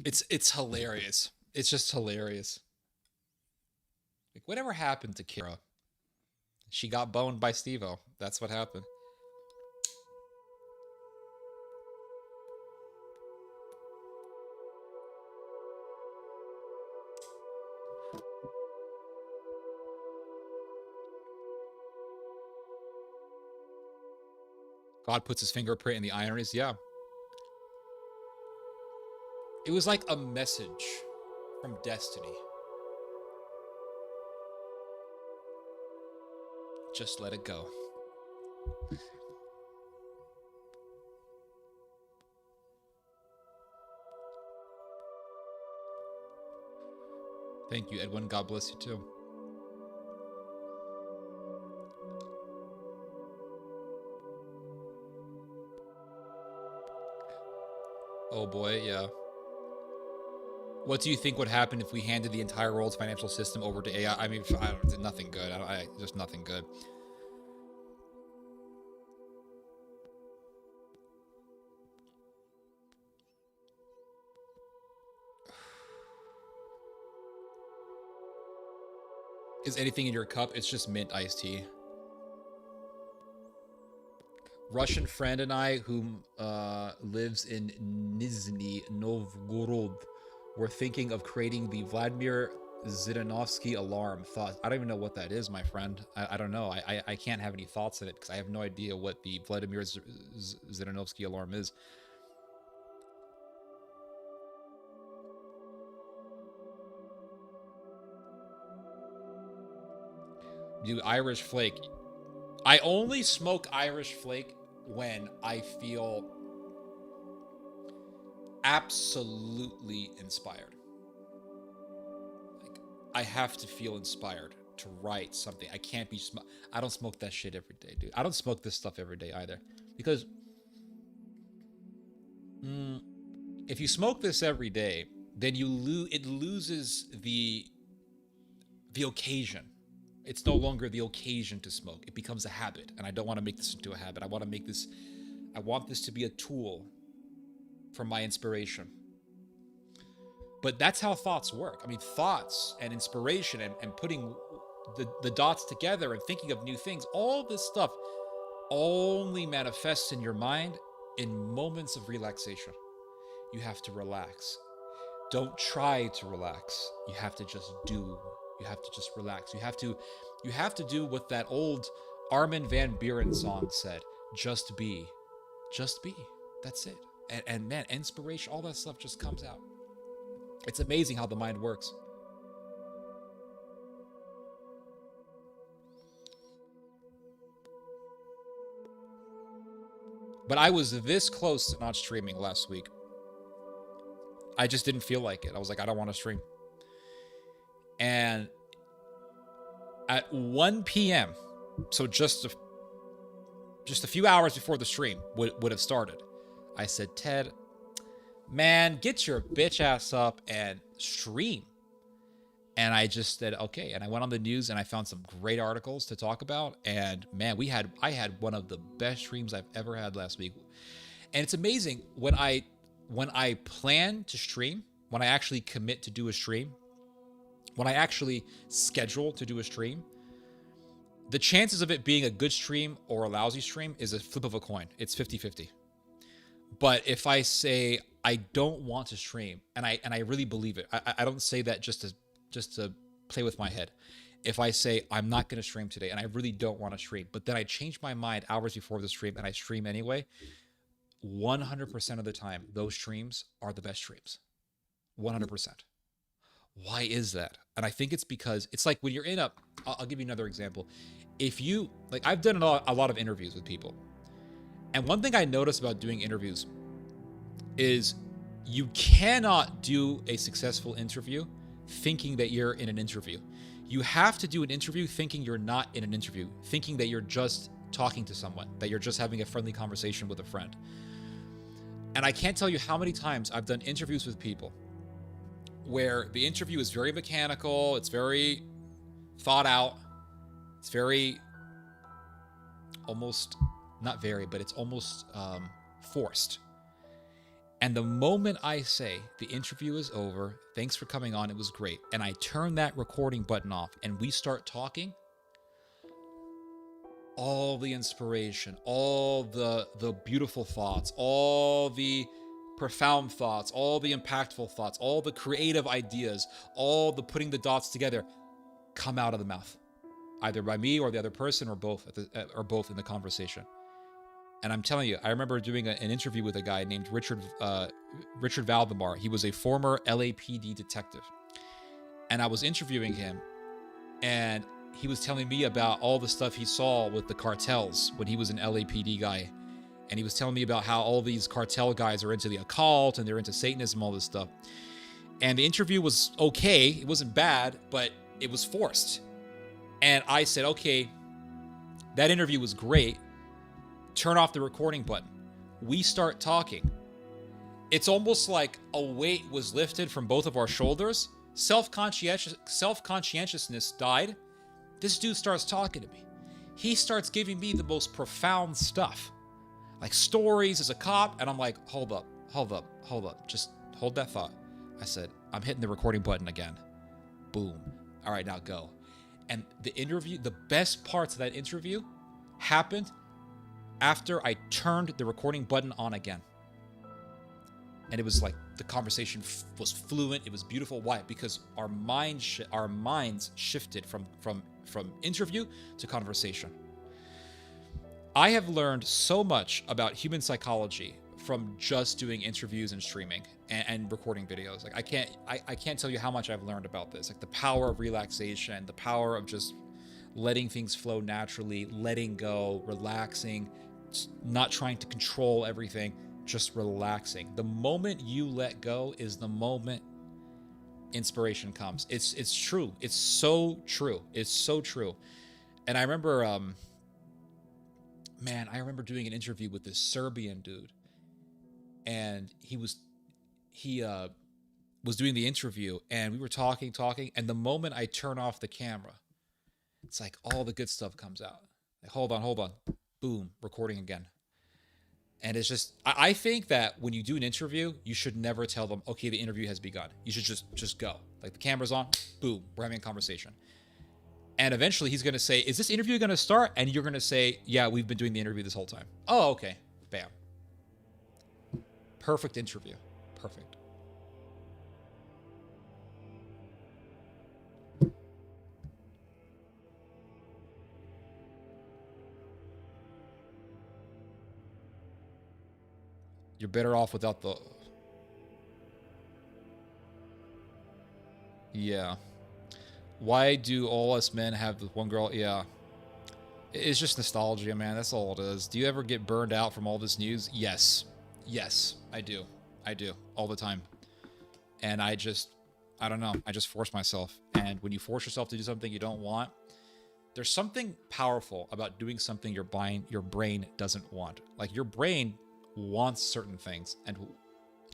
It's hilarious. It's just hilarious. Like, whatever happened to Kara? She got boned by Steve-O. That's what happened. God puts his fingerprint in the ironies. Yeah. It was like a message from destiny. Just let it go. Thank you, Edwin. God bless you too. Oh boy, yeah. What do you think would happen if we handed the entire world's financial system over to AI? I mean, nothing good. Just nothing good. Is anything in your cup? It's just mint iced tea. Russian friend and I, who lives in Nizhny Novgorod, we're thinking of creating the Vladimir Zhirinovsky alarm. Thoughts? I don't even know what that is, my friend. I don't know. I can't have any thoughts on it because I have no idea what the Vladimir Zhirinovsky alarm is. Do Irish Flake. I only smoke Irish Flake when I feel absolutely inspired. Like, I have to feel inspired to write something. I can't be I don't smoke that shit every day, dude. I don't smoke this stuff every day either. Because if you smoke this every day, then it loses the occasion. It's no longer the occasion to smoke. It becomes a habit, and I don't want to make this into a habit. I want this to be a tool for my inspiration. But that's how thoughts work. I mean, thoughts and inspiration and putting the dots together and thinking of new things, all this stuff only manifests in your mind in moments of relaxation. You have to relax. Don't try to relax. You have to just do. You have to just relax. You have to do what that old Armin van Buuren song said. Just be. Just be. That's it. And man, inspiration, all that stuff just comes out. It's amazing how the mind works. But I was this close to not streaming last week. I just didn't feel like it. I was like, I don't want to stream. And at 1 p.m., so just just a few hours before the stream would have started. I said, Ted, man, get your bitch ass up and stream. And I just said, okay. And I went on the news and I found some great articles to talk about. And man, I had one of the best streams I've ever had last week. And it's amazing when I plan to stream, when I actually commit to do a stream, when I actually schedule to do a stream, the chances of it being a good stream or a lousy stream is a flip of a coin. It's 50-50. But if I say I don't want to stream, and I really believe it, I don't say that just to play with my head. If I say I'm not going to stream today and I really don't want to stream, but then I change my mind hours before the stream and I stream anyway, 100% of the time, those streams are the best streams. 100%. Why is that? And I think it's because it's like when you're in I'll give you another example. If you, like, I've done a lot of interviews with people. And one thing I notice about doing interviews is you cannot do a successful interview thinking that you're in an interview. You have to do an interview thinking you're not in an interview, thinking that you're just talking to someone, that you're just having a friendly conversation with a friend. And I can't tell you how many times I've done interviews with people where the interview is very mechanical, it's very thought out, it's very almost, not very, but it's almost forced. And the moment I say the interview is over, thanks for coming on, it was great, and I turn that recording button off and we start talking, all the inspiration, all the beautiful thoughts, all the profound thoughts, all the impactful thoughts, all the creative ideas, all the putting the dots together come out of the mouth, either by me or the other person or both in the conversation. And I'm telling you, I remember doing an interview with a guy named Richard Valdemar. He was a former LAPD detective. And I was interviewing him, and he was telling me about all the stuff he saw with the cartels when he was an LAPD guy. And he was telling me about how all these cartel guys are into the occult and they're into Satanism, all this stuff. And the interview was okay. It wasn't bad, but it was forced. And I said, okay, that interview was great. Turn off the recording button. We start talking. It's almost like a weight was lifted from both of our shoulders. Self-conscientiousness died. This dude starts talking to me. He starts giving me the most profound stuff, like stories as a cop. And I'm like, hold up. Just hold that thought. I said, I'm hitting the recording button again. Boom. All right, now go. And the interview, the best parts of that interview happened after I turned the recording button on again. And it was like the conversation was fluent. It was beautiful. Why? Because our minds shifted from interview to conversation. I have learned so much about human psychology from just doing interviews and streaming and recording videos. Like I can't tell you how much I've learned about this. Like the power of relaxation, the power of just letting things flow naturally, letting go, relaxing, not trying to control everything, just relaxing. The moment you let go is the moment inspiration comes. It's true. It's so true. It's so true. And I remember, I remember doing an interview with this Serbian dude, and he was doing the interview, and we were talking, and the moment I turn off the camera, it's like all the good stuff comes out. Like, hold on. Boom, recording again. And it's just, I think that when you do an interview, you should never tell them, okay, the interview has begun. You should just go. Like the camera's on, boom, we're having a conversation. And eventually he's going to say, is this interview going to start? And you're going to say, yeah, we've been doing the interview this whole time. Oh, okay. Bam. Perfect interview. Perfect. You're better off without the... Yeah. Why do all us men have the one girl? Yeah. It's just nostalgia, man. That's all it is. Do you ever get burned out from all this news? Yes. Yes, I do. All the time. And I don't know. I just force myself. And when you force yourself to do something you don't want, There's something powerful about doing something your brain doesn't want. Like your brain wants certain things and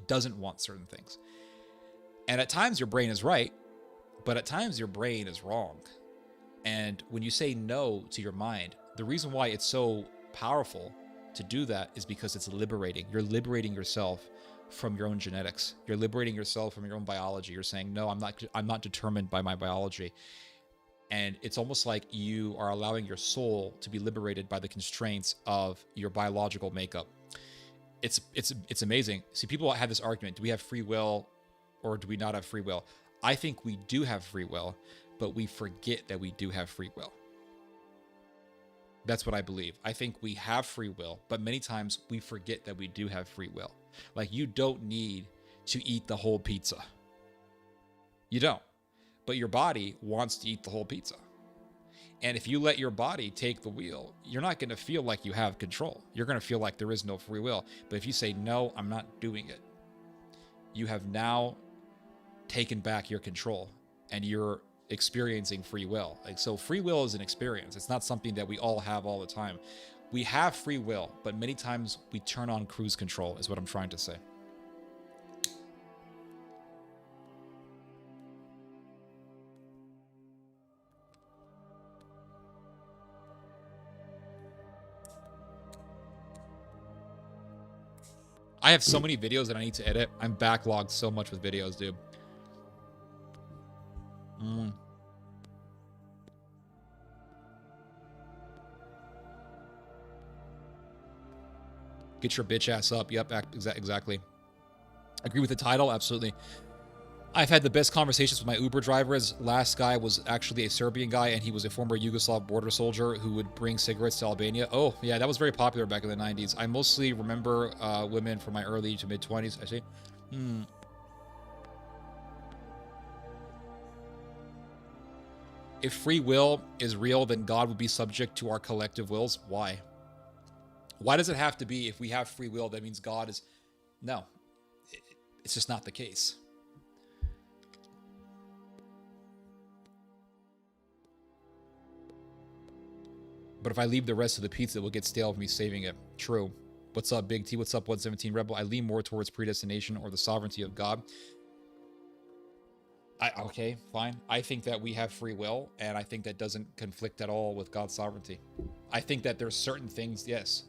doesn't want certain things. And at times your brain is right, but at times your brain is wrong. And when you say no to your mind, the reason why it's so powerful to do that is because it's liberating. You're liberating yourself from your own genetics. You're liberating yourself from your own biology. You're saying, no, I'm not determined by my biology. And it's almost like you are allowing your soul to be liberated by the constraints of your biological makeup. It's amazing. See, people have this argument: do we have free will or do we not have free will? I think we do have free will, but we forget that we do have free will. That's what I believe. I think we have free will, but many times we forget that we do have free will. Like, you don't need to eat the whole pizza. You don't. But your body wants to eat the whole pizza. And if you let your body take the wheel, you're not going to feel like you have control. You're going to feel like there is no free will. But if you say, no, I'm not doing it, you have now taken back your control and you're experiencing free will. Like, so free will is an experience. It's not something that we all have all the time. We have free will, but many times we turn on cruise control, is what I'm trying to say. I have so many videos that I need to edit. I'm backlogged so much with videos, dude. Get your bitch ass up. Yep, exactly. Agree with the title? Absolutely. I've had the best conversations with my Uber drivers. Last guy was actually a Serbian guy, and he was a former Yugoslav border soldier who would bring cigarettes to Albania. Oh, yeah, that was very popular back in the 90s. I mostly remember women from my early to mid-20s, I see. If free will is real, then God would be subject to our collective wills. Why? Why does it have to be, if we have free will, that means God is... No. It's just not the case. But if I leave the rest of the pizza, it will get stale with me saving it. True. What's up, Big T? What's up, 117 Rebel? I lean more towards predestination or the sovereignty of God. Okay, fine. I think that we have free will, and I think that doesn't conflict at all with God's sovereignty. I think that there's certain things, yes,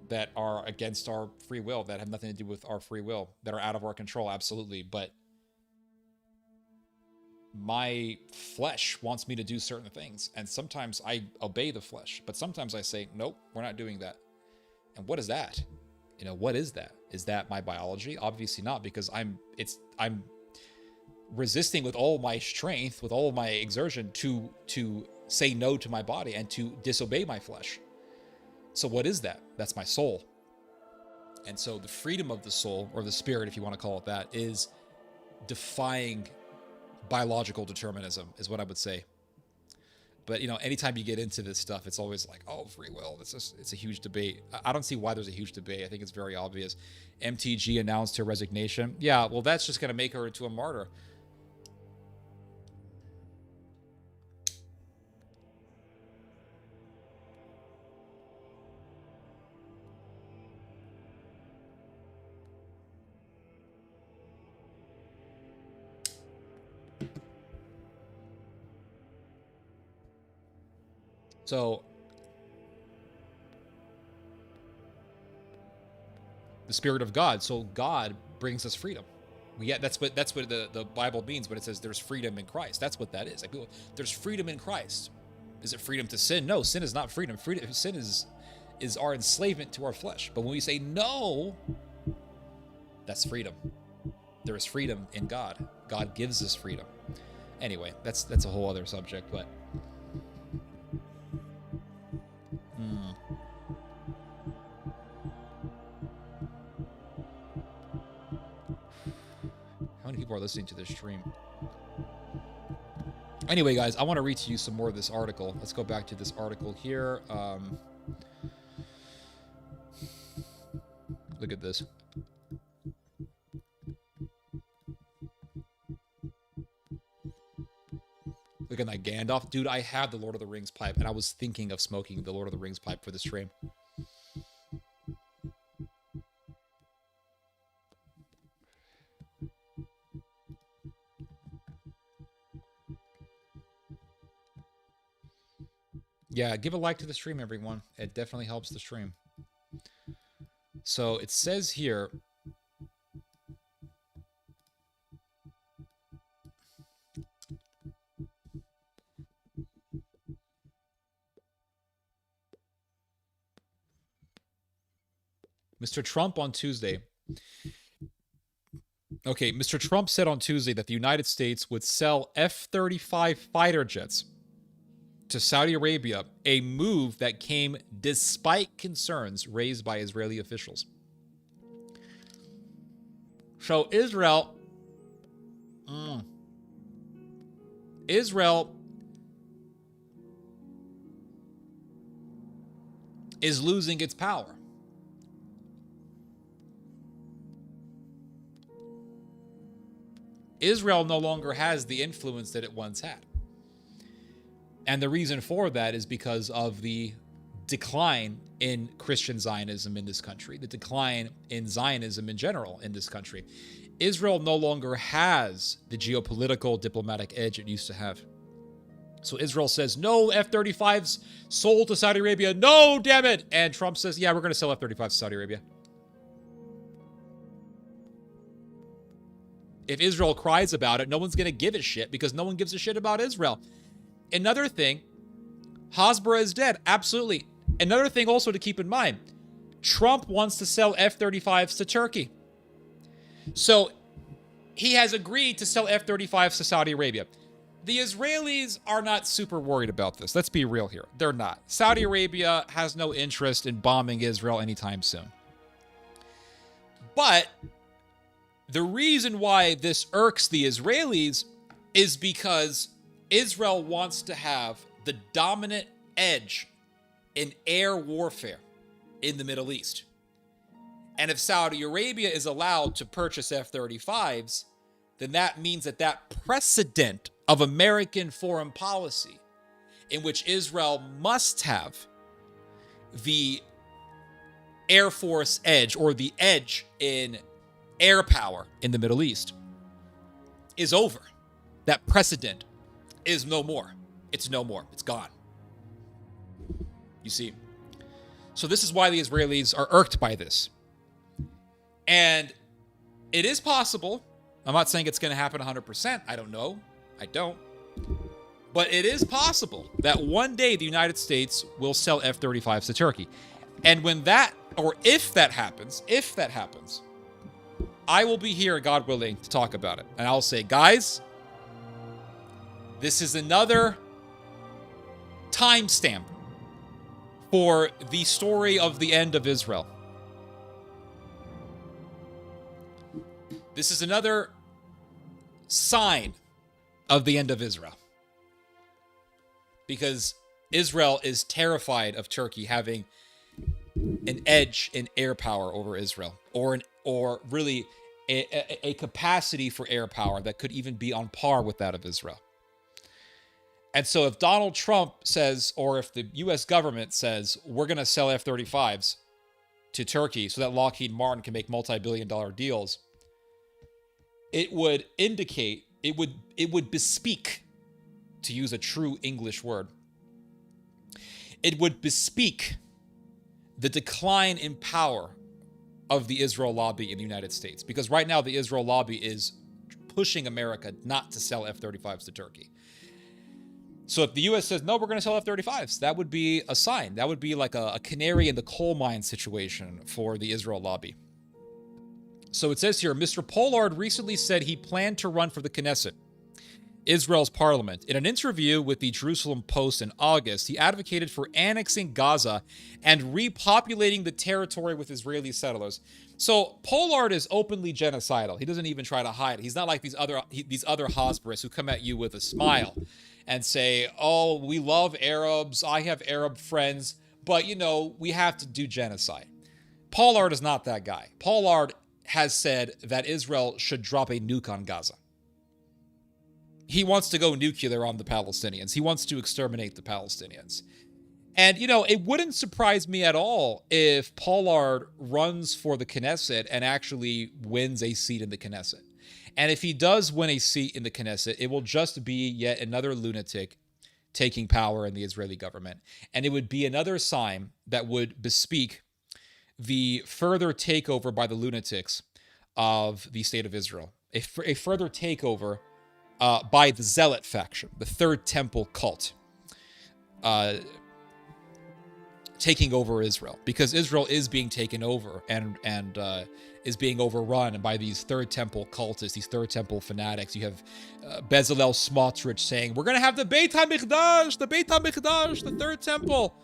that are against our free will, that have nothing to do with our free will, that are out of our control, absolutely. But my flesh wants me to do certain things, and sometimes I obey the flesh, but sometimes I say, nope, we're not doing that. And what is that? You know, what is that? Is that my biology? Obviously not, because I'm resisting with all my strength, with all my exertion to say no to my body and to disobey my flesh. So what is that? That's my soul. And so the freedom of the soul, or the spirit, if you want to call it that, is defying biological determinism, is what I would say. But, you know, anytime you get into this stuff, it's always like, oh, free will. It's a huge debate. I don't see why there's a huge debate. I think it's very obvious. MTG announced her resignation. Yeah, well, that's just going to make her into a martyr. So the Spirit of God. So God brings us freedom. That's what the Bible means when it says there's freedom in Christ. That's what that is. Like, people, there's freedom in Christ. Is it freedom to sin? No, sin is not freedom. Sin is our enslavement to our flesh. But when we say no, that's freedom. There is freedom in God. God gives us freedom. Anyway, that's a whole other subject, but how many people are listening to this stream? Anyway, guys, I want to read to you some more of this article. Let's go back to this article here. Look at this. Look at that Gandalf. Dude, I have the Lord of the Rings pipe, and I was thinking of smoking the Lord of the Rings pipe for the stream. Yeah, give a like to the stream, everyone. It definitely helps the stream. So it says here... Mr. Trump on Tuesday. Okay, Mr. Trump said on Tuesday that the United States would sell F-35 fighter jets to Saudi Arabia, a move that came despite concerns raised by Israeli officials. So Israel is losing its power. Israel no longer has the influence that it once had. And the reason for that is because of the decline in Christian Zionism in this country, the decline in Zionism in general in this country. Israel no longer has the geopolitical diplomatic edge it used to have. So Israel says, no F-35s sold to Saudi Arabia. No, damn it. And Trump says, yeah, we're going to sell F-35s to Saudi Arabia. If Israel cries about it, no one's going to give a shit because no one gives a shit about Israel. Another thing, Hasbara is dead. Absolutely. Another thing also to keep in mind, Trump wants to sell F-35s to Turkey. So he has agreed to sell F-35s to Saudi Arabia. The Israelis are not super worried about this. Let's be real here. They're not. Saudi Arabia has no interest in bombing Israel anytime soon. But the reason why this irks the Israelis is because Israel wants to have the dominant edge in air warfare in the Middle East. And if Saudi Arabia is allowed to purchase F-35s, then that means that that precedent of American foreign policy in which Israel must have the Air Force edge or the edge in air power in the Middle East is over. That precedent is no more. It's no more. It's gone. You see? So this is why the Israelis are irked by this. And it is possible. I'm not saying it's going to happen 100%. I don't know. I don't. But it is possible that one day the United States will sell F-35s to Turkey. And when that, or if that happens, I will be here, God willing, to talk about it. And I'll say, guys, this is another timestamp for the story of the end of Israel. This is another sign of the end of Israel. Because Israel is terrified of Turkey having an edge in air power over Israel, or really a capacity for air power that could even be on par with that of Israel. And so if Donald Trump says, or if the U.S. government says, we're going to sell F-35s to Turkey so that Lockheed Martin can make multi-billion-dollar deals, it would indicate, it would bespeak, to use a true English word, it would bespeak the decline in power of the Israel lobby in the United States. Because right now, the Israel lobby is pushing America not to sell F-35s to Turkey. So if the U.S. says, no, we're going to sell F-35s, that would be a sign. That would be like a canary in the coal mine situation for the Israel lobby. So it says here, Mr. Pollard recently said he planned to run for the Knesset, Israel's parliament. In an interview with the Jerusalem Post in August, he advocated for annexing Gaza and repopulating the territory with Israeli settlers. So Pollard is openly genocidal. He doesn't even try to hide it. He's not like these other Hasbaras who come at you with a smile and say, oh, we love Arabs, I have Arab friends, but, you know, we have to do genocide. Pollard is not that guy. Pollard has said that Israel should drop a nuke on Gaza. He wants to go nuclear on the Palestinians. He wants to exterminate the Palestinians. And, it wouldn't surprise me at all if Pollard runs for the Knesset and actually wins a seat in the Knesset. And if he does win a seat in the Knesset, it will just be yet another lunatic taking power in the Israeli government. And it would be another sign that would bespeak the further takeover by the lunatics of the state of Israel. A further takeover by the Zealot faction, the Third Temple cult, taking over Israel, because Israel is being taken over and is being overrun by these Third Temple cultists, these Third Temple fanatics. You have Bezalel Smotrich saying, we're going to have the Beit HaMikdash, the Third Temple.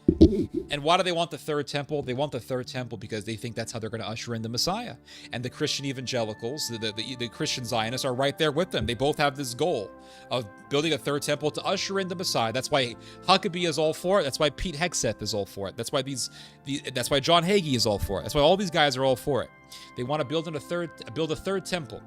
And why do they want the Third Temple? They want the Third Temple because they think that's how they're going to usher in the Messiah. And the Christian evangelicals, the Christian Zionists are right there with them. They both have this goal of building a Third Temple to usher in the Messiah. That's why Huckabee is all for it. That's why Pete Hegseth is all for it. That's why that's why John Hagee is all for it. That's why all these guys are all for it. They want to build a third temple.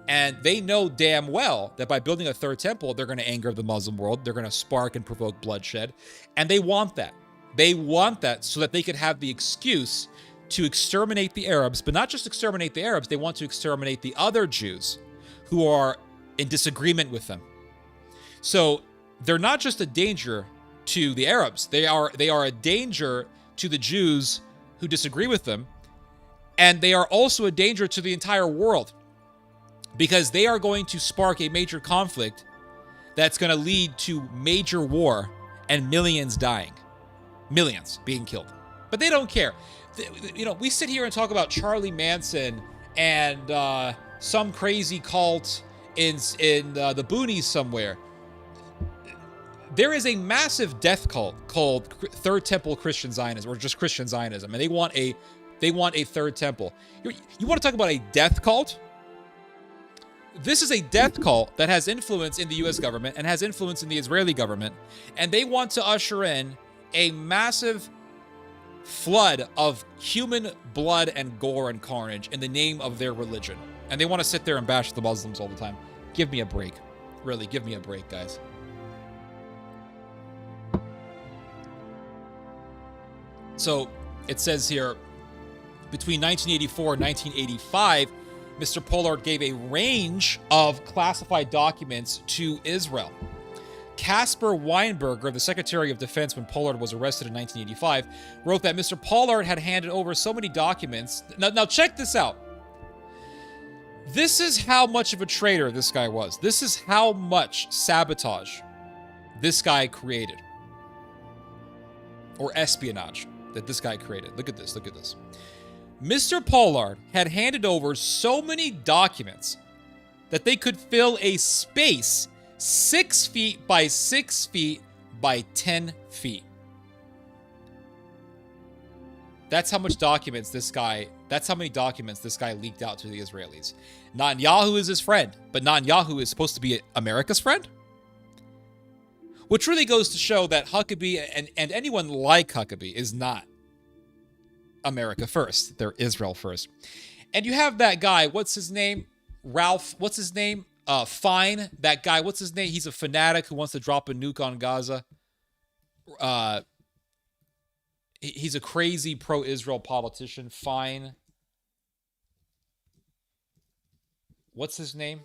And they know damn well that by building a third temple, they're going to anger the Muslim world. They're going to spark and provoke bloodshed. And they want that. They want that so that they could have the excuse to exterminate the Arabs, but not just exterminate the Arabs. They want to exterminate the other Jews who are in disagreement with them. So they're not just a danger to the Arabs. They are a danger to the Jews who disagree with them. And they are also a danger to the entire world because they are going to spark a major conflict that's going to lead to major war and millions dying, millions being killed. But they don't care. We sit here and talk about Charlie Manson and some crazy cult in the boonies somewhere. There is a massive death cult called Third Temple Christian Zionism, or just Christian Zionism, and they want a third temple. You want to talk about a death cult? This is a death cult that has influence in the U.S. government and has influence in the Israeli government, and they want to usher in a massive flood of human blood and gore and carnage in the name of their religion. And they want to sit there and bash the Muslims all the time. Give me a break. Really, give me a break, guys. So it says here, between 1984 and 1985, Mr. Pollard gave a range of classified documents to Israel. Caspar Weinberger, the Secretary of Defense when Pollard was arrested in 1985, wrote that Mr. Pollard had handed over so many documents. Now check this out. This is how much of a traitor this guy was. This is how much sabotage this guy created. Or espionage that this guy created. Look at this. Look at this. Mr. Pollard had handed over so many documents that they could fill a space 6 feet by 6 feet by 10 feet. That's how much documents this guy, that's how many documents this guy leaked out to the Israelis. Netanyahu is his friend, but Netanyahu is supposed to be America's friend? Which really goes to show that Huckabee and anyone like Huckabee is not America first. They're Israel first. And you have that guy, what's his name? Ralph, what's his name? Fine, that guy, what's his name? He's a fanatic who wants to drop a nuke on Gaza. He's a crazy pro-Israel politician. Fine. What's his name?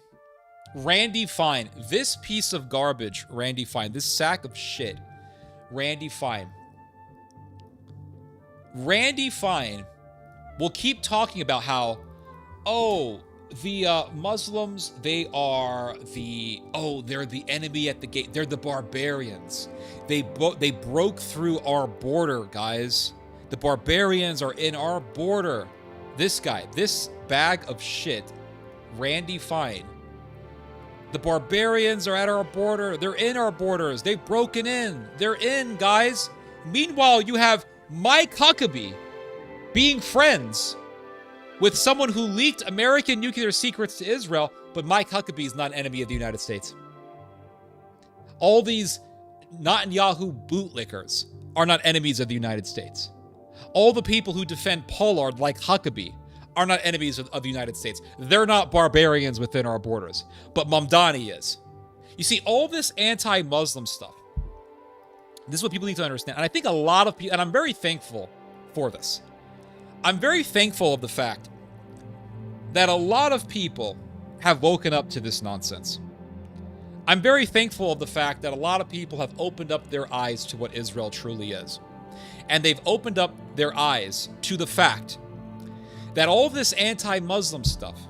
Randy Fine. This piece of garbage, Randy Fine. This sack of shit, Randy Fine. Randy Fine will keep talking about how, the Muslims, they're the enemy at the gate. They're the barbarians. They broke through our border, guys. The barbarians are in our border. This guy, this bag of shit, Randy Fine. The barbarians are at our border. They're in our borders. They've broken in. They're in, guys. Meanwhile, you have Mike Huckabee being friends with someone who leaked American nuclear secrets to Israel, but Mike Huckabee is not an enemy of the United States. All these Netanyahu bootlickers are not enemies of the United States. All the people who defend Pollard like Huckabee are not enemies of the United States. They're not barbarians within our borders, but Mamdani is. You see, all this anti-Muslim stuff, this is what people need to understand. And I think a lot of people, and I'm very thankful for this. I'm very thankful of the fact that a lot of people have woken up to this nonsense. I'm very thankful of the fact that a lot of people have opened up their eyes to what Israel truly is. And they've opened up their eyes to the fact that all this anti-Muslim stuff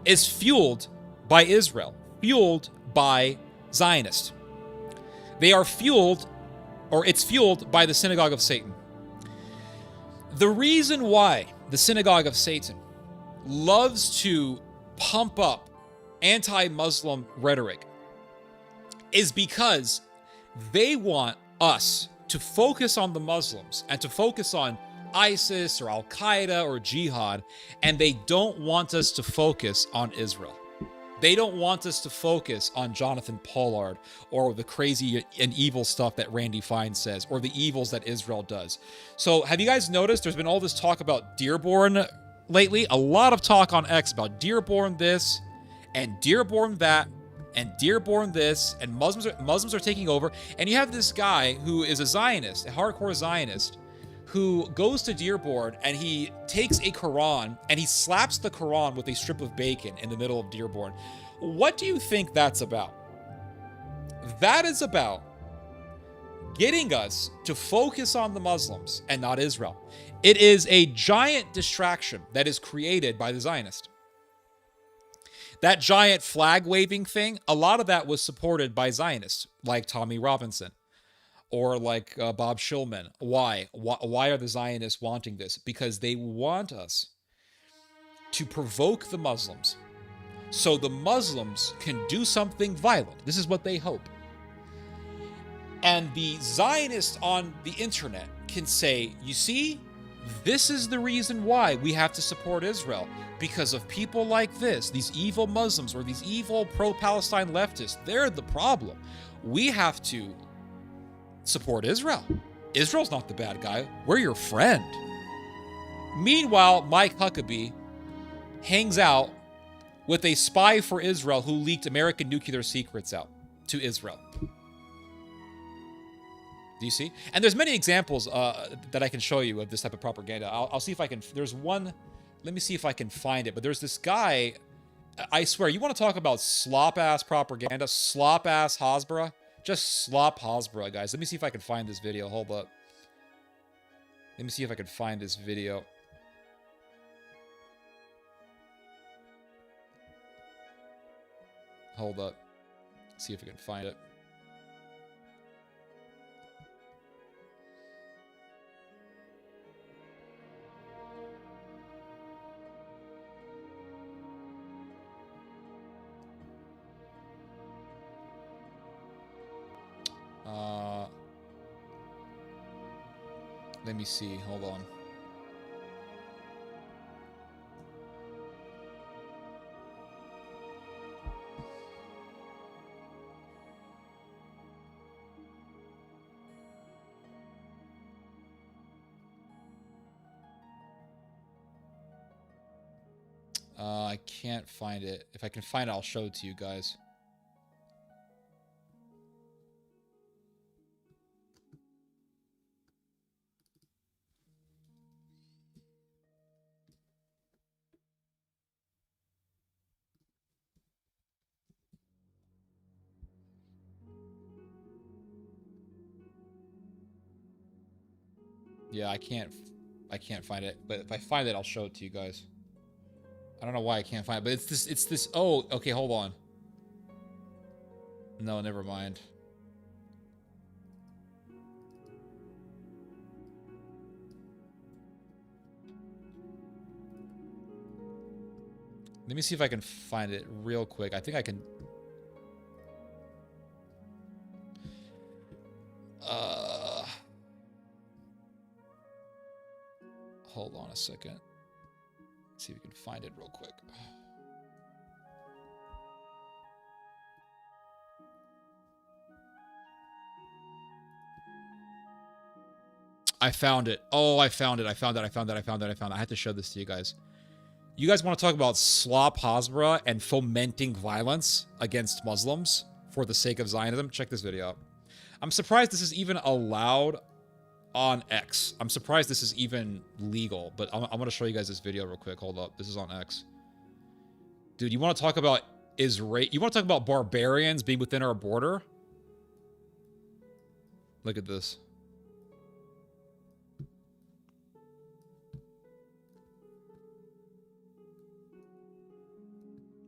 is fueled by Israel, fueled by Zionists. They are fueled, or it's fueled by the synagogue of Satan. The reason why the synagogue of Satan loves to pump up anti-Muslim rhetoric is because they want us to focus on the Muslims and to focus on ISIS or Al-Qaeda or Jihad, and they don't want us to focus on Israel. They don't want us to focus on Jonathan Pollard or the crazy and evil stuff that Randy Fine says or the evils that Israel does. So have you guys noticed there's been all this talk about Dearborn lately? A lot of talk on X about Dearborn this and Dearborn that and Dearborn this, and Muslims are taking over. And you have this guy who is a Zionist, a hardcore Zionist, who goes to Dearborn and he takes a Quran and he slaps the Quran with a strip of bacon in the middle of Dearborn. What do you think that's about? That is about getting us to focus on the Muslims and not Israel. It is a giant distraction that is created by the Zionist. That giant flag waving thing, a lot of that was supported by Zionists like Tommy Robinson or like Bob Shulman. Why? Why are the Zionists wanting this? Because they want us to provoke the Muslims so the Muslims can do something violent. This is what they hope. And the Zionists on the internet can say, you see, this is the reason why we have to support Israel. Because of people like this, these evil Muslims or these evil pro-Palestine leftists, they're the problem. We have to support Israel. Israel's not the bad guy. We're your friend. Meanwhile, Mike Huckabee hangs out with a spy for Israel who leaked American nuclear secrets out to Israel. Do you see? And there's many examples that I can show you of this type of propaganda. I'll see if I can. There's one. Let me see if I can find it. But there's this guy. I swear, you want to talk about slop-ass propaganda? Slop-ass Hasbara? Just slop Hasbara, guys. Let me see if I can find this video. Hold up. Let me see if I can find this video. Hold up. See if I can find it. Let me see. Hold on. I can't find it. If I can find it, I'll show it to you guys. Yeah, I can't find it, but if I find it, I'll show it to you guys. I don't know why I can't find it, but it's this, oh, okay, hold on. No, never mind. Let me see if I can find it real quick. I think I can. Hold on a second. Let's see if we can find it real quick. I found it. Oh, I found it. I found it. I had to show this to you guys. You guys want to talk about slop Hasbara and fomenting violence against Muslims? for the sake of Zionism. Check this video out. I'm surprised this is even allowed on X. I'm surprised this is even legal, but I'm going to show you guys this video real quick. Hold up. This is on X. Dude, you want to talk about Israel? You want to talk about barbarians being within our border? Look at this.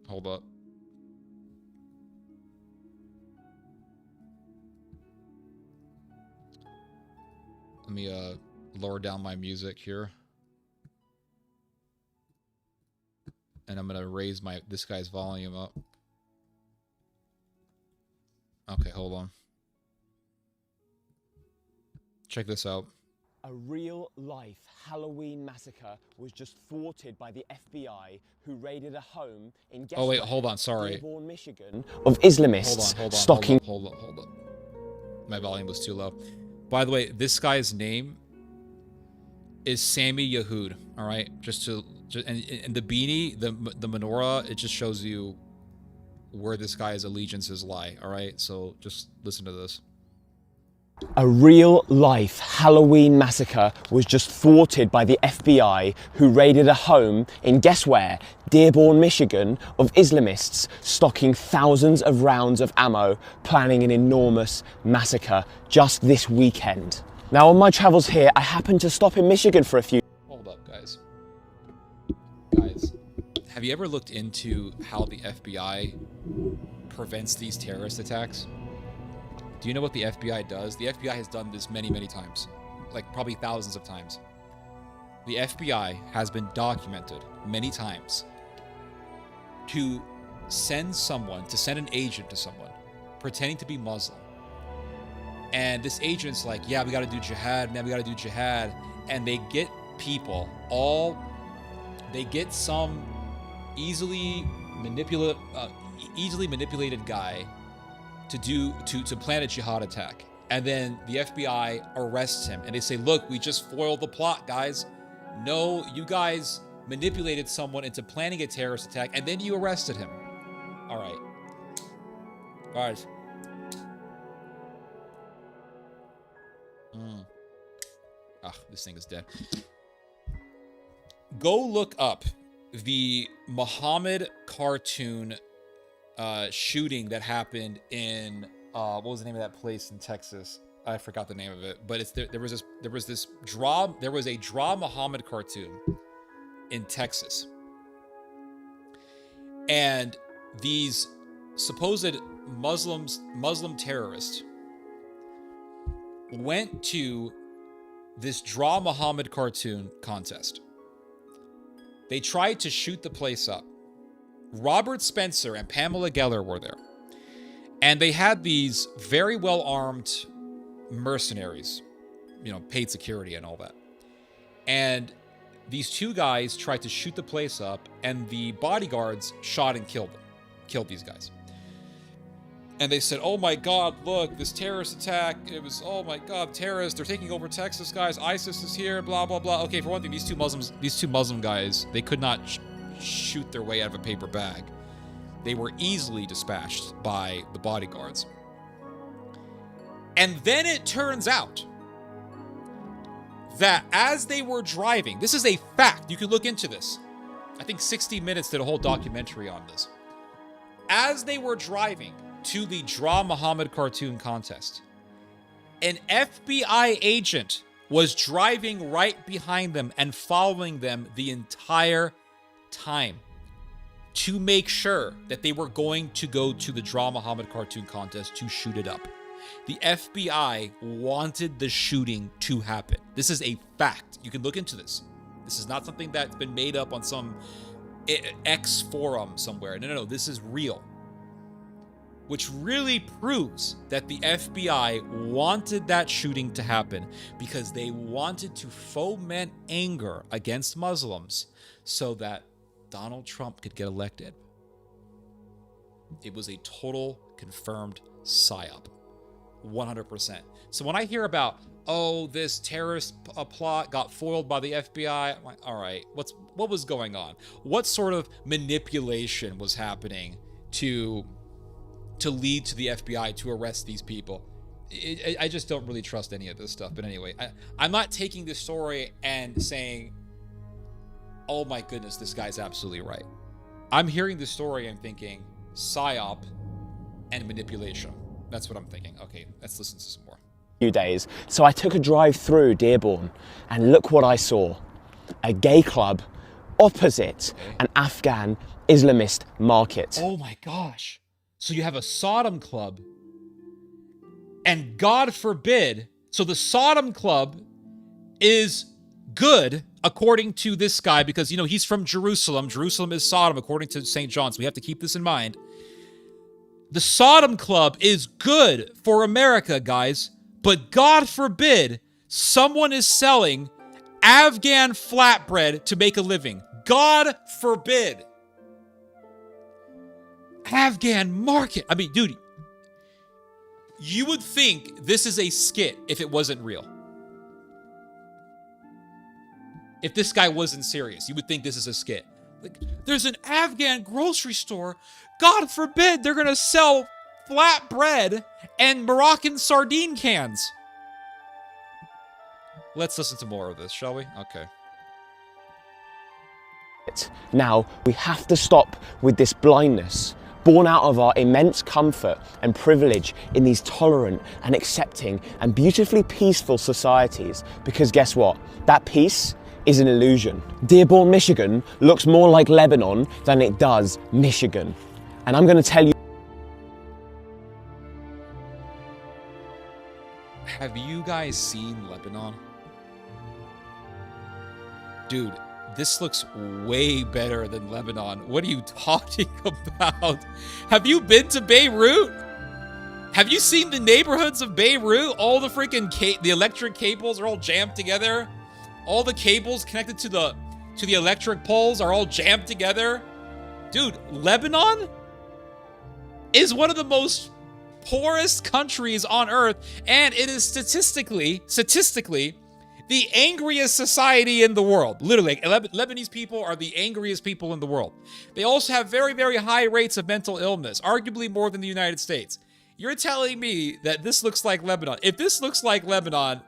Hold up. Let me lower down my music here. And I'm gonna raise this guy's volume up. Okay, hold on. Check this out. A real-life Halloween massacre was just thwarted by the FBI, who raided a home in hold on, sorry. Dearborn, Michigan, of Islamists stalking. Hold on. My volume was too low. By the way, this guy's name is Sammy Yehud. All right, and the beanie, the menorah, it just shows you where this guy's allegiances lie. All right, so just listen to this. A real-life Halloween massacre was just thwarted by the FBI, who raided a home in, guess where, Dearborn, Michigan, of Islamists stocking thousands of rounds of ammo, planning an enormous massacre just this weekend. Now, on my travels here, I happened to stop in Michigan for a few... Hold up, guys. Have you ever looked into how the FBI prevents these terrorist attacks? Do you know what the FBI does? The FBI has done this many, many times. Like, probably thousands of times. The FBI has been documented many times to send an agent to someone pretending to be Muslim. And this agent's like, yeah, we gotta do jihad, man, we gotta do jihad. And they get people, they get some easily manipulated guy to plan a jihad attack. And then the FBI arrests him and they say, look, we just foiled the plot, guys. No, you guys manipulated someone into planning a terrorist attack and then you arrested him. All right. This thing is dead. Go look up the Muhammad cartoon shooting that happened in what was the name of that place in Texas? I forgot the name of it, but there was a Draw Muhammad cartoon in Texas, and these supposed Muslim terrorists went to this Draw Muhammad cartoon contest. They tried to shoot the place up. Robert Spencer and Pamela Geller were there. And they had these very well-armed mercenaries, paid security and all that. And these two guys tried to shoot the place up, and the bodyguards shot and killed these guys. And they said, oh my God, look, this terrorist attack, it was, oh my God, terrorists, they're taking over Texas, guys, ISIS is here, blah, blah, blah. Okay, for one thing, these two Muslim guys, they could not shoot their way out of a paper bag. They were easily dispatched by the bodyguards. And then it turns out that as they were driving, this is a fact, you can look into this. I think 60 Minutes did a whole documentary on this. As they were driving to the Draw Muhammad cartoon contest, an FBI agent was driving right behind them and following them the entire time to make sure that they were going to go to the Draw Muhammad cartoon contest to shoot it up. The FBI wanted the shooting to happen. This is a fact. You can look into this. This is not something that's been made up on some X forum somewhere. No, this is real. Which really proves that the FBI wanted that shooting to happen because they wanted to foment anger against Muslims so that Donald Trump could get elected. It was a total confirmed psyop. 100%. So when I hear about, oh, this terrorist plot got foiled by the FBI, I'm like, all right, what was going on? What sort of manipulation was happening to to lead to the FBI to arrest these people. I just don't really trust any of this stuff. But anyway, I'm not taking this story and saying, oh my goodness, this guy's absolutely right. I'm hearing the story and thinking psyop and manipulation. That's what I'm thinking. Okay, let's listen to some more. Few days. So I took a drive through Dearborn and look what I saw. A gay club opposite an Afghan Islamist market. Oh my gosh. So you have a Sodom club, and God forbid, so the Sodom club is good according to this guy, because, you know, he's from Jerusalem. Jerusalem is Sodom according to St. John, so we have to keep this in mind. The Sodom club is good for America, guys, but God forbid someone is selling Afghan flatbread to make a living. God forbid. Afghan market. I mean, dude, you would think this is a skit if it wasn't real. If this guy wasn't serious, you would think this is a skit. Like, there's an Afghan grocery store. God forbid they're going to sell flatbread and Moroccan sardine cans. Let's listen to more of this, shall we? Okay. Now, we have to stop with this blindness, born out of our immense comfort and privilege in these tolerant and accepting and beautifully peaceful societies. Because guess what? That peace is an illusion. Dearborn, Michigan looks more like Lebanon than it does Michigan. And I'm going to tell you. Have you guys seen Lebanon? Dude, this looks way better than Lebanon. What are you talking about? Have you been to Beirut? Have you seen the neighborhoods of Beirut? All the freaking the electric cables are all jammed together. All the cables connected to the electric poles are all jammed together. Dude, Lebanon is one of the most poorest countries on earth, and it is statistically the angriest society in the world. Literally, Lebanese people are the angriest people in the world. They also have very, very high rates of mental illness, arguably more than the United States. You're telling me that this looks like Lebanon. If this looks like Lebanon,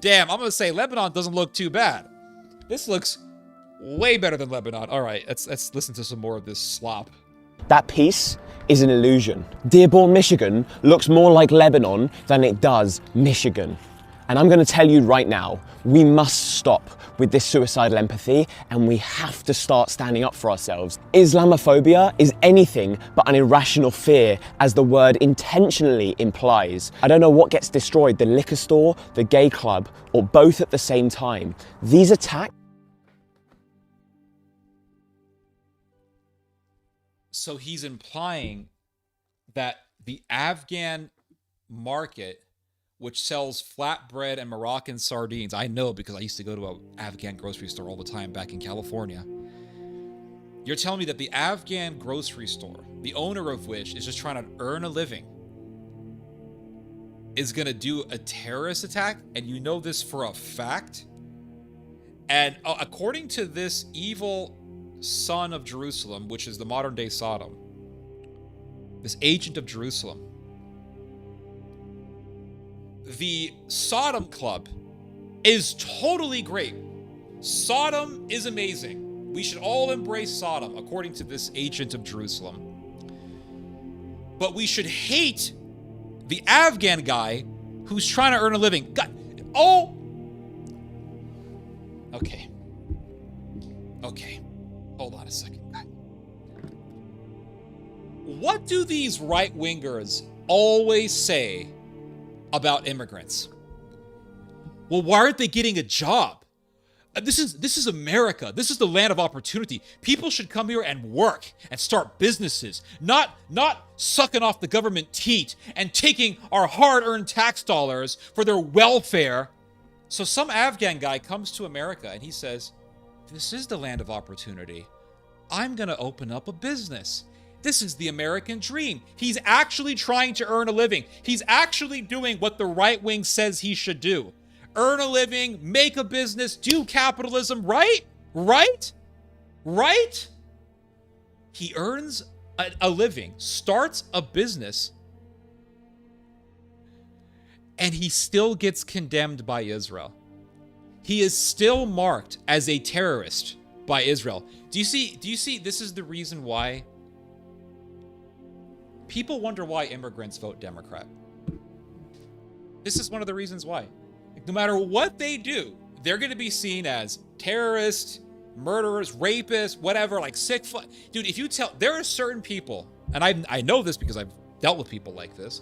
damn, I'm going to say Lebanon doesn't look too bad. This looks way better than Lebanon. All right, let's listen to some more of this slop. That peace is an illusion. Dearborn, Michigan looks more like Lebanon than it does Michigan. And I'm going to tell you right now, we must stop with this suicidal empathy, and we have to start standing up for ourselves. Islamophobia is anything but an irrational fear, as the word intentionally implies. I don't know what gets destroyed, the liquor store, the gay club, or both at the same time. These attacks. So he's implying that the Afghan market, which sells flatbread and Moroccan sardines, I know because I used to go to an Afghan grocery store all the time back in California. You're telling me that the Afghan grocery store, the owner of which is just trying to earn a living, is going to do a terrorist attack, and you know this for a fact? And according to this evil son of Jerusalem, which is the modern day Sodom, this agent of Jerusalem, the Sodom Club is totally great. Sodom is amazing. We should all embrace Sodom, according to this agent of Jerusalem. But we should hate the Afghan guy who's trying to earn a living. God, oh! Okay. Hold on a second. What do these right-wingers always say about immigrants? Well, why aren't they getting a job? This is America. This is the land of opportunity. People should come here and work and start businesses, not sucking off the government teat and taking our hard-earned tax dollars for their welfare. So some Afghan guy comes to America and he says, this is the land of opportunity. I'm going to open up a business. This is the American dream. He's actually trying to earn a living. He's actually doing what the right wing says he should do. Earn a living, make a business, do capitalism, right? Right? He earns a living, starts a business, and he still gets condemned by Israel. He is still marked as a terrorist by Israel. Do you see this is the reason why people wonder why immigrants vote Democrat. This is one of the reasons why. Like, no matter what they do, they're going to be seen as terrorists, murderers, rapists, whatever, like sick. Dude, if you tell, there are certain people, and I know this because I've dealt with people like this.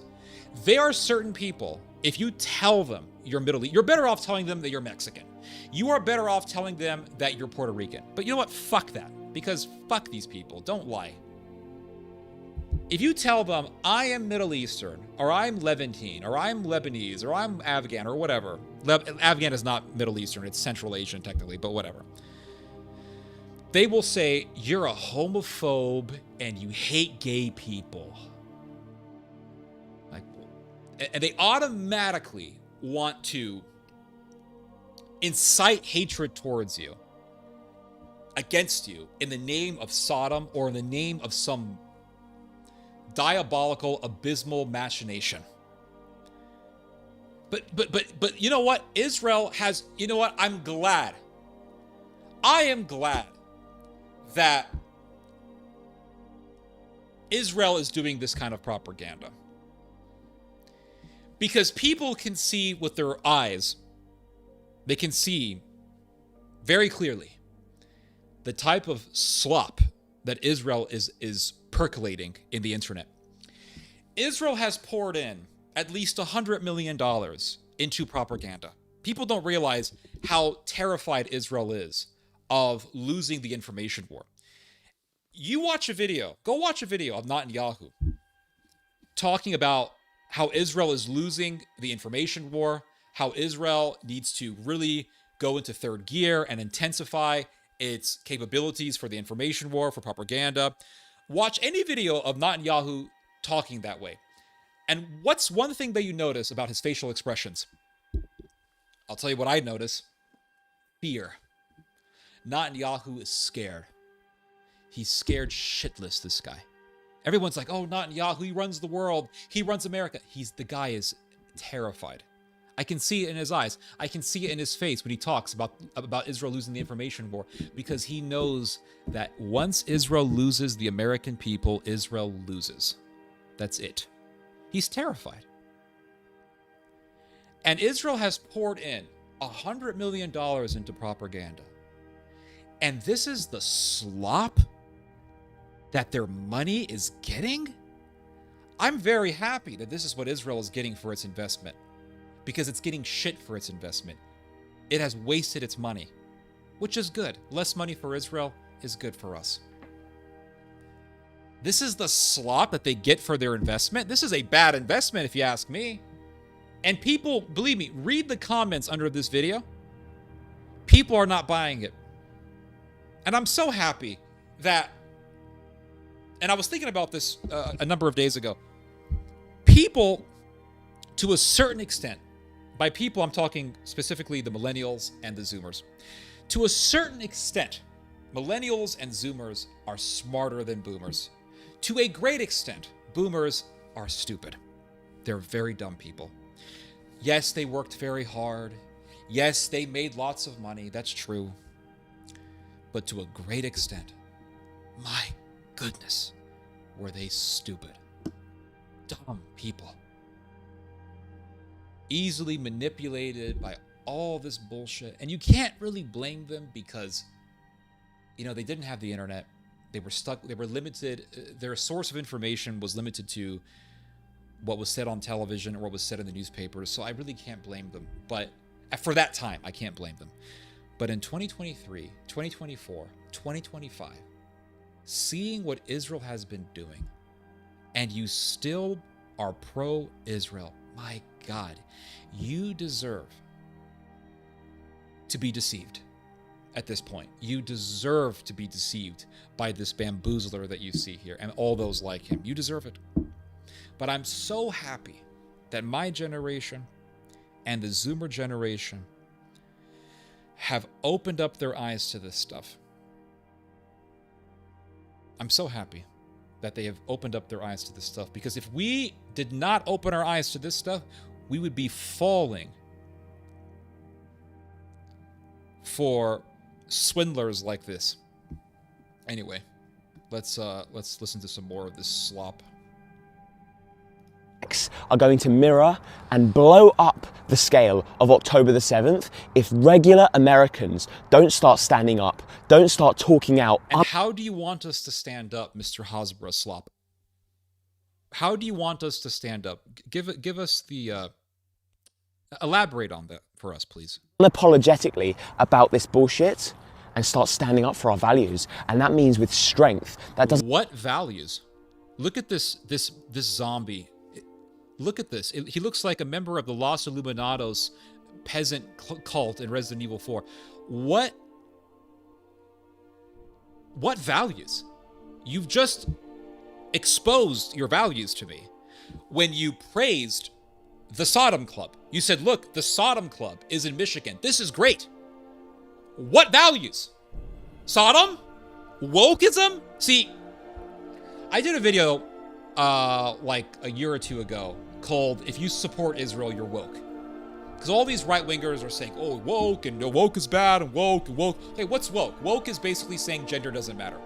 There are certain people, if you tell them you're Middle East, you're better off telling them that you're Mexican. You are better off telling them that you're Puerto Rican. But you know what? Fuck that. Because fuck these people. Don't lie. If you tell them, I am Middle Eastern, or I'm Levantine, or I'm Lebanese, or I'm Afghan, or whatever. Afghan is not Middle Eastern, it's Central Asian technically, but whatever. They will say, you're a homophobe and you hate gay people. Like, and they automatically want to incite hatred towards you, against you, in the name of Sodom or in the name of some diabolical, abysmal machination. But you know what? Israel has, you know what? I'm glad. I am glad that Israel is doing this kind of propaganda. Because people can see with their eyes, they can see very clearly the type of slop that Israel is percolating in the internet. Israel has poured in at least $100 million into propaganda. People don't realize how terrified Israel is of losing the information war. You watch a video, go watch a video of Netanyahu talking about how Israel is losing the information war, how Israel needs to really go into third gear and intensify its capabilities for the information war, for propaganda. Watch any video of Netanyahu talking that way. And what's one thing that you notice about his facial expressions? I'll tell you what I notice. Fear. Netanyahu is scared. He's scared shitless, this guy. Everyone's like, oh, Netanyahu, he runs the world. He runs America. The guy is terrified. I can see it in his eyes. I can see it in his face when he talks about Israel losing the information war, because he knows that once Israel loses the American people, Israel loses. That's it. He's terrified. And Israel has poured in $100 million into propaganda. And this is the slop that their money is getting? I'm very happy that this is what Israel is getting for its investment, because it's getting shit for its investment. It has wasted its money, which is good. Less money for Israel is good for us. This is the slop that they get for their investment. This is a bad investment, if you ask me. And people, believe me, read the comments under this video. People are not buying it. And I'm so happy that, and I was thinking about this a number of days ago. People, to a certain extent, by people I'm talking specifically the millennials and the Zoomers. To a certain extent, millennials and Zoomers are smarter than boomers. To a great extent, boomers are stupid. They're very dumb people. Yes, they worked very hard. Yes, they made lots of money. That's true. But to a great extent, my goodness, were they stupid. Dumb people. Easily manipulated by all this bullshit. And you can't really blame them because, you know, they didn't have the internet. They were stuck, they were limited. Their source of information was limited to what was said on television or what was said in the newspapers. So I really can't blame them. But for that time, I can't blame them. But in 2023, 2024, 2025, seeing what Israel has been doing, and you still are pro-Israel, my God, you deserve to be deceived at this point. You deserve to be deceived by this bamboozler that you see here and all those like him. You deserve it. But I'm so happy that my generation and the Zoomer generation have opened up their eyes to this stuff. I'm so happy that they have opened up their eyes to this stuff, because if we did not open our eyes to this stuff, we would be falling for swindlers like this. Anyway, let's listen to some more of this slop. Are going to mirror and blow up the scale of October the 7th if regular Americans don't start standing up, don't start talking out. And how do you want us to stand up, Mr. Hasbara slop? How do you want us to stand up? Give us the elaborate on that for us, please. Unapologetically about this bullshit and start standing up for our values, and that means with strength. That doesn't. What values? Look at this zombie. Look at this. He looks like a member of the Los Illuminados peasant cult in Resident Evil 4. What values? You've just exposed your values to me when you praised the Sodom Club. You said, look, the Sodom Club is in Michigan. This is great. What values? Sodom? Wokeism? See, I did a video like a year or two ago called "If You Support Israel, You're Woke." Because all these right-wingers are saying, oh, woke, and woke is bad, and woke, and woke. Hey, what's woke? Woke is basically saying gender doesn't matter.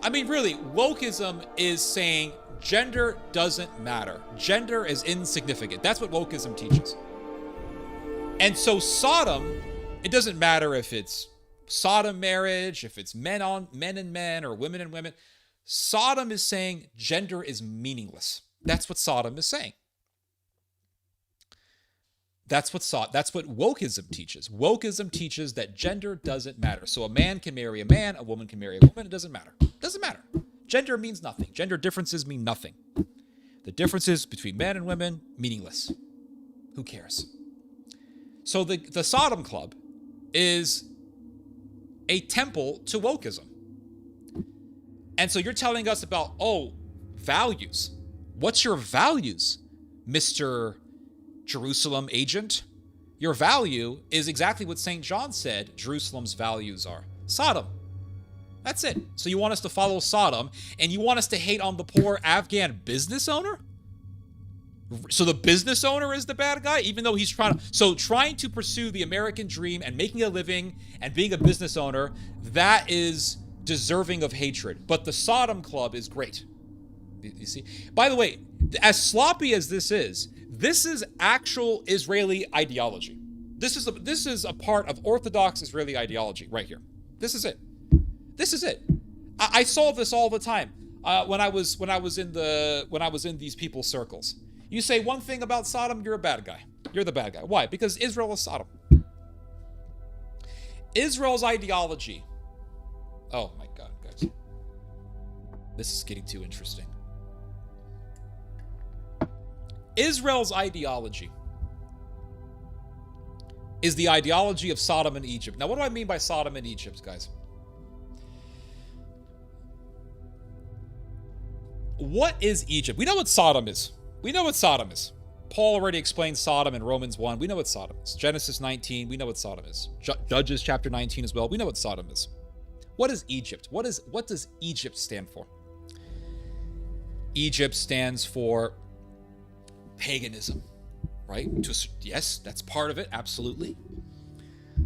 I mean, really, wokeism is saying gender doesn't matter. Gender is insignificant. That's what wokeism teaches. And so Sodom, it doesn't matter if it's Sodom marriage, if it's men and men, or women and women. Sodom is saying gender is meaningless. That's what Sodom is saying. That's what wokeism teaches. Wokeism teaches that gender doesn't matter. So a man can marry a man, a woman can marry a woman. It doesn't matter. It doesn't matter. Gender means nothing. Gender differences mean nothing. The differences between men and women, meaningless. Who cares? So the Sodom Club is a temple to wokeism. And so you're telling us about, values. What's your values, Mr. Jerusalem agent? Your value is exactly what St. John said Jerusalem's values are. Sodom. That's it. So you want us to follow Sodom, and you want us to hate on the poor Afghan business owner? So the business owner is the bad guy, even though he's trying to pursue the American dream and making a living and being a business owner, that is deserving of hatred. But the Sodom Club is great. You see? By the way, as sloppy as this is actual Israeli ideology. This is a part of Orthodox Israeli ideology right here. This is it. This is it. I saw this all the time when I was in these people's circles. You say one thing about Sodom, you're a bad guy. You're the bad guy. Why? Because Israel is Sodom. Israel's ideology. Oh my God, guys. This is getting too interesting. Israel's ideology is the ideology of Sodom and Egypt. Now, what do I mean by Sodom and Egypt, guys? What is Egypt? We know what Sodom is. We know what Sodom is. Paul already explained Sodom in Romans 1. We know what Sodom is. Genesis 19, we know what Sodom is. Judges chapter 19 as well. We know what Sodom is. What is Egypt? What does Egypt stand for? Egypt stands for paganism, right? Yes, that's part of it, absolutely.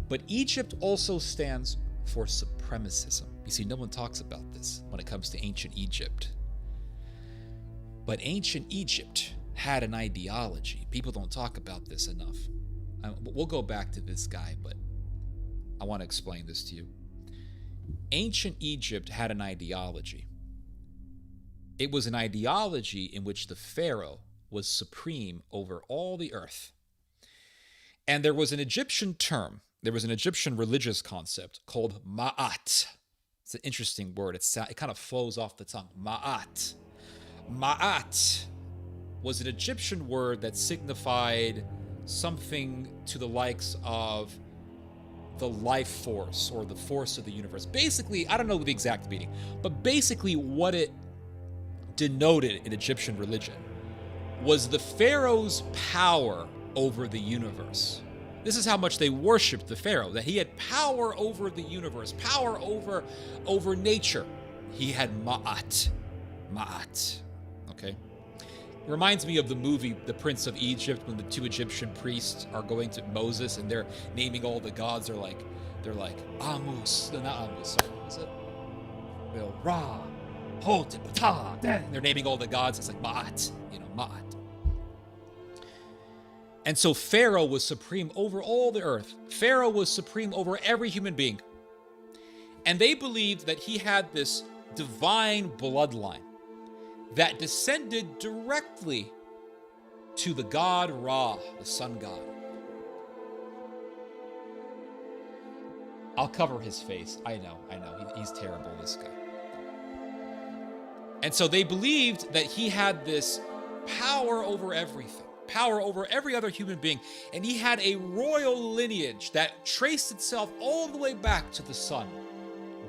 But Egypt also stands for supremacism. You see, no one talks about this when it comes to ancient Egypt. But ancient Egypt had an ideology. People don't talk about this enough. We'll go back to this guy, but I want to explain this to you. Ancient Egypt had an ideology. It was an ideology in which the pharaoh was supreme over all the earth. And there was an Egyptian term, there was an Egyptian religious concept called Ma'at. It's an interesting word. It kind of flows off the tongue. Ma'at. Ma'at was an Egyptian word that signified something to the likes of the life force or the force of the universe. Basically, I don't know the exact meaning, but basically what it denoted in Egyptian religion was the pharaoh's power over the universe. This is how much they worshipped the pharaoh, that he had power over the universe, power over nature. He had ma'at. Ma'at. Okay? Reminds me of the movie The Prince of Egypt, when the two Egyptian priests are going to Moses and they're naming all the gods. They're like Amus, no, not Amus, sorry, what was it? Well, Ra, Hot, Ptah. They're naming all the gods. It's like Ma'at, Ma'at. And so Pharaoh was supreme over all the earth. Pharaoh was supreme over every human being. And they believed that he had this divine bloodline that descended directly to the god Ra, the sun god. I'll cover his face. I know. He's terrible, this guy. And so they believed that he had this power over everything, power over every other human being. And he had a royal lineage that traced itself all the way back to the sun,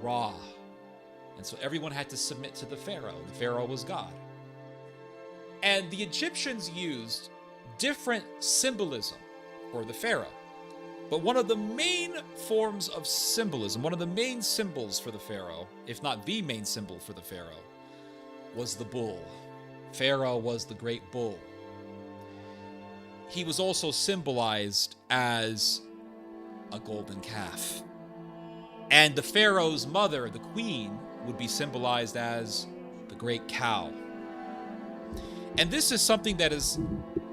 Ra. And so everyone had to submit to the Pharaoh. The Pharaoh was God. And the Egyptians used different symbolism for the Pharaoh. But one of the main forms of symbolism, one of the main symbols for the Pharaoh, if not the main symbol for the Pharaoh, was the bull. Pharaoh was the great bull. He was also symbolized as a golden calf. And the Pharaoh's mother, the queen, would be symbolized as the great cow. And this is something that is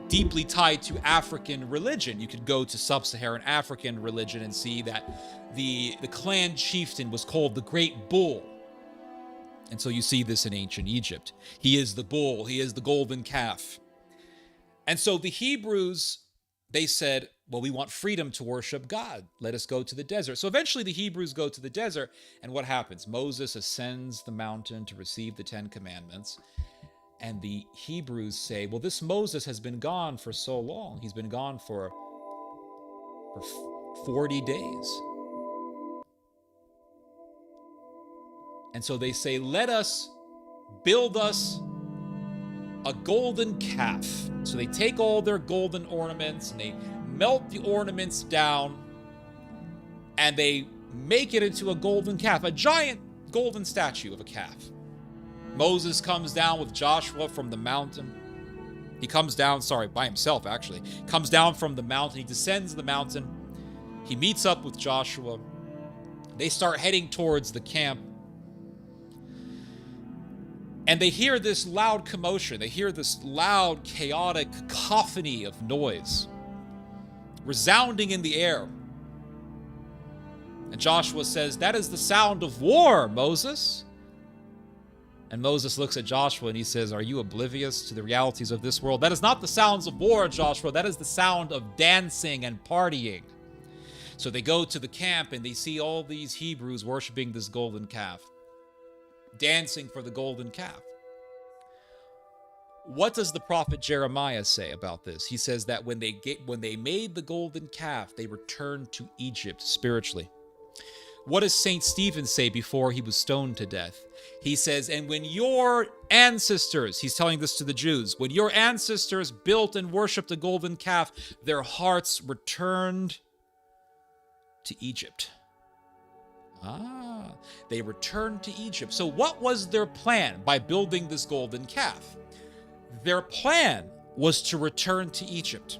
deeply tied to African religion. You could go to sub-Saharan African religion and see that the clan chieftain was called the Great Bull. And so you see this in ancient Egypt. He is the bull. He is the golden calf. And so the Hebrews, they said, well, we want freedom to worship God. Let us go to the desert. So eventually the Hebrews go to the desert. And what happens? Moses ascends the mountain to receive the 10 Commandments. And the Hebrews say, well, this Moses has been gone for so long. He's been gone for 40 days. And so they say, let us build us a golden calf. So they take all their golden ornaments and they melt the ornaments down and they make it into a golden calf, a giant golden statue of a calf. Moses comes down with Joshua from the mountain. He comes down, by himself actually. Comes down from the mountain. He descends the mountain. He meets up with Joshua. They start heading towards the camp. And they hear this loud commotion. They hear this loud, chaotic cacophony of noise resounding in the air. And Joshua says, that is the sound of war, Moses. And Moses looks at Joshua and he says, are you oblivious to the realities of this world? That is not the sounds of war, Joshua. That is the sound of dancing and partying. So they go to the camp and they see all these Hebrews worshiping this golden calf, dancing for the golden calf. What does the prophet Jeremiah say about this? He says that when they made the golden calf, they returned to Egypt spiritually. What does St. Stephen say before he was stoned to death? He says, and when your ancestors, he's telling this to the Jews, when your ancestors built and worshipped a golden calf, their hearts returned to Egypt. They returned to Egypt. So what was their plan by building this golden calf? Their plan was to return to Egypt.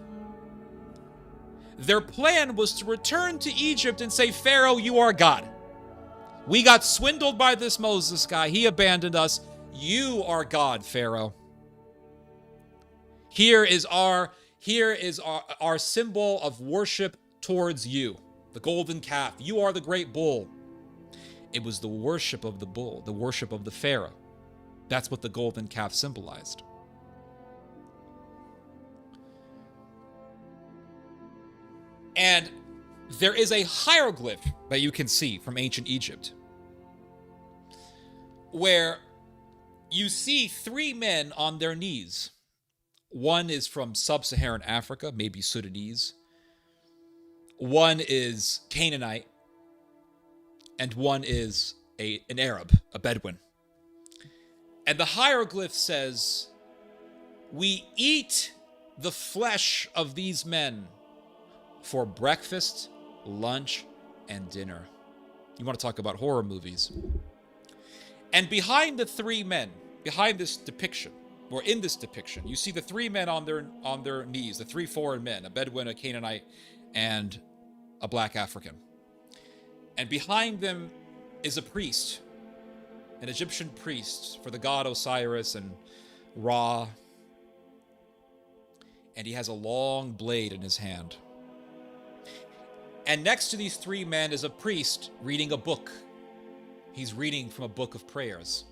Their plan was to return to Egypt and say, Pharaoh, you are God. We got swindled by this Moses guy. He abandoned us. You are God, Pharaoh. Here is our symbol of worship towards you, the golden calf. You are the great bull. It was the worship of the bull, the worship of the Pharaoh. That's what the golden calf symbolized. And there is a hieroglyph that you can see from ancient Egypt where you see 3 men on their knees. One is from sub-Saharan Africa, maybe Sudanese. One is Canaanite. And one is an Arab, a Bedouin. And the hieroglyph says, we eat the flesh of these men for breakfast, lunch, and dinner. You want to talk about horror movies. And behind the 3 men, behind this depiction, or in this depiction, you see the three men on their knees, the three foreign men, a Bedouin, a Canaanite, and a black African. And behind them is a priest, an Egyptian priest for the god Osiris and Ra. And he has a long blade in his hand. And next to these three men is a priest reading a book. He's reading from a book of prayers.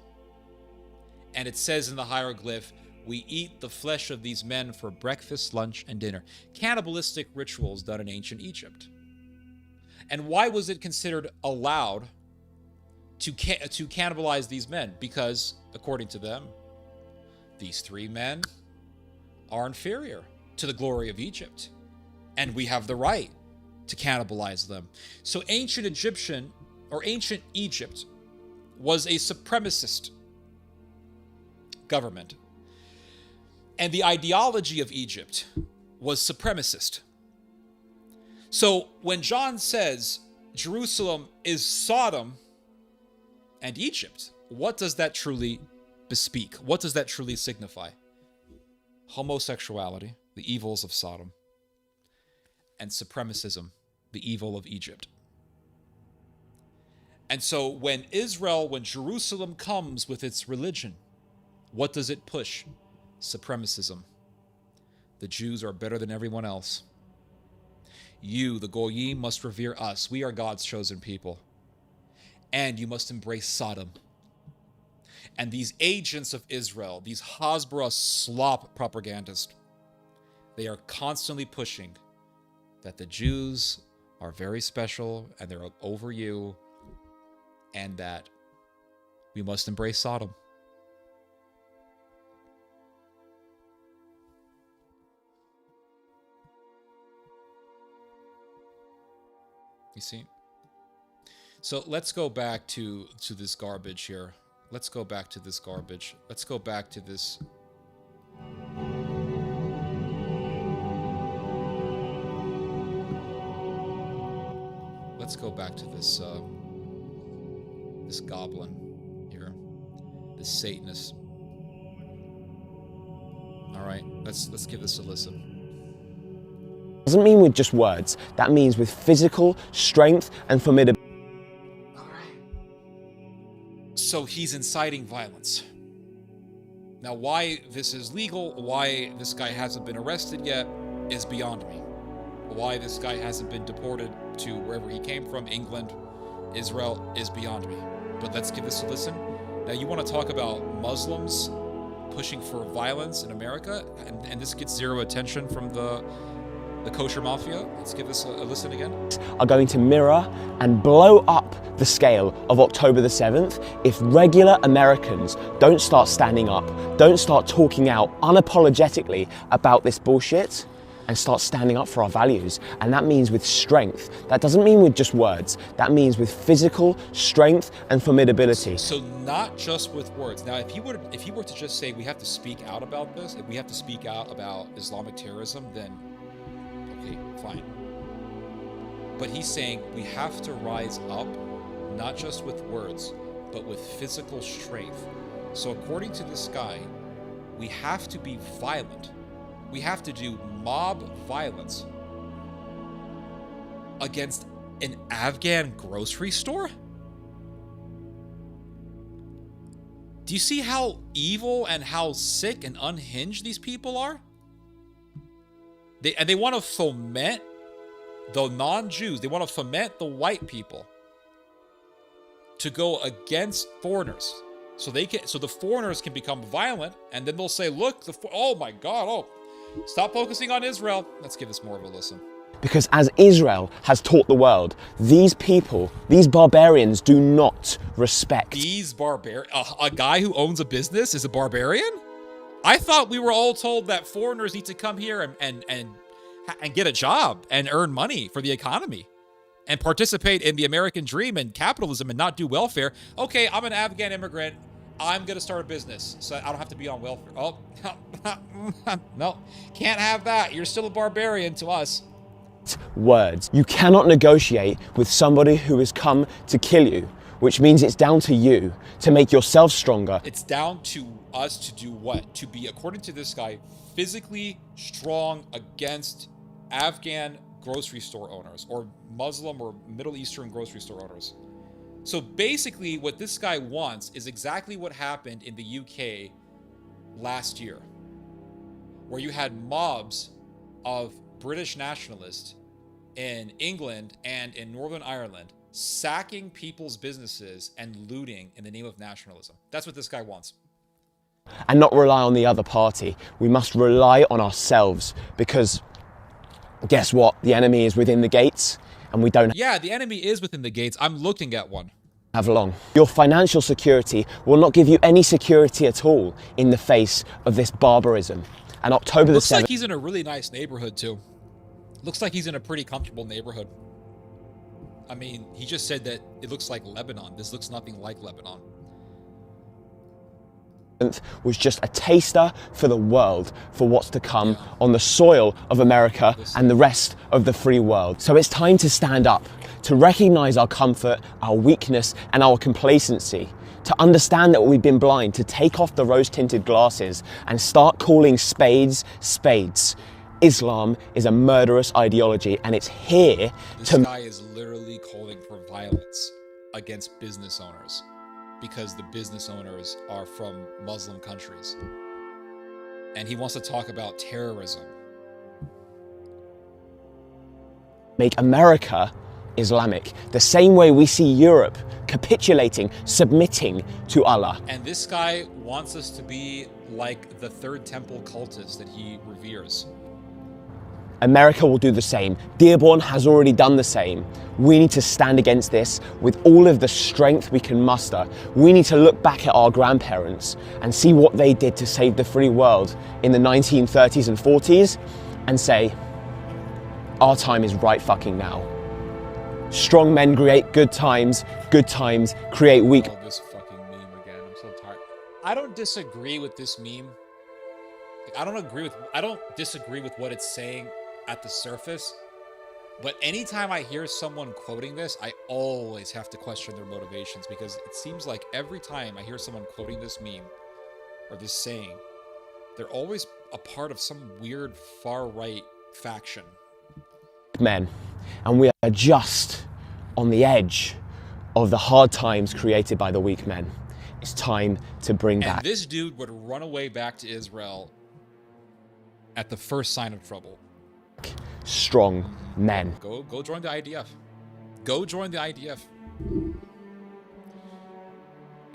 And it says in the hieroglyph, "We eat the flesh of these men for breakfast, lunch, and dinner." Cannibalistic rituals done in ancient Egypt. And why was it considered allowed to cannibalize these men? Because, according to them, these three men are inferior to the glory of Egypt, and we have the right to cannibalize them. So ancient Egypt was a supremacist government, and the ideology of Egypt was supremacist. So when John says Jerusalem is Sodom and Egypt, what does that truly bespeak? What does that truly signify? Homosexuality, the evils of Sodom, and supremacism, the evil of Egypt. And so when Jerusalem comes with its religion, what does it push? Supremacism. The Jews are better than everyone else. You, the Goyim, must revere us. We are God's chosen people. And you must embrace Sodom. And these agents of Israel, these Hasbara slop propagandists, they are constantly pushing that the Jews are very special and they're over you, and that we must embrace Sodom. You see? So let's go back to this garbage here. Let's go back to this garbage. Let's go back to this. Let's go back to this this goblin here, this Satanist. All right, let's give this a listen. Doesn't mean with just words. That means with physical strength and formidability. All right. So he's inciting violence. Now, why this is legal, why this guy hasn't been arrested yet, is beyond me. Why this guy hasn't been deported to wherever he came from, England, Israel, is beyond me. But let's give this a listen. Now, you want to talk about Muslims pushing for violence in America, and this gets zero attention from the kosher mafia? Let's give this a listen again. Are going to mirror and blow up the scale of October the 7th if regular Americans don't start standing up, don't start talking out unapologetically about this bullshit, and start standing up for our values. And that means with strength. That doesn't mean with just words. That means with physical strength and formidability. So not just with words. Now, if you were to just say we have to speak out about this, if we have to speak out about Islamic terrorism, then okay, fine. But he's saying we have to rise up, not just with words, but with physical strength. So according to this guy, we have to be violent. We have to do mob violence against an Afghan grocery store? Do you see how evil and how sick and unhinged these people are? They want to foment the non-Jews. They want to foment the white people to go against foreigners, so the foreigners can become violent, and then they'll say, "Look, oh my God, oh, stop focusing on Israel." Let's give this more of a listen. Because as Israel has taught the world, these people, these barbarians, do not respect. A guy who owns a business is a barbarian? I thought we were all told that foreigners need to come here and get a job and earn money for the economy and participate in the American dream and capitalism and not do welfare. Okay, I'm an Afghan immigrant. I'm going to start a business so I don't have to be on welfare. Oh, no, can't have that. You're still a barbarian to us. Words. You cannot negotiate with somebody who has come to kill you. which means it's down to you to make yourself stronger. It's down to us to do what? To be, according to this guy, physically strong against Afghan grocery store owners or Muslim or Middle Eastern grocery store owners. So basically what this guy wants is exactly what happened in the UK last year, where you had mobs of British nationalists in England and in Northern Ireland sacking people's businesses and looting in the name of nationalism. That's what this guy wants. And not rely on the other party. We must rely on ourselves, because guess what? The enemy is within the gates and we don't Yeah, the enemy is within the gates. I'm looking at one. have long. Your financial security will not give you any security at all in the face of this barbarism. And October the 7th... Looks like he's in a really nice neighborhood too. Looks like he's in a pretty comfortable neighborhood. I mean, he just said that it looks like Lebanon. This looks nothing like Lebanon. was just a taster for the world for what's to come on the soil of America and the rest of the free world. So it's time to stand up, to recognize our comfort, our weakness, and our complacency, to understand that we've been blind, to take off the rose-tinted glasses and start calling spades spades. Islam is a murderous ideology, and it's here This guy is literally calling for violence against business owners, because the business owners are from Muslim countries. And he wants to talk about terrorism. make America Islamic, the same way we see Europe capitulating, submitting to Allah. And this guy wants us to be like the Third Temple cultists that he reveres. America will do the same. Dearborn has already done the same. We need to stand against this with all of the strength we can muster. We need to look back at our grandparents and see what they did to save the free world in the 1930s and 40s and say, our time is right fucking now. Strong men create good times create weak. Oh, this fucking meme again. I'm so tired. I don't disagree with this meme. I don't disagree with what it's saying at the surface, but anytime I hear someone quoting this, I always have to question their motivations, because it seems like every time I hear someone quoting this meme or this saying, they're always a part of some weird far-right faction. Men, and we are just on the edge of the hard times created by the weak men. It's time to bring back. And this dude would run away back to Israel at the first sign of trouble. Strong men. Go join the IDF. Go join the IDF.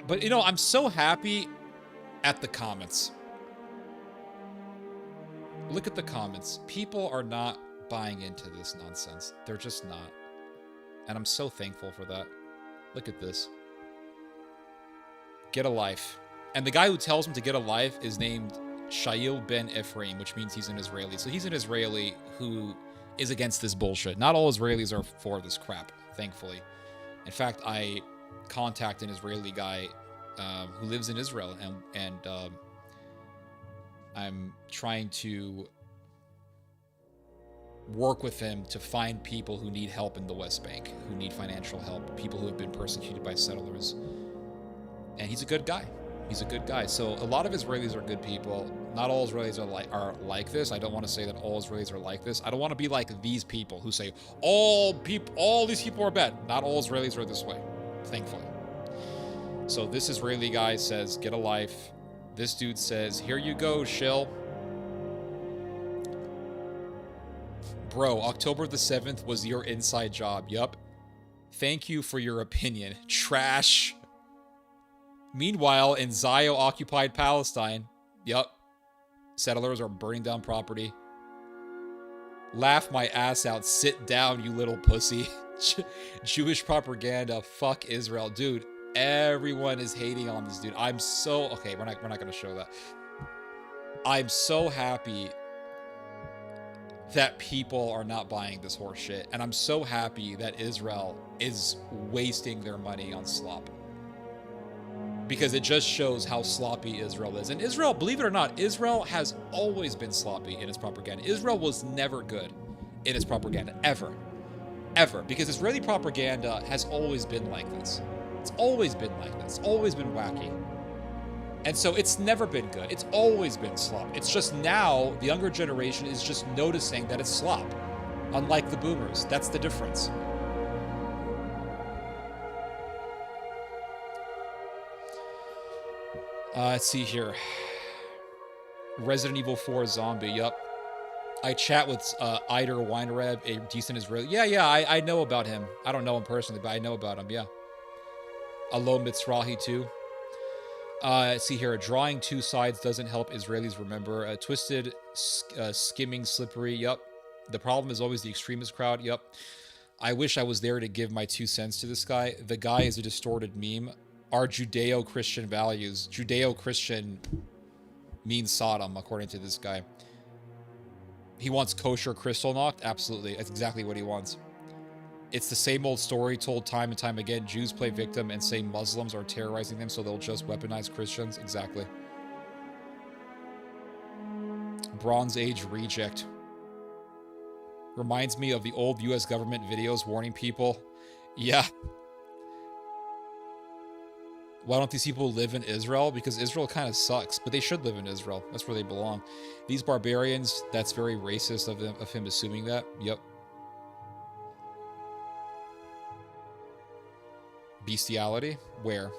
But you know, I'm so happy at the comments. Look at the comments. People are not buying into this nonsense. They're just not. And I'm so thankful for that. Look at this. Get a life. And the guy who tells him to get a life is named Shail Ben Ephraim, which means he's an Israeli. So he's an Israeli who is against this bullshit. Not all Israelis are for this crap, thankfully. In fact, I contact an Israeli guy who lives in Israel, and I'm trying to work with him to find people who need help in the West Bank, who need financial help, people who have been persecuted by settlers. And he's a good guy. He's a good guy. So a lot of Israelis are good people. Not all Israelis are like this. I don't want to say that all Israelis are like this. I don't want to be like these people who say all these people are bad. Not all Israelis are this way, thankfully. So this Israeli guy says, get a life. This dude says, here you go, shill. Bro, October the 7th was your inside job. Yup. Thank you for your opinion. Trash. Meanwhile, in Zio-occupied Palestine, yup, settlers are burning down property. Laugh my ass out. Sit down, you little pussy. Jewish propaganda. Fuck Israel. Dude, everyone is hating on this dude. I'm so... Okay, we're not going to show that. I'm so happy that people are not buying this horse shit. And I'm so happy that Israel is wasting their money on slop. Because it just shows how sloppy Israel is. And Israel, believe it or not, Israel has always been sloppy in its propaganda. Israel was never good in its propaganda, ever. Ever. Because Israeli propaganda has always been like this. It's always been like this. It's always been wacky. And so it's never been good. It's always been slop. It's just now the younger generation is just noticing that it's slop. Unlike the boomers. That's the difference. Let's see here. Resident Evil 4 zombie. Yup. I chat with Eider Weinreb, a decent Israeli. Yeah, I know about him. I don't know him personally, but I know about him, yeah. Alo Mitzrahi, too. See here, drawing two sides doesn't help Israelis remember. Twisted, skimming, slippery, yup. The problem is always the extremist crowd, yup. I wish I was there to give my 2 cents to this guy. The guy is a distorted meme. Our Judeo-Christian values. Judeo-Christian means Sodom, according to this guy. He wants kosher crystal knocked? Absolutely. That's exactly what he wants. It's the same old story told time and time again. Jews play victim and say Muslims are terrorizing them, so they'll just weaponize Christians. Exactly. Bronze Age reject. Reminds me of the old US government videos warning people. Yeah. Why don't these people live in Israel? Because Israel kind of sucks, but they should live in Israel. That's where they belong. These barbarians, that's very racist of him assuming that. Yep. Bestiality? Where?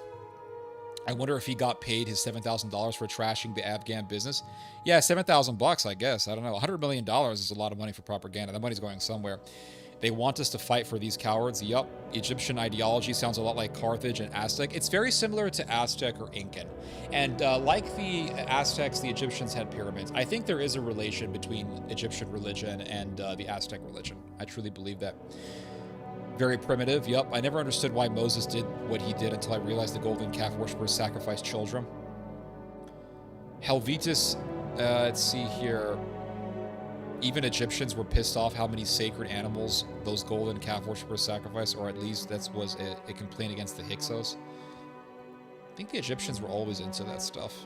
I wonder if he got paid his $7,000 for trashing the Afghan business. Yeah, $7,000, I guess. I don't know. $100 million is a lot of money for propaganda. That money's going somewhere. They want us to fight for these cowards. Yup. Egyptian ideology sounds a lot like Carthage and Aztec. It's very similar to Aztec or Incan. And like the Aztecs, the Egyptians had pyramids. I think there is a relation between Egyptian religion and the Aztec religion. I truly believe that. Very primitive, yup. I never understood why Moses did what he did until I realized the golden calf worshippers sacrificed children. Helvetus, let's see here. Even Egyptians were pissed off how many sacred animals those golden calf worshippers sacrificed, or at least that was a complaint against the Hyksos. I think the Egyptians were always into that stuff.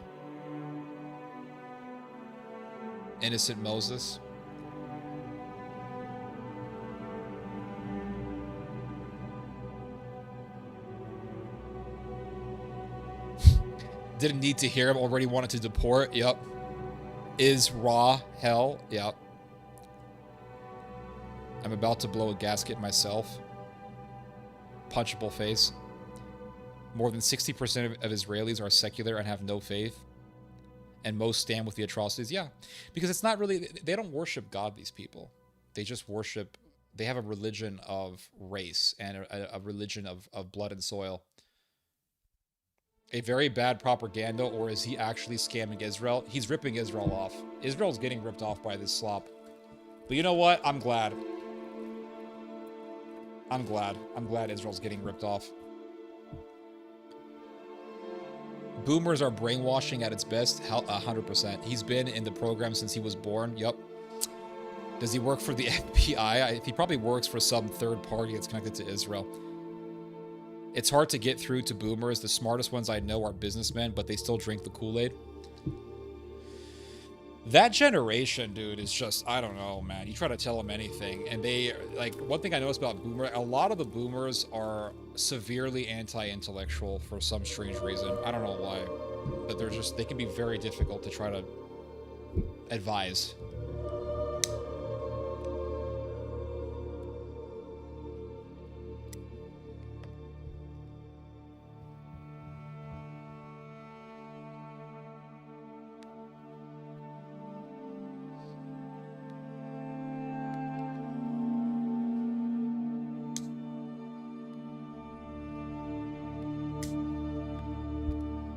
Innocent Moses. Didn't need to hear him, already wanted to deport. Yep. Is Ra hell? Yep. I'm about to blow a gasket myself. Punchable face. More than 60% of Israelis are secular and have no faith. And most stand with the atrocities. Yeah. Because it's not really... They don't worship God, these people. They just worship... They have a religion of race and a religion of blood and soil. A very bad propaganda, or is he actually scamming Israel? He's ripping Israel off. Israel's getting ripped off by this slop. But you know what? I'm glad. I'm glad. I'm glad Israel's getting ripped off. Boomers are brainwashing at its best. 100%. He's been in the program since he was born. Yup. Does he work for the FBI? He probably works for some third party that's connected to Israel. It's hard to get through to boomers. The smartest ones I know are businessmen, but they still drink the Kool-Aid. That generation, dude, is just, I don't know, man. You try to tell them anything, and they, like, one thing I noticed about boomers, a lot of the boomers are severely anti-intellectual for some strange reason. I don't know why, but they're just, they can be very difficult to try to advise.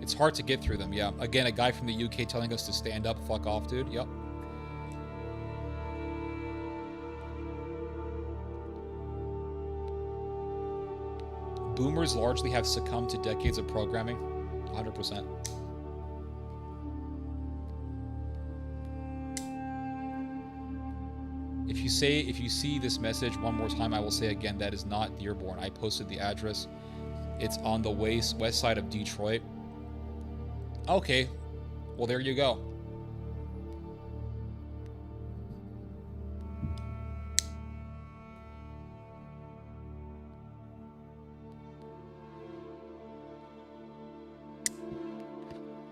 It's hard to get through them, yeah. Again, a guy from the UK telling us to stand up, fuck off, dude. Yep. Boomers largely have succumbed to decades of programming. 100%. If you see this message one more time, I will say again, that is not Dearborn. I posted the address. It's on the west side of Detroit. Okay, well, there you go.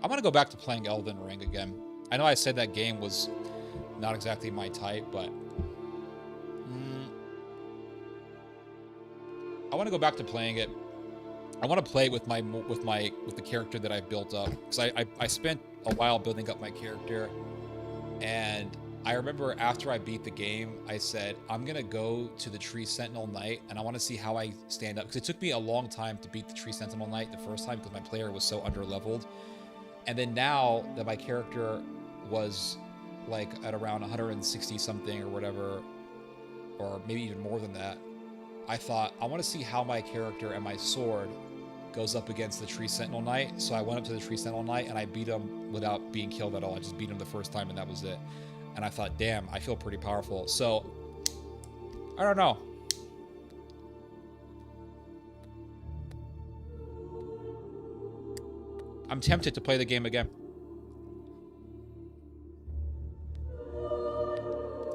I'm gonna go back to playing Elden Ring again. I know I said that game was not exactly my type, but I want to go back to playing it. I want to play it with the character that I built up, because I spent a while building up my character, and I remember after I beat the game, I said I'm gonna go to the Tree Sentinel Knight, and I want to see how I stand up, because it took me a long time to beat the Tree Sentinel Knight the first time because my player was so underleveled. And then now that my character was like at around 160 something or whatever, or maybe even more than that, I thought I want to see how my character and my sword goes up against the Tree Sentinel Knight. So I went up to the Tree Sentinel Knight and I beat him without being killed at all. I just beat him the first time and that was it. And I thought, damn, I feel pretty powerful. So I don't know. I'm tempted to play the game again.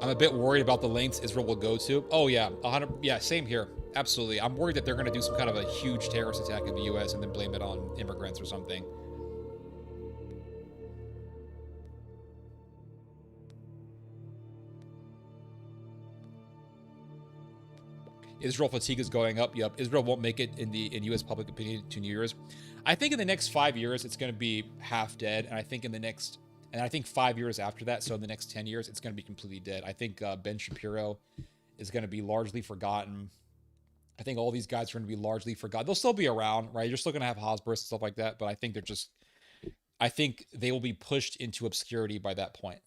I'm a bit worried about the lengths Israel will go to. Oh yeah, 100. Yeah, same here. Absolutely. I'm worried that they're going to do some kind of a huge terrorist attack in the U.S. and then blame it on immigrants or something. Israel fatigue is going up. Yep. Israel won't make it in U.S. public opinion to New Year's. I think in the next 5 years it's going to be half dead, and I think in the next, and I think 5 years after that, so in the next 10 years, it's going to be completely dead. I think Ben Shapiro is going to be largely forgotten. I think all these guys are going to be largely forgotten. They'll still be around, right? You're still going to have Hasbara and stuff like that, but I think they're just, I think they will be pushed into obscurity by that point.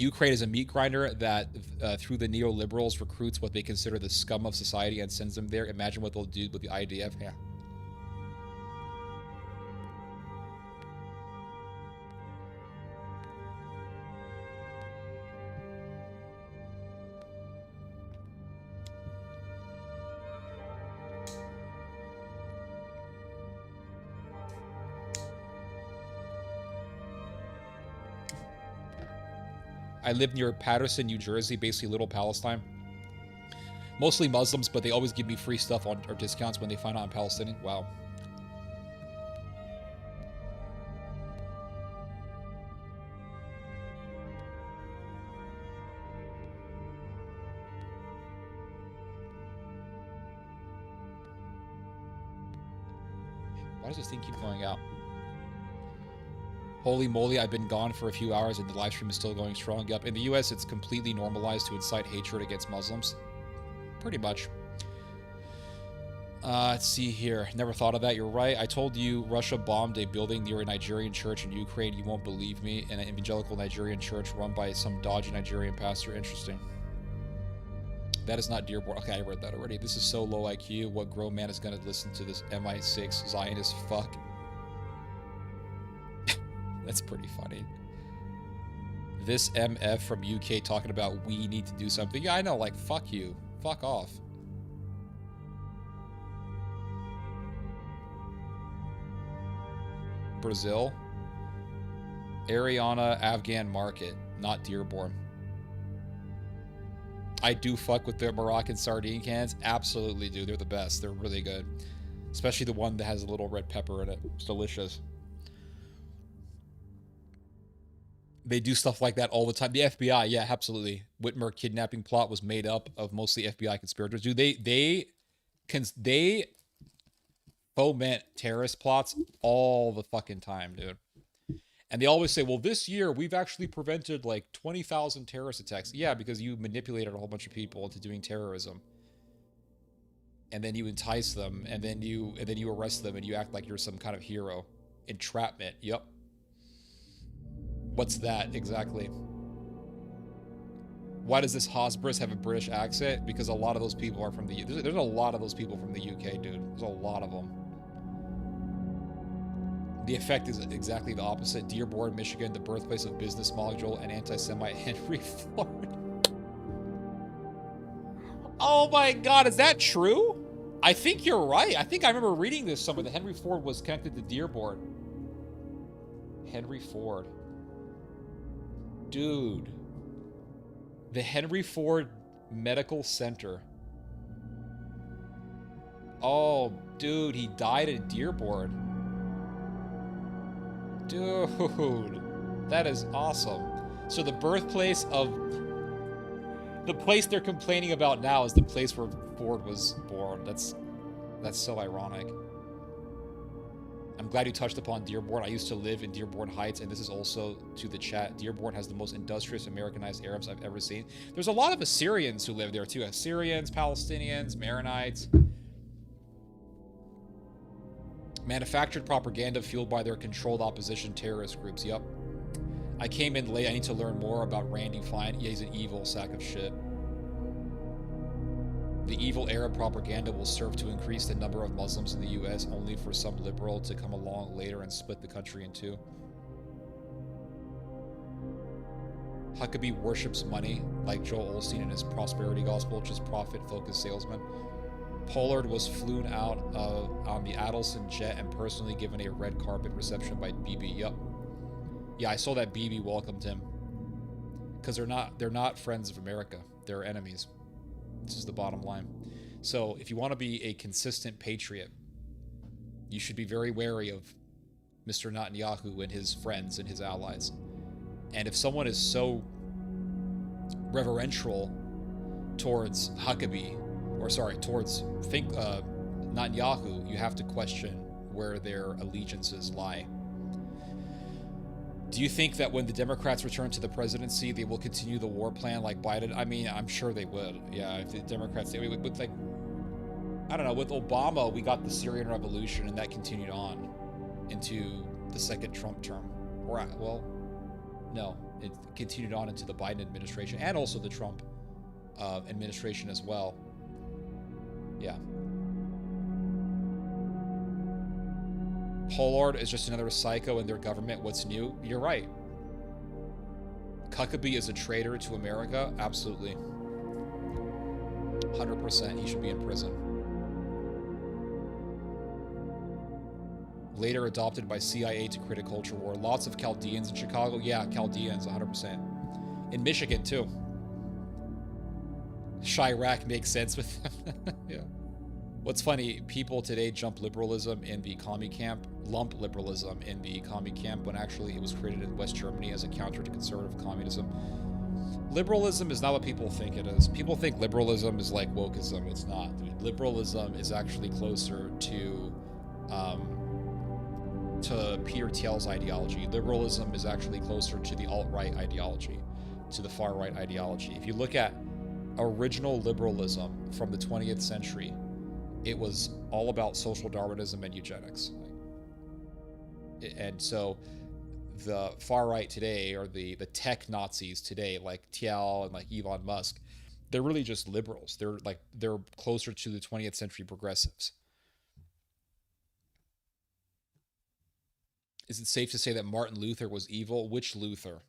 Ukraine is a meat grinder that, through the neoliberals, recruits what they consider the scum of society and sends them there. Imagine what they'll do with the IDF. Yeah. I live near Patterson, New Jersey, basically Little Palestine. Mostly Muslims, but they always give me free stuff on or discounts when they find out I'm Palestinian. Wow. Why does this thing keep going out? Holy moly, I've been gone for a few hours and the live stream is still going strong. Yep, in the US, it's completely normalized to incite hatred against Muslims. Pretty much. Let's see here. Never thought of that. You're right. I told you Russia bombed a building near a Nigerian church in Ukraine. You won't believe me. An evangelical Nigerian church run by some dodgy Nigerian pastor. Interesting. That is not Dearborn. Okay, I read that already. This is so low IQ. What grown man is going to listen to this MI6 Zionist fuck? That's pretty funny. This MF from UK talking about we need to do something. Yeah, I know, like, fuck you. Fuck off. Brazil. Ariana Afghan Market, not Dearborn. I do fuck with the Moroccan sardine cans. Absolutely do. They're the best. They're really good. Especially the one that has a little red pepper in it. It's delicious. They do stuff like that all the time. The FBI, yeah, absolutely. Whitmer kidnapping plot was made up of mostly FBI conspirators. Dude, they foment terrorist plots all the fucking time, dude. And they always say, well, this year we've actually prevented like 20,000 terrorist attacks. Yeah, because you manipulated a whole bunch of people into doing terrorism. And then you entice them, and then you arrest them, and you act like you're some kind of hero. Entrapment. Yep. What's that exactly? Why does this Hasbara have a British accent? Because a lot of those people are from the... There's a lot of those people from the UK, dude. There's a lot of them. The effect is exactly the opposite. Dearborn, Michigan, the birthplace of business module and anti-Semite Henry Ford. Oh my god, is that true? I think you're right. I think I remember reading this somewhere, that Henry Ford was connected to Dearborn. Henry Ford. Dude. The Henry Ford Medical Center. Oh, dude, he died in Dearborn. Dude, that is awesome. So the birthplace of... The place they're complaining about now is the place where Ford was born. That's so ironic. I'm glad you touched upon Dearborn. I used to live in Dearborn Heights, and this is also to the chat. Dearborn has the most industrious Americanized Arabs I've ever seen. There's a lot of Assyrians who live there too. Assyrians, Palestinians, Maronites. Manufactured propaganda fueled by their controlled opposition terrorist groups. Yep. I came in late. I need to learn more about Randy Fine. Yeah, he's an evil sack of shit. The evil Arab propaganda will serve to increase the number of Muslims in the US, only for some liberal to come along later and split the country in two. Huckabee worships money, like Joel Osteen in his prosperity gospel, just profit-focused salesman. Pollard was flown out on the Adelson jet and personally given a red carpet reception by Bibi. Yup. Yeah, I saw that Bibi welcomed him. Because they're not friends of America. They're enemies. This is the bottom line. So if you want to be a consistent patriot, you should be very wary of Mr. Netanyahu and his friends and his allies. And if someone is so reverential towards Huckabee, towards Netanyahu, you have to question where their allegiances lie. Do you think that when the Democrats return to the presidency, they will continue the war plan like Biden? I mean, I'm sure they would. Yeah, if the Democrats, I don't know, with Obama, we got the Syrian revolution, and that continued on into the second Trump term. No, it continued on into the Biden administration, and also the Trump administration as well. Yeah. Pollard is just another psycho in their government. What's new? You're right. Huckabee is a traitor to America? Absolutely. 100%. He should be in prison. Later adopted by CIA to create a culture war. Lots of Chaldeans in Chicago. Yeah, Chaldeans, 100%. In Michigan, too. Chirac makes sense with them. Yeah. What's funny, people today lump liberalism in the commie camp, when actually it was created in West Germany as a counter to conservative communism. Liberalism is not what people think it is. People think liberalism is like wokeism. It's not. Dude. Liberalism is actually closer to Peter Thiel's ideology. Liberalism is actually closer to the alt-right ideology, to the far-right ideology. If you look at original liberalism from the 20th century, it was all about social Darwinism and eugenics. And so the far right today, or the tech Nazis today, like Thiel and like Elon Musk, they're really just liberals. They're closer to the 20th century progressives. Is it safe to say that Martin Luther was evil? Which Luther?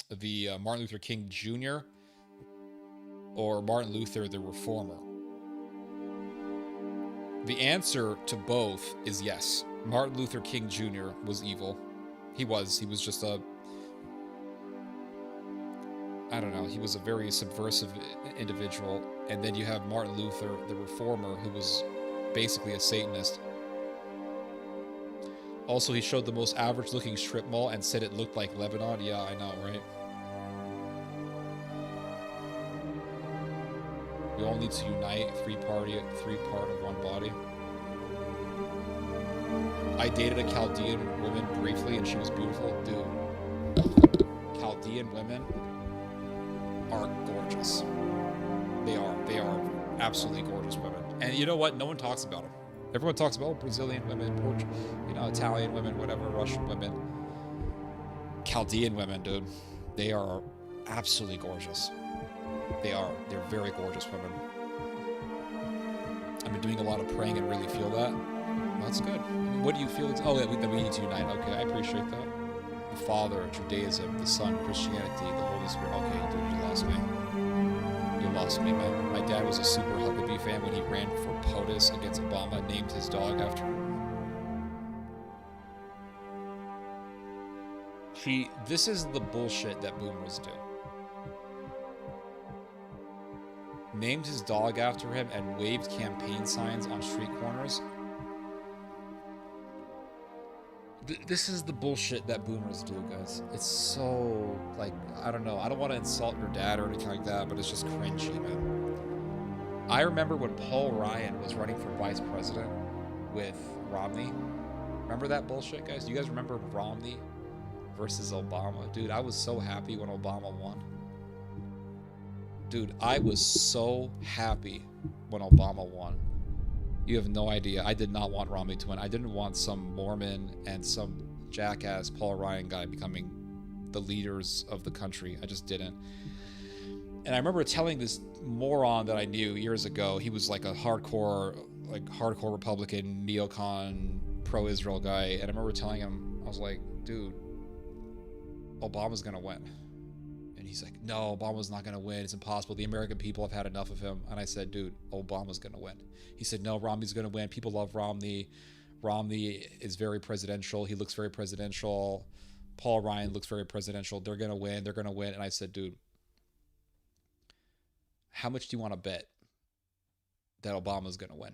The Martin Luther King Jr. or Martin Luther the Reformer? The answer to both is yes. Martin Luther King Jr. was evil. He was just a... I don't know, he was a very subversive individual. And then you have Martin Luther the Reformer, who was basically a Satanist. Also, he showed the most average-looking strip mall and said it looked like Lebanon. Yeah, I know, right? We all need to unite, three-part of one body. I dated a Chaldean woman briefly, and she was beautiful. Dude, Chaldean women are gorgeous. They are absolutely gorgeous women. And you know what? No one talks about them. Everyone talks about Brazilian women, Italian women, whatever, Russian women. Chaldean women, dude, they are absolutely gorgeous. They're very gorgeous women. I've been doing a lot of praying and really feel that. That's good. What do you feel? Oh, that we need to unite. Okay, I appreciate that. The Father, Judaism, the Son, Christianity, the Holy Spirit. Okay, dude, you lost me. You lost me, man. My dad was a super Huckabee fan when he ran for POTUS against Obama, named his dog after him. See, this is the bullshit that boomers do. named his dog after him, and waved campaign signs on street corners. This is the bullshit that boomers do, guys. It's so, like, I don't know. I don't want to insult your dad or anything like that, but it's just cringy, man. I remember when Paul Ryan was running for vice president with Romney. Remember that bullshit, guys? Do you guys remember Romney versus Obama? Dude, I was so happy when Obama won. Dude, I was so happy when Obama won. You have no idea. I did not want Romney to win. I didn't want some Mormon and some jackass Paul Ryan guy becoming the leaders of the country. I just didn't. And I remember telling this moron that I knew years ago. He was like a hardcore Republican, neocon, pro-Israel guy. And I remember telling him, I was like, dude, Obama's gonna win. And he's like, no, Obama's not gonna win. It's impossible. The American people have had enough of him. And I said, dude, Obama's gonna win. He said, no, Romney's gonna win. People love Romney. Romney is very presidential. He looks very presidential. Paul Ryan looks very presidential. They're gonna win. They're gonna win. And I said, dude, how much do you want to bet that Obama's gonna win?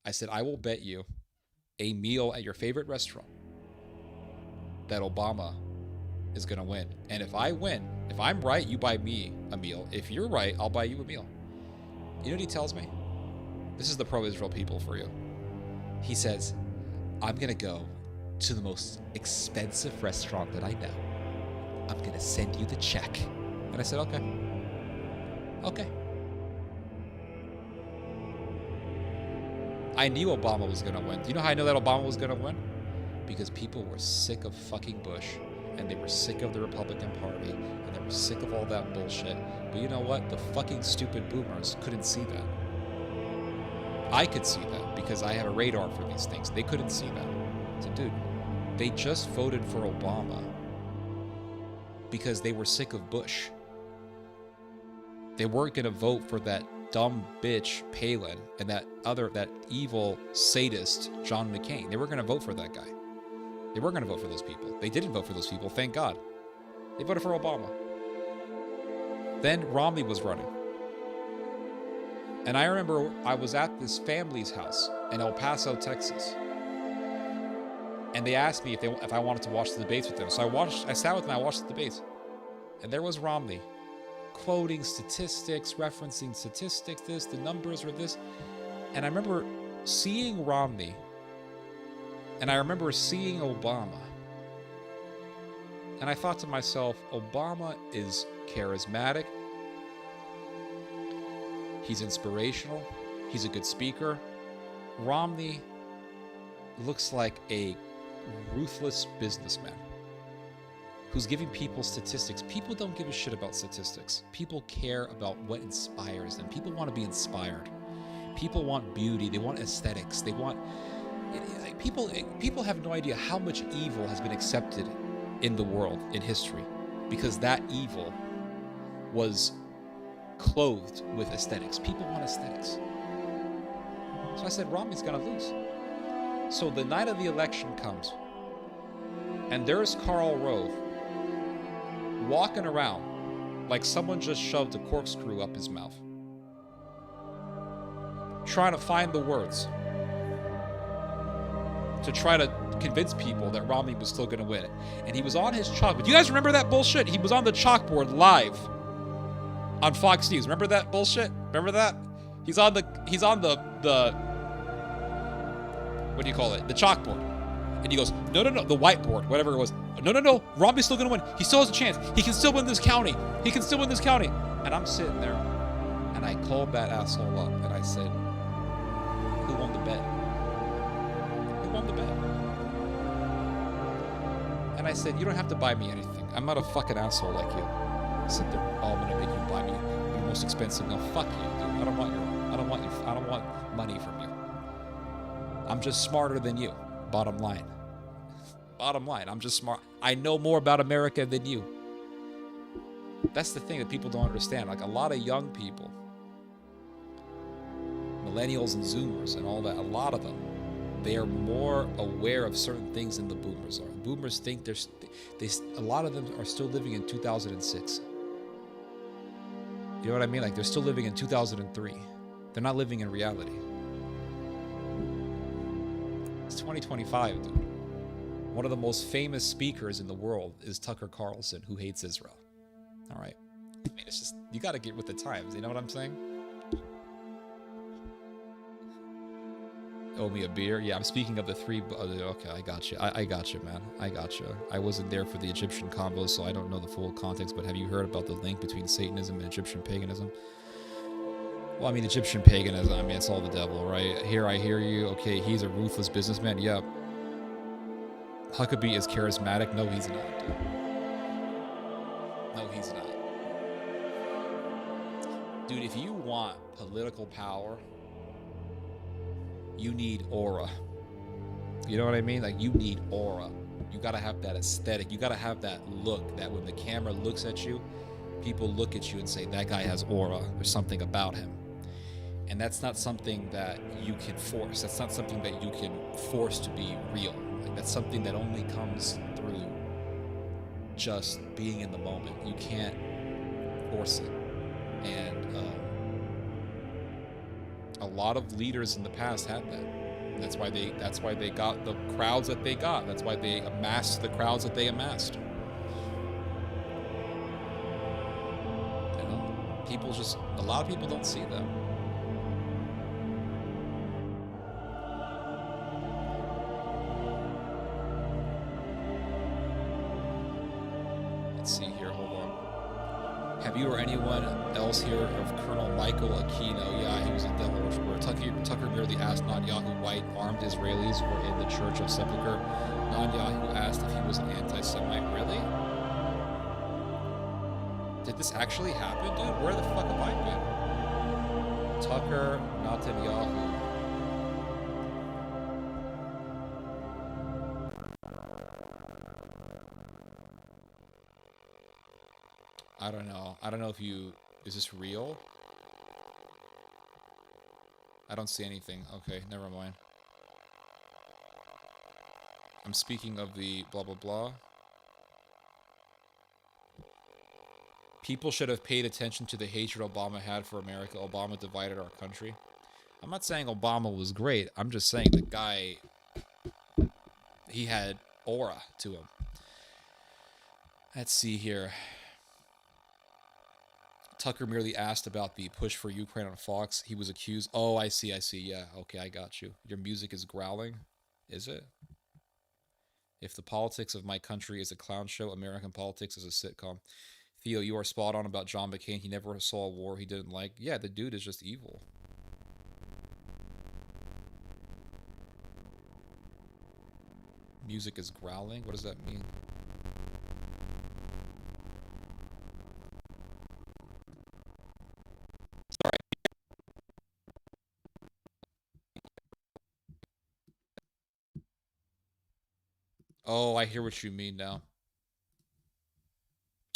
I said, I will bet you a meal at your favorite restaurant that Obama is gonna win. And if I win, if I'm right, you buy me a meal. If you're right, I'll buy you a meal. You know what he tells me? This is the pro-Israel people for you. He says, I'm gonna go to the most expensive restaurant that I know. I'm gonna send you the check. And I said, okay. Okay. I knew Obama was gonna win. Do you know how I know that Obama was gonna win? Because people were sick of fucking Bush, and they were sick of the Republican Party, and they were sick of all that bullshit. But you know what? The fucking stupid boomers couldn't see that. I could see that because I have a radar for these things. They couldn't see that. So, dude, they just voted for Obama because they were sick of Bush. They weren't gonna vote for that dumb bitch Palin and that evil sadist John McCain. They were gonna vote for that guy. They were gonna vote for those people. They didn't vote for those people, thank God. They voted for Obama. Then Romney was running. And I remember I was at this family's house in El Paso, Texas. And they asked me if I wanted to watch the debates with them. So I sat with them, I watched the debates. And there was Romney, quoting statistics, referencing statistics, this, the numbers were this. And I remember seeing Romney, and I remember seeing Obama. And I thought to myself, Obama is charismatic. He's inspirational. He's a good speaker. Romney looks like a ruthless businessman who's giving people statistics. People don't give a shit about statistics. People care about what inspires them. People want to be inspired. People want beauty. They want aesthetics. They want... People have no idea how much evil has been accepted in the world, in history, because that evil was clothed with aesthetics. People want aesthetics. So I said, Romney's gonna lose. So the night of the election comes, and there's Karl Rove walking around like someone just shoved a corkscrew up his mouth, trying to find the words to try to convince people that Romney was still going to win. And he was on his chalkboard. Do you guys remember that bullshit? He was on the chalkboard live on Fox News. Remember that bullshit? Remember that? He's on the what do you call it? The chalkboard. And he goes, no, the whiteboard, whatever it was. No, Romney's still going to win. He still has a chance. He can still win this county. He can still win this county. And I'm sitting there, and I called that asshole up, and I said, who won the bet? Who won the bet? And I said, you don't have to buy me anything. I'm not a fucking asshole like you. I said, oh, I'm gonna make you buy me the most expensive. No, fuck you, dude. I don't want money from you. I'm just smarter than you. Bottom line. Bottom line, I'm just smart. I know more about America than you. That's the thing that people don't understand. Like a lot of young people, millennials and Zoomers and all that, a lot of them, they are more aware of certain things than the boomers are. Boomers think a lot of them are still living in 2006. You know what I mean? Like, they're still living in 2003. They're not living in reality. It's 2025, dude. One of the most famous speakers in the world is Tucker Carlson, who hates Israel. All right. I mean, it's just, you got to get with the times. You know what I'm saying? Owe me a beer? Yeah, I'm speaking of the three. Okay, I got you. I got you, man. I got you. I wasn't there for the Egyptian convo, so I don't know the full context, but have you heard about the link between Satanism and Egyptian paganism? Well, I mean, Egyptian paganism, I mean, it's all the devil, right? Here, I hear you. Okay, he's a ruthless businessman. Yep. Huckabee is charismatic. No, he's not, dude. No, he's not. Dude, if you want political power, you need aura. You know what I mean? Like, you need aura. You gotta have that aesthetic. You gotta have that look that when the camera looks at you, people look at you and say, that guy has aura. There's something about him. And that's not something that you can force. That's not something that you can force to be real. Like, that's something that only comes through just being in the moment. You can't force it. And a lot of leaders in the past had that. That's why they got the crowds that they got. That's why they amassed the crowds that they amassed. You know, a lot of people don't see them. Let's see here, hold on. Have you or anyone else here of Colonel Michael Aquino? Yeah, he was a devil worshiper. Tucker merely asked Netanyahu why armed Israelis were in the Church of Sepulchre. Netanyahu asked if he was an anti-Semite. Really? Did this actually happen, dude? Where the fuck have I been? Tucker, Netanyahu. I don't know. I don't know if you... Is this real? I don't see anything. Okay, never mind. I'm speaking of the blah blah blah. People should have paid attention to the hatred Obama had for America. Obama divided our country. I'm not saying Obama was great. I'm just saying the guy... He had aura to him. Let's see here. Tucker merely asked about the push for Ukraine on Fox. He was accused. Oh, I see. Yeah, okay, I got you. Your music is growling? Is it? If the politics of my country is a clown show, American politics is a sitcom. Theo, you are spot on about John McCain. He never saw a war he didn't like. Yeah, the dude is just evil. Music is growling? What does that mean? Oh, I hear what you mean now.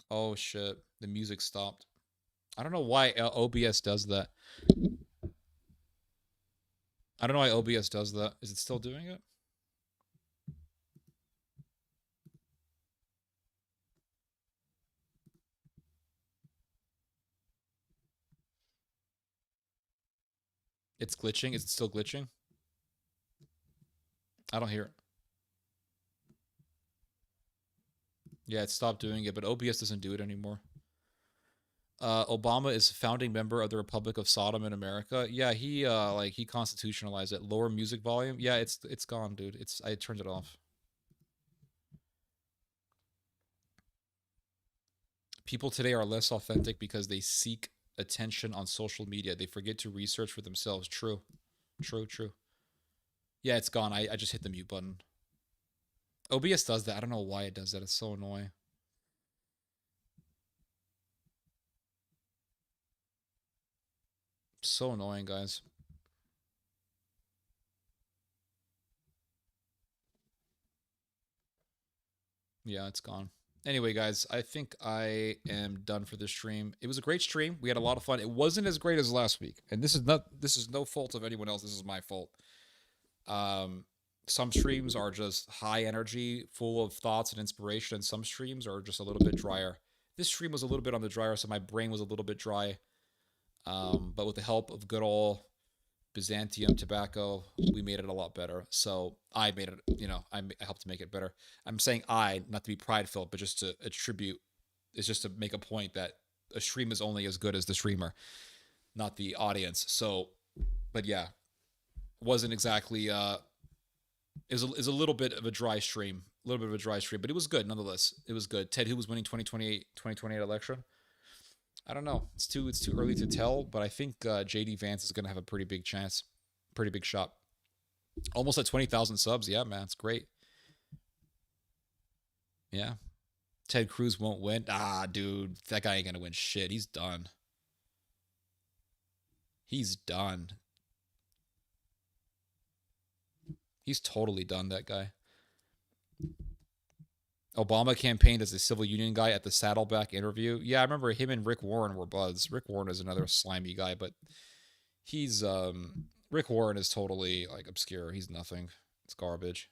Oh, shit. The music stopped. I don't know why OBS does that. I don't know why OBS does that. Is it still doing it? It's glitching? Is it still glitching? I don't hear it. Yeah, it stopped doing it, but OBS doesn't do it anymore. Obama is a founding member of the Republic of Sodom in America. Yeah, he constitutionalized it. Lower music volume. Yeah, it's gone, dude. I turned it off. People today are less authentic because they seek attention on social media. They forget to research for themselves. True. Yeah, it's gone. I just hit the mute button. OBS does that. I don't know why it does that. It's so annoying. So annoying, guys. Yeah, it's gone. Anyway, guys, I think I am done for this stream. It was a great stream. We had a lot of fun. It wasn't as great as last week. And this is no fault of anyone else. This is my fault. Some streams are just high energy, full of thoughts and inspiration, and some streams are just a little bit drier. This stream was a little bit on the drier, so my brain was a little bit dry. But with the help of good old Byzantium tobacco, we made it a lot better. So I made it, I helped to make it better. I'm saying I, not to be prideful, but just to attribute, it's just to make a point that a stream is only as good as the streamer, not the audience. So, but yeah, wasn't exactly, is a little bit of a dry stream, but it was good nonetheless. It was good. Ted, who was winning 2028 election? I don't know. It's too early to tell, but I think JD Vance is going to have a pretty big chance, pretty big shot. Almost at 20,000 subs. Yeah, man, it's great. Yeah. Ted Cruz won't win. Ah, dude, that guy ain't going to win shit. He's done. He's done. He's totally done, that guy. Obama campaigned as a civil union guy at the Saddleback interview. Yeah, I remember him and Rick Warren were buds. Rick Warren is another slimy guy, but he's Rick Warren is totally like obscure. He's nothing. It's garbage.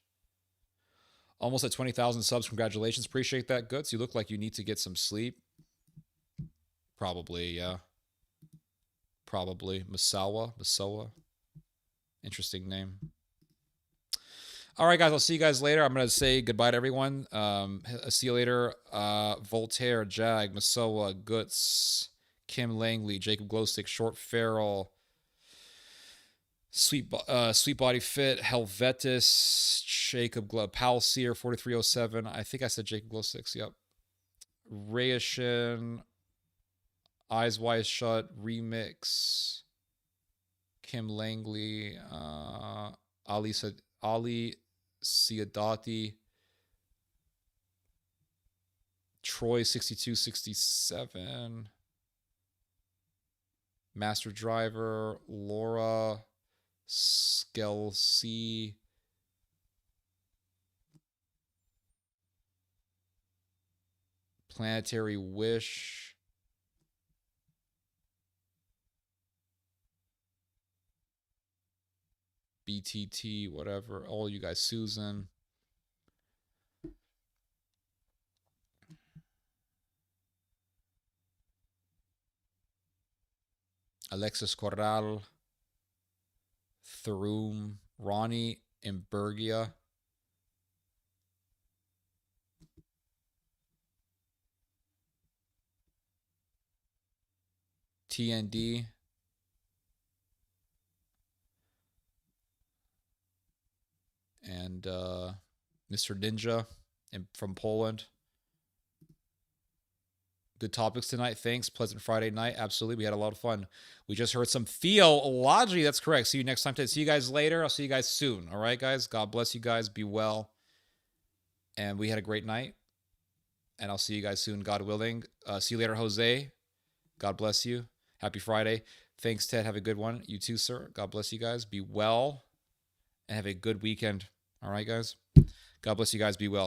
Almost at 20,000 subs. Congratulations. Appreciate that, Guts. You look like you need to get some sleep. Probably, yeah. Probably. Masawa. Interesting name. All right, guys, I'll see you guys later. I'm going to say goodbye to everyone. See you later. Voltaire, Jag, Masoa, Guts, Kim Langley, Jacob Glowstick, Short Farrell, Sweet Body Fit, Helvetus, Jacob Glow, Palseer, 4307. I think I said Jacob Glowsticks. Yep. Rayashin, Eyes Wide Shut, Remix, Kim Langley, Ali Siadati, Troy 6267, Master Driver, Laura Skelsey, Planetary Wish, BTT, whatever, all you guys, Susan, Alexis Corral, Thorum, Ronnie Imbergia, TND, and Mr. Ninja from Poland. Good topics tonight. Thanks. Pleasant Friday night. Absolutely. We had a lot of fun. We just heard some theology. That's correct. See you next time. See you guys later. I'll see you guys soon. All right, guys. God bless you guys. Be well. And we had a great night. And I'll see you guys soon, God willing. See you later, Jose. God bless you. Happy Friday. Thanks, Ted. Have a good one. You too, sir. God bless you guys. Be well. And have a good weekend. All right, guys. God bless you guys. Be well.